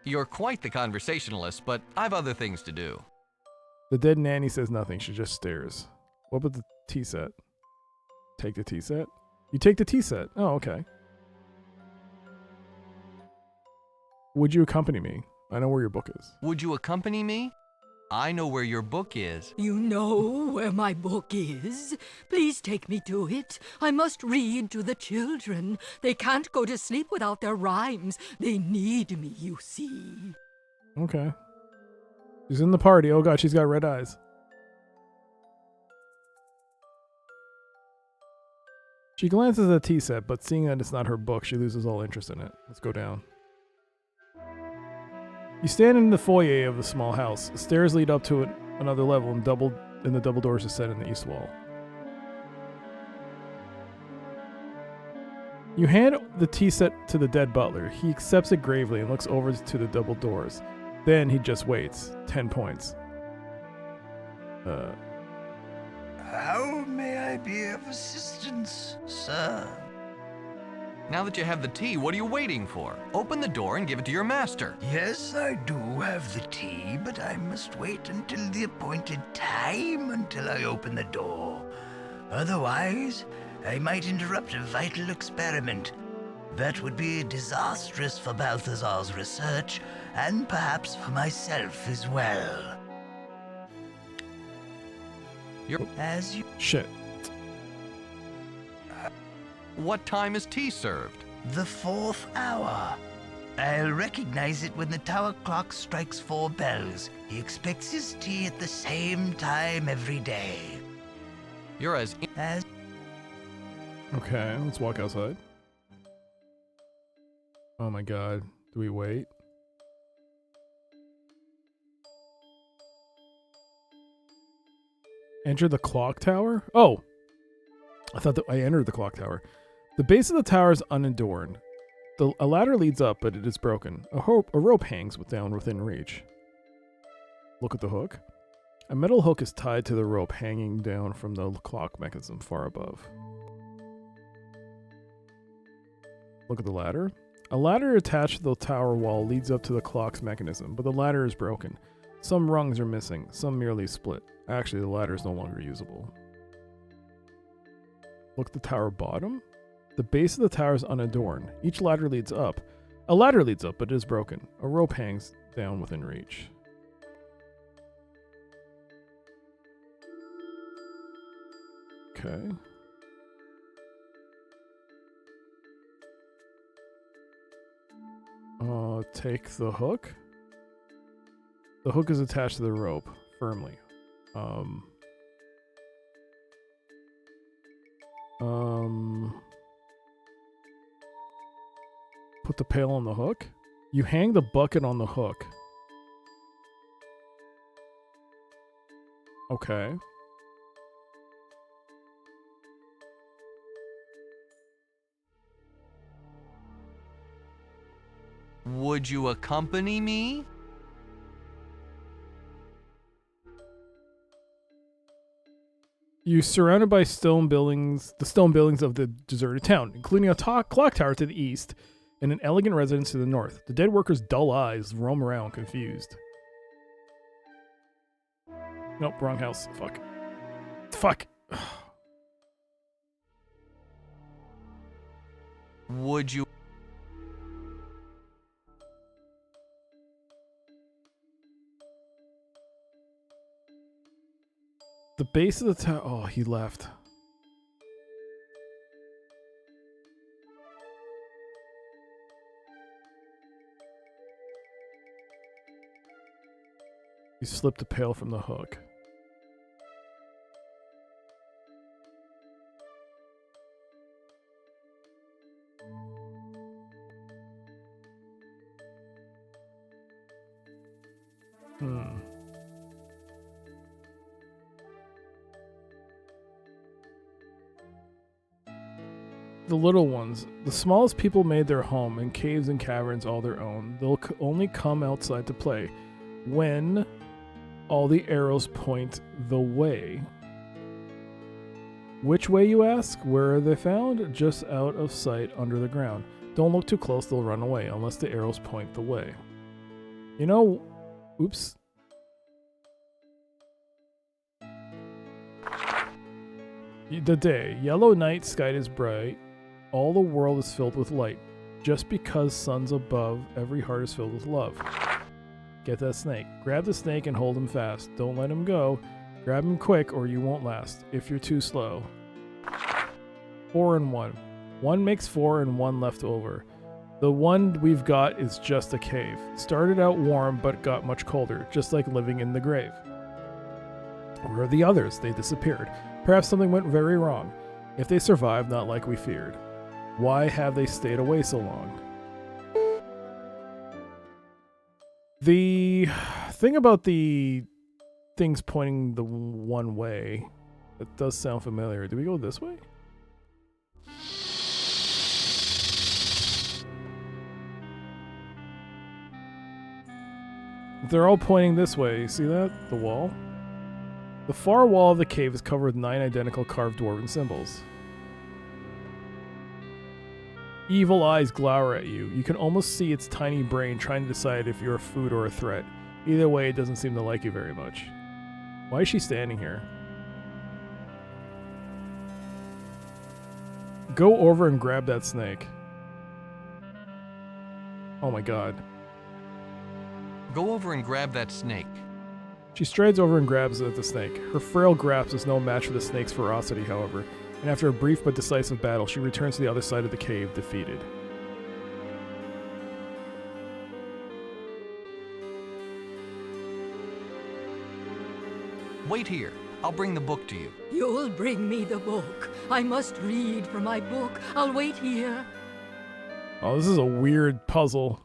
You're quite the conversationalist, but I've other things to do. The dead nanny says nothing. She just stares. What about the tea set? Take the tea set? You take the tea set. Oh, okay. Would you accompany me? I know where your book is. Would you accompany me? I know where your book is. You know where my book is? Please take me to it. I must read to the children. They can't go to sleep without their rhymes. They need me, you see. Okay. She's in the party. Oh god, she's got red eyes. She glances at the tea set, but seeing that it's not her book, she loses all interest in it. Let's go down. You stand in the foyer of the small house. Stairs lead up to another level, and the double doors are set in the east wall. You hand the tea set to the dead butler. He accepts it gravely and looks over to the double doors. Then he just waits. 10 points. I be of assistance, sir? Now that you have the tea, what are you waiting for? Open the door and give it to your master. Yes, I do have the tea, but I must wait until the appointed time until I open the door. Otherwise, I might interrupt a vital experiment. That would be disastrous for Balthazar's research, and perhaps for myself as well. As you... Shit. What time is tea served? The 4th hour. I'll recognize it when the tower clock strikes 4 bells. He expects his tea at the same time every day. You're as... Okay, let's walk outside. Oh my god. Do we wait? Enter the clock tower? Oh! I thought that I entered the clock tower. The base of the tower is unadorned. A ladder leads up, but it is broken. A rope hangs down within reach. Look at the hook. A metal hook is tied to the rope hanging down from the clock mechanism far above. Look at the ladder. A ladder attached to the tower wall leads up to the clock's mechanism, but the ladder is broken. Some rungs are missing, some merely split. Actually, the ladder is no longer usable. Look at the tower bottom. The base of the tower is unadorned. Each ladder leads up. A ladder leads up, but it is broken. A rope hangs down within reach. Okay. Take the hook. The hook is attached to the rope firmly. Put the pail on the hook. You hang the bucket on the hook. Okay. Would you accompany me? You're surrounded by stone buildings, the stone buildings of the deserted town, including a clock tower to the east and an elegant residence to the north. The dead workers' dull eyes roam around confused. Nope, wrong house. Fuck. Fuck. Would you... The base of the tower... Oh, he left. He slipped a pail from the hook. The little ones, the smallest people made their home in caves and caverns all their own. They'll only come outside to play when all the arrows point the way. Which way, you ask? Where are they found? Just out of sight under the ground. Don't look too close, they'll run away unless the arrows point the way. You know, oops. The day, yellow night, sky is bright. All the world is filled with light. Just because sun's above, every heart is filled with love. Get that snake. Grab the snake and hold him fast. Don't let him go. Grab him quick or you won't last, if you're too slow. 4 and 1. 1 makes 4 and 1 left over. The one we've got is just a cave. Started out warm but got much colder, just like living in the grave. Where are the others? They disappeared. Perhaps something went very wrong. If they survived, not like we feared. Why have they stayed away so long? The thing about the things pointing the one way, it does sound familiar. Do we go this way? They're all pointing this way. See that? The wall? The far wall of the cave is covered with 9 identical carved dwarven symbols. Evil eyes glower at you. You can almost see its tiny brain trying to decide if you're a food or a threat. Either way, it doesn't seem to like you very much. Why is she standing here? Go over and grab that snake. Oh my god. Go over and grab that snake. She strides over and grabs at the snake. Her frail grasp is no match for the snake's ferocity, however, and after a brief but decisive battle, she returns to the other side of the cave, defeated. Wait here. I'll bring the book to you. You'll bring me the book. I must read from my book. I'll wait here. Oh, this is a weird puzzle.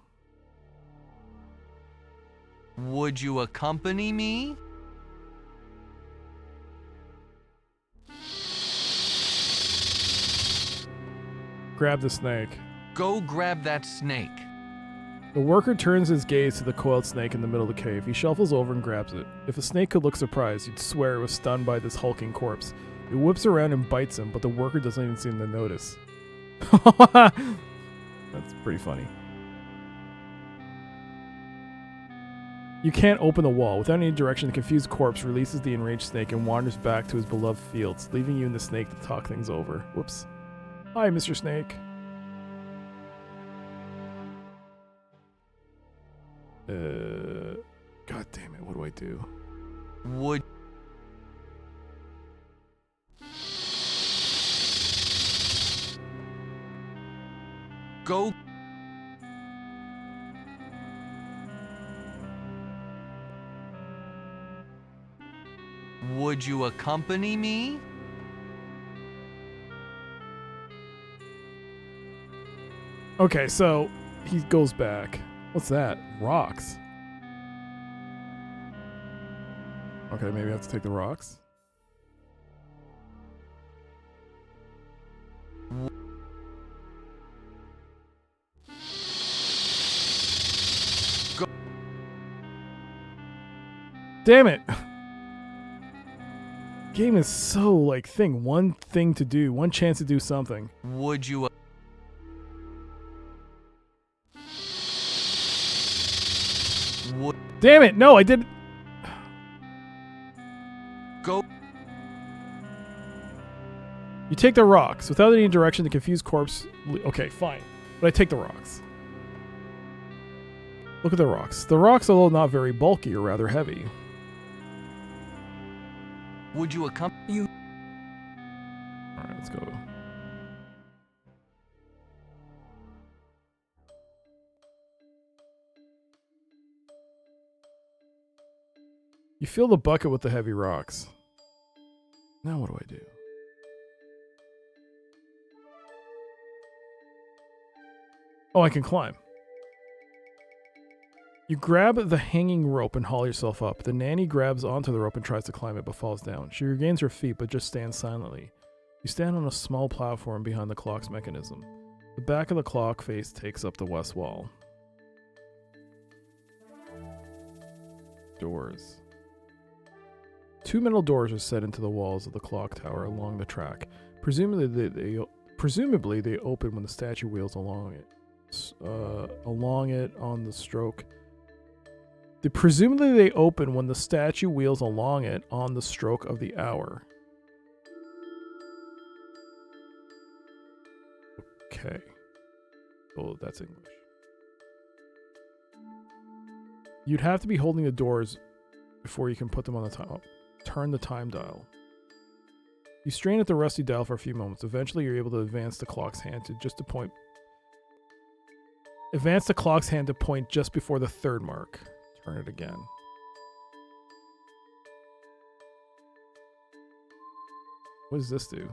Would you accompany me? Grab the snake. Go grab that snake. The worker turns his gaze to the coiled snake in the middle of the cave. He shuffles over and grabs it. If a snake could look surprised, you'd swear it was stunned by this hulking corpse. It whips around and bites him, but the worker doesn't even seem to notice. That's pretty funny. You can't open the wall. Without any direction, the confused corpse releases the enraged snake and wanders back to his beloved fields, leaving you and the snake to talk things over. Whoops. Hi, Mr. Snake. God damn it, what do I do? Would... Go... Would you accompany me? Okay, so he goes back. What's that? Rocks. Okay, maybe I have to take the rocks. Go. Damn it! Game is so like one thing to do, one chance to do something. Would you... Damn it! No, I did. Go. You take the rocks. Without any direction, the confused corpse... Okay, fine. But I take the rocks. Look at the rocks. The rocks, although not very bulky, are rather heavy. Would you accompany... You... Alright, let's go. You fill the bucket with the heavy rocks. Now what do I do? Oh, I can climb. You grab the hanging rope and haul yourself up. The nanny grabs onto the rope and tries to climb it, but falls down. She regains her feet, but just stands silently. You stand on a small platform behind the clock's mechanism. The back of the clock face takes up the west wall. Doors. 2 metal doors are set into the walls of the clock tower along the track. Presumably they open when the statue wheels along it on the stroke. Presumably they open when the statue wheels along it on the stroke of the hour. Okay. Oh, that's English. You'd have to be holding the doors before you can put them on the time. Turn the time dial. You strain at the rusty dial for a few moments. Eventually, you're able to advance the clock's hand to point just before the 3rd mark. Turn it again. What does this do?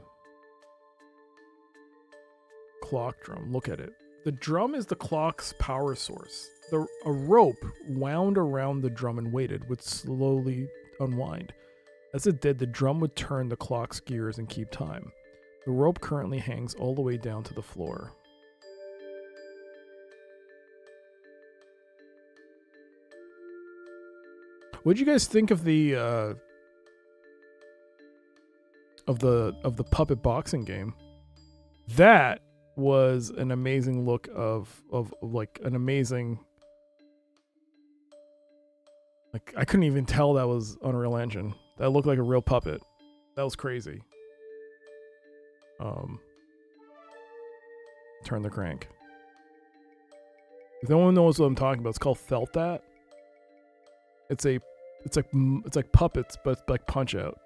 Clock drum. Look at it. The drum is the clock's power source. A rope wound around the drum and weighted would slowly unwind. As it did, the drum would turn the clock's gears and keep time. The rope currently hangs all the way down to the floor. What'd you guys think of the of the puppet boxing game. That was an amazing look of like an amazing, like I couldn't even tell that was Unreal Engine. That looked like a real puppet. That was crazy. Turn the crank. If no one knows what I'm talking about, it's called Felt That. It's like puppets, but it's like Punch Out.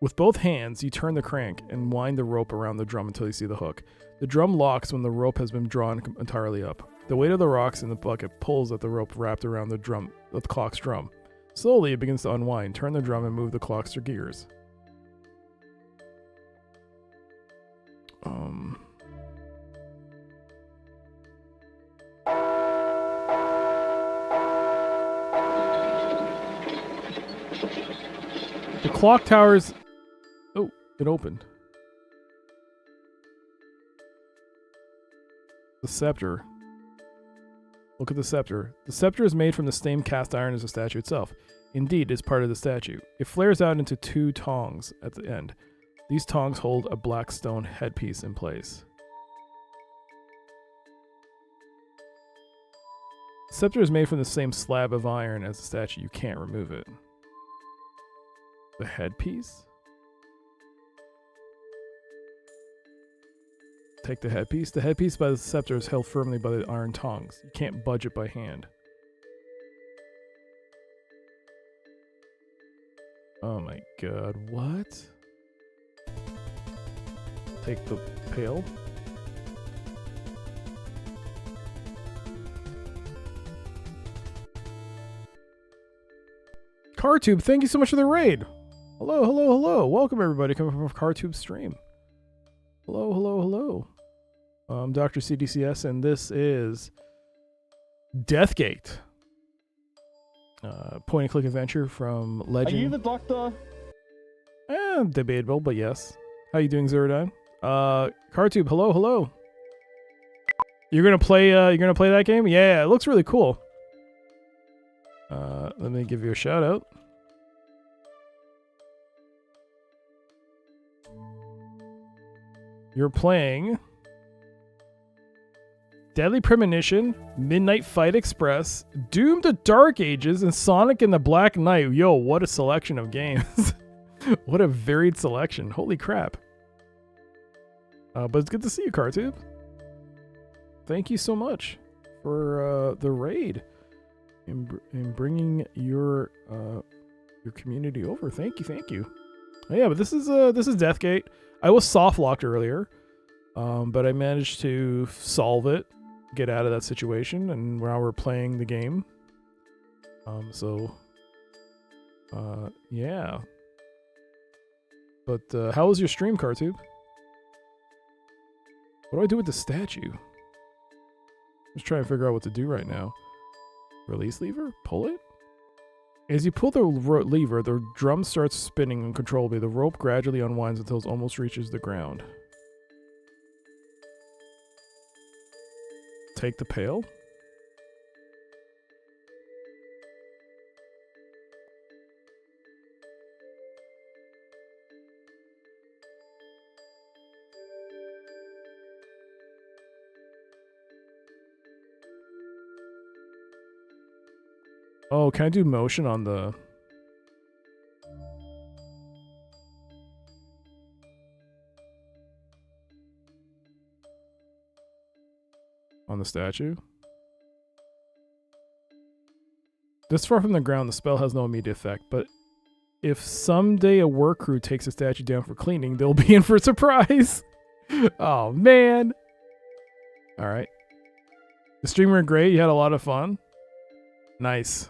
With both hands, you turn the crank and wind the rope around the drum until you see the hook. The drum locks when the rope has been drawn entirely up. The weight of the rocks in the bucket pulls at the rope wrapped around the clock's drum. Slowly, it begins to unwind. Turn the drum and move the clock's gears. The clock towers... Oh, it opened. The scepter. Look at the scepter. The scepter is made from the same cast iron as the statue itself. Indeed, it's part of the statue. It flares out into two tongs at the end. These tongs hold a black stone headpiece in place. The scepter is made from the same slab of iron as the statue. You can't remove it. The headpiece? Take the headpiece. The headpiece by the scepter is held firmly by the iron tongs. You can't budge it by hand. Oh my god, what? Take the pail. CarTube, thank you so much for the raid. Hello, hello, hello. Welcome everybody coming from CarTube stream. Hello, hello, hello. I'm Dr. CDCS and this is Deathgate. Point and click adventure from Legend. Are you the doctor? Debatable, but yes. How you doing, Zerodine? CarTube, hello, hello. You're gonna play that game? Yeah, it looks really cool. Let me give you a shout out. You're playing Deadly Premonition, Midnight Fight Express, Doom to Dark Ages, and Sonic and the Black Knight. Yo, what a selection of games. What a varied selection. Holy crap. But it's good to see you, CarTube. Thank you so much for the raid and bringing your community over. Thank you, thank you. Oh, yeah, but this is Deathgate. I was soft locked earlier, but I managed to solve it, get out of that situation, and now we're playing the game. Yeah. But how was your stream, CarTube? What do I do with the statue? Just trying to figure out what to do right now. Release lever? Pull it? As you pull the lever, the drum starts spinning uncontrollably. The rope gradually unwinds until it almost reaches the ground. Take the pail? Oh, can I do motion on the... on the statue? This far from the ground, the spell has no immediate effect, but if someday a work crew takes a statue down for cleaning, they'll be in for a surprise. Oh, man. All right. The stream went great. You had a lot of fun. Nice.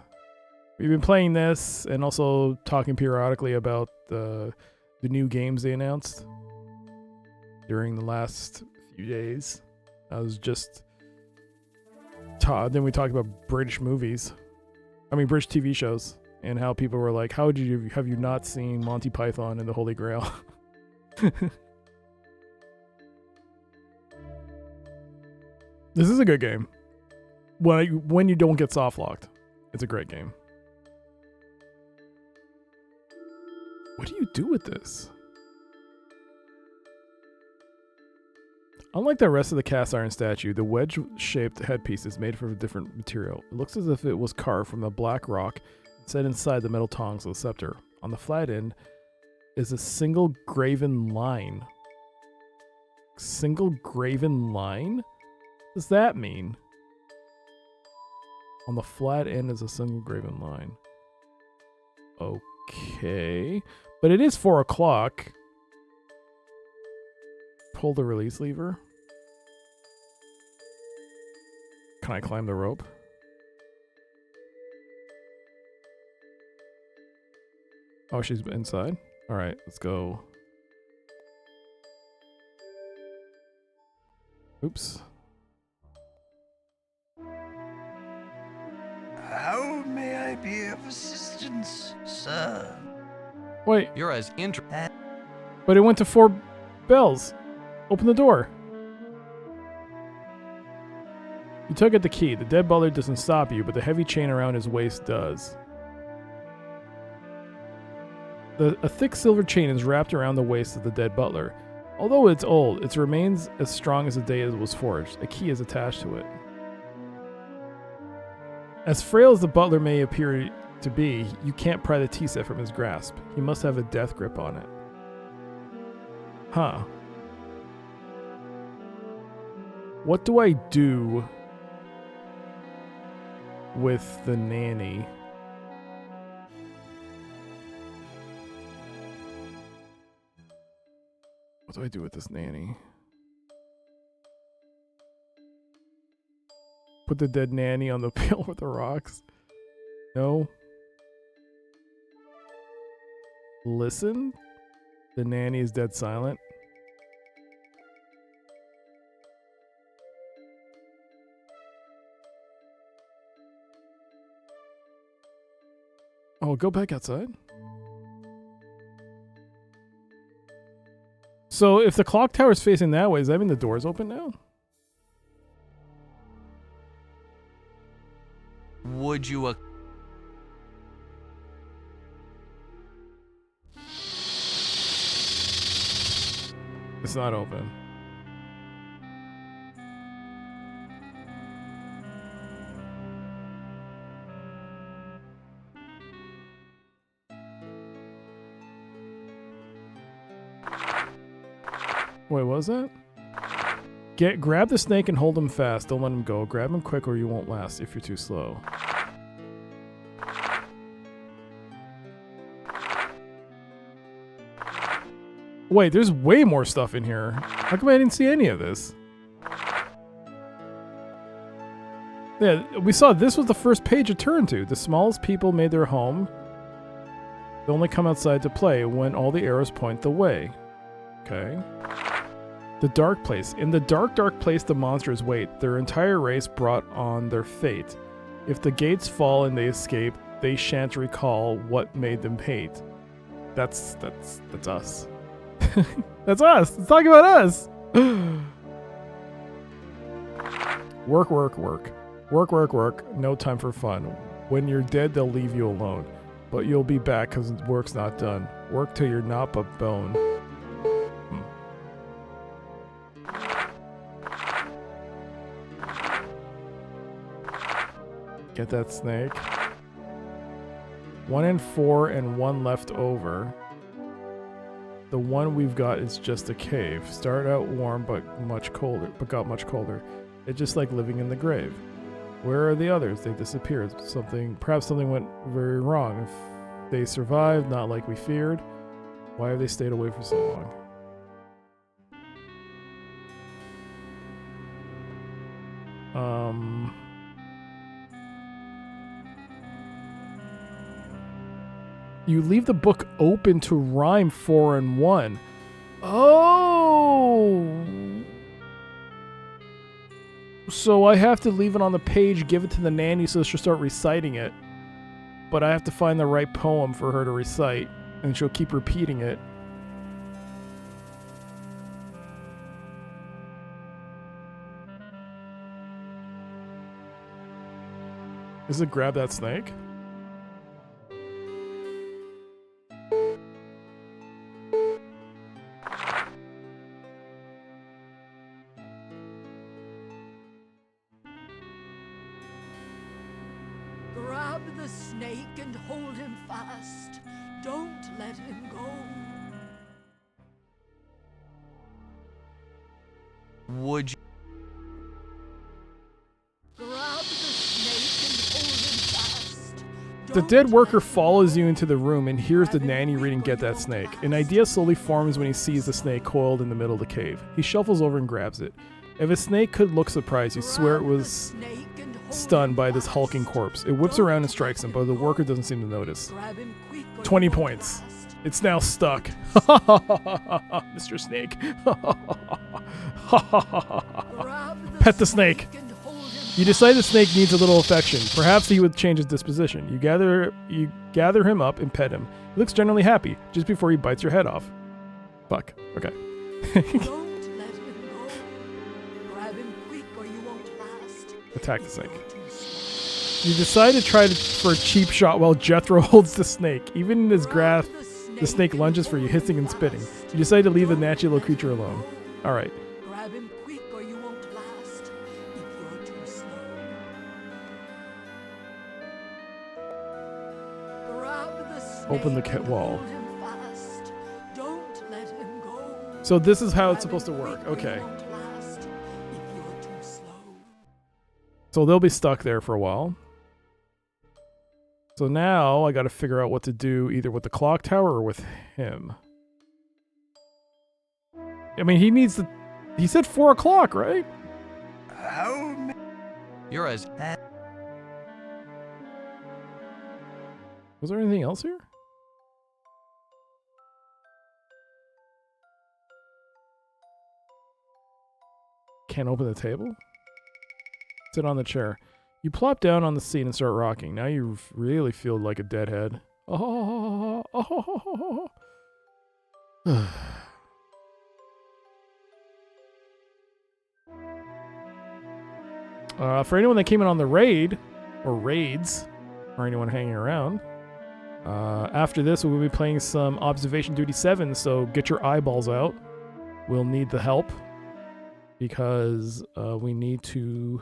We've been playing this and also talking periodically about the new games they announced during the last few days. I was just... Then we talked about British movies. I mean, British TV shows. And how people were like, have you not seen Monty Python and the Holy Grail? This is a good game. When you don't get soft locked, it's a great game. What do you do with this? Unlike the rest of the cast iron statue, the wedge-shaped headpiece is made from a different material. It looks as if it was carved from the black rock and set inside the metal tongs of the scepter. On the flat end is a single graven line. Single graven line? What does that mean? On the flat end is a single graven line. Okay. But it is 4 o'clock. Pull the release lever. Can I climb the rope? Oh, she's inside? Alright, let's go. Oops. How may I be of assistance, sir? Wait. You're as But it went to 4 bells. Open the door. You tug at the key. The dead butler doesn't stop you, but the heavy chain around his waist does. A thick silver chain is wrapped around the waist of the dead butler. Although it's old, it remains as strong as the day it was forged. A key is attached to it. As frail as the butler may appear to be, you can't pry the tea set from his grasp. He must have a death grip on it. Huh. What do I do with the nanny? What do I do with this nanny? Put the dead nanny on the pail with the rocks? No. Listen? The nanny is dead silent. Oh, go back outside. So if the clock tower is facing that way, does that mean the door's open now? Would you It's not open. Wait, what was that? Grab the snake and hold him fast. Don't let him go. Grab him quick or you won't last if you're too slow. Wait, there's way more stuff in here. How come I didn't see any of this? Yeah, we saw this was the first page to turn to. The smallest people made their home. They only come outside to play when all the arrows point the way. Okay. The dark place. In the dark, dark place the monsters wait. Their entire race brought on their fate. If the gates fall and they escape, they shan't recall what made them hate. That's us. That's us. It's talking about us. Work, work, work. Work, work, work. No time for fun. When you're dead, they'll leave you alone. But you'll be back because work's not done. Work till you're not but bone. Get that snake. 1 in 4 and 1 left over. The one we've got is just a cave. Started out warm but got much colder. It's just like living in the grave. Where are the others? They disappeared. Perhaps something went very wrong. If they survived, not like we feared, why have they stayed away for so long? You leave the book open to rhyme 4 and 1. Oh! So I have to leave it on the page, give it to the nanny so she'll start reciting it. But I have to find the right poem for her to recite, and she'll keep repeating it. Is it grab that snake? Grab the snake and hold him fast. Don't let him go. Would you? Grab the snake and hold him fast. The dead worker follows you into the room and hears the nanny reading Get That Snake. An idea slowly forms when he sees the snake coiled in the middle of the cave. He shuffles over and grabs it. If a snake could look surprised, you'd swear it was stunned by this hulking corpse. It whips around and strikes him, but the worker doesn't seem to notice. 20 points. It's now stuck. Mr. Snake. Pet the snake. You decide the snake needs a little affection. Perhaps he would change his disposition. You gather him up and pet him. He looks generally happy, just before he bites your head off. Fuck. Okay. Attack the snake. You decide to try for a cheap shot while Jethro holds the snake. Even in his grasp, the snake lunges for you, hissing and spitting. You decide to leave the nasty little creature alone. Alright. Grab him quick or you won't last. If you're too slow. Grab the snake. Open the wall. Hold him fast. Don't let him go. So this is how it's supposed to work. Okay. So they'll be stuck there for a while. So now I got to figure out what to do either with the clock tower or with him. I mean, he needs the... He said 4 o'clock, right? You're as... Was there anything else here? Can't open the table? Sit on the chair. You plop down on the seat and start rocking. Now you really feel like a deadhead. For anyone that came in on the raid, or raids, or anyone hanging around, after this we'll be playing some Observation Duty 7, so get your eyeballs out. We'll need the help, because we need to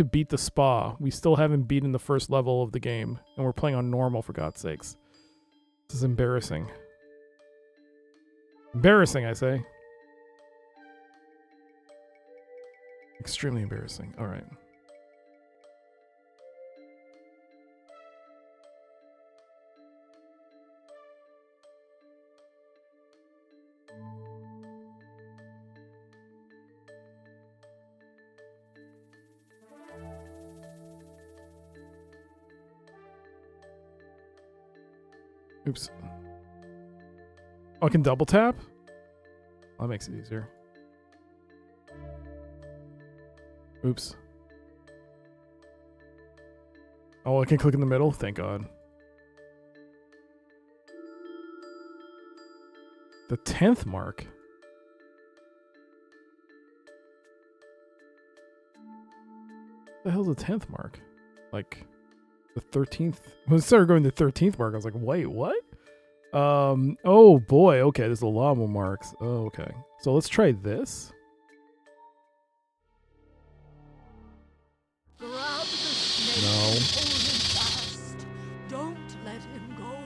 beat the spa. We still haven't beaten the first level of the game, and we're playing on normal, for God's sakes. This is embarrassing. Embarrassing, I say. Extremely embarrassing. All right. Oops. Oh, I can double tap? That makes it easier. Oops. Oh, I can click in the middle? Thank God. The 10th mark? What the hell's the 10th mark? Like... the 13th. When I started going to the 13th mark, I was like, wait, what? Oh boy, okay, there's the llama marks. Oh, okay. So let's try this. Grab the snake No. and hold him fast. Don't let him go.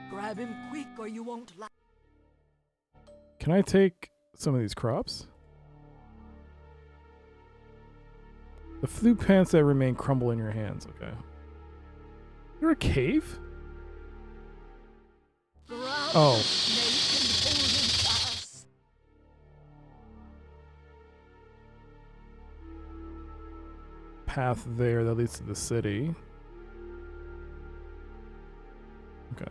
Grab him quick or you won't last. Can I take some of these crops? The flute pants that remain crumble in your hands. Okay. You're a cave? Oh. Path there that leads to the city. Okay.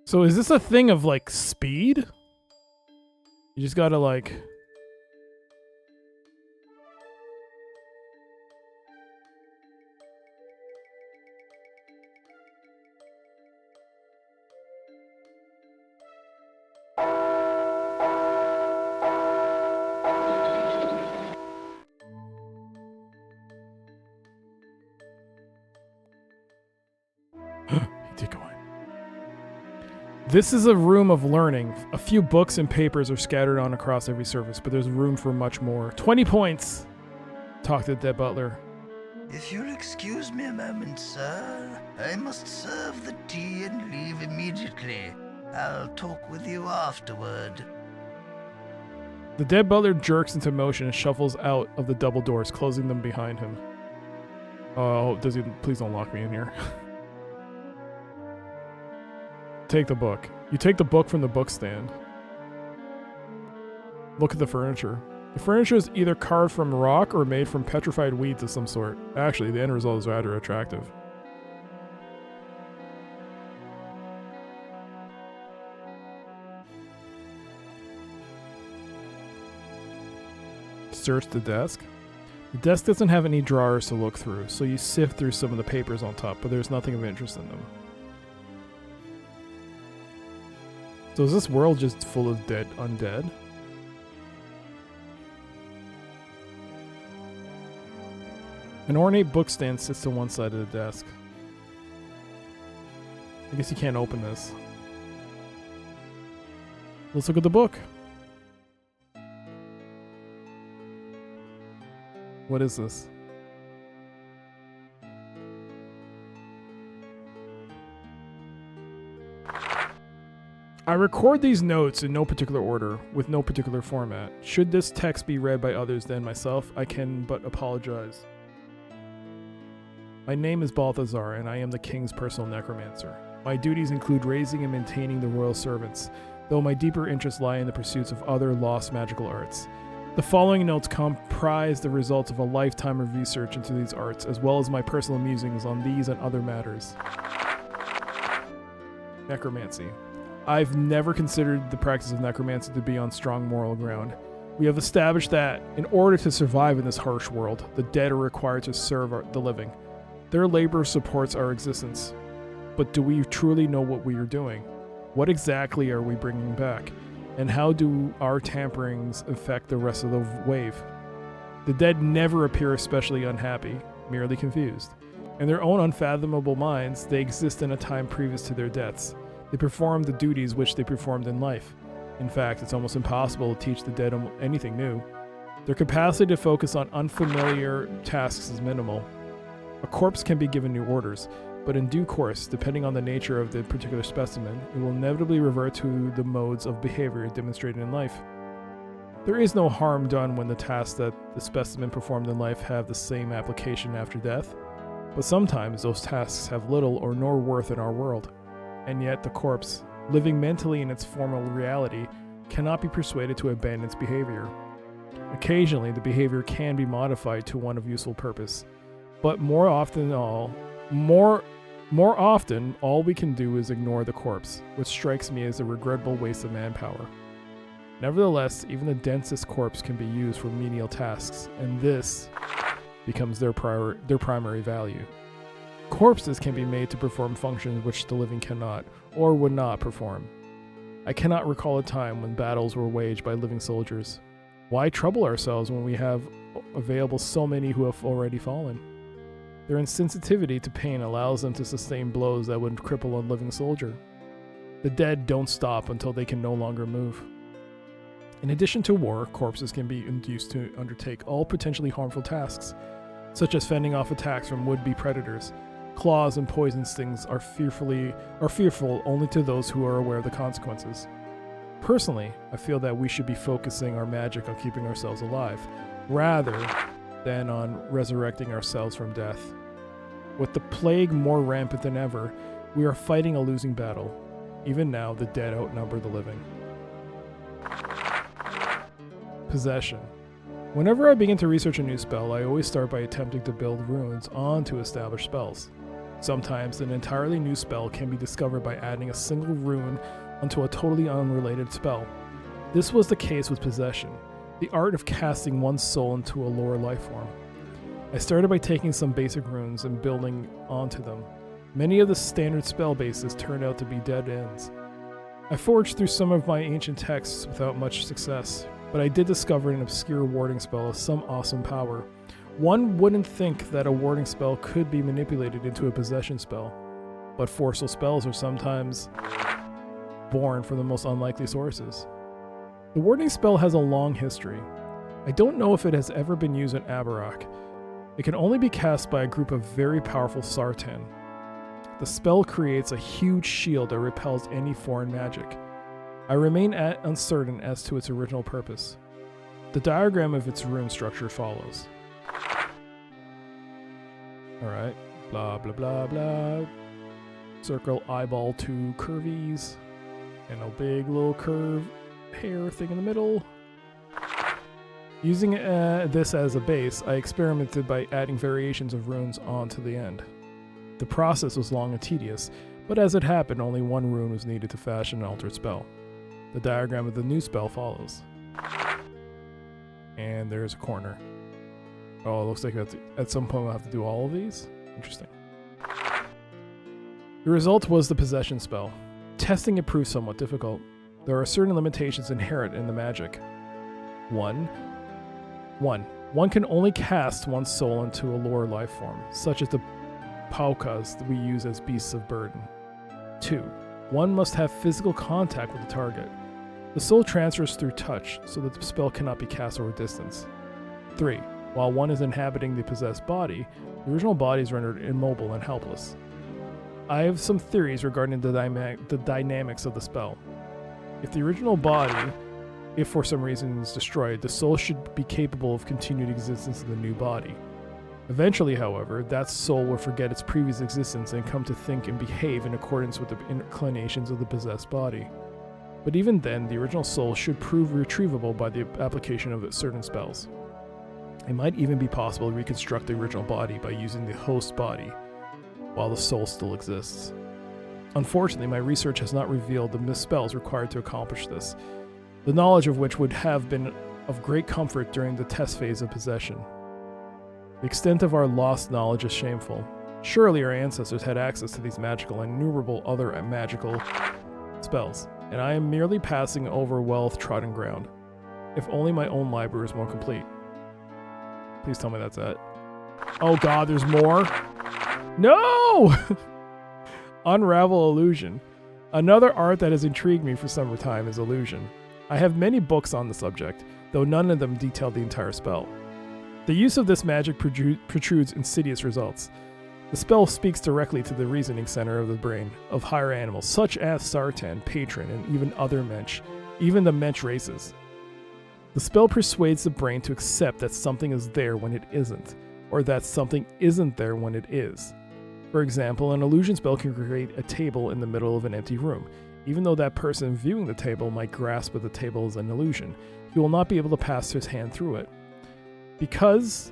So is this a thing of like speed? You just gotta like... This is a room of learning. A few books and papers are scattered on across every surface, but there's room for much more. 20 points! Talk to the dead butler. If you'll excuse me a moment, sir, I must serve the tea and leave immediately. I'll talk with you afterward. The dead butler jerks into motion and shuffles out of the double doors, closing them behind him. Oh, does he? Please don't lock me in here. Take the book. You take the book from the book stand. Look at the furniture. The furniture is either carved from rock or made from petrified weeds of some sort. Actually, the end result is rather attractive. Search the desk. The desk doesn't have any drawers to look through, so you sift through some of the papers on top, but there's nothing of interest in them. So is this world just full of undead? An ornate book stand sits to one side of the desk. I guess you can't open this. Let's look at the book. What is this? I record these notes in no particular order, with no particular format. Should this text be read by others than myself, I can but apologize. My name is Balthazar, and I am the king's personal necromancer. My duties include raising and maintaining the royal servants, though my deeper interests lie in the pursuits of other lost magical arts. The following notes comprise the results of a lifetime of research into these arts, as well as my personal musings on these and other matters. Necromancy. I've never considered the practice of necromancy to be on strong moral ground. We have established that, in order to survive in this harsh world, the dead are required to serve the living. Their labor supports our existence. But do we truly know what we are doing? What exactly are we bringing back? And how do our tamperings affect the rest of the wave? The dead never appear especially unhappy, merely confused. In their own unfathomable minds, they exist in a time previous to their deaths. They perform the duties which they performed in life. In fact, it's almost impossible to teach the dead anything new. Their capacity to focus on unfamiliar tasks is minimal. A corpse can be given new orders, but in due course, depending on the nature of the particular specimen, it will inevitably revert to the modes of behavior demonstrated in life. There is no harm done when the tasks that the specimen performed in life have the same application after death, but sometimes those tasks have little or no worth in our world. And yet the corpse, living mentally in its former reality, cannot be persuaded to abandon its behavior. Occasionally, the behavior can be modified to one of useful purpose, but more often all we can do is ignore the corpse, which strikes me as a regrettable waste of manpower. Nevertheless, even the densest corpse can be used for menial tasks, and this becomes their primary value. Corpses can be made to perform functions which the living cannot, or would not perform. I cannot recall a time when battles were waged by living soldiers. Why trouble ourselves when we have available so many who have already fallen? Their insensitivity to pain allows them to sustain blows that would cripple a living soldier. The dead don't stop until they can no longer move. In addition to war, corpses can be induced to undertake all potentially harmful tasks, such as fending off attacks from would-be predators. Claws and poison stings are fearful only to those who are aware of the consequences. Personally, I feel that we should be focusing our magic on keeping ourselves alive, rather than on resurrecting ourselves from death. With the plague more rampant than ever, we are fighting a losing battle. Even now, the dead outnumber the living. Possession. Whenever I begin to research a new spell, I always start by attempting to build runes onto established spells. Sometimes an entirely new spell can be discovered by adding a single rune onto a totally unrelated spell. This was the case with Possession, the art of casting one's soul into a lower life form. I started by taking some basic runes and building onto them. Many of the standard spell bases turned out to be dead ends. I forged through some of my ancient texts without much success, but I did discover an obscure warding spell of some awesome power. One wouldn't think that a warding spell could be manipulated into a possession spell, but forceful spells are sometimes born from the most unlikely sources. The warding spell has a long history. I don't know if it has ever been used in Abarak. It can only be cast by a group of very powerful Sartan. The spell creates a huge shield that repels any foreign magic. I remain uncertain as to its original purpose. The diagram of its rune structure follows. Alright, blah blah blah blah. Circle, eyeball, 2 curvies, and a big little curve hair thing in the middle. Using this as a base, I experimented by adding variations of runes onto the end. The process was long and tedious, but as it happened, only one rune was needed to fashion an altered spell. The diagram of the new spell follows. And there's a corner. Oh, it looks like at some point we'll have to do all of these? Interesting. The result was the Possession spell. Testing it proved somewhat difficult. There are certain limitations inherent in the magic. One can only cast one's soul into a lower life form, such as the Paukas that we use as beasts of burden. 2. One must have physical contact with the target. The soul transfers through touch, so that the spell cannot be cast over distance. 3. While one is inhabiting the possessed body, the original body is rendered immobile and helpless. I have some theories regarding the dynamics of the spell. If the original body, if for some reason is destroyed, the soul should be capable of continued existence in the new body. Eventually, however, that soul will forget its previous existence and come to think and behave in accordance with the inclinations of the possessed body. But even then, the original soul should prove retrievable by the application of certain spells. It might even be possible to reconstruct the original body by using the host body, while the soul still exists. Unfortunately, my research has not revealed the spells required to accomplish this, the knowledge of which would have been of great comfort during the test phase of Possession. The extent of our lost knowledge is shameful. Surely our ancestors had access to these magical and innumerable other magical spells, and I am merely passing over well-trodden ground. If only my own library was more complete. Please tell me that's it. Oh god, there's more? No! Unravel Illusion. Another art that has intrigued me for some time is illusion. I have many books on the subject, though none of them detail the entire spell. The use of this magic protrudes insidious results. The spell speaks directly to the reasoning center of the brain of higher animals, such as Sartan, Patron, and even other mensch, even the mensch races. The spell persuades the brain to accept that something is there when it isn't, or that something isn't there when it is. For example, an illusion spell can create a table in the middle of an empty room. Even though that person viewing the table might grasp that the table is an illusion, he will not be able to pass his hand through it, because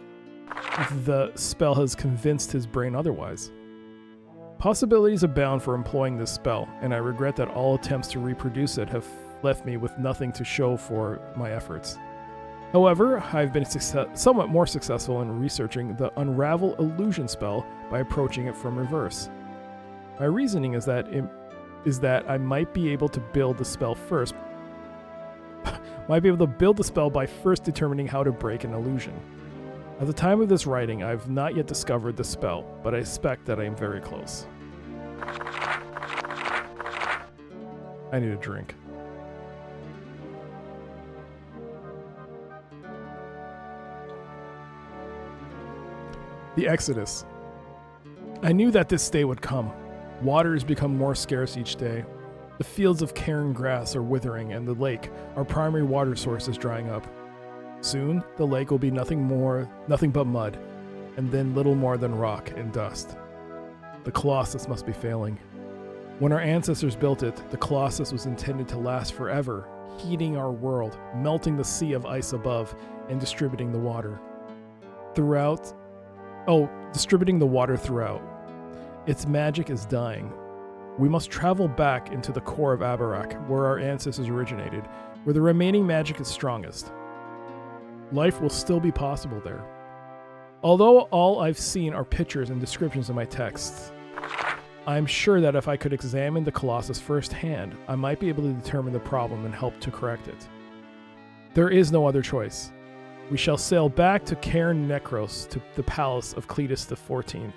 the spell has convinced his brain otherwise. Possibilities abound for employing this spell, and I regret that all attempts to reproduce it have left me with nothing to show for my efforts. However, I've been somewhat more successful in researching the Unravel Illusion spell by approaching it from reverse. My reasoning is that I might be able to build the spell by first determining how to break an illusion. At the time of this writing, I have not yet discovered the spell, but I expect that I am very close. I need a drink. The Exodus. I knew that this day would come. Waters become more scarce each day. The fields of cairn grass are withering, and the lake, our primary water source, is drying up. Soon, the lake will be nothing but mud, and then little more than rock and dust. The Colossus must be failing. When our ancestors built it, the Colossus was intended to last forever, heating our world, melting the sea of ice above, and distributing the water throughout. Its magic is dying. We must travel back into the core of Abarak, where our ancestors originated, where the remaining magic is strongest. Life will still be possible there. Although all I've seen are pictures and descriptions in my texts, I'm sure that if I could examine the Colossus firsthand, I might be able to determine the problem and help to correct it. There is no other choice. We shall sail back to Cairn Necros, to the palace of Cletus XIV,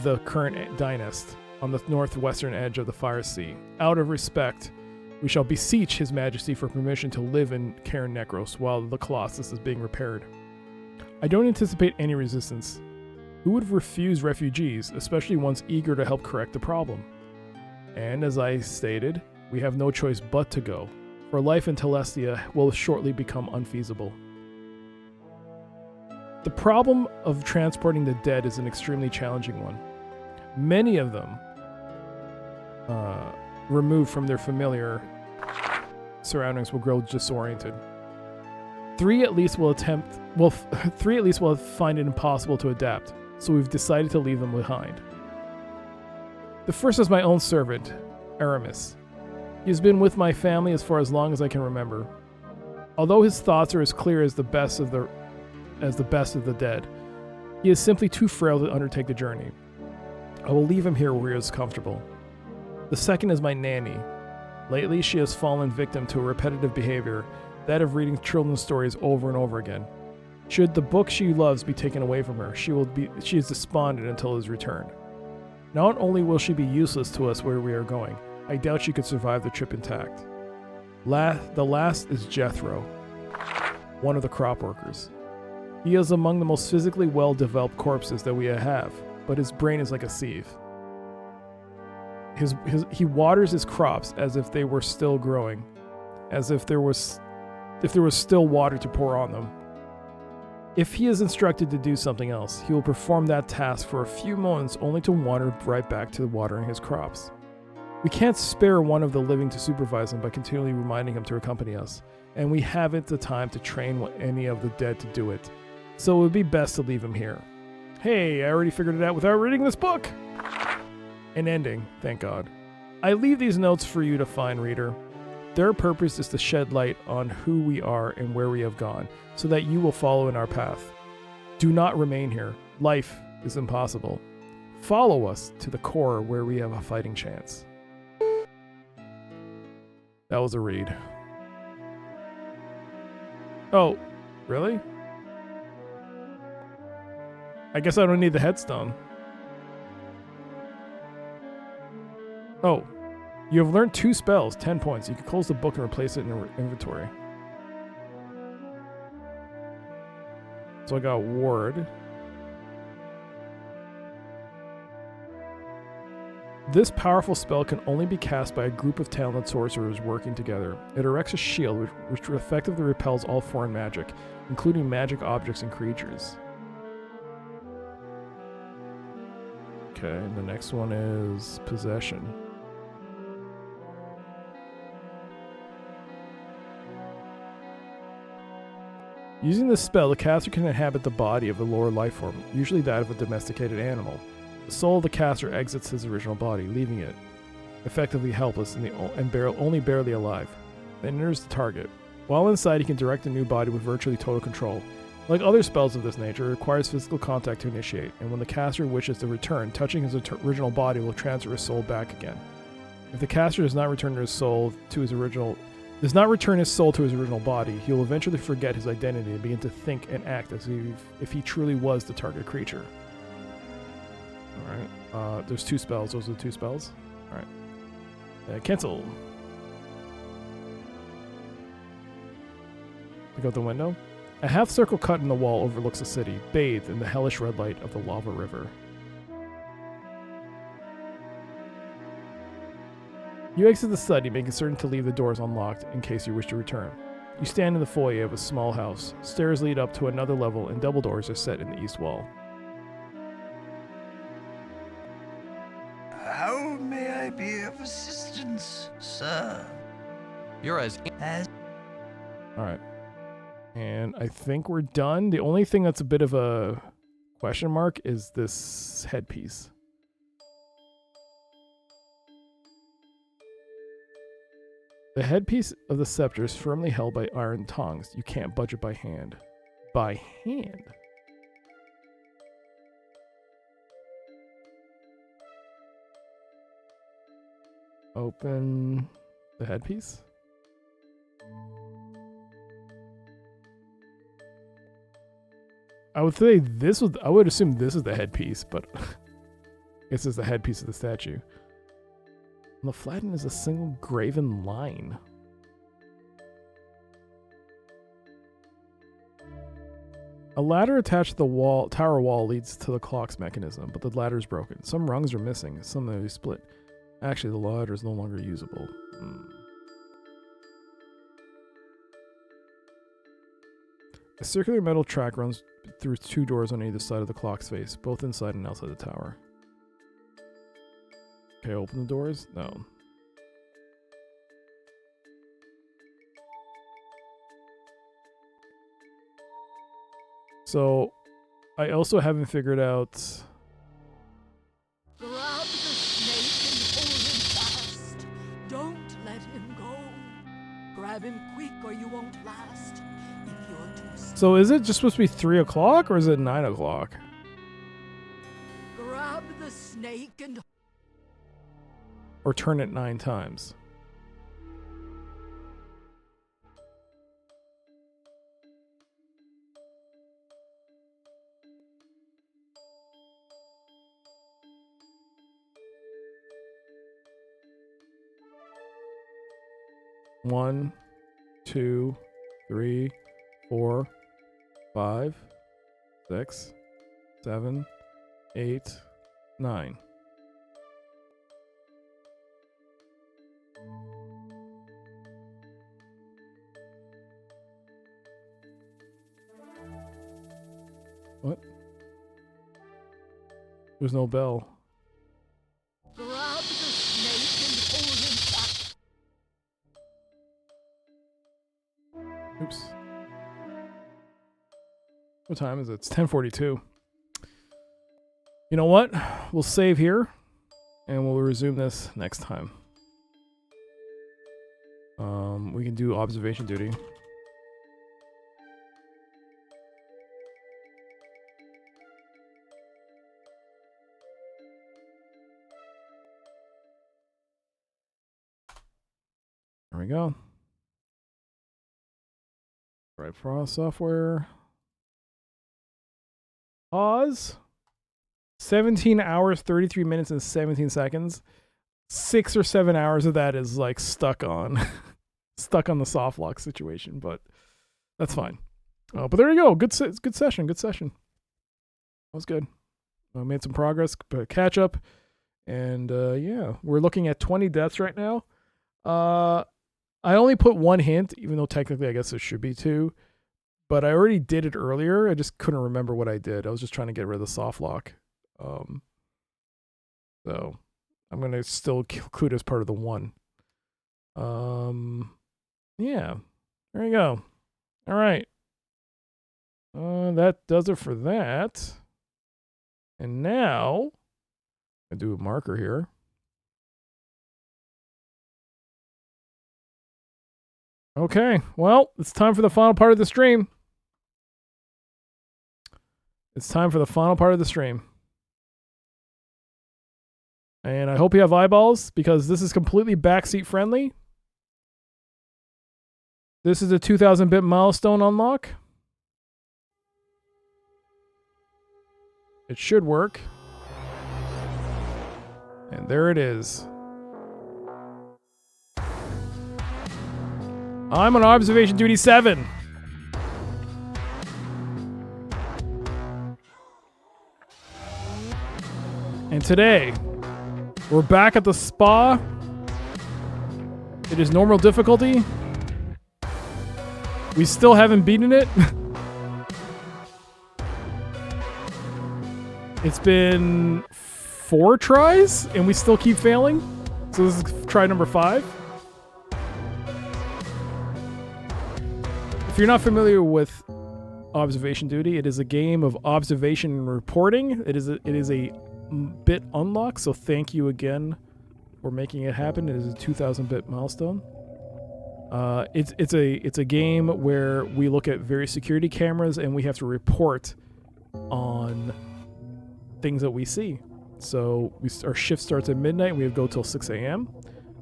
the current dynast, on the northwestern edge of the Fire Sea. Out of respect, we shall beseech His Majesty for permission to live in Cairn Necros while the Colossus is being repaired. I don't anticipate any resistance. Who would refuse refugees, especially ones eager to help correct the problem? And as I stated, we have no choice but to go, for life in Telestia will shortly become unfeasible. The problem of transporting the dead is an extremely challenging one. Many of them, removed from their familiar surroundings, will grow disoriented. Three at least will find it impossible to adapt, so we've decided to leave them behind. The first is my own servant, Aramis. He has been with my family as far as long as I can remember. Although his thoughts are as clear as the best of the dead, he is simply too frail to undertake the journey. I will leave him here where he is comfortable. The second is my nanny. Lately, she has fallen victim to a repetitive behavior, that of reading children's stories over and over again. Should the book she loves be taken away from her, she is despondent until it is returned. Not only will she be useless to us where we are going, I doubt she could survive the trip intact. The last is Jethro, one of the crop workers. He is among the most physically well-developed corpses that we have, but his brain is like a sieve. He waters his crops as if they were still growing, as if there was still water to pour on them. If he is instructed to do something else, he will perform that task for a few moments only to wander right back to watering his crops. We can't spare one of the living to supervise him by continually reminding him to accompany us, and we haven't the time to train any of the dead to do it, so it would be best to leave him here. Hey, I already figured it out without reading this book! An ending, thank God. I leave these notes for you to find, reader. Their purpose is to shed light on who we are and where we have gone, so that you will follow in our path. Do not remain here. Life is impossible. Follow us to the core where we have a fighting chance. That was a read. Oh, really? I guess I don't need the headstone. Oh, you have learned 2 spells, 10 points. You can close the book and replace it in your inventory. So I got Ward. This powerful spell can only be cast by a group of talented sorcerers working together. It erects a shield which effectively repels all foreign magic, including magic objects and creatures. Okay, and the next one is Possession. Using this spell, the caster can inhabit the body of the lower life form, usually that of a domesticated animal. The soul of the caster exits his original body, leaving it effectively helpless and only barely alive. Then enters the target. While inside, he can direct a new body with virtually total control. Like other spells of this nature, it requires physical contact to initiate, and when the caster wishes to return, touching his original body will transfer his soul back again. If the caster does not return his soul to his original body, he will eventually forget his identity and begin to think and act as if he truly was the target creature. Alright, there's 2 spells. Those are the 2 spells. Alright. Cancel. Look out the window. A half circle cut in the wall overlooks the city, bathed in the hellish red light of the lava river. You exit the study, making certain to leave the doors unlocked in case you wish to return. You stand in the foyer of a small house. Stairs lead up to another level, and double doors are set in the east wall. How may I be of assistance, sir? You're as... Alright. And I think we're done. The only thing that's a bit of a question mark is this headpiece. The headpiece of the scepter is firmly held by iron tongs. You can't budge it by hand. By hand? Open the headpiece. I would say this was. I would assume this is the headpiece, but I guess it's the headpiece of the statue. On the flattened is a single graven line. A ladder attached to the tower wall leads to the clock's mechanism, but the ladder is broken. Some rungs are missing. Some may be split. Actually, the ladder is no longer usable. A circular metal track runs through 2 doors on either side of the clock's face, both inside and outside the tower. Okay, open the doors? No. So, I also haven't figured out... Grab the snake and hold him fast. Don't let him go. Grab him quick or you won't last. If you're too So is it just supposed to be 3 o'clock or is it 9 o'clock? grab the snake and Or turn it 9 times? One, 2, 3, 4, 5, 6, 7, 8, 9. What? There's no bell. grab the snake and hold him fast. Oops. What time is it? It's 10:42. You know what? We'll save here, and we'll resume this next time. We can do observation duty. There we go. Right, for software. Pause. 17 hours, 33 minutes, and 17 seconds. 6 or 7 hours of that is like stuck on the soft lock situation, but that's fine. But there you go. Good session. Good session. That was good. I made some progress, but catch up. And yeah, we're looking at 20 deaths right now. I only put 1 hint, even though technically I guess there should be 2. But I already did it earlier. I just couldn't remember what I did. I was just trying to get rid of the soft lock. So I'm going to still include it as part of the 1. Yeah. There you go. All right. That does it for that. And now I do a marker here. Okay, well, it's time for the final part of the stream. It's time for the final part of the stream. And I hope you have eyeballs, because this is completely backseat friendly. This is a 2000-bit milestone unlock. It should work. And there it is. I'm on observation duty 7. And today, we're back at the spa. It is normal difficulty. We still haven't beaten it. It's been 4 tries, and we still keep failing. So this is try number 5. If you're not familiar with observation duty, it is a game of observation and reporting. It is a bit unlock, so thank you again for making it happen. It is a 2000-bit milestone. It's a game where we look at various security cameras and we have to report on things that we see. So our shift starts at midnight. We have to go till 6 a.m.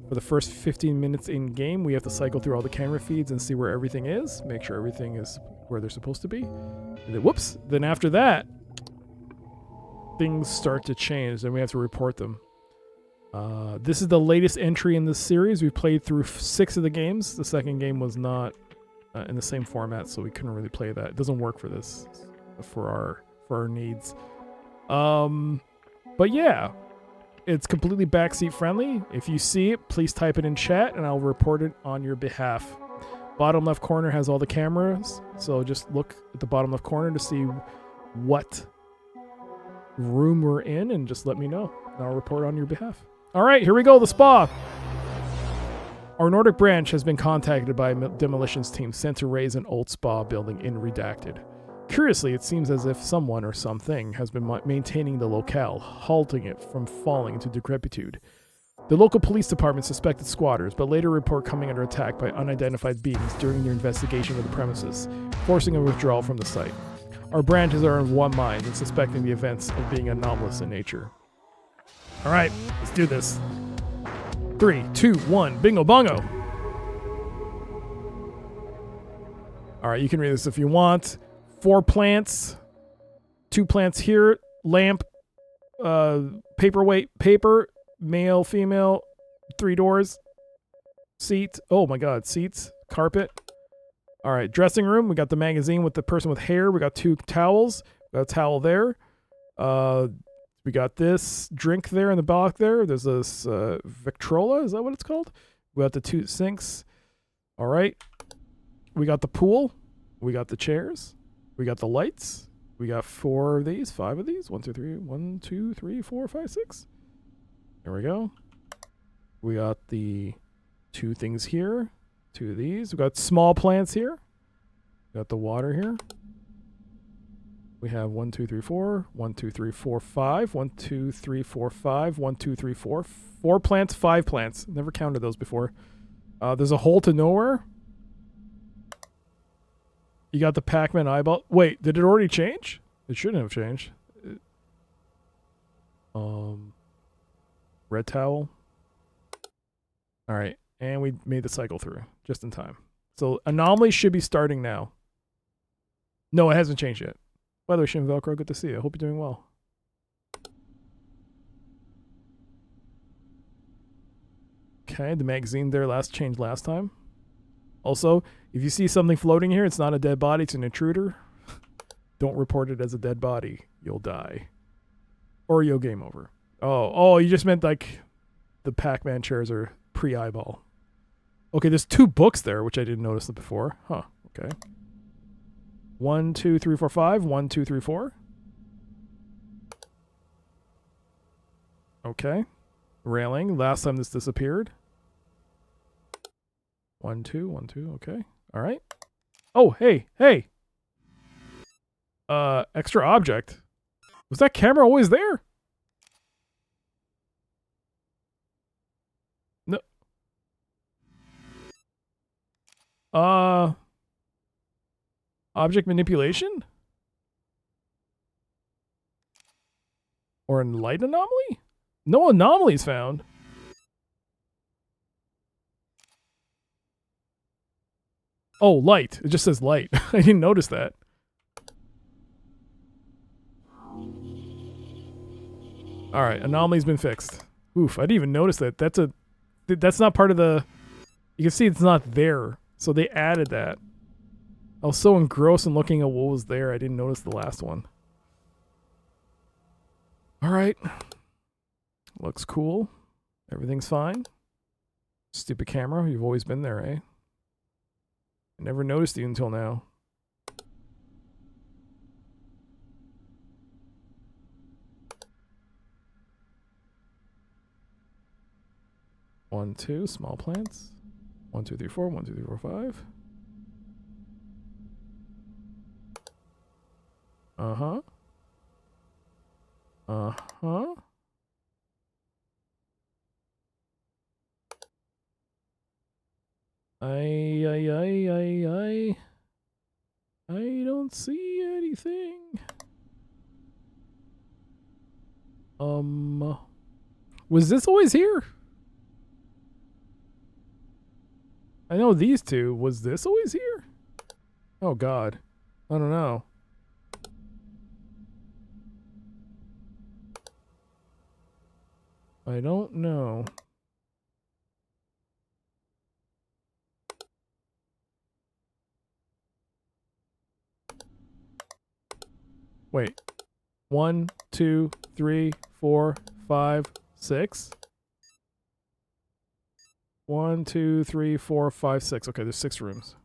For the first 15 minutes in game, we have to cycle through all the camera feeds and see where everything is, make sure everything is where they're supposed to be. And then, whoops! Then after that, things start to change, and we have to report them. This is the latest entry in this series. We've played through 6 of the games. The second game was not in the same format, so we couldn't really play that. It doesn't work for this, for our needs. But yeah, it's completely backseat friendly. If you see it, please type it in chat, and I'll report it on your behalf. Bottom left corner has all the cameras, so just look at the bottom left corner to see what room we're in, and just let me know, and I'll report on your behalf. All right, here we go, the spa. Our Nordic branch has been contacted by a demolitions team sent to raise an old spa building in Redacted. Curiously, it seems as if someone or something has been maintaining the locale, halting it from falling into decrepitude. The local police department suspected squatters, but later report coming under attack by unidentified beings during their investigation of the premises, forcing a withdrawal from the site. Our branches are in one mind in suspecting the events of being anomalous in nature. All right, let's do this. 3, 2, 1, bingo bongo. All right, you can read this if you want. 4 plants, 2 plants here, lamp, paperweight, paper, male, female, 3 doors, seat. Oh my God, seats, carpet. All right, dressing room. We got the magazine with the person with hair. We got 2 towels. We got a towel there. We got this drink there in the back there. There's this Victrola. Is that what it's called? We got the 2 sinks. All right. We got the pool. We got the chairs. We got the lights. We got 4 of these, 5 of these. 1, 2, 3. 1, 2, 3, 4, 5, 6. There we go. We got the 2 things here. 2 of these. We got small plants here. We got the water here. We have 1, 2, 3, 4. 1, 2, 3, 4, 5. 1, 2, 3, 4, 5. 1, 2, 3, 4. 4 plants, 5 plants. Never counted those before. There's a hole to nowhere. You got the Pac-Man eyeball. Wait, did it already change? It shouldn't have changed. Red towel. All right, and we made the cycle through just in time. So anomaly should be starting now. No, it hasn't changed yet. By the way, Shin Velcro, good to see you. I hope you're doing well. Okay, the magazine there changed last time. Also, if you see something floating here, it's not a dead body, it's an intruder. Don't report it as a dead body. You'll die. Or you'll game over. Oh, you just meant like the Pac-Man chairs are pre-eyeball. Okay, there's 2 books there, which I didn't notice before. Huh, okay. 1, 2, 3, 4, 5. 1, 2, 3, 4. Okay. Railing. Last time this disappeared. 1, 2, 1, 2. Okay. All right. Oh, hey. Extra object. Was that camera always there? No. Object manipulation? Or a light anomaly? No anomalies found. Oh, light. It just says light. I didn't notice that. All right, anomaly's been fixed. Oof, I didn't even notice that. That's not part of the... You can see it's not there. So they added that. I was so engrossed in looking at what was there, I didn't notice the last one. All right. Looks cool. Everything's fine. Stupid camera. You've always been there, eh? I never noticed you until now. One, 2, small plants. 1, 2, 3, 4. 1, 2, 3, 4, 5. Uh-huh. Uh-huh. I Was this always here? I know these two. Was this always here? Oh God. I don't know. I don't know. Wait. 1, 2, 3, 4, 5, 6. 1, 2, 3, 4, 5, 6. Okay, there's 6 rooms.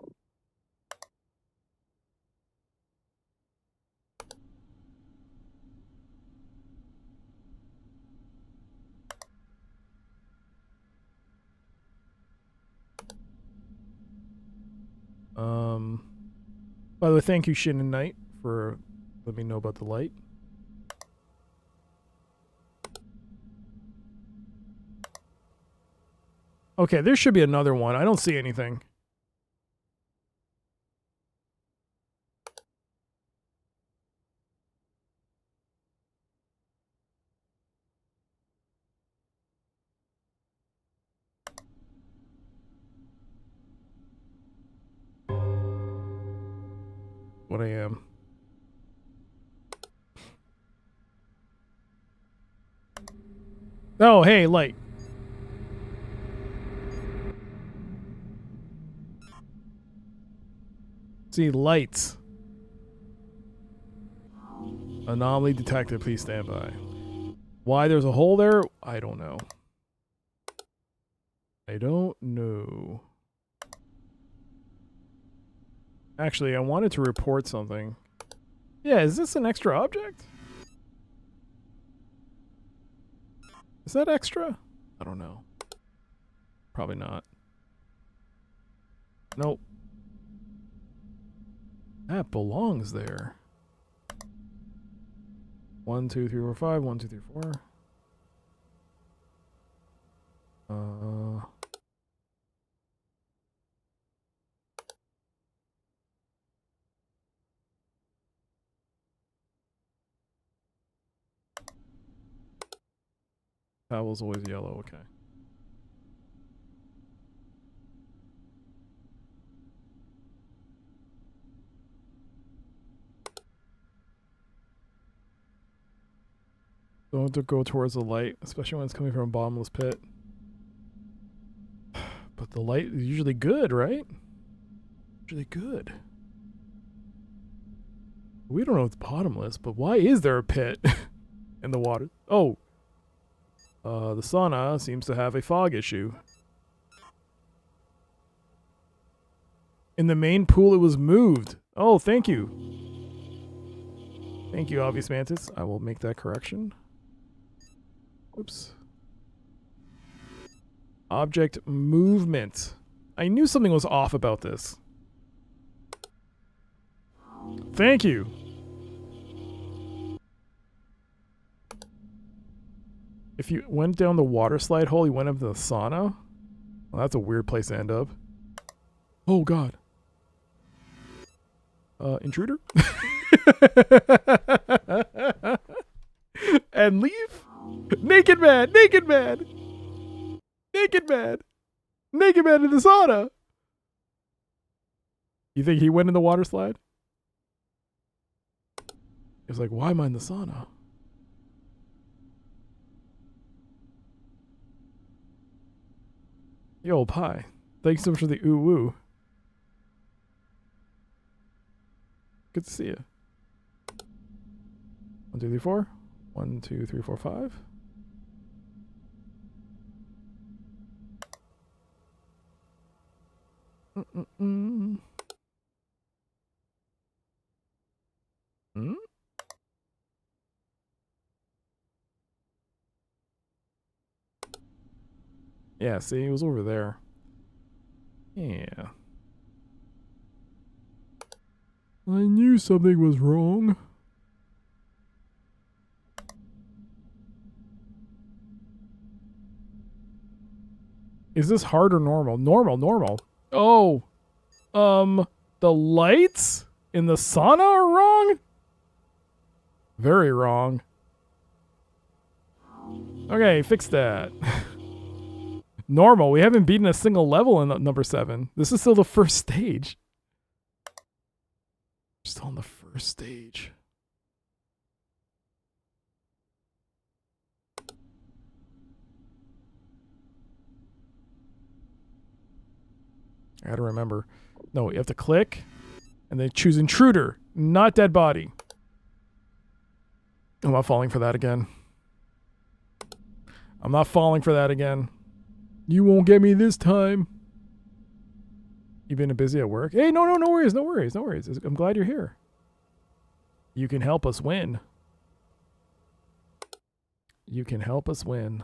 By the way, thank you, Shin and Knight, for letting me know about the light. Okay, there should be another one. I don't see anything. What I am. Oh, hey, light. See, lights. Anomaly detected, please stand by. Why there's a hole there? I don't know. I don't know. Actually, I wanted to report something. Yeah, is this an extra object? Is that extra? I don't know. Probably not. Nope. That belongs there. 1, 2, 3, 4, 5. 1, 2, 3, 4. Towel's always yellow, okay. Don't go towards the light, especially when it's coming from a bottomless pit. But the light is usually good, right? Usually good. We don't know if it's bottomless, but why is there a pit in the water? Oh. The sauna seems to have a fog issue. In the main pool, it was moved. Oh, thank you. Thank you, Obvious Mantis. I will make that correction. Oops. Object movement. I knew something was off about this. Thank you. If you went down the water slide hole, you went up to the sauna? Well, that's a weird place to end up. Oh, God. Intruder? And leave? Naked man! Naked man! Naked man! Naked man in the sauna! You think he went in the water slide? He was like, why am I in the sauna? Yo, Pie. Thanks so much for the ooh woo. Good to see you. 1, 2, 3, 4. 1, 2, 3, 4, 5. Hmm? Yeah, see, it was over there. Yeah. I knew something was wrong. Is this hard or normal? Normal, normal. Oh. The lights in the sauna are wrong? Very wrong. Okay, fix that. Normal. We haven't beaten a single level in number 7. This is still the first stage. We're still on the first stage. I gotta remember. No, you have to click and then choose intruder, not dead body. I'm not falling for that again. I'm not falling for that again. You won't get me this time. You've been busy at work? Hey, no worries, no worries, no worries. I'm glad you're here. You can help us win. You can help us win.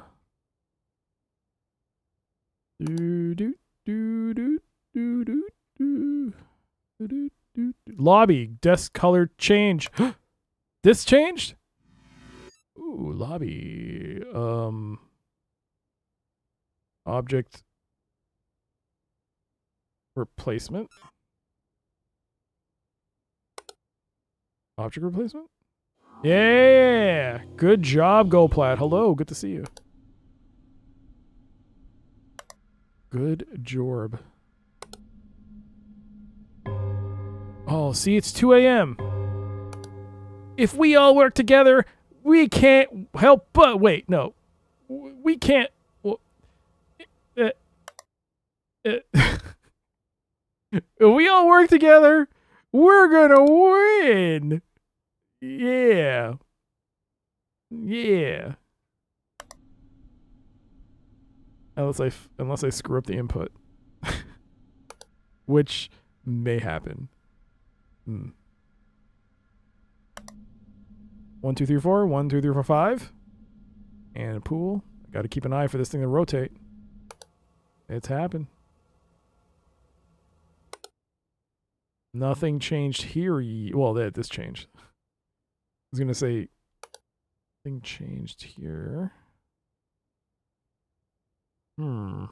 Lobby, desk color change. This changed? Ooh, lobby. Object replacement. Object replacement? Yeah! Good job, Golplat. Hello, good to see you. Good job. Oh, see, it's 2 a.m. If we all work together, we can't help but... Wait, no. We can't... if we all work together, we're gonna win. Yeah. Yeah. Unless I screw up the input. Which may happen. 1, 2, 3, 4. 1, 2, 3, 4, 5. And a pool. I gotta keep an eye for this thing to rotate. It's happened. Nothing changed here. Well, this changed. I was gonna say nothing changed here. I'm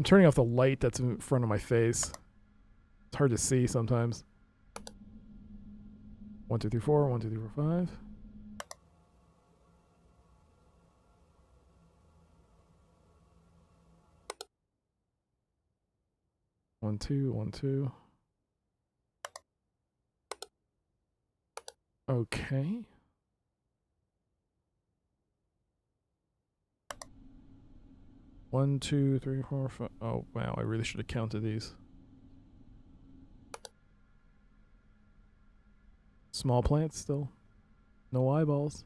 turning off the light that's in front of my face. It's hard to see sometimes. 1, 2, 3, 4. 1, 2, 3, 4, 5. One, two, 1, 2. Okay. One, 2, 3, 4, 5. Oh wow! I really should have counted these. Small plants still. No eyeballs.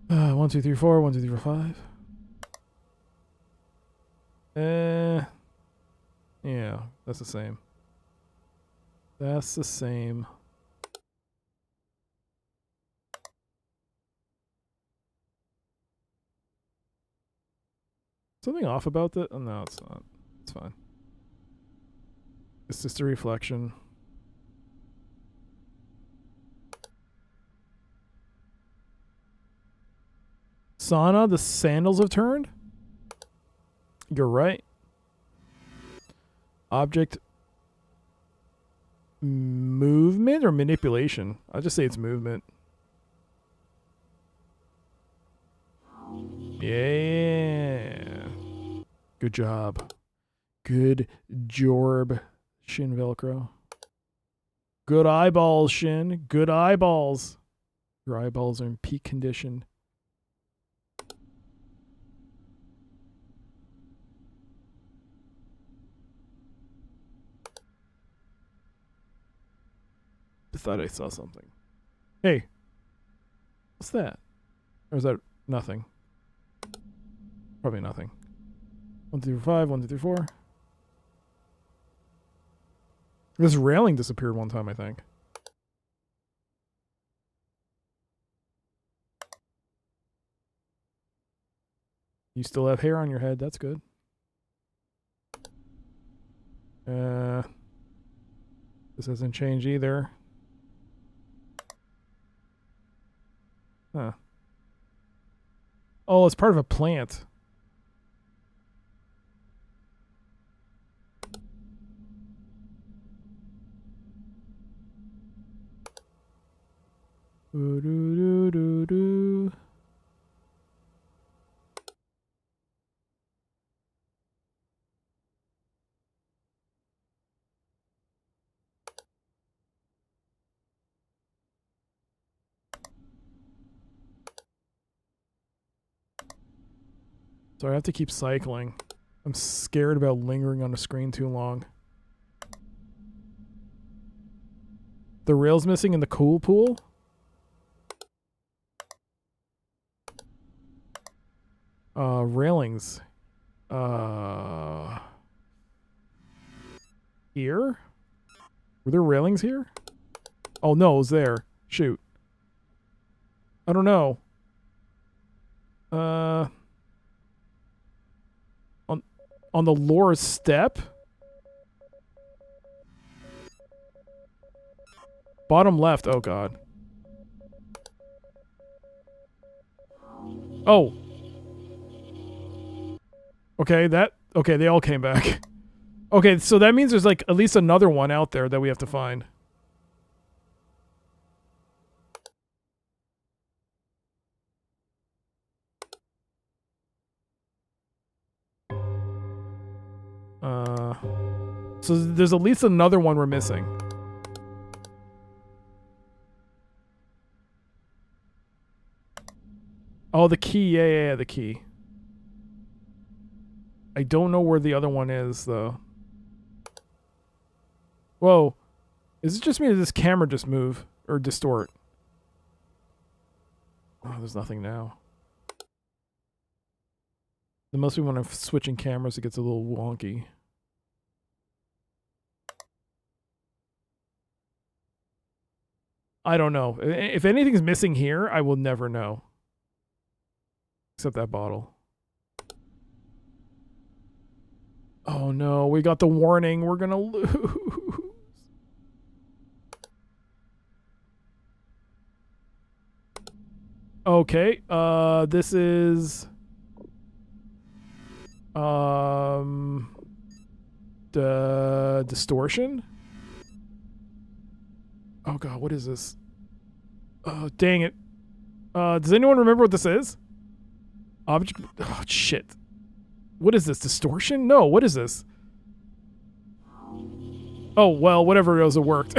1, 2, 3, 4. 1, 2, 3, 4, 5. Yeah, that's the same. That's the same. Something off about that? Oh, no, it's not. It's fine. It's just a reflection. Sana, the sandals have turned? You're right. Object movement or manipulation? I'll just say it's movement. Yeah. Good job. Good jorb, Shin Velcro. Good eyeballs, Shin. Good eyeballs. Your eyeballs are in peak condition. I thought I saw something. Hey. What's that? Or is that nothing? Probably nothing. 1, 2, 3, 5. 1, 2, 3, 4. This railing disappeared one time, I think. You still have hair on your head. That's good. This doesn't change either. Huh. Oh, it's part of a plant. Ooh-doo-doo-doo-doo. So I have to keep cycling. I'm scared about lingering on the screen too long. The rail's missing in the cool pool? Railings. Here? Were there railings here? Oh no, it was there. Shoot. I don't know. On the lower step? Bottom left. Oh god. Oh. Okay, they all came back. Okay, so that means there's like at least another one out there that we have to find. So there's at least another one we're missing. Oh, the key. Yeah, the key. I don't know where the other one is, though. Whoa. Is it just me or did this camera just move? Or distort? Oh, there's nothing now. It must be when I'm switching cameras, it gets a little wonky. I don't know. If anything's missing here, I will never know. Except that bottle. Oh no, we got the warning. We're gonna lose. Okay, this is... the distortion? Oh god, what is this? Oh, dang it. Does anyone remember what this is? Object... Oh, shit. What is this? Distortion? No, what is this? Oh, well, whatever it was, it worked.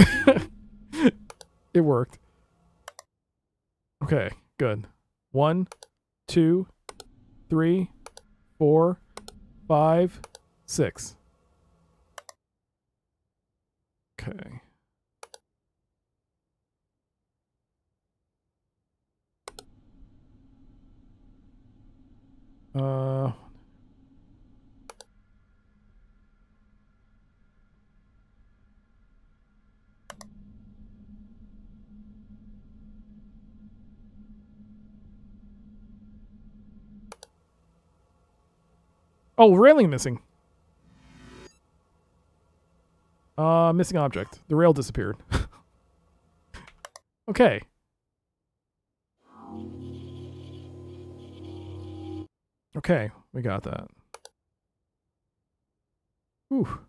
It worked. Okay, good. 1, 2, 3, 4, 5, 6. Okay. Oh, railing missing. Missing object. The rail disappeared. Okay. Okay, we got that. Ooh.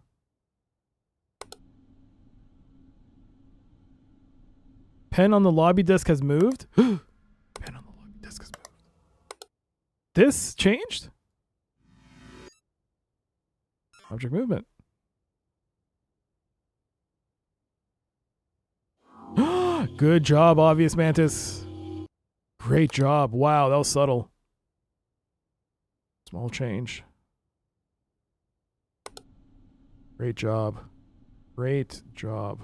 Pen on the lobby desk has moved? Pen on the lobby desk has moved. This changed? Object movement. Good job, Obvious Mantis. Great job. Wow, that was subtle. Small change. Great job. Great job.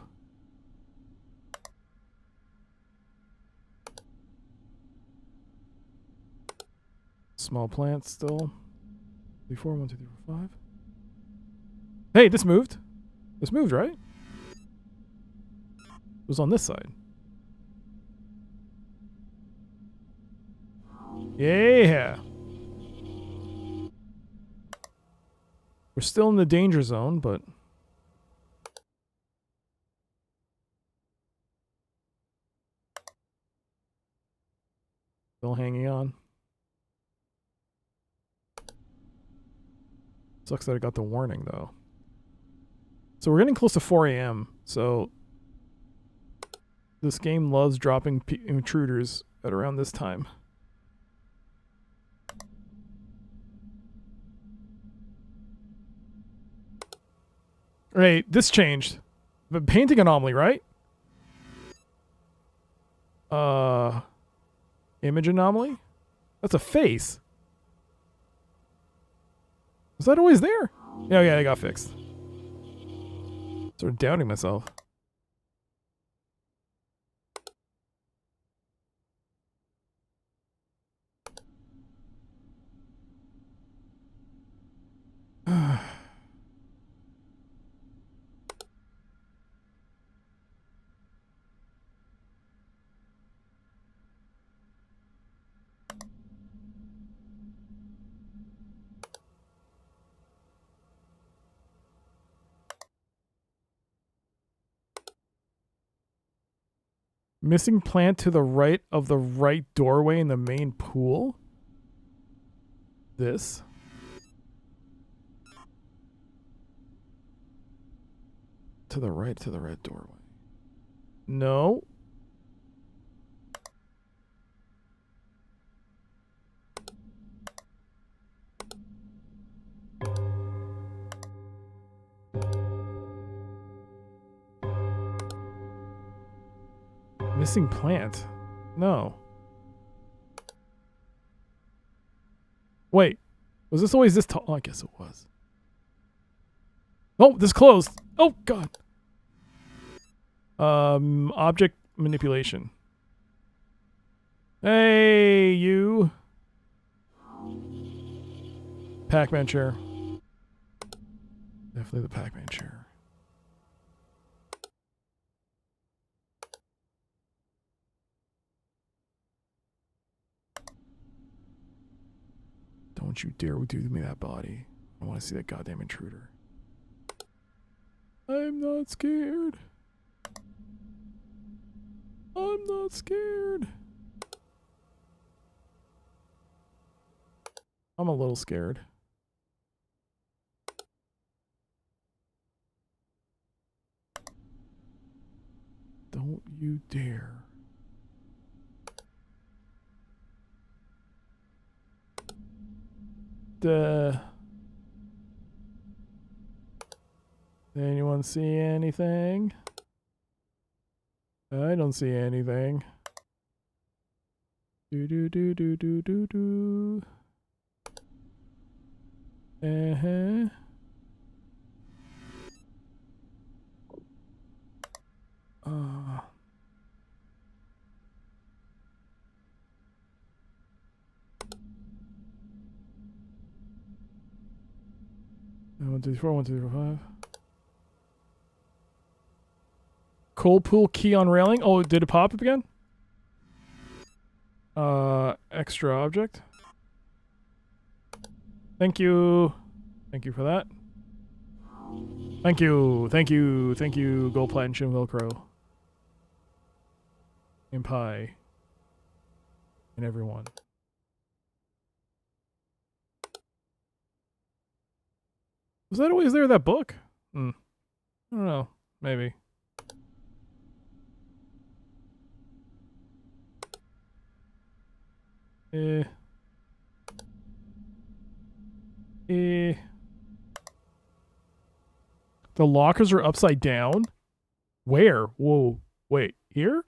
Small plants still. 3, 4, 1, 2, 3, 4, 5. Hey, this moved. This moved, right? It was on this side. Yeah. We're still in the danger zone, but... still hanging on. Sucks that I got the warning, though. So we're getting close to 4 a.m., so... This game loves dropping intruders at around this time. Right, this changed. The painting anomaly, right? Image anomaly? That's a face. Was that always there? Yeah, yeah, it got fixed. Sort of doubting myself. Missing plant to the right of the right doorway in the main pool? This? To the right doorway. No. Missing plant? No. Wait. Was this always this tall? Oh, I guess it was. Oh, this closed. Oh, God. Object manipulation. Hey, you. Pac-Man chair. Definitely the Pac-Man chair. Don't you dare do me that body. I want to see that goddamn intruder. I'm not scared. I'm not scared. I'm a little scared. Don't you dare. Anyone see anything? I don't see anything. Do do do do do do do. Uh-huh. One, two, three, four, 1, 2, 3, 4, 5. Cold pool key on railing. Oh, did it pop up again? Extra object. Thank you. Thank you for that. Thank you. Thank you. Thank you. Gold platinum Velcro. And pie. And everyone. Was that always there, that book? I don't know. Maybe. The lockers are upside down? Where? Whoa. Wait, here?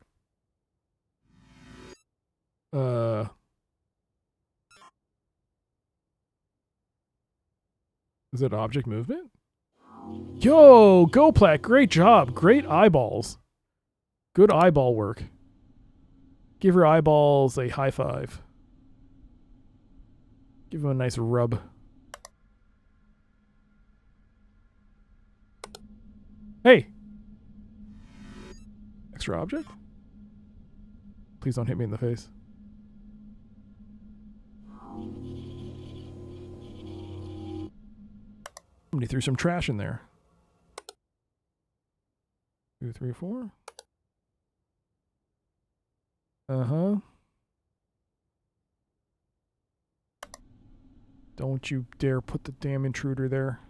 Is it object movement? Yo, GoPlat, great job. Great eyeballs. Good eyeball work. Give your eyeballs a high five. Give them a nice rub. Hey! Extra object? Please don't hit me in the face. Somebody threw some trash in there. 2, 3, 4. Uh-huh. Don't you dare put the damn intruder there.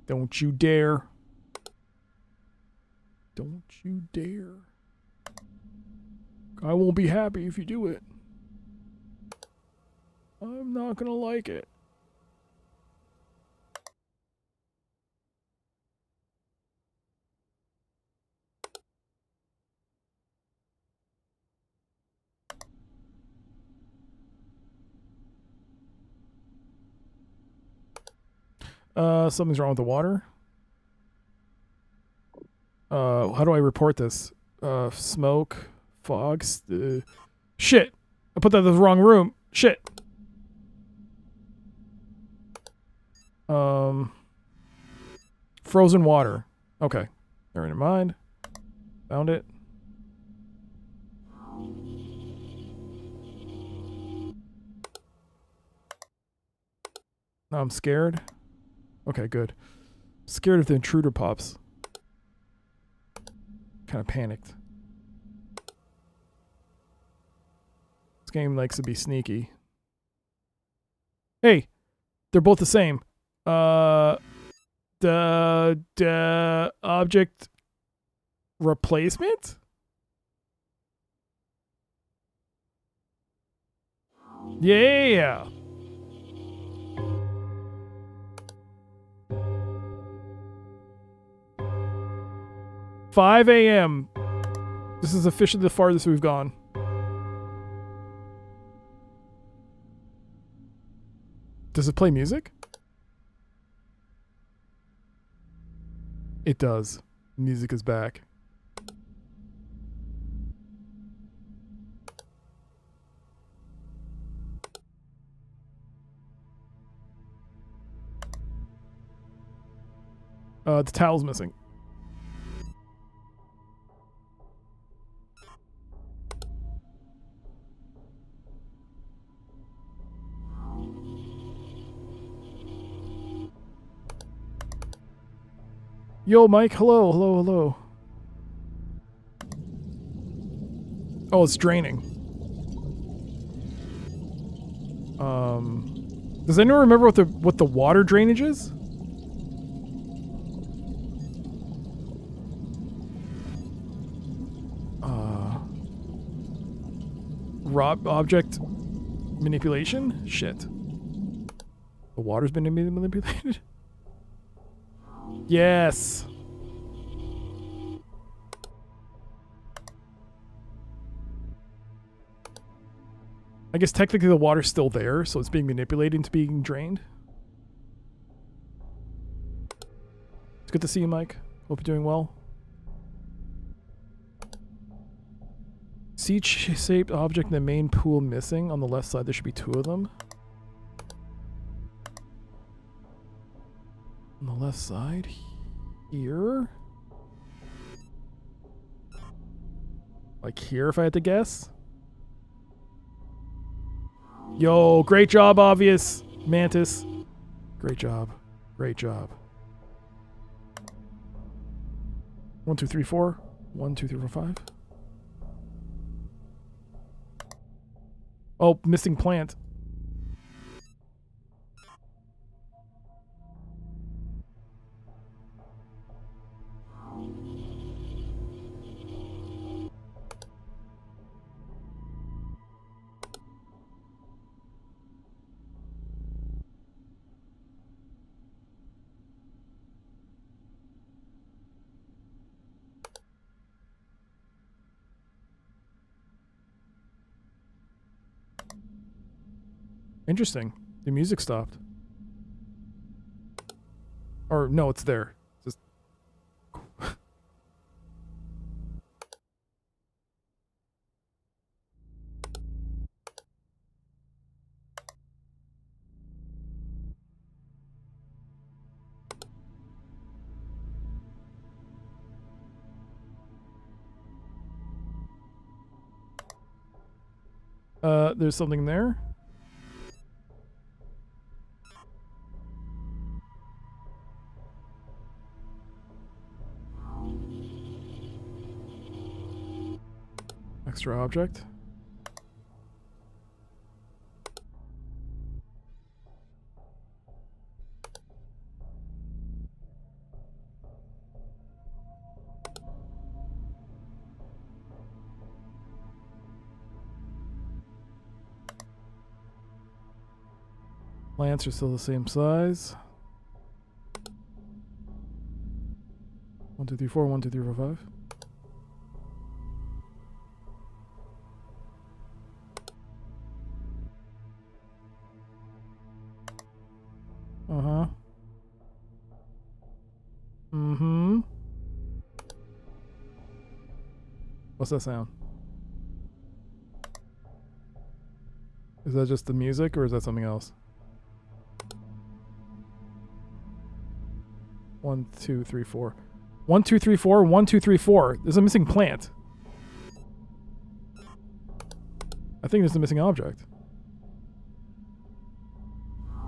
Don't you dare. Don't you dare. I won't be happy if you do it. I'm not gonna like it. Something's wrong with the water. How do I report this? Smoke, fog, shit! I put that in the wrong room. Shit! Frozen water. Okay. Never mind. Found it. Now I'm scared. Okay, good. Scared if the intruder pops. Kind of panicked. This game likes to be sneaky. Hey! They're both the same. The object replacement? Yeah! 5 a.m. This is officially the farthest we've gone. Does it play music? It does. Music is back. The towel's missing. Yo, Mike. Hello, hello, hello. Oh, it's draining. Does anyone remember what the water drainage is? Object manipulation? Shit. The water's been manipulated? Yes. I guess technically the water's still there, so it's being manipulated into being drained. It's good to see you, Mike. Hope you're doing well. Siege-shaped object in the main pool missing. On the left side, there should be 2 of them. On the left side, here. Like here, if I had to guess. Yo, great job, Obvious Mantis. Great job. Great job. 1, 2, 3, 4. 1, 2, 3, 4, 5. Oh, missing plant. Interesting. The music stopped. Or no, it's there. Just there's something there. Extra object. Plants are still the same size. 1, 2, 3, 4. 1, 2, 3, 4, 5. Uh-huh. Mm-hmm. What's that sound? Is that just the music or is that something else? 1, 2, 3, 4. 1, 2, 3, 4. 1, 2, 3, 4. There's a missing plant. I think there's a missing object.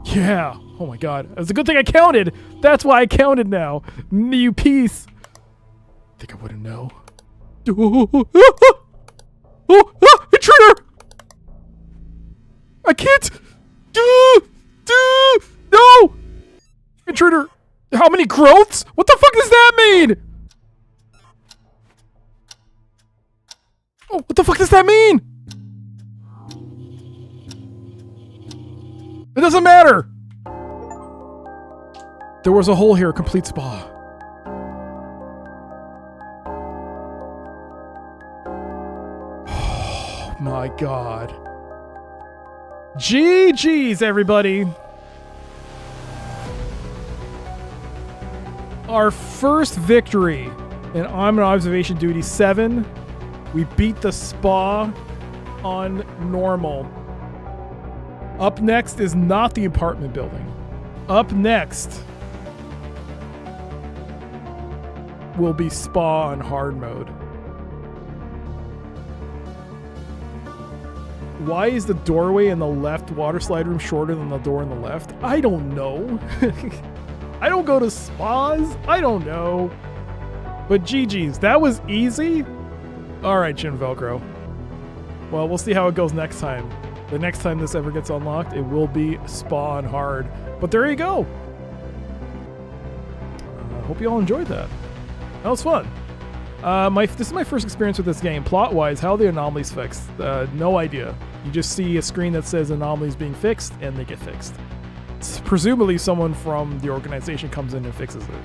Yeah. Oh my god. It's a good thing I counted. That's why I counted now. You piece. I think I wouldn't know. Intruder! I can't. No! Intruder. How many growths? What the fuck does that mean? Oh, what the fuck does that mean? It doesn't matter. There was a hole here, complete spa. Oh my god. GG's, everybody. Our first victory in I'm on Observation Duty 7. We beat the spa on normal. Up next is not the apartment building. Up next will be spa on hard mode. Why is the doorway in the left water slide room shorter than the door in the left? I don't know. I don't go to spas. I don't know. But GG's, that was easy. All right, Jim Velcro. Well, we'll see how it goes next time. The next time this ever gets unlocked, it will be spa on hard. But there you go. Hope you all enjoyed that. That was fun. This is my first experience with this game. Plot-wise, how are the anomalies fixed? No idea. You just see a screen that says anomalies being fixed, and they get fixed. Presumably someone from the organization comes in and fixes it.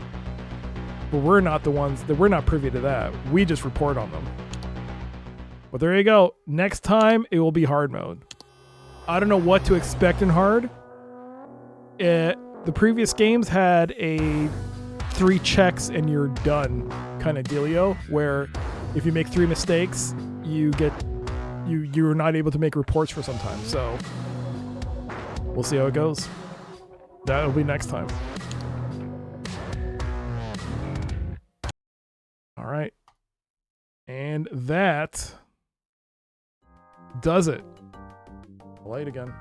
But we're not the ones, we're not privy to that. We just report on them. But there you go. Next time, it will be hard mode. I don't know what to expect in hard. The previous games had a 3 checks and you're done kind of dealio, where if you make 3 mistakes, you're not able to make reports for some time. So we'll see how it goes. That'll be next time. All right. And that does it. Light again.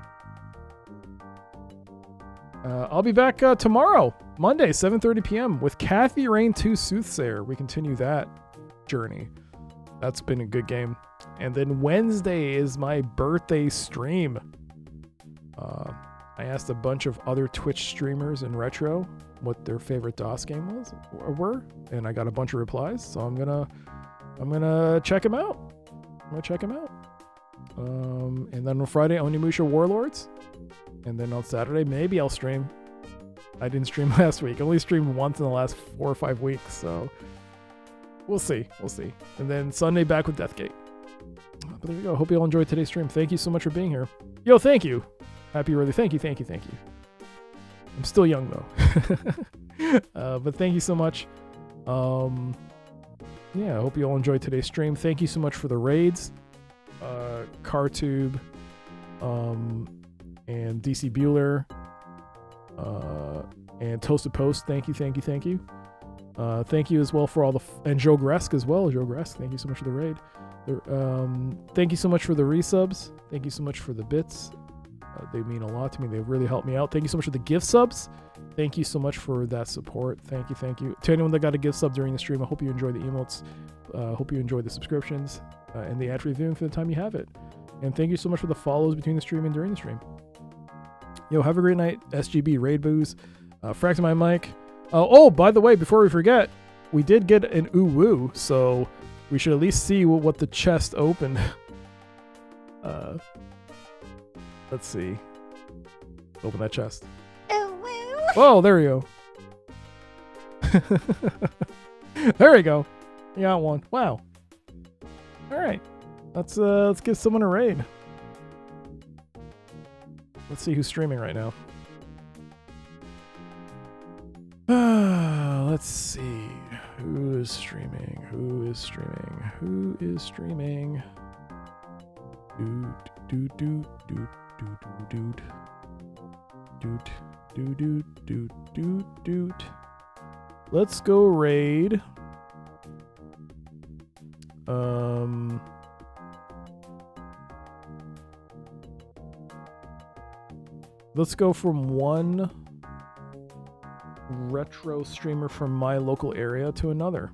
I'll be back tomorrow, Monday, 7:30 p.m. with Kathy Rain 2 Soothsayer. We continue that journey. That's been a good game. And then Wednesday is my birthday stream. I asked a bunch of other Twitch streamers in retro what their favorite DOS game were, and I got a bunch of replies. So I'm gonna check them out. And then on Friday, Onimusha Warlords. And then on Saturday, maybe I'll stream. I didn't stream last week. I only streamed once in the last 4 or 5 weeks, so we'll see. And then Sunday back with Deathgate. But there you go. Hope you all enjoyed today's stream. Thank you so much for being here. Yo, thank you. Happy early. Thank you. I'm still young though. But thank you so much. Yeah, I hope you all enjoyed today's stream. Thank you so much for the raids. CarTube, and DC Bueller, and Toasted Post. Thank you. Thank you as well for all and Joe Gresk as well. Joe Gresk, thank you so much for the raid. Thank you so much for the resubs. Thank you so much for the bits. They mean a lot to me. They really help me out. Thank you so much for the gift subs. Thank you so much for that support. Thank you. To anyone that got a gift sub during the stream, I hope you enjoy the emotes. Hope you enjoy the subscriptions and the ad reviewing for the time you have it. And thank you so much for the follows between the stream and during the stream. Yo, have a great night. SGB, Raid Booze, Frax my mic. Oh, by the way, before we forget, we did get an woo, so we should at least see what the chest opened. Let's see. Open that chest. Whoa, there we go. There we go. You got one. Wow. All right. Let's give someone a raid. Let's see who's streaming right now. Let's see. Who is streaming? Who is streaming? Who is streaming? Doot, doot, doot, doot, doot, doot, doot, doot, doot, doot, doot. Let's go raid. Let's go from one retro streamer from my local area to another.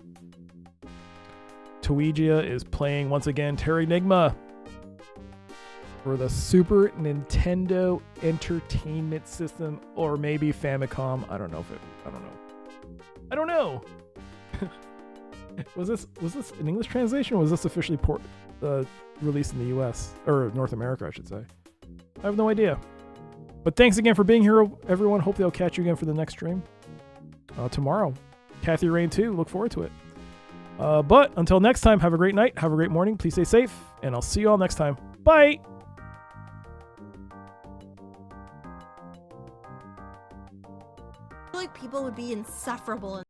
Tuigia is playing once again Terranigma for the Super Nintendo Entertainment System, or maybe Famicom. I don't know. I don't know. Was this an English translation, or was this officially released in the US or North America, I should say? I have no idea. But thanks again for being here, everyone. Hopefully I'll catch you again for the next stream tomorrow. Kathy Rain 2. Look forward to it. But until next time, have a great night. Have a great morning. Please stay safe. And I'll see you all next time. Bye. I feel like people would be insufferable.